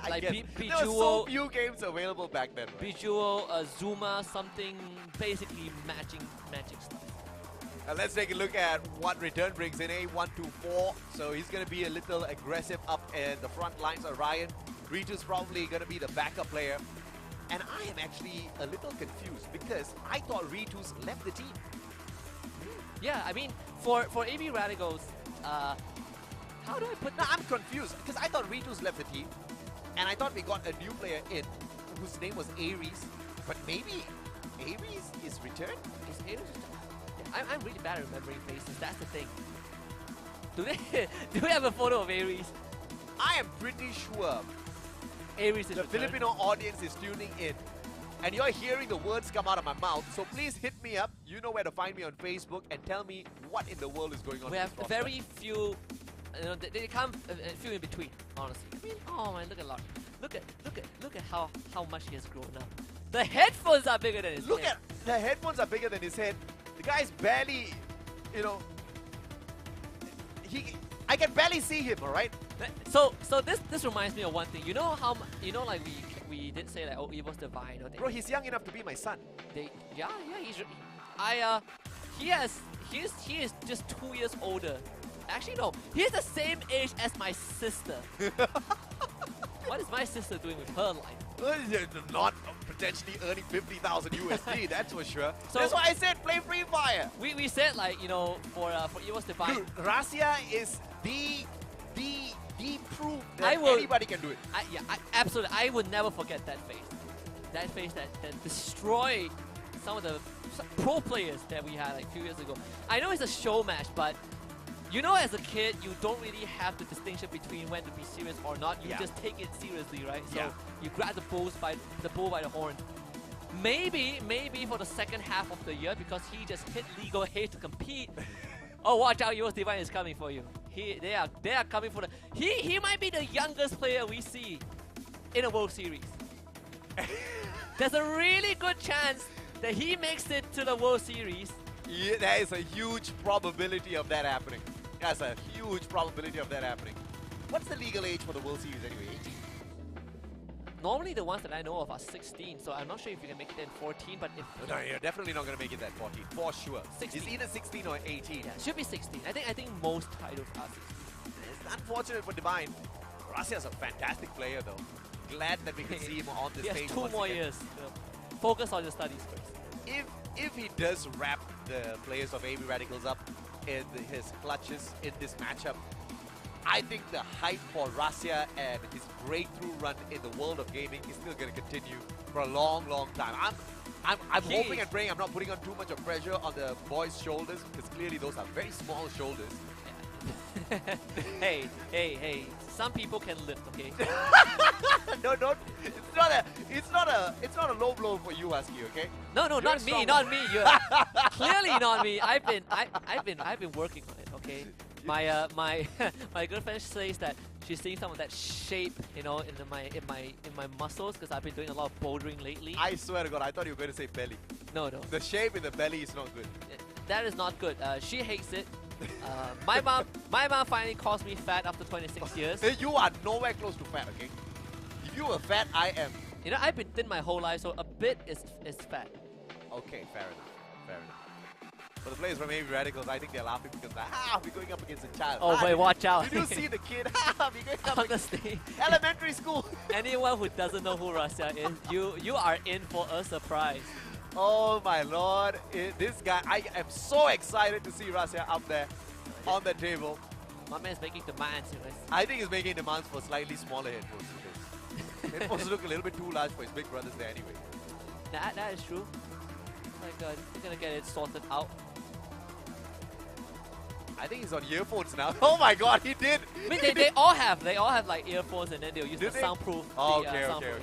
I Like guess. Be- There were so Bejeweled- few games available back then. Right? Visual, Zuma, something, basically matching stuff. Now let's take a look at what Return brings in A124. So he's going to be a little aggressive up in the front lines of Ryan. Ritu's probably going to be the backup player. And I am actually a little confused because I thought Ritu's left the team. Yeah, I mean, for AB Radicals, how do I put Now I'm confused because I thought Ritu's left the team. And I thought we got a new player in whose name was Ares. But maybe Ares is returned? Is Ares? Yeah, I'm really bad at remembering faces. That's the thing. Do we have a photo of Ares? I am pretty sure Ares is the returned. Filipino audience is tuning in. And you're hearing the words come out of my mouth. So please hit me up. You know where to find me on Facebook and tell me what in the world is going on. We in have this roster. very few. You know, they come a few in between. Honestly, I mean, oh man, look at how much he has grown up. The headphones are bigger than his Look head. at the headphones are bigger than his head. The guy's barely, you know. I can barely see him. All right. So this reminds me of one thing. You know how like we did say like, oh, Evo's divine, or Bro, he's young enough to be my son. He is just 2 years older. Actually no, he's the same age as my sister. What is my sister doing with her life? Not potentially earning 50,000 USD, that's for sure. So- That's why I said play Free Fire. We said like, you know, for EVO's Divine, Dude, Rasia is the proof that I will- anybody can do it. absolutely, I would never forget that face. That face that destroyed some of the pro players that we had like a few years ago. I know it's a show match, but you know, as a kid, you don't really have the distinction between when to be serious or not. You Yeah. just take it seriously, right? So Yeah. you grab the bull by the horn. Maybe for the second half of the year, because he just hit legal hate to compete. Oh, watch out! EVO's Divine is coming for you. They are coming for the. He might be the youngest player we see in a World Series. There's a really good chance that he makes it to the World Series. Yeah, there is a huge probability of that happening. That's a huge probability of that happening. What's the legal age for the World Series anyway? 18? Normally the ones that I know of are 16, so I'm not sure if you can make it in 14, but if... No, you're definitely not going to make it that 14, for sure. 16. It's either 16 or 18. Yeah, it should be 16. I think most titles are 16. It's unfortunate for Divine. Rasia's a fantastic player though. Glad that we can see him on this He has stage 2 once more again. years. So focus on your studies first. If he does wrap the players of AB Radicals up in his clutches in this matchup, I think the hype for Rasia and his breakthrough run in the world of gaming is still going to continue for a long, long time. I'm hoping and praying I'm not putting on too much of pressure on the boys' shoulders, because clearly those are very small shoulders. Hey, some people can lift, okay? No, don't. It's not a low blow for you, Husky. Okay? No, You're not a me, strong not me. You're clearly not me. I've been working on it. Okay, my girlfriend says that she's seeing some of that shape, you know, in my muscles, because I've been doing a lot of bouldering lately. I swear to God, I thought you were going to say belly. No. The shape in the belly is not good. That is not good. She hates it. My mom finally calls me fat after 26 years. Hey, you are nowhere close to fat, okay? If you were fat, I am. You know, I've been thin my whole life, so a bit is fat. Okay, fair enough. For the players from AB Radicals, I think they're laughing because we're going up against a child. Oh, wait, watch out. Did you see the kid? We're going up against Honestly, elementary school. anyone who doesn't know who Rasia is, you are in for a surprise. Oh my lord, this guy, I am so excited to see Rasia up there on the table. My man's making demands, you know. I think he's making demands for slightly smaller headphones. Because headphones look a little bit too large for his big brothers there anyway. That is true. My God, you're gonna get it sorted out. I think he's on earphones now. Oh my god, he did! I mean, they all have like earphones, and then they'll use Did the they? soundproof. Oh, the, okay. soundproof.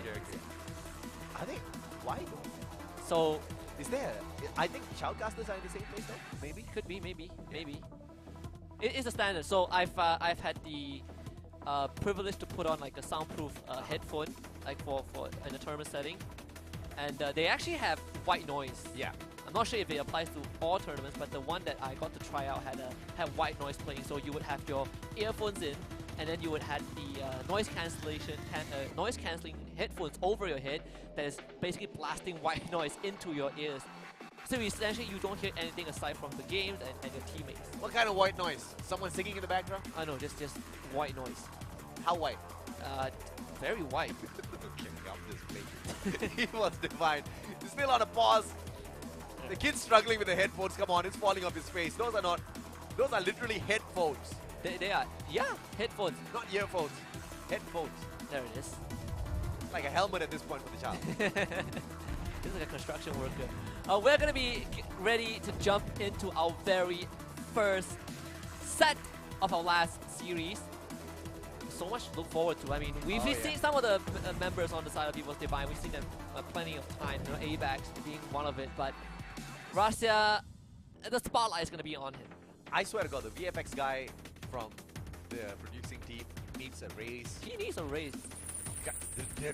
I think, why though? So Is there? I think shoutcasters are in the same place then? Maybe? could be, maybe. It is a standard. So I've had the privilege to put on like a soundproof headphone, like for in a tournament setting, and they actually have white noise. Yeah. I'm not sure if it applies to all tournaments, but the one that I got to try out had white noise playing. So you would have your earphones in, and then you would have the noise cancelling headphones over your head that is basically blasting white noise into your ears. So essentially, you don't hear anything aside from the games and your teammates. What kind of white noise? Someone singing in the background? I know, just white noise. How white? Very white. Okay, up this plate. He was divine. He's still on a pause. The kid's struggling with the headphones. Come on, it's falling off his face. Those are literally headphones. They are, yeah, headphones. Not earphones. Headphones. There it is. Like a helmet at this point for the child. This is like a construction worker. We're gonna be ready to jump into our very first set of our last series. So much to look forward to. I mean, we've seen some of the members on the side of EVO's Divine. We've seen them plenty of time. You know, AVAX being one of it, but Rasia, the spotlight is gonna be on him. I swear to God, the VFX guy from the producing team needs a raise. He needs a raise.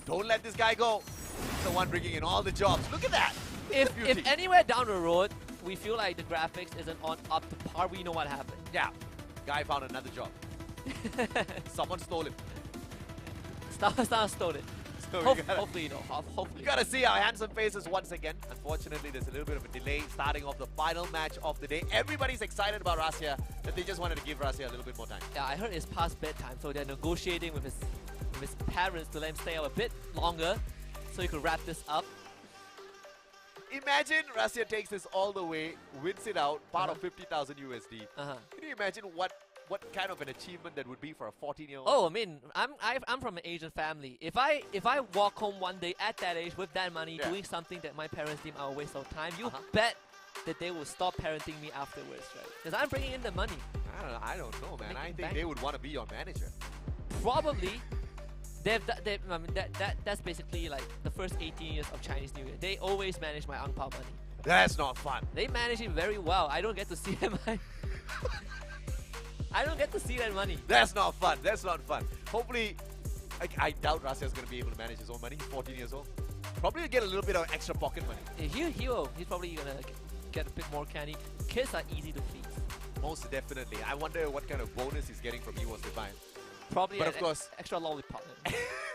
Don't let this guy go. He's the one bringing in all the jobs. Look at that. If Beauty. anywhere down the road we feel like the graphics isn't on up to par, we know what happened. Yeah. Guy found another job. Someone stole him. Star stole it. So Hopefully, you know. Hopefully. we gotta see our handsome faces once again. Unfortunately, there's a little bit of a delay starting off the final match of the day. Everybody's excited about Rasia, but they just wanted to give Rasia a little bit more time. Yeah, I heard it's past bedtime, so they're negotiating with his his parents to let him stay out a bit longer so he could wrap this up. Imagine Russia takes this all the way, wins it out, part of 50,000 USD. Uh-huh. Can you imagine what kind of an achievement that would be for a 14-year-old? Oh, I mean, I'm from an Asian family. If I walk home one day at that age with that money, doing something that my parents deem a waste of time, you bet that they will stop parenting me afterwards, right? Because I'm bringing in the money. I don't know, man. I think bank. they would want to be your manager. Probably. I mean, that's basically like the first 18 years of Chinese New Year. They always manage my ang pao money. That's not fun. They manage it very well. I don't get to see them. I don't get to see that money. That's not fun. That's not fun. Hopefully, I doubt Rasya's going to be able to manage his own money. He's 14 years old. Probably get a little bit of extra pocket money. He's probably going to get a bit more candy. Kids are easy to please. Most definitely. I wonder what kind of bonus he's getting from EVOS Divine. Probably but of course, extra lollipop.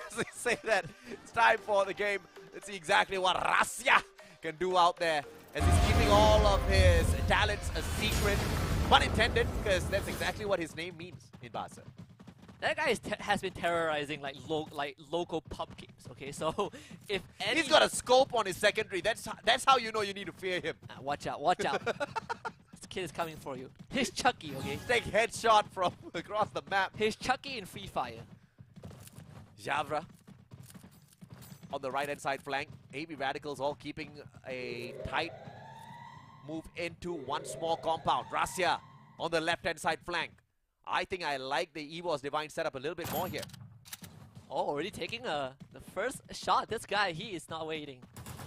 So say that it's time for the game. Let's see exactly what Rasya can do out there as he's keeping all of his talents a secret. Pun intended, because that's exactly what his name means in Barca. That guy has been terrorizing like local pub games. Okay, so if any he's got a scope on his secondary, that's how you know you need to fear him. Watch out! Watch out! This kid is coming for you. Here's Chucky. Okay. Take headshot from across the map. Here's Chucky in Free Fire. Javra on the right-hand side flank. AB Radicals all keeping a tight move into one small compound. Rasya on the left-hand side flank. I think I like the EVOS Divine setup a little bit more here. Oh, already taking the first shot. This guy, he is not waiting.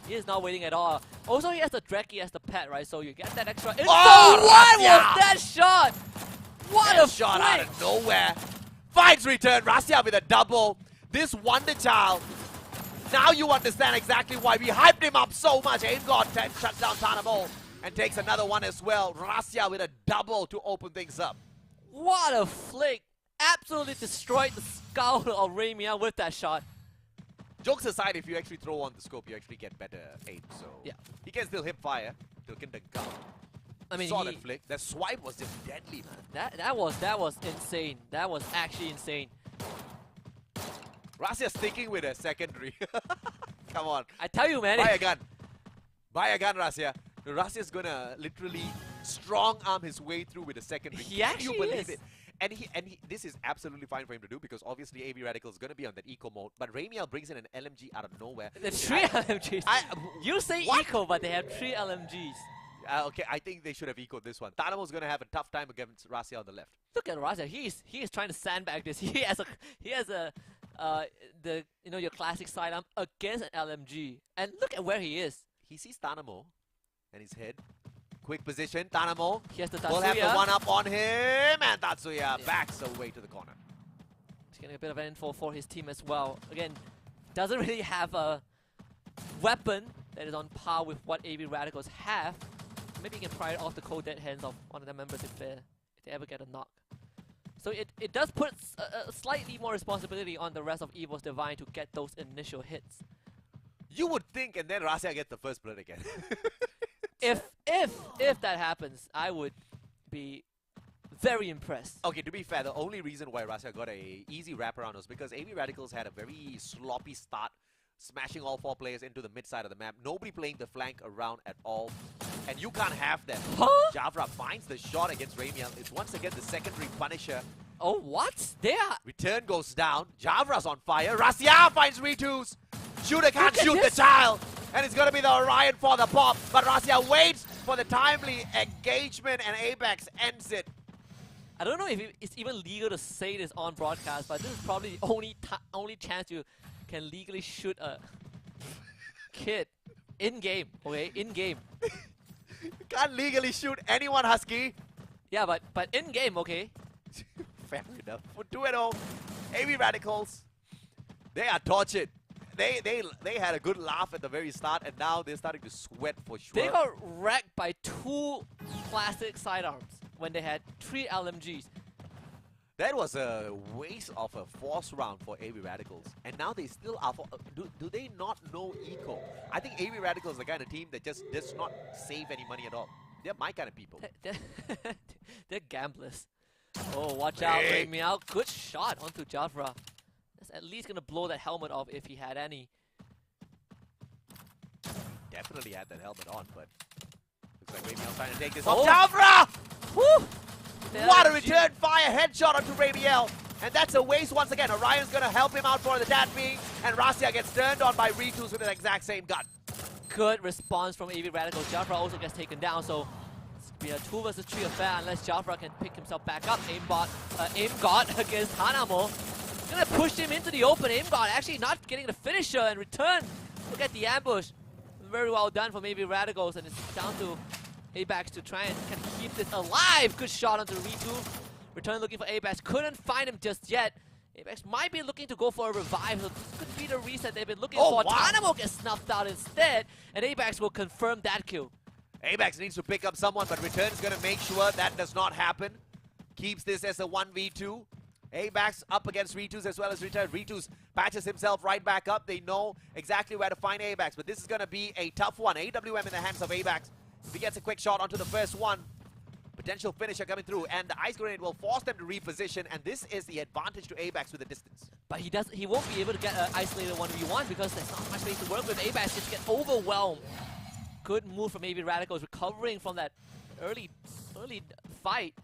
He is not waiting at all. Also, he has the Dreki as the pet, right? So you get that extra. Oh, what was Rasya! that shot? What That a shot flick. out of nowhere. Finds return. Rasya with a double. This wonder child. Now you understand exactly why we hyped him up so much. Aim God 10 shuts down Tanamo and takes another one as well. Rasya with a double to open things up. What a flick. Absolutely destroyed the skull of Raymia with that shot. Jokes aside, if you actually throw on the scope, you actually get better aim. So Yeah. he can still hip fire. I mean, Saw that flick. That swipe was just deadly, man. that was insane. That was actually insane. Rasya sticking with a secondary. Come on. I tell you, man. Buy a gun. Buy a gun, Rasya. Rasya's gonna literally strong arm his way through with a secondary. He Can actually you believe is. it? And this is absolutely fine for him to do because obviously AB Radical is gonna be on that eco mode. But Ramiel brings in an LMG out of nowhere. The 3 LMGs. You say what? eco, but they have 3 LMGs. Okay, I think they should have ecoed this one. Tanamo's gonna have a tough time against Rasya on the left. Look at Raja. He is trying to sandbag this. He has your classic sidearm against an LMG. And look at where he is. He sees Tanamo and his head. Quick position, Tanamo He has the will have the Tatsuya. one up on him, and Tatsuya backs away to the corner. He's getting a bit of an info for his team as well. Again, doesn't really have a weapon that is on par with what AB Radicals have. Maybe he can pry it off the cold dead hands of one of their members if they ever get a knock. So it does put a slightly more responsibility on the rest of EVOS Divine to get those initial hits. You would think, and then Rasya gets the first blood again. If that happens, I would be very impressed. Okay, to be fair, the only reason why Rasya got a easy wraparound was because AB Radicals had a very sloppy start, smashing all 4 players into the mid side of the map. Nobody playing the flank around at all. And you can't have that. Huh? Javra finds the shot against Ramiel. It's once again the secondary punisher. Oh, what? They are... Return goes down. Javra's on fire. Rasya finds Ritus. Shooter can't Look at shoot this. the child. And it's going to be the Orion for the pop. But Rasya waits for the timely engagement and Apex ends it. I don't know if it's even legal to say this on broadcast, but this is probably the only chance you can legally shoot a kid in-game, okay? In-game. You can't legally shoot anyone, Husky. Yeah, but in-game, okay? Fair enough. For 2-0, AB Radicals, they are tortured. They had a good laugh at the very start, and now they're starting to sweat for sure. They got wrecked by 2 classic sidearms when they had 3 LMGs. That was a waste of a force round for AB Radicals. And now they still are... do they not know eco? I think AB Radicals is the kind of team that just does not save any money at all. They're my kind of people. They're gamblers. Oh, watch out, Hey. Ramiel. Good shot onto Javra. That's at least gonna blow that helmet off if he had any. Definitely had that helmet on, but looks like Rabiel's trying to take this Oh. off. Javra! Woo! What a return fire headshot onto Rabiel. And that's a waste once again. Orion's going to help him out for the time being. And Rasia gets turned on by Ritus with the exact same gun. Good response from AV Radical. Jafra also gets taken down, so it's going to be a 2 versus 3 affair unless Jafra can pick himself back up. Aim God against Hanamo. Gonna push him into the open. Aim God actually not getting the finisher and return. Look at the ambush. Very well done from AV Radicals, and it's down to Abax to try and kind of keep this alive. Good shot onto Ritu. Return looking for Abax. Couldn't find him just yet. Abax might be looking to go for a revive, so this could be the reset they've been looking for. Wow. Tanamo gets snuffed out instead, and Abax will confirm that kill. Abax needs to pick up someone, but Return's going to make sure that does not happen. Keeps this as a 1v2. Abax up against Ritus as well as Return. Ritus patches himself right back up. They know exactly where to find Abax, but this is going to be a tough one. AWM in the hands of Abax. If he gets a quick shot onto the first one, potential finisher coming through, and the ice grenade will force them to reposition, and this is the advantage to Abax with the distance. But he won't be able to get an isolated 1v1 because there's not much space to work with. Abax just get overwhelmed. Good move from AV Radicals, recovering from that early fight.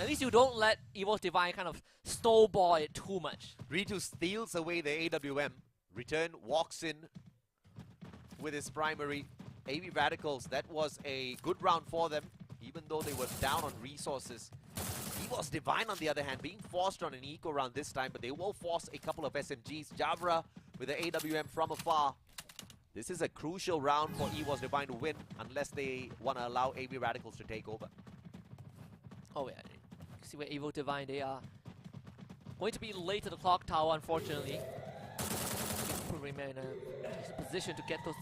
At least you don't let Evil's Divine kind of snowball it too much. Ritu steals away the AWM. Return walks in with his primary. AV Radicals, that was a good round for them, even though they were down on resources. Evil's Divine, on the other hand, being forced on an eco round this time, but they will force a couple of SMGs. Javra with the AWM from afar. This is a crucial round for Evil's Divine to win, unless they want to allow AV Radicals to take over. Oh yeah, see where Evil Divine they are. Going to be late to the clock tower, unfortunately. Remain in a position to get those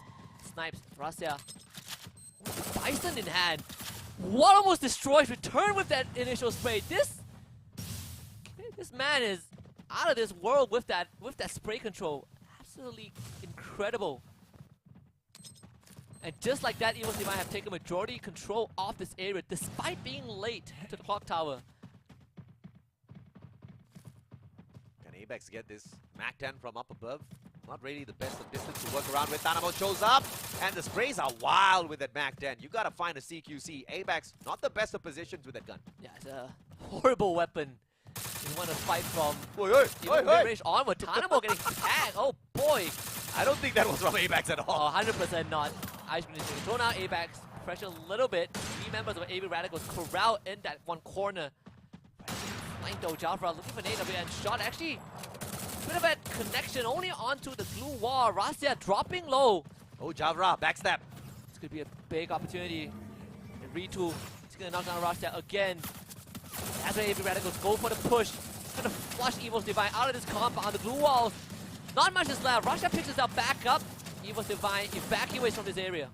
snipes. Rasia, Bison in hand. What almost destroys Return with that initial spray. This man is out of this world with that spray control. Absolutely incredible. And just like that, Evil Divine have taken majority control of this area despite being late to the clock tower. Can Abax get this Mac 10 from up above? Not really the best of distance to work around with. Tanamo shows up, and the sprays are wild with that Mac 10. You gotta find a CQC. Abax, not the best of positions with that gun. Yeah, it's a horrible weapon. You want to fight from mid-range onward. Tanamo getting tagged. Oh boy. I don't think that was from Abax at all. Oh, 100% not. Ice grenade being thrown out. Abax pressure a little bit. 3 members of AV Radicals corral in that one corner. Flank though, Jafra looking for an AWM shot. Actually, bit of a connection only onto the glue wall. Rasia dropping low. Oh, Javra, backstab. This could be a big opportunity. And Ritu is going to knock down Rasia again. That's why AV Radicals go for the push. Going to flush Evil's Divine out of this compound. The glue walls. Not much is left. Rasia picks himself back up. Evil's Divine evacuates from this area.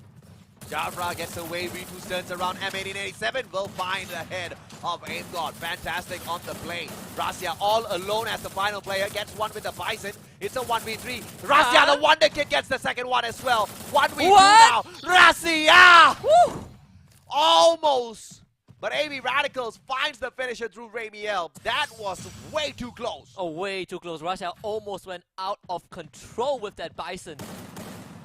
Javra gets away. Ritu turns around. M1887 will find the head of Aim God. Fantastic on the play. Rasia all alone as the final player. Gets one with the Bison. It's a 1v3. Rasia, the Wonder Kid, gets the second one as well. 1v2 now. Rasia! Woo! Almost. But AV Radicals finds the finisher through Ramiel. That was way too close. Oh, way too close. Rasia almost went out of control with that Bison.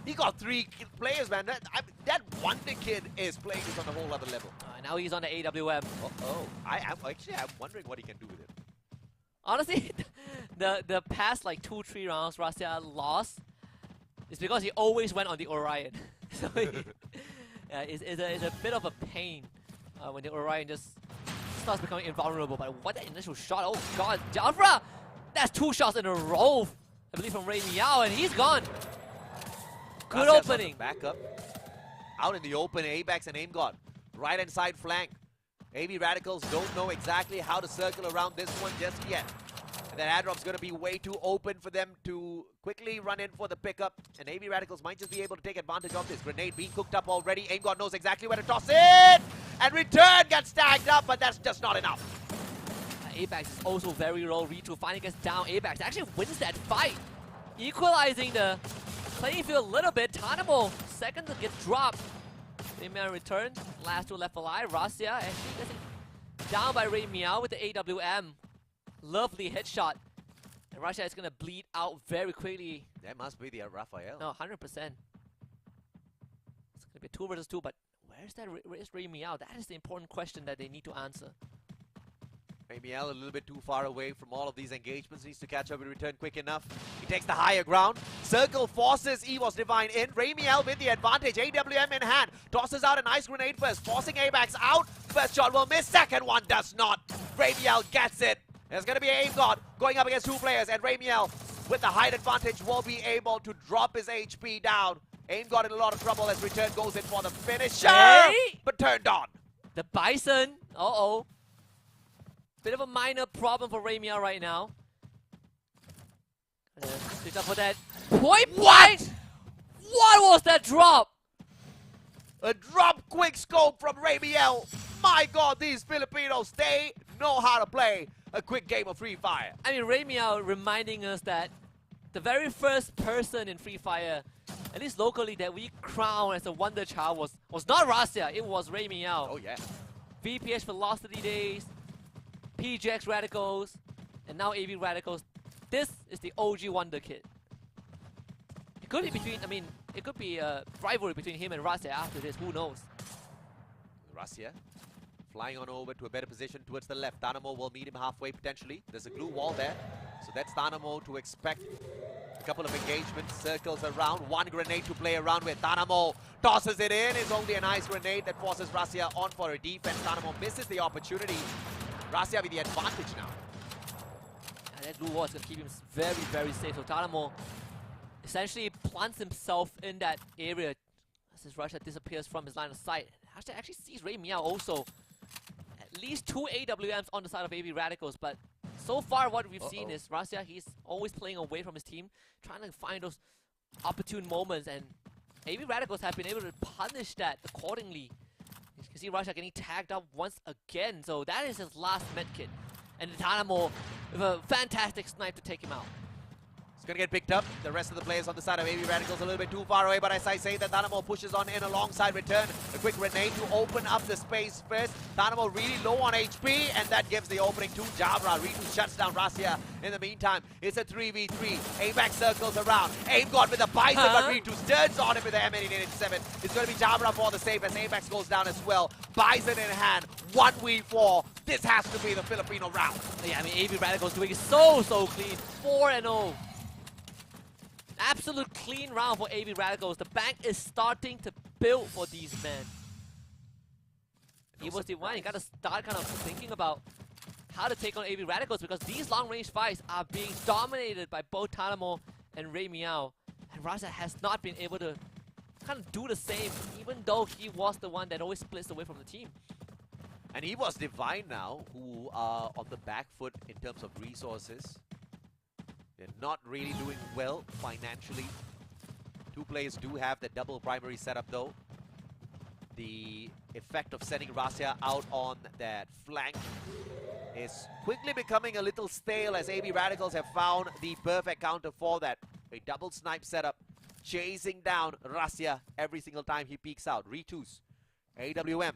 He got 3 players, man. That Wonder Kid is playing this on a whole other level. Now he's on the AWM. I'm wondering what he can do with it. Honestly, the past like 2-3 rounds Rasia lost is because he always went on the Orion. So it's a bit of a pain when the Orion just starts becoming invulnerable. But what that initial shot, oh god, Javra! That's 2 shots in a row, I believe, from Ray Miao, and he's gone. Good Rasia's opening. Back up. Out in the open, Abax and Aim God. Right hand side flank. AV Radicals don't know exactly how to circle around this one just yet. And that airdrop's going to be way too open for them to quickly run in for the pickup. And AV Radicals might just be able to take advantage of this. Grenade being cooked up already. Aim God knows exactly where to toss it. And Return gets tagged up, but that's just not enough. Abax is also very low. Ritu finally gets down. Abax actually wins that fight, equalizing the playing field a little bit. Tanamo, second to get dropped. Rayman returns. Last 2 left alive. Rasia actually gets down by Ray Miao with the AWM. Lovely headshot. And Russia is going to bleed out very quickly. That must be the Raphael. No, 100%. It's going to be a 2 versus 2, but where's Ray Meow? That is the important question that they need to answer. Ramiel a little bit too far away from all of these engagements. Needs to catch up and return quick enough. He takes the higher ground. Circle forces EVOS Divine in. Ramiel with the advantage. AWM in hand. Tosses out an ice grenade first. Forcing ABAX out. First shot will miss. Second one does not. Ramiel gets it. There's going to be an Aim God going up against 2 players. And Ramiel with the height advantage will be able to drop his HP down. Aim God in a lot of trouble as Return goes in for the finisher. Hey! But turned on. The Bison. Uh-oh. Bit of a minor problem for Ramiel right now. Switch up for that. Point blank! What was that drop? A drop quick scope from Ramiel. My God, these Filipinos, they know how to play a quick game of Free Fire. I mean, Ramiel reminding us that the very first person in Free Fire, at least locally, that we crowned as a wonder child was not Rasya, it was Ramiel. Oh yeah. VPH Velocity days, PGX Radicals, and now AV Radicals. This is the OG Wonder Kid. It could be between, I mean, it could be a rivalry between him and Rasya after this, who knows? Rasya flying on over to a better position towards the left. Dynamo will meet him halfway potentially. There's a glue wall there. So that's Dynamo to expect a couple of engagements. Circles around. 1 grenade to play around with. Dynamo tosses it in. It's only a nice grenade that forces Rasya on for a defense. Dynamo misses the opportunity. Rasya with the advantage now. And that glue wall is going to keep him very, very safe. So Dynamo essentially plants himself in that area as his Russia disappears from his line of sight. Hashtag actually sees Ray Meow also. At least 2 AWMs on the side of AV Radicals, but so far what we've seen is Rasya, he's always playing away from his team, trying to find those opportune moments, and AV Radicals have been able to punish that accordingly. You can see Rasya getting tagged up once again, so that is his last medkit. And Dynamo with a fantastic snipe to take him out. It's going to get picked up. The rest of the players on the side of AV Radicals a little bit too far away, but as I say, that Dynamo pushes on in alongside Return. A quick grenade to open up the space first. Dynamo really low on HP, and that gives the opening to Jabra. Ritu shuts down Rasya. In the meantime, it's a 3v3. ABAC circles around. Aim God with a Bison, but Ritu turns on him with the M87. It's going to be Jabra for the save as ABAC goes down as well. Bison in hand. 1v4. This has to be the Filipino round. Yeah, I mean, AV Radicals doing it so clean. 4-0. Absolute clean round for AV Radicals. The bank is starting to build for these men. EVOS Divine, you gotta start kind of thinking about how to take on AV Radicals, because these long-range fights are being dominated by both Dynamo and Ray Meow. And Rasya has not been able to kind of do the same, even though he was the one that always splits away from the team. And EVOS Divine now, who are on the back foot in terms of resources. They're not really doing well financially. 2 players do have the double primary setup though. The effect of sending Rasya out on that flank is quickly becoming a little stale, as AV Radicals have found the perfect counter for that. A double snipe setup, chasing down Rasya every single time he peeks out. Ritus, AWM.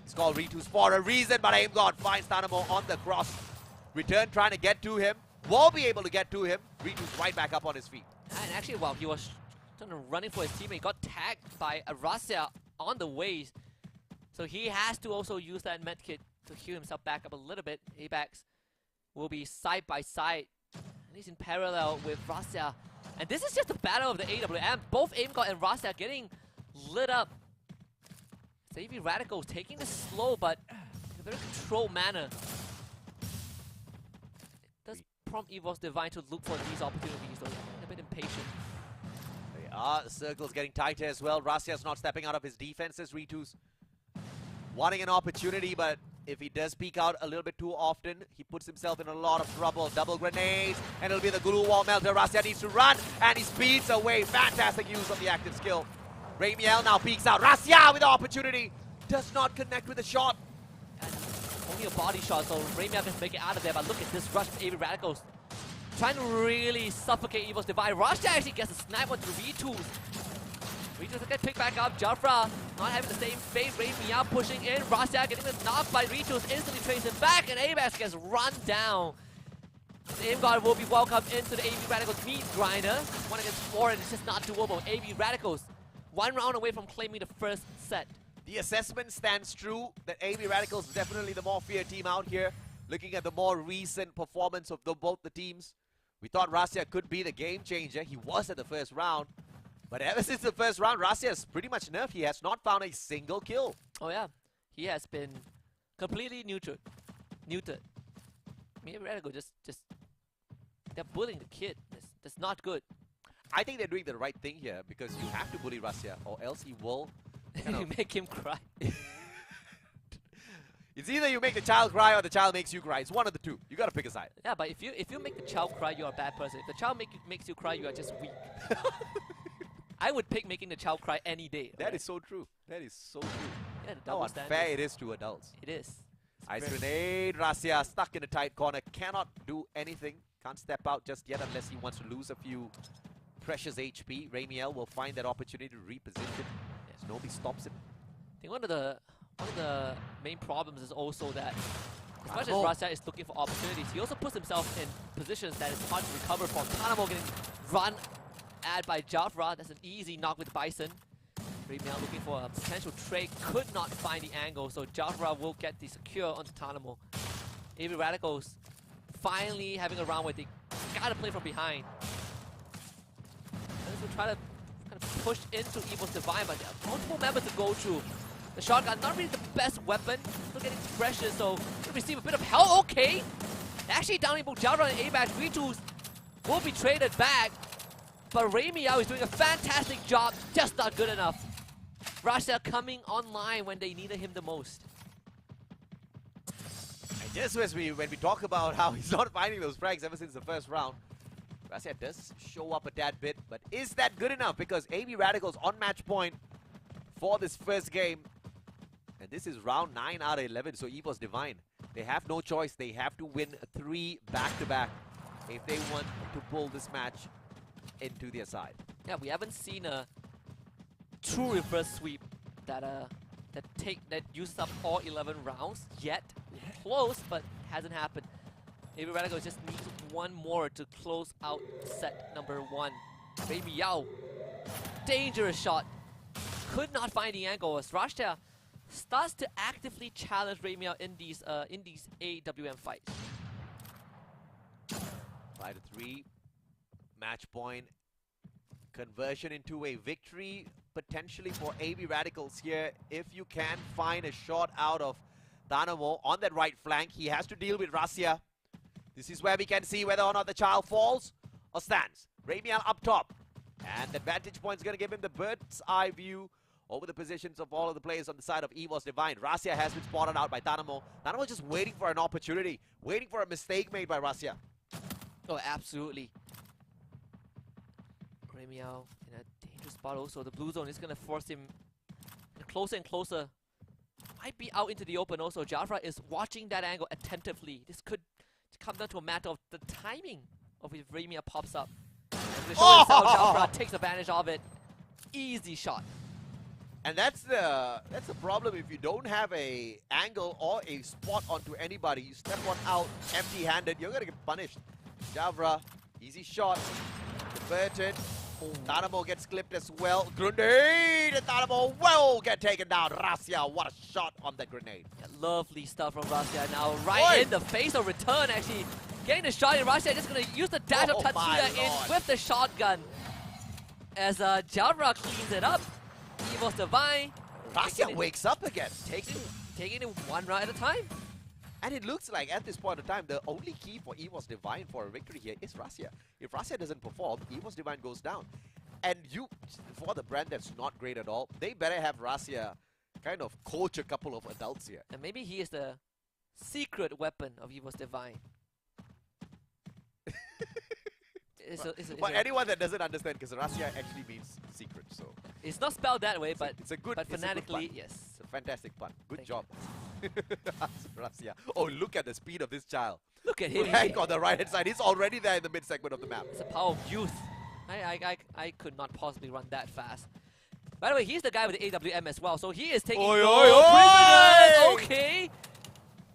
It's called Ritus for a reason, but Aim God finds Dynamo on the cross. Return trying to get to him. Won't be able to get to him. Ritus right back up on his feet. And actually, while he was running for his teammate, got tagged by a Rasya on the ways. So he has to also use that medkit to heal himself back up a little bit. ABAX will be side by side. And he's in parallel with Rasya. And this is just the battle of the AWM. Both AimGod and Rasya getting lit up. AV Radicals taking this slow, but in a very controlled manner. It does prompt EVOS Divine to look for these opportunities, though. A bit impatient. They are. The circle's getting tighter as well. Rasya's not stepping out of his defenses. Ritus wanting an opportunity, but if he does peek out a little bit too often, he puts himself in a lot of trouble. Double grenades, and it'll be the glue wall melter. Rasya needs to run, and he speeds away. Fantastic use of the active skill. Ramiel now peeks out. Rasya with the opportunity. Does not connect with the shot. And only a body shot, so Ramiel can make it out of there. But look at this rush from AV Radicals. Trying to really suffocate EVOS Divine. Rasya actually gets a snipe onto Ritus. Ritus get picked back up. Jafra not having the same fate. Ramiel pushing in. Rasya getting the knock by Ritus. Instantly trains him back, and ABAX gets run down. The aim guard will be welcomed into the AB Radicals meat grinder. 1 against 4, and it's just not doable. AB Radicals, 1 round away from claiming the first set. The assessment stands true that AB Radicals is definitely the more feared team out here. Looking at the more recent performance of both the teams, we thought Rasya could be the game changer. He was at the first round. But ever since the first round, Rasya is pretty much nerfed. He has not found a single kill. Oh yeah, he has been completely neutered. Maybe Radical just they're bullying the kid. That's not good. I think they're doing the right thing here because you have to bully Rasya or else he will You make him cry. It's either you make the child cry or the child makes you cry. It's one of the two. You gotta pick a side. Yeah, but if you make the child cry, you're a bad person. If the child makes you cry, you are just weak. I would pick making the child cry any day. That is so true. That is so true. Yeah, the How double unfair standards. it is to adults. It is. Ice grenade. Rasya stuck in a tight corner. Cannot do anything. Can't step out just yet unless he wants to lose a few precious HP. Ramiel will find that opportunity to reposition. Yes, nobody stops him. I think one of the main problems is also that as much as Rasya is looking for opportunities, he also puts himself in positions that is hard to recover from. Tanamo getting run at by Jafra. That's an easy knock with Bison. Ramiel looking for a potential trade, could not find the angle, so Jafra will get the secure onto Tanamo. AB Radicals finally having a round where they gotta play from behind. This will try to kind of push into Evil's Divine, but there are multiple members to go through. The shotgun, not really the best weapon, still getting pressure, so he'll receive a bit of help. Okay! Actually, down both Jafra and A-Bash, V2s will be traded back, but Ramiel is doing a fantastic job, just not good enough. Rasya coming online when they needed him the most. And just as when we talk about how he's not finding those frags ever since the first round, Rasya does show up a tad bit, but is that good enough? Because AB Radicals on match point for this first game. And this is round 9 out of 11, so EVO's Divine. They have no choice. They have to win 3 back-to-back if they want to pull this match into their side. Yeah, we haven't seen a true reverse sweep that used up all 11 rounds yet. Close, but hasn't happened. AB Radical just needs one more to close out set number 1. Baby Yao, dangerous shot. Could not find the angle as Rasya starts to actively challenge Ramiel in these AWM fights. 5-3, match point. Conversion into a victory potentially for AB Radicals here. If you can find a shot out of Dynamo on that right flank, he has to deal with Rasya. This is where we can see whether or not the child falls or stands. Ramiel up top. And the vantage point is going to give him the bird's eye view over the positions of all of the players on the side of EVO's Divine. Rasya has been spotted out by Dynamo. Dynamo just waiting for an opportunity, waiting for a mistake made by Rasya. Oh, absolutely. Ramiel in a dangerous spot also. The blue zone is going to force him closer and closer. Might be out into the open also. Jafra is watching that angle attentively. This could come down to a matter of the timing of if Ramiel pops up. And Jafra takes advantage of it. Easy shot. And that's the problem if you don't have a angle or a spot onto anybody. You step one out empty-handed, you're gonna get punished. Javra, easy shot, converted. Dynamo gets clipped as well. Grenade, and Dynamo will get taken down. Rasya, what a shot on that grenade. Yeah, lovely stuff from Rasya now, right in the face of return actually. Getting the shot in, Rasya just gonna use the dash of Tatsuya in with the shotgun. As Javra cleans it up. EVO's Divine. Rasya wakes up again. Taking it one round at a time. And it looks like at this point in time, the only key for EVO's Divine for a victory here is Rasya. If Rasya doesn't perform, EVO's Divine goes down. And for the brand that's not great at all, they better have Rasya kind of coach a couple of adults here. And maybe he is the secret weapon of EVO's Divine. But anyone that doesn't understand, because Rasya actually means secret, so it's not spelled that way, but phonetically, yes. It's a fantastic pun. Good job. Rasya. Oh, look at the speed of this child. Look at him. Hank on the right hand side. He's already there in the mid segment of the map. It's the power of youth. I could not possibly run that fast. By the way, he's the guy with the AWM as well, so he is taking prisoners. Okay.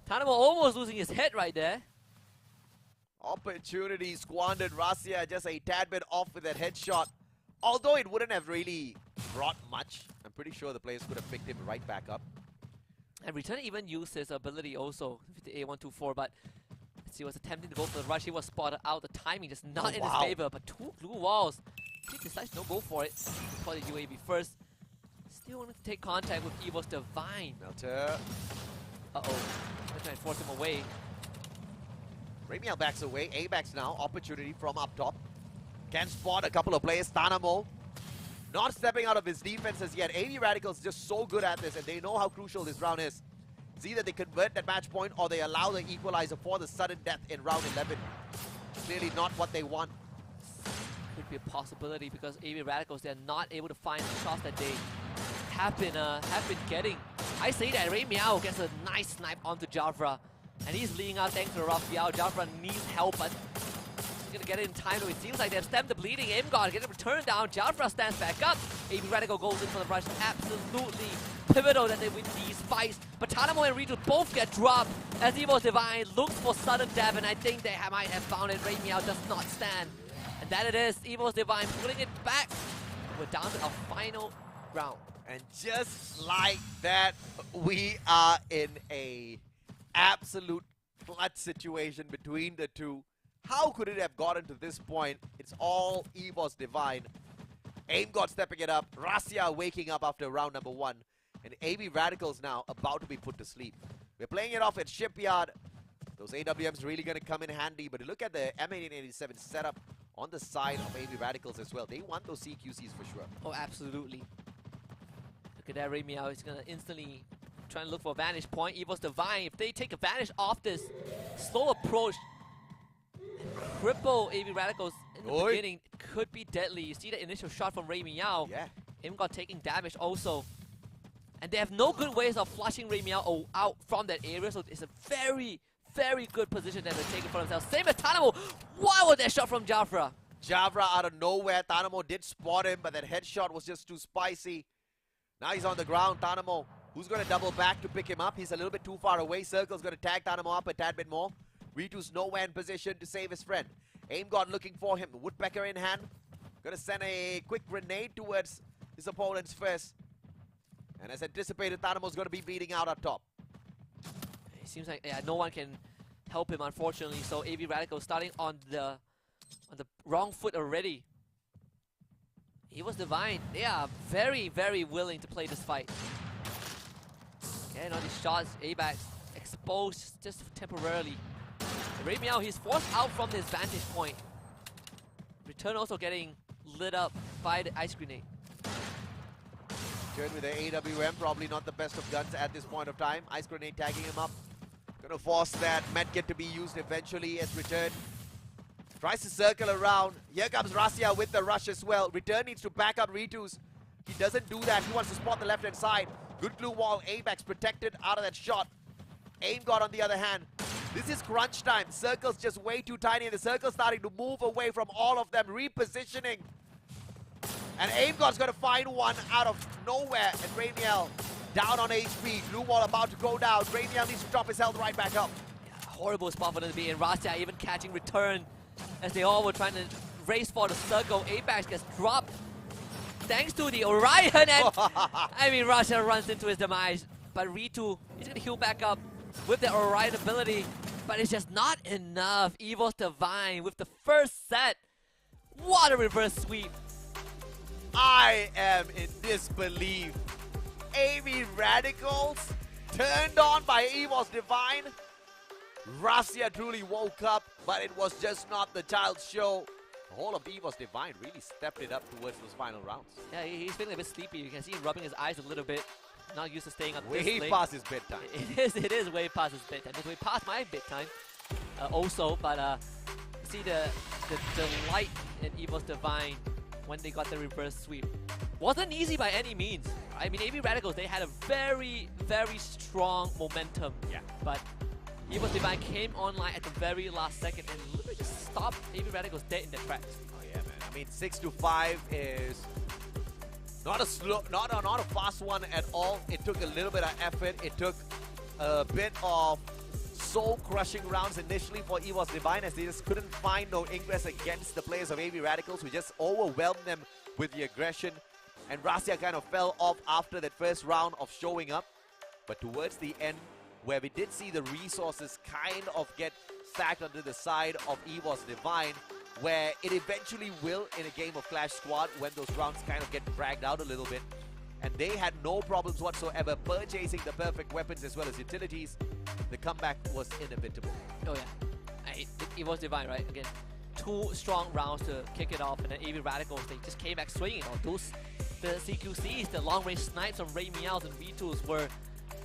Tanamo almost losing his head right there. Opportunity squandered. Rasia just a tad bit off with that headshot. Although it wouldn't have really brought much. I'm pretty sure the players could have picked him right back up. And Return even used his ability also with the A124, but he was attempting to go for the rush. He was spotted out. The timing just not in his favor, but 2 glue walls. He decides to not go for it. For the UAV first. Still wanting to take contact with Evo's Divine. Melter. Uh-oh. They're trying to force him away. Ramiel backs away. A-backs now. Opportunity from up top. Can spot a couple of players. Tanamo not stepping out of his defenses yet. AV Radicals just so good at this, and they know how crucial this round is. It's either they convert that match point or they allow the equalizer for the sudden death in round 11. Clearly not what they want. Could be a possibility because AV Radicals, they're not able to find the shots that they have been getting. I say that Ray Meow gets a nice snipe onto Javra, and he's leading out thanks to Raphael. Javra needs help, but he's gonna get it in time. Though it seems like they've stemmed the bleeding. Aimgod getting returned down. Javra stands back up. AV Radical goes in for the rush. Absolutely pivotal that they win these fights. But Tanamo and Ritu both get dropped as Evo's Divine looks for sudden death, and I think they might have found it. Ray Meow does not stand. And that it is. Evo's Divine pulling it back. We're down to our final round. And just like that, we are in a absolute clutch situation between the two. How could it have gotten to this point? It's all Evo's Divine. AimGod stepping it up. Rasia waking up after round number 1. And AV Radicals now about to be put to sleep. We're playing it off at Shipyard. Those AWMs really going to come in handy. But look at the M1887 setup on the side of AV Radicals as well. They want those CQCs for sure. Oh, absolutely. Look at that Ray Meow. He's going to instantly try and look for a vantage point. Evo's Divine, if they take advantage of this slow approach, cripple AV Radicals in the beginning, it could be deadly. You see the initial shot from Ray Meow. Yeah. Imgod taking damage also. And they have no good ways of flushing Ray Meow out from that area, so it's a very, very good position that they're taking for themselves. Same as Tanamo. Wow, was that shot from Javra? Javra out of nowhere. Tanamo did spot him, but that headshot was just too spicy. Now he's on the ground. Tanamo, who's going to double back to pick him up? He's a little bit too far away. Circle's going to tag Tanamo up a tad bit more. Ritu's nowhere in position to save his friend. AimGod looking for him. Woodpecker in hand. Going to send a quick grenade towards his opponent's fist. And as anticipated, Tanamo's going to be bleeding out up top. It seems like no one can help him, unfortunately. So AV Radical starting on the wrong foot already. He was Divine. They are very, very willing to play this fight. Getting all these shots, A-backs exposed just temporarily. Ray Meow, he's forced out from this vantage point. Return also getting lit up by the ice grenade. Return with the AWM, probably not the best of guns at this point of time. Ice grenade tagging him up. Gonna force that medkit to be used eventually as Return tries to circle around. Here comes Rasia with the rush as well. Return needs to back up Ritu's. He doesn't do that. He wants to spot the left-hand side. Good glue wall. A-backs protected out of that shot. AimGod on the other hand. This is crunch time. Circle's just way too tiny, and the circle's starting to move away from all of them, repositioning. And AimGod's going to find one out of nowhere, and Ramiel down on HP. Glue wall about to go down. Ramiel needs to drop his health right back up. Yeah, horrible spot for them to be in. Rasia even catching Return as they all were trying to race for the circle. A-backs gets dropped thanks to the Orion, and I mean, Rasia runs into his demise. But Ritu, he's going to heal back up with the Orion ability, but it's just not enough. Evo's Divine with the first set. What a reverse sweep. I am in disbelief. AV Radicals turned on by Evo's Divine. Rasia truly woke up, but it was just not the child's show. The whole of Evo's Divine really stepped it up towards those final rounds. Yeah, he's feeling a bit sleepy. You can see him rubbing his eyes a little bit. Not used to staying up way this late. Past his bedtime. It is way past his bedtime. It's way past my bedtime also, but see the light in Evo's Divine when they got the reverse sweep. Wasn't easy by any means. I mean, AV Radicals, they had a very, very strong momentum. Yeah. But Evo's Divine came online at the very last second and literally just stopped AV Radicals dead in their tracks. Oh yeah, man. I mean, 6-5 is not a slow, not a fast one at all. It took a little bit of effort. It took a bit of soul-crushing rounds initially for EVOS Divine, as they just couldn't find no ingress against the players of AB Radicals, who just overwhelmed them with the aggression. And Rasia kind of fell off after that first round of showing up. But towards the end, where we did see the resources kind of get stacked onto the side of EVOS Divine, where it eventually will in a game of Clash Squad when those rounds kind of get dragged out a little bit. And they had no problems whatsoever purchasing the perfect weapons as well as utilities. The comeback was inevitable. Oh yeah, it was Divine, right? Again, 2 strong rounds to kick it off, and then AB Radicals, they just came back swinging. The CQCs, the long-range snipes on Ray Meows and V2s were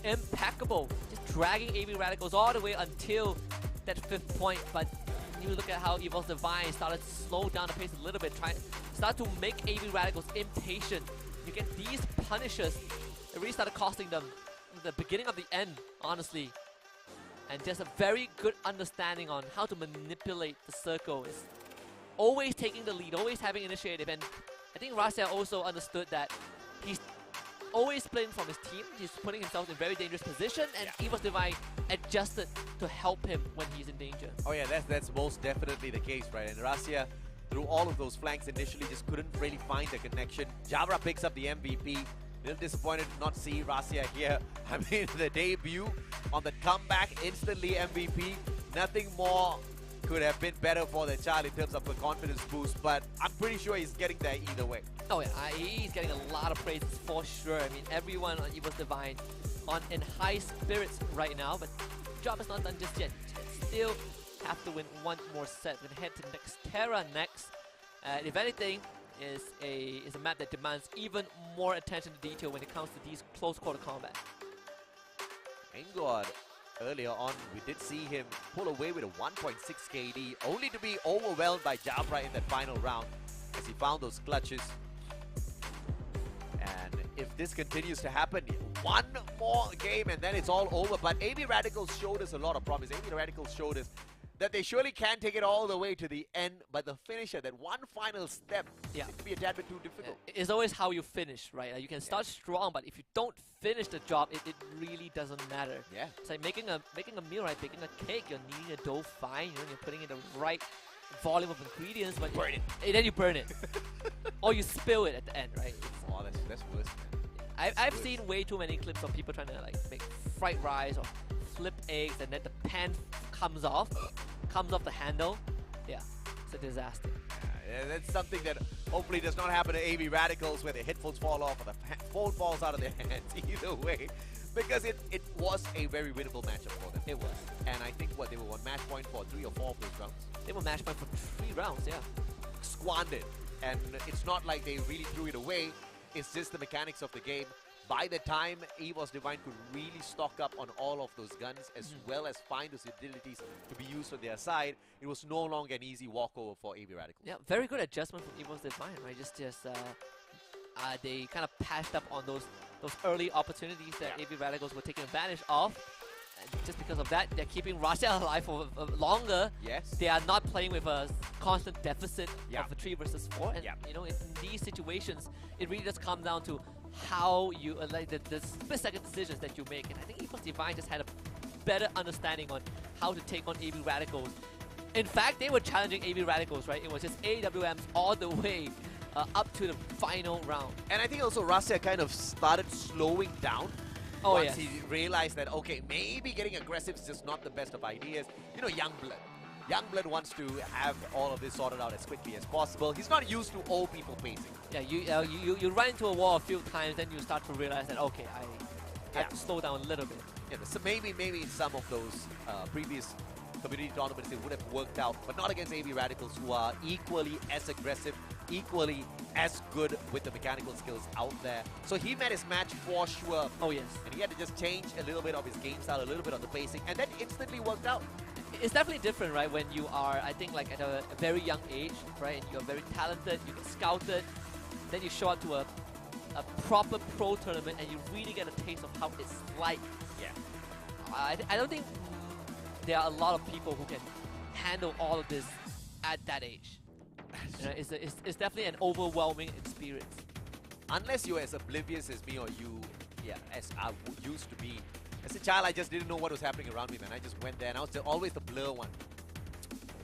impeccable, just dragging AB Radicals all the way until that 5th point. But you look at how EVOS Divine started to slow down the pace a little bit, start to make AB Radicals impatient. You get these punishes, it really started costing them the beginning of the end, honestly. And just a very good understanding on how to manipulate the circle. Is always taking the lead, always having initiative. And I think Rasia also understood that he's always playing from his team. He's putting himself in a very dangerous position, and EVOS Divine adjusted to help him when he's in danger. Oh yeah, that's most definitely the case, right? And Rasia, through all of those flanks initially, just couldn't really find the connection. Javra picks up the MVP. A little disappointed to not see Rasia here. I mean, the debut on the comeback, instantly MVP. Nothing more could have been better for the child in terms of the confidence boost, but I'm pretty sure he's getting there either way. Oh yeah, he's getting a lot of praises for sure. I mean, everyone on EVOS Divine in high spirits right now, but job is not done just yet. Still have to win one more set. We're gonna head to Nextera next. If anything, is a map that demands even more attention to detail when it comes to these close quarter combat. Engord, earlier on, we did see him pull away with a 1.6 KD, only to be overwhelmed by Javra in that final round as he found those clutches. And if this continues to happen, one more game and then it's all over. But AB Radicals showed us a lot of promise. AB Radicals showed us that they surely can take it all the way to the end, but the finisher, that one final step, seems to be a tad bit too difficult. It's always how you finish, right? Like you can start strong, but if you don't finish the job, it really doesn't matter. Yeah. It's like making a meal, right? Baking a cake, you're kneading a dough fine, you're putting in the right volume of ingredients, but burn it. And then you burn it. Or you spill it at the end, right? Oh, that's worse, man. I've seen way too many clips of people trying to like make fried rice or flip eggs, and then the pan comes off the handle. Yeah, it's a disaster. Yeah, that's something that hopefully does not happen to AB Radicals, where the headphones fall off or the phone falls out of their hands. Either way, because it was a very winnable matchup for them. It was. And I think they were on match point for 3 or 4 of those rounds. They were match point for 3 rounds, yeah. Squandered. And it's not like they really threw it away. It's just the mechanics of the game. By the time EVOS Divine could really stock up on all of those guns, as well as find those utilities to be used on their side, it was no longer an easy walkover for AB Radicals. Yeah, very good adjustment from EVOS Divine, right? They kind of passed up on those early opportunities that AB Radicals were taking advantage of. And just because of that, they're keeping Rasia alive for longer. Yes. They are not playing with a constant deficit Yeah. of a 3 versus 4. And you know, in these situations, it really does come down to how you like the split-second decisions that you make. And I think EVOS Divine just had a better understanding on how to take on AB Radicals. In fact, they were challenging AB Radicals, right? It was just AWMs all the way up to the final round. And I think also Rasia kind of started slowing down once he realized that, okay, maybe getting aggressive is just not the best of ideas. You know, Youngblood. Youngblood wants to have all of this sorted out as quickly as possible. He's not used to old people pacing. Yeah, you run into a wall a few times, then you start to realize that, okay, I have to slow down a little bit. Yeah, so maybe in some of those previous community tournaments it would have worked out, but not against AB Radicals, who are equally as aggressive, equally as good with the mechanical skills out there. So he met his match for sure. Oh yes. And he had to just change a little bit of his game style, a little bit of the pacing, and that instantly worked out. It's definitely different, right, when you are, I think, like at a very young age, right, and you're very talented, you get scouted, then you show up to a proper pro tournament and you really get a taste of how it's like. Yeah. I don't think there are a lot of people who can handle all of this at that age. You know, it's definitely an overwhelming experience. Unless you're as oblivious as me or you, as I used to be, As a child, I just didn't know what was happening around me, man. I just went there, and I was always the blur one.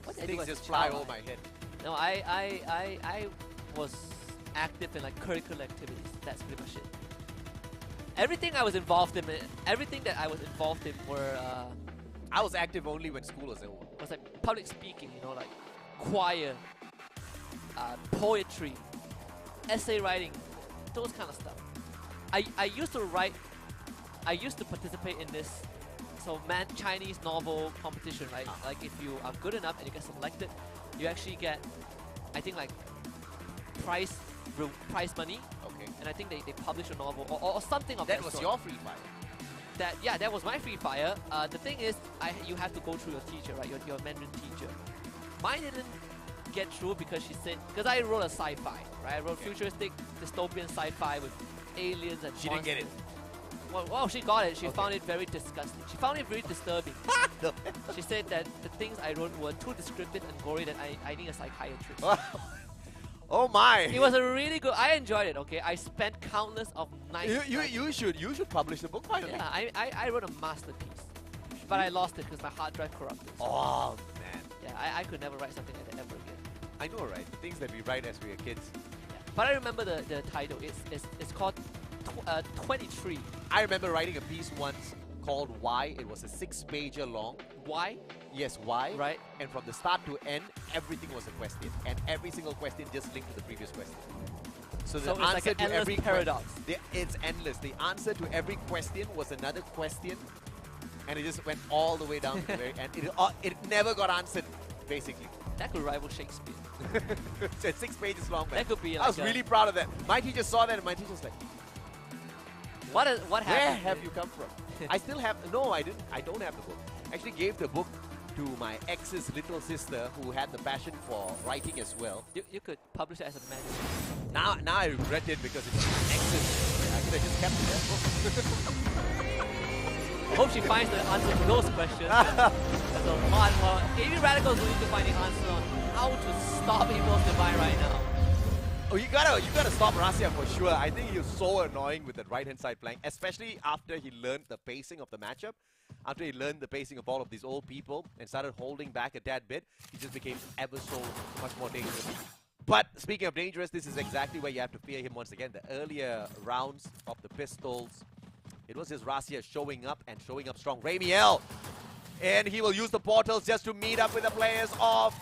What did I do Things as a just fly child? over my head. No, I was active in like curricular activities. That's pretty much it. Everything I was involved in, everything that I was involved in were I was active only when school was over. was like public speaking, you know, like choir, poetry, essay writing, those kind of stuff. I used to write, I used to participate in this Chinese novel competition, right? Like if you are good enough and you get selected, you actually get, I think like prize money, Okay. and I think they publish a novel or something of that. That was sort. your free fire. That was my free fire. The thing is, you have to go through your teacher, right? Your Mandarin teacher. Mine didn't get through because she said, because I wrote a sci-fi, right? I wrote futuristic dystopian sci-fi with aliens and She didn't get it. Well, she got it. She Okay. found it very disgusting. She found it very disturbing. She said that the things I wrote were too descriptive and gory that I need a psychiatrist. Oh my! It was a really good. I enjoyed it. Okay, I spent countless of nights. You should publish the book finally. Yeah, I wrote a masterpiece, but I lost it because my hard drive corrupted. So Oh man, yeah, I could never write something like that ever again. I know, right? The things that we write as we are kids. Yeah. But I remember the title. It's called 23. I remember writing a piece once called Why. It was a 6-pager long. Why? Yes, why? Right. And from the start to end, everything was a question, and every single question just linked to the previous question. So the So it's like answer an to endless every paradox. it's endless. The answer to every question was another question, and it just went all the way down to the very end. It never got answered, basically. That could rival Shakespeare. So it's 6 pages long, man. That could be I was like a- really proud of that. My teacher saw that, and my teacher was like, What "Where happened? have you come from?" I still have. No, I didn't. I don't have the book. I actually gave the book to my ex's little sister, who had the passion for writing as well. You could publish it as a magazine. Now I regret it because it's ex's. I could have just kept it. Hope she finds the answer to those questions. There's a lot more. AV Radicals will need to find the answer on how to stop Evil's Divine right now. Oh, you gotta stop Rasia for sure. I think he was so annoying with that right-hand side flank, especially after he learned the pacing of the matchup. After he learned the pacing of all of these old people and started holding back a tad bit, he just became ever so much more dangerous. But speaking of dangerous, this is exactly where you have to fear him once again. The earlier rounds of the pistols, it was just Rasia showing up and showing up strong. Ramiel, and he will use the portals just to meet up with the players of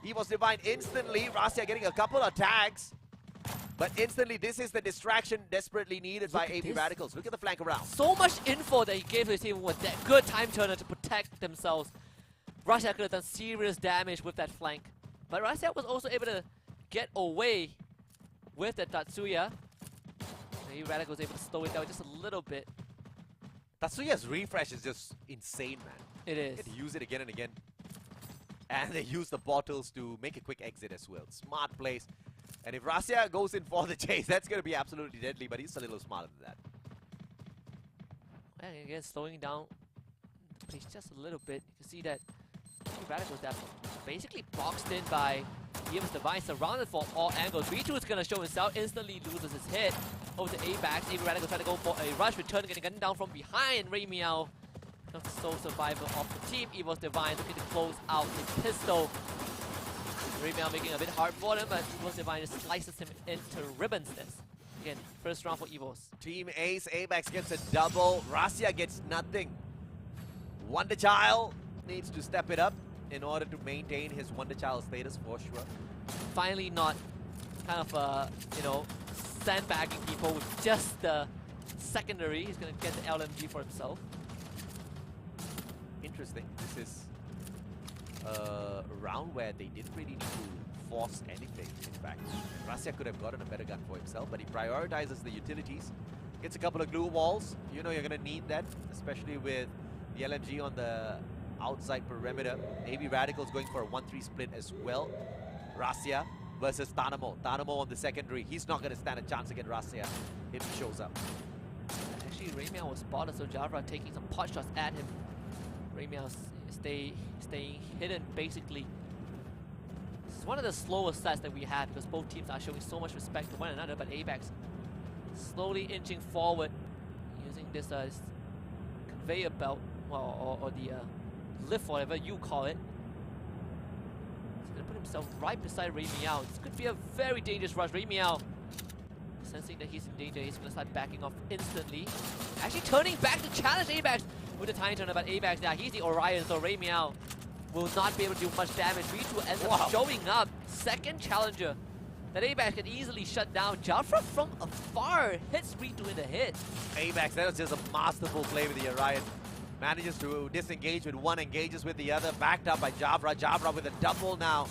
Evil's Divine instantly. Rasia getting a couple of tags. But instantly, this is the distraction desperately needed by at AB this. Radicals. Look at the flank around. So much info that he gave to his team with that good time turner to protect themselves. Russia could have done serious damage with that flank. But Russia was also able to get away with the Tatsuya. Maybe Radical was able to slow it down just a little bit. Tatsuya's refresh is just insane, man. It is. Get to use it again and again. And they use the portals to make a quick exit as well. Smart plays. And if Rasia goes in for the chase, that's going to be absolutely deadly, but he's a little smarter than that. And again, slowing down the pace just a little bit. You can see that Radicals that basically boxed in by Evil's Divine, surrounded from all angles. Ritu is going to show himself, instantly loses his hit over to A-Backs. AB Radical trying to go for a rush return, getting gunned down from behind. Ray Meow becomes the sole survivor of the team. Evil's Divine looking to close out a pistol. Ray Meow making it a bit hard for them, but Evil's Divine just slices him into ribbons this. Again, first round for Evils. Team Ace, Abax gets a double. Rasia gets nothing. Wonder Child needs to step it up in order to maintain his Wonder Child status for sure. Finally not kind of, you know, sandbagging people with just the secondary. He's going to get the LMG for himself. Interesting. This is a round where they didn't really need to force anything, in fact. Rasia could have gotten a better gun for himself, but he prioritizes the utilities. Gets a couple of glue walls. You know you're going to need that, especially with the LMG on the outside perimeter. AB Radicals going for a 1-3 split as well. Rasia versus Tanamo. Tanamo on the secondary. He's not going to stand a chance against Rasia if he shows up. Actually, Ramiel was spotted, so Javra taking some pot shots at him. Ramiel staying hidden, basically. This is one of the slower sets that we have because both teams are showing so much respect to one another, but Apex slowly inching forward using this conveyor belt, well, or the lift, whatever you call it. He's gonna put himself right beside Ray Meow. This could be a very dangerous rush. Ray Meow, sensing that he's in danger, he's gonna start backing off instantly. Actually turning back to challenge Abax with a tiny turn, but Abax now, he's the Orion, so Ray Meow will not be able to do much damage. Ritu ends up showing up. Second challenger that Abax can easily shut down. Jafra from afar hits Ritu in the hit. Abax, that was just a masterful play with the Orion. Manages to disengage with one, engages with the other. Backed up by Jafra. Jafra with a double now.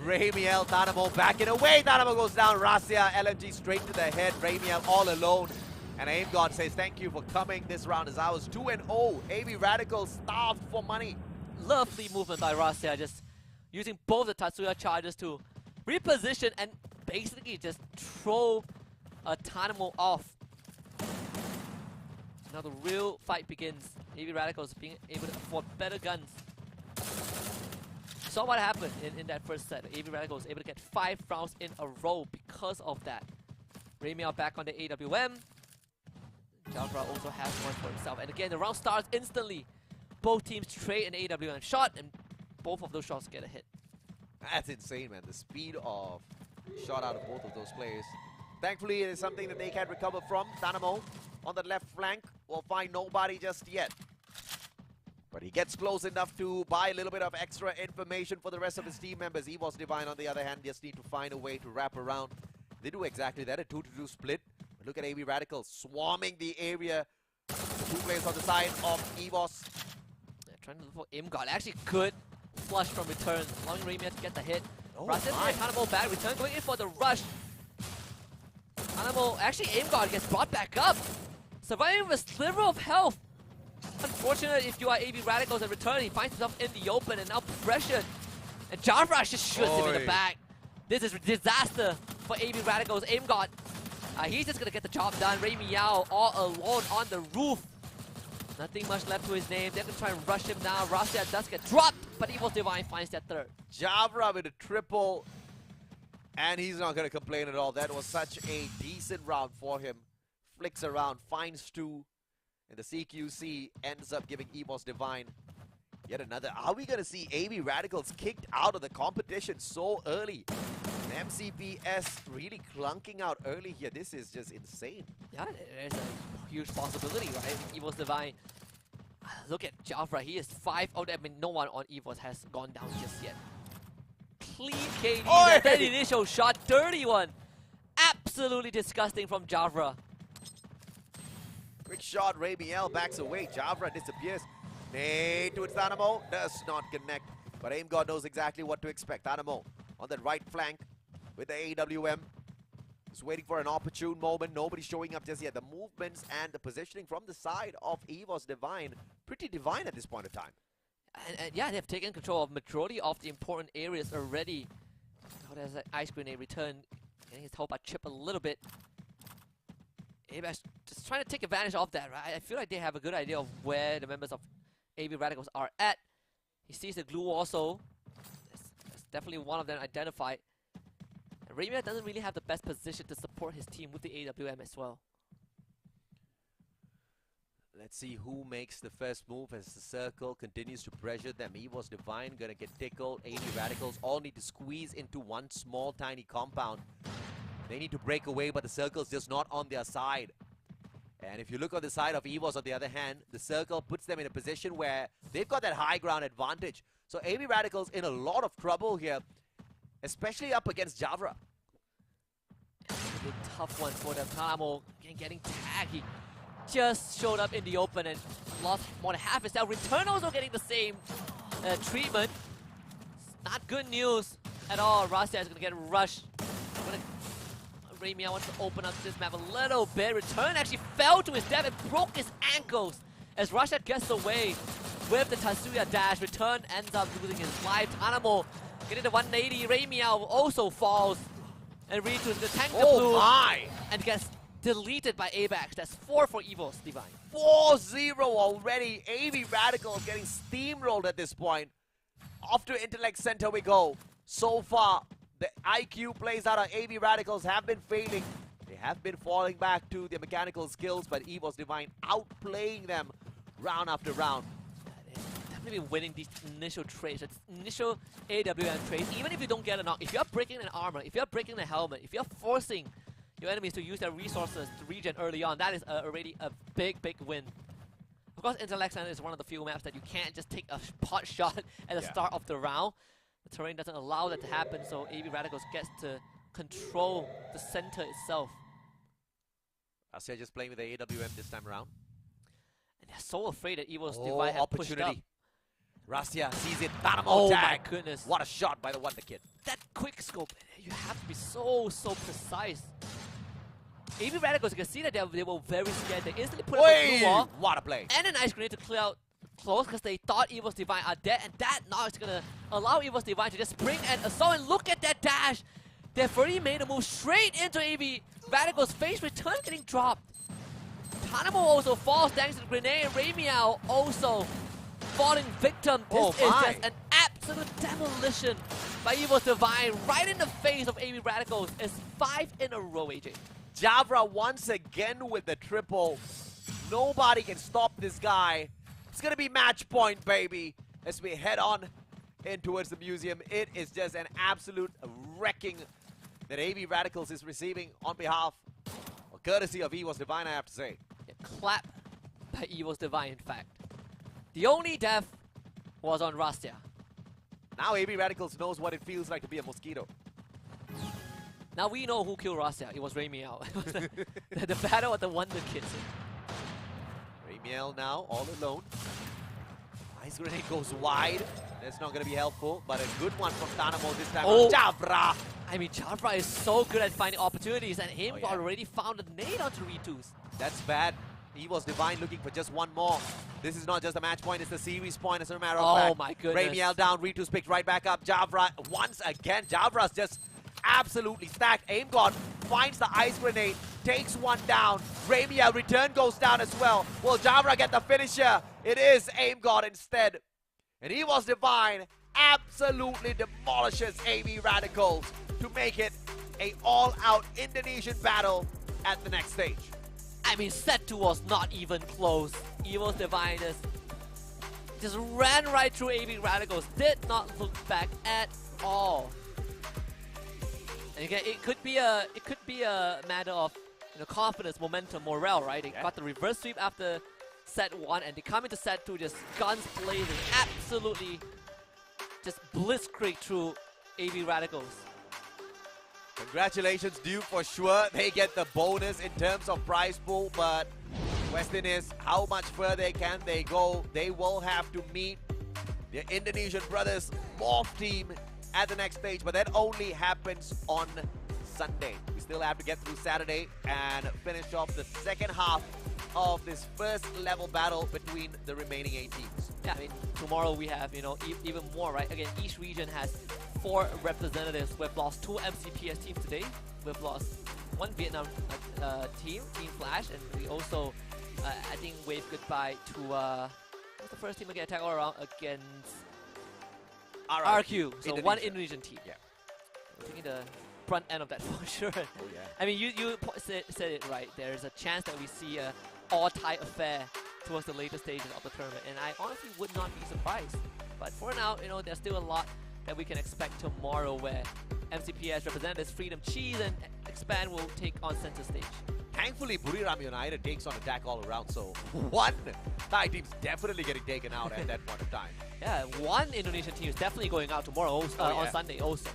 Ramiel, Thanamo backing away. Thanamo goes down. Rasia, LMG straight to the head. Ramiel all alone. And Aim God says, thank you for coming. This round is ours. 2-0. AB Radicals starved for money. Lovely movement by Rasia, just using both the Tatsuya charges to reposition and basically just throw a Tanamo off. Now the real fight begins. AB Radicals being able to afford better guns. Saw what happened in that first set. AB Radicals able to get 5 rounds in a row because of that. Ramiel back on the AWM. Jafra also has one for himself. And again, the round starts instantly. Both teams trade an AWM shot, and both of those shots get a hit. That's insane, man. The speed of shot out of both of those players. Thankfully, it is something that they can recover from. Thanamo on the left flank will find nobody just yet. But he gets close enough to buy a little bit of extra information for the rest of his team members. EVOS Divine, on the other hand, just need to find a way to wrap around. They do exactly that, a 2-2 split. But look at AB Radicals swarming the area. 2 players on the side of EVOS. They're trying to look for Imgod. Actually good flush from return, allowing Ramiel to get the hit. Rasen Hannibal back, return going in for the rush. Hannibal, actually Imgod gets brought back up. Surviving with a sliver of health. Unfortunate if you are AB Radicals and return, he finds himself in the open and now pressured. And Jafra just shoots him in the back. This is a disaster for AB Radicals. Imgod, he's just gonna get the job done. Ray Meow all alone on the roof. Nothing much left to his name. They're gonna try and rush him down. Rasia does get dropped, but EVOS Divine finds that third. Jafra with a triple, and he's not gonna complain at all. That was such a decent round for him. Flicks around, finds 2, and the CQC ends up giving EVOS Divine yet another. Are we gonna see AB Radicals kicked out of the competition so early? And MCPS really clunking out early here. This is just insane. Yeah, there's a huge possibility, right? EVOS Divine. Look at Jafra. He is 5 out. I mean, no one on EVOS has gone down just yet. Clean KD. That initial shot, dirty one. Absolutely disgusting from Jafra. Quick shot. Ramiel backs away. Jafra disappears. Nade to Thanamo. Does not connect. But Aim God knows exactly what to expect. Thanamo on the right flank with the AWM. Just waiting for an opportune moment. Nobody's showing up just yet. The movements and the positioning from the side of EVOS Divine, pretty divine at this point of time. And yeah, they've taken control of majority of the important areas already. Oh, there's an ice grenade return. Getting his top chip a little bit. Abax just trying to take advantage of that, right? I feel like they have a good idea of where the members of AB Radicals are at. He sees the glue also. There's definitely one of them identified. And Ramiel doesn't really have the best position to support his team with the AWM as well. Let's see who makes the first move as the circle continues to pressure them. EVOS Divine gonna get tickled. AB Radicals all need to squeeze into one small tiny compound. They need to break away, but the circle's just not on their side. And if you look on the side of EVOS, on the other hand, the circle puts them in a position where they've got that high ground advantage. So AB Radicals in a lot of trouble here, especially up against Jafra. A bit tough one for the Thanamo. Getting tagged. He just showed up in the open and lost more than half his health. Return also getting the same treatment. It's not good news at all. Rasia is going to get rushed. Ramiel wants to open up this map a little bit. Return actually fell to his death and broke his ankles as Rashad gets away with the Tatsuya dash. Return ends up losing his life. Thanamo getting the 180. Ramiel also falls. And Ritu is going to tank the blue. And gets deleted by Abax. That's 4 for EVOS Divine. 4-0 already. AB Radicals getting steamrolled at this point. Off to Intellect Center we go. So far, the IQ plays out of AB Radicals have been failing. They have been falling back to their mechanical skills, but EVOS Divine outplaying them round after round. Definitely winning these initial trades, initial AWM trades. Even if you don't get a knock, if you're breaking an armor, if you're breaking the helmet, if you're forcing your enemies to use their resources to regen early on, that is already a big win. Of course, Intelexan is one of the few maps that you can't just take a pot shot at the start of the round. The terrain doesn't allow that to happen, so AB Radicals gets to control the center itself. Russia just playing with the AWM this time around. And they're so afraid that Evil's Divide had pushed up. Russia sees it. Dynamo Oh tag. my goodness. What a shot by the Wonder Kid. That quick scope, you have to be so precise. AB Radicals, you can see that they were very scared. They instantly put up a blue wall What a play. and an ice grenade to clear out close because they thought Evil's Divine are dead, and that now is going to allow Evil's Divine to just spring and assault. And look at that dash! They've already made a move straight into AB Radicals' face, return getting dropped. Tanamo also falls thanks to the grenade, and Ramiao also falling victim. This is just an absolute demolition by Evil's Divine right in the face of AB Radicals. It's 5 in a row, AJ. Javra once again with the triple. Nobody can stop this guy. It's going to be match point, baby. As we head on in towards the museum, it is just an absolute wrecking that AB Radicals is receiving on behalf or courtesy of Evil's Divine, I have to say. Yeah, clap by Evil's Divine, in fact. The only death was on Rastia. Now AB Radicals knows what it feels like to be a mosquito. Now we know who killed Rastia. It was Ramiao. The battle of the Wonder Kids. Ramiel now all alone. Ice grenade goes wide. That's not going to be helpful, but a good one from Tanamo this time. Oh. Javra! I mean, Javra is so good at finding opportunities, and him already found a nade onto Ritus. That's bad. Evil's Divine looking for just one more. This is not just a match point, it's a series point, as a matter of fact. Oh my goodness. Ramiel down, Ritus picked right back up. Javra once again. Javra's just absolutely stacked. Aim God finds the ice grenade, takes one down. Ramiel return goes down as well. Will Javra get the finisher? It is Aim God instead. And Evil's Divine absolutely demolishes AB Radicals to make it a all-out Indonesian battle at the next stage. I mean, set 2 was not even close. Evil's Divine just ran right through AB Radicals, did not look back at all. And again, it could be a matter of confidence, momentum, morale, right? They got the reverse sweep after set 1, and they come into set 2 just guns blazing, absolutely just blitzkrieg through AB Radicals. Congratulations due for sure. They get the bonus in terms of prize pool, but question is how much further can they go? They will have to meet the Indonesian brothers Morph team at the next stage, but that only happens on Sunday. We still have to get through Saturday and finish off the second half of this first level battle between the remaining 8 teams. Yeah, I mean, tomorrow we have, even more, right? Again, each region has 4 representatives. We've lost 2 MCPS teams today. We've lost 1 Vietnam team, Team Flash, and we also, I think, waved goodbye to, what's the first team again? Attack all around against RQ. So Indonesia. 1 Indonesian team. Yeah. We're taking the front end of that for sure. Oh yeah. I mean, you said it right. There's a chance that we see a all-tie affair towards the later stages of the tournament, and I honestly would not be surprised. But for now, there's still a lot that we can expect tomorrow, where MCPS representatives Freedom Cheese and Expand will take on center stage. Thankfully, Buriram United takes on attack all around, so 1 Thai team's definitely getting taken out at that point of time. Yeah, 1 Indonesian team is definitely going out tomorrow, also, on Sunday also.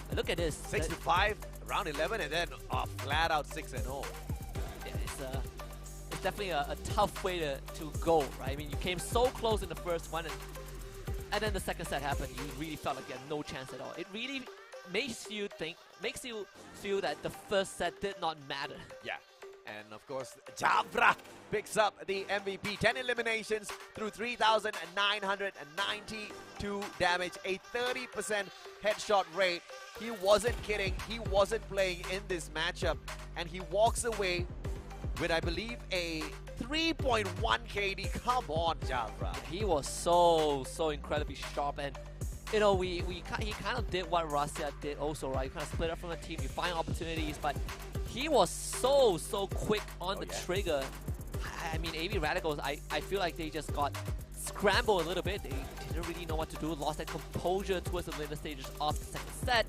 And look at this. 6-5, round 11, and then flat out 6-0. Yeah, it's definitely a tough way to go, right? I mean, you came so close in the first one, and then the second set happened. You really felt like you had no chance at all. It really makes you feel that the first set did not matter. Yeah. And of course, Javra picks up the MVP. 10 eliminations through 3,992 damage, a 30% headshot rate. He wasn't kidding. He wasn't playing in this matchup. And he walks away with, I believe, a 3.1 KD. Come on, Javra. He was so incredibly sharp, and he kind of did what Rastia did also, right? You kind of split up from the team, you find opportunities, but he was so quick on the trigger. I mean, AB Radicals, I feel like they just got scrambled a little bit. They didn't really know what to do, lost their composure towards the later stages of the second set,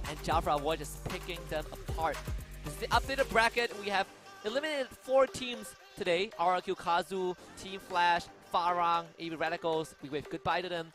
and Jafra was just picking them apart. This is the updated bracket. We have eliminated 4 teams today. RRQ Kazu, Team Flash, Farang, AB Radicals. We wave goodbye to them.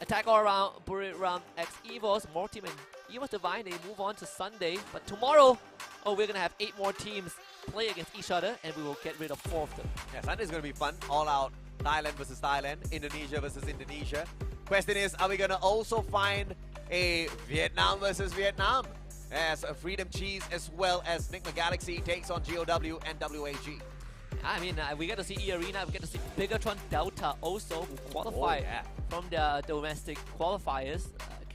Attack All Around, Buriram X Evos, more team and Evos Divine, they move on to Sunday. But tomorrow, we're going to have 8 more teams play against each other, and we will get rid of 4 of them. Yeah, Sunday's going to be fun. All out Thailand versus Thailand, Indonesia versus Indonesia. Question is, are we going to also find a Vietnam versus Vietnam? As a Freedom Cheese as well as Enigma Galaxy takes on GOW and WAG. I mean, we get to see E-Arena, we get to see Bigatron Delta also, who qualify from the domestic qualifiers.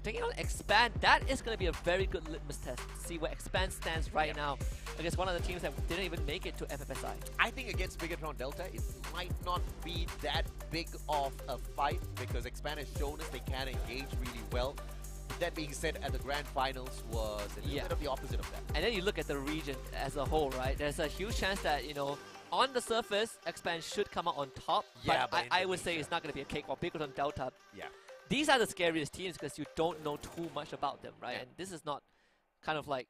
Taking on Expand, that is going to be a very good litmus test to see where Expand stands right now against one of the teams that didn't even make it to FFSI. I think against Bigatron Delta, it might not be that big of a fight because Expand has shown us they can engage really well. That being said, at the grand finals was a little bit of the opposite of that. And then you look at the region as a whole, right? There's a huge chance that, you know, on the surface, Expand should come out on top. Yeah, but I would say it's not going to be a cakewalk. Bigatron Delta. Yeah. These are the scariest teams because you don't know too much about them, right? Yeah. And this is not kind of like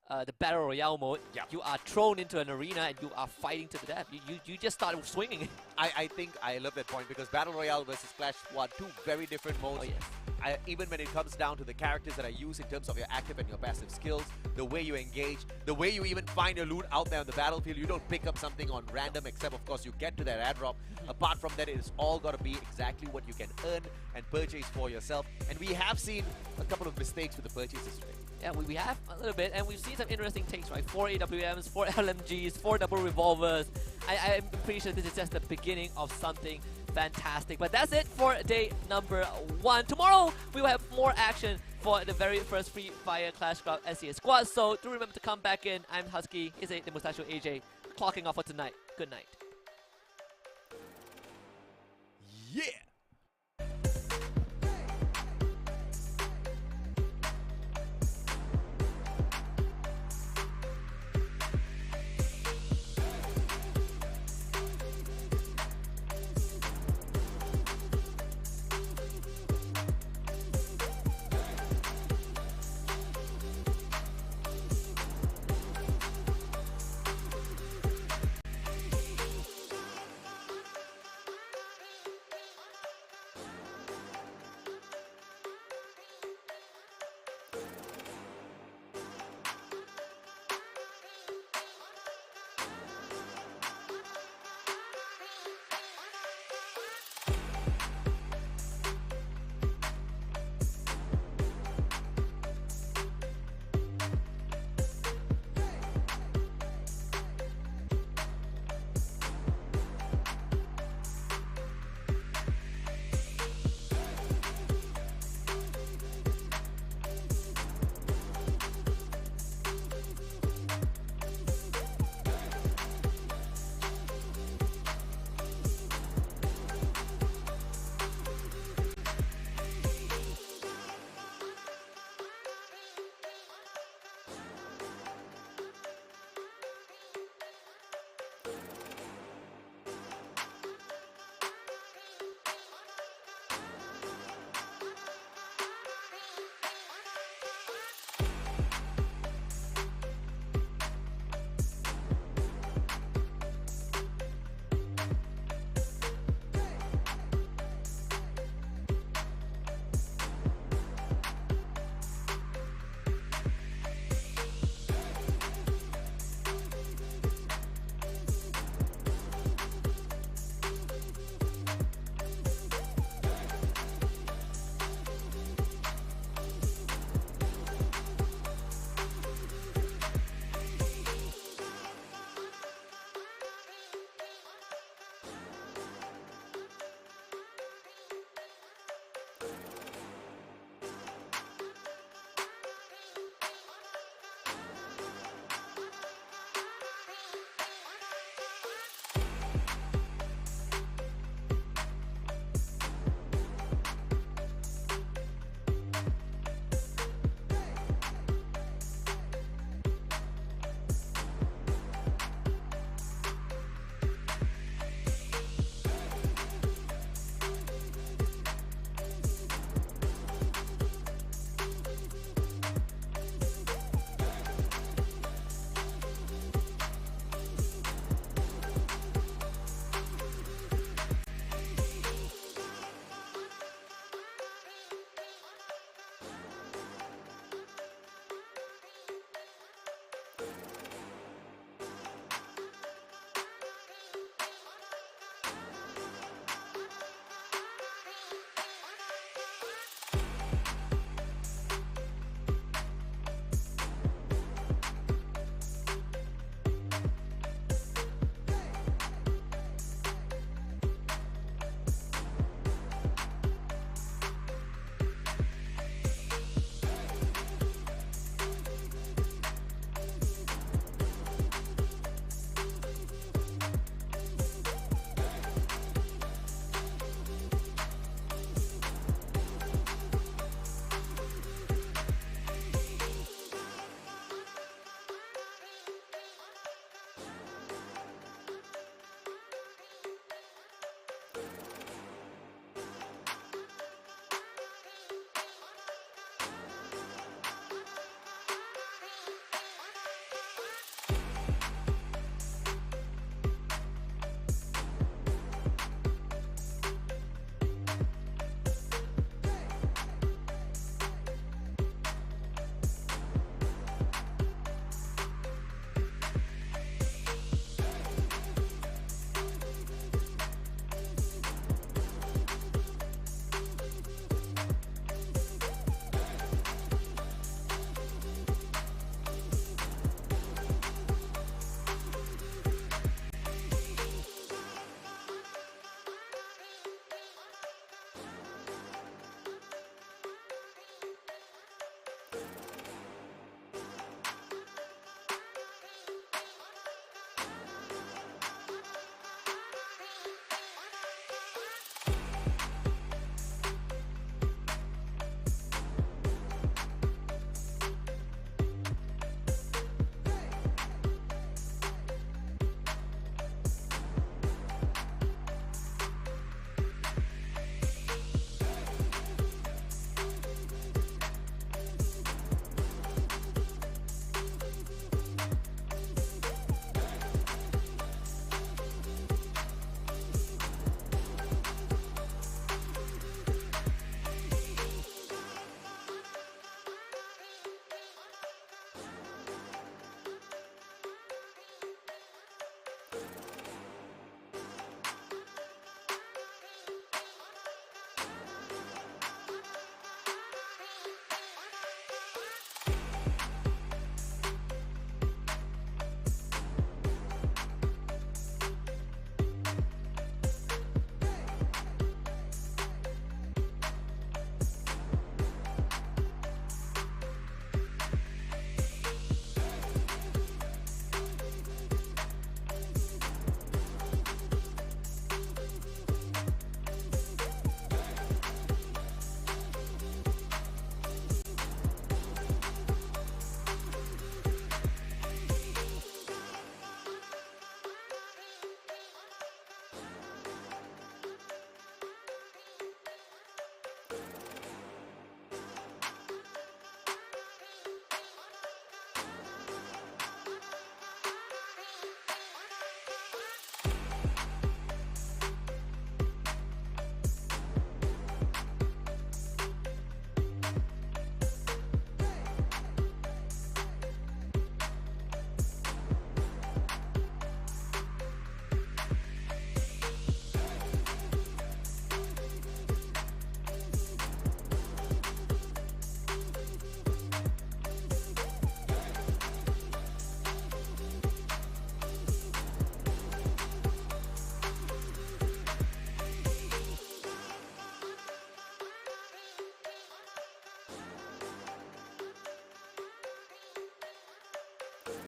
the Battle Royale mode. Yeah. You are thrown into an arena and you are fighting to the death. You just start swinging. I think I love that point because Battle Royale versus Clash Squad, 2 very different modes. Oh, yes. Even when it comes down to the characters that I use in terms of your active and your passive skills, the way you engage, the way you even find your loot out there on the battlefield, you don't pick up something on random except of course you get to that airdrop. Apart from that, it's all got to be exactly what you can earn and purchase for yourself. And we have seen a couple of mistakes with the purchases today. Yeah, we have a little bit, and we've seen some interesting takes, right? 4 AWMs, 4 LMGs, 4 double revolvers. I'm pretty sure this is just the beginning of something fantastic. But that's it for day number 1. Tomorrow, we will have more action for the very first Free Fire Clash Squad SCS squad. So do remember to come back in. I'm Husky, he's the Mustachio AJ, clocking off for tonight. Good night. Yeah!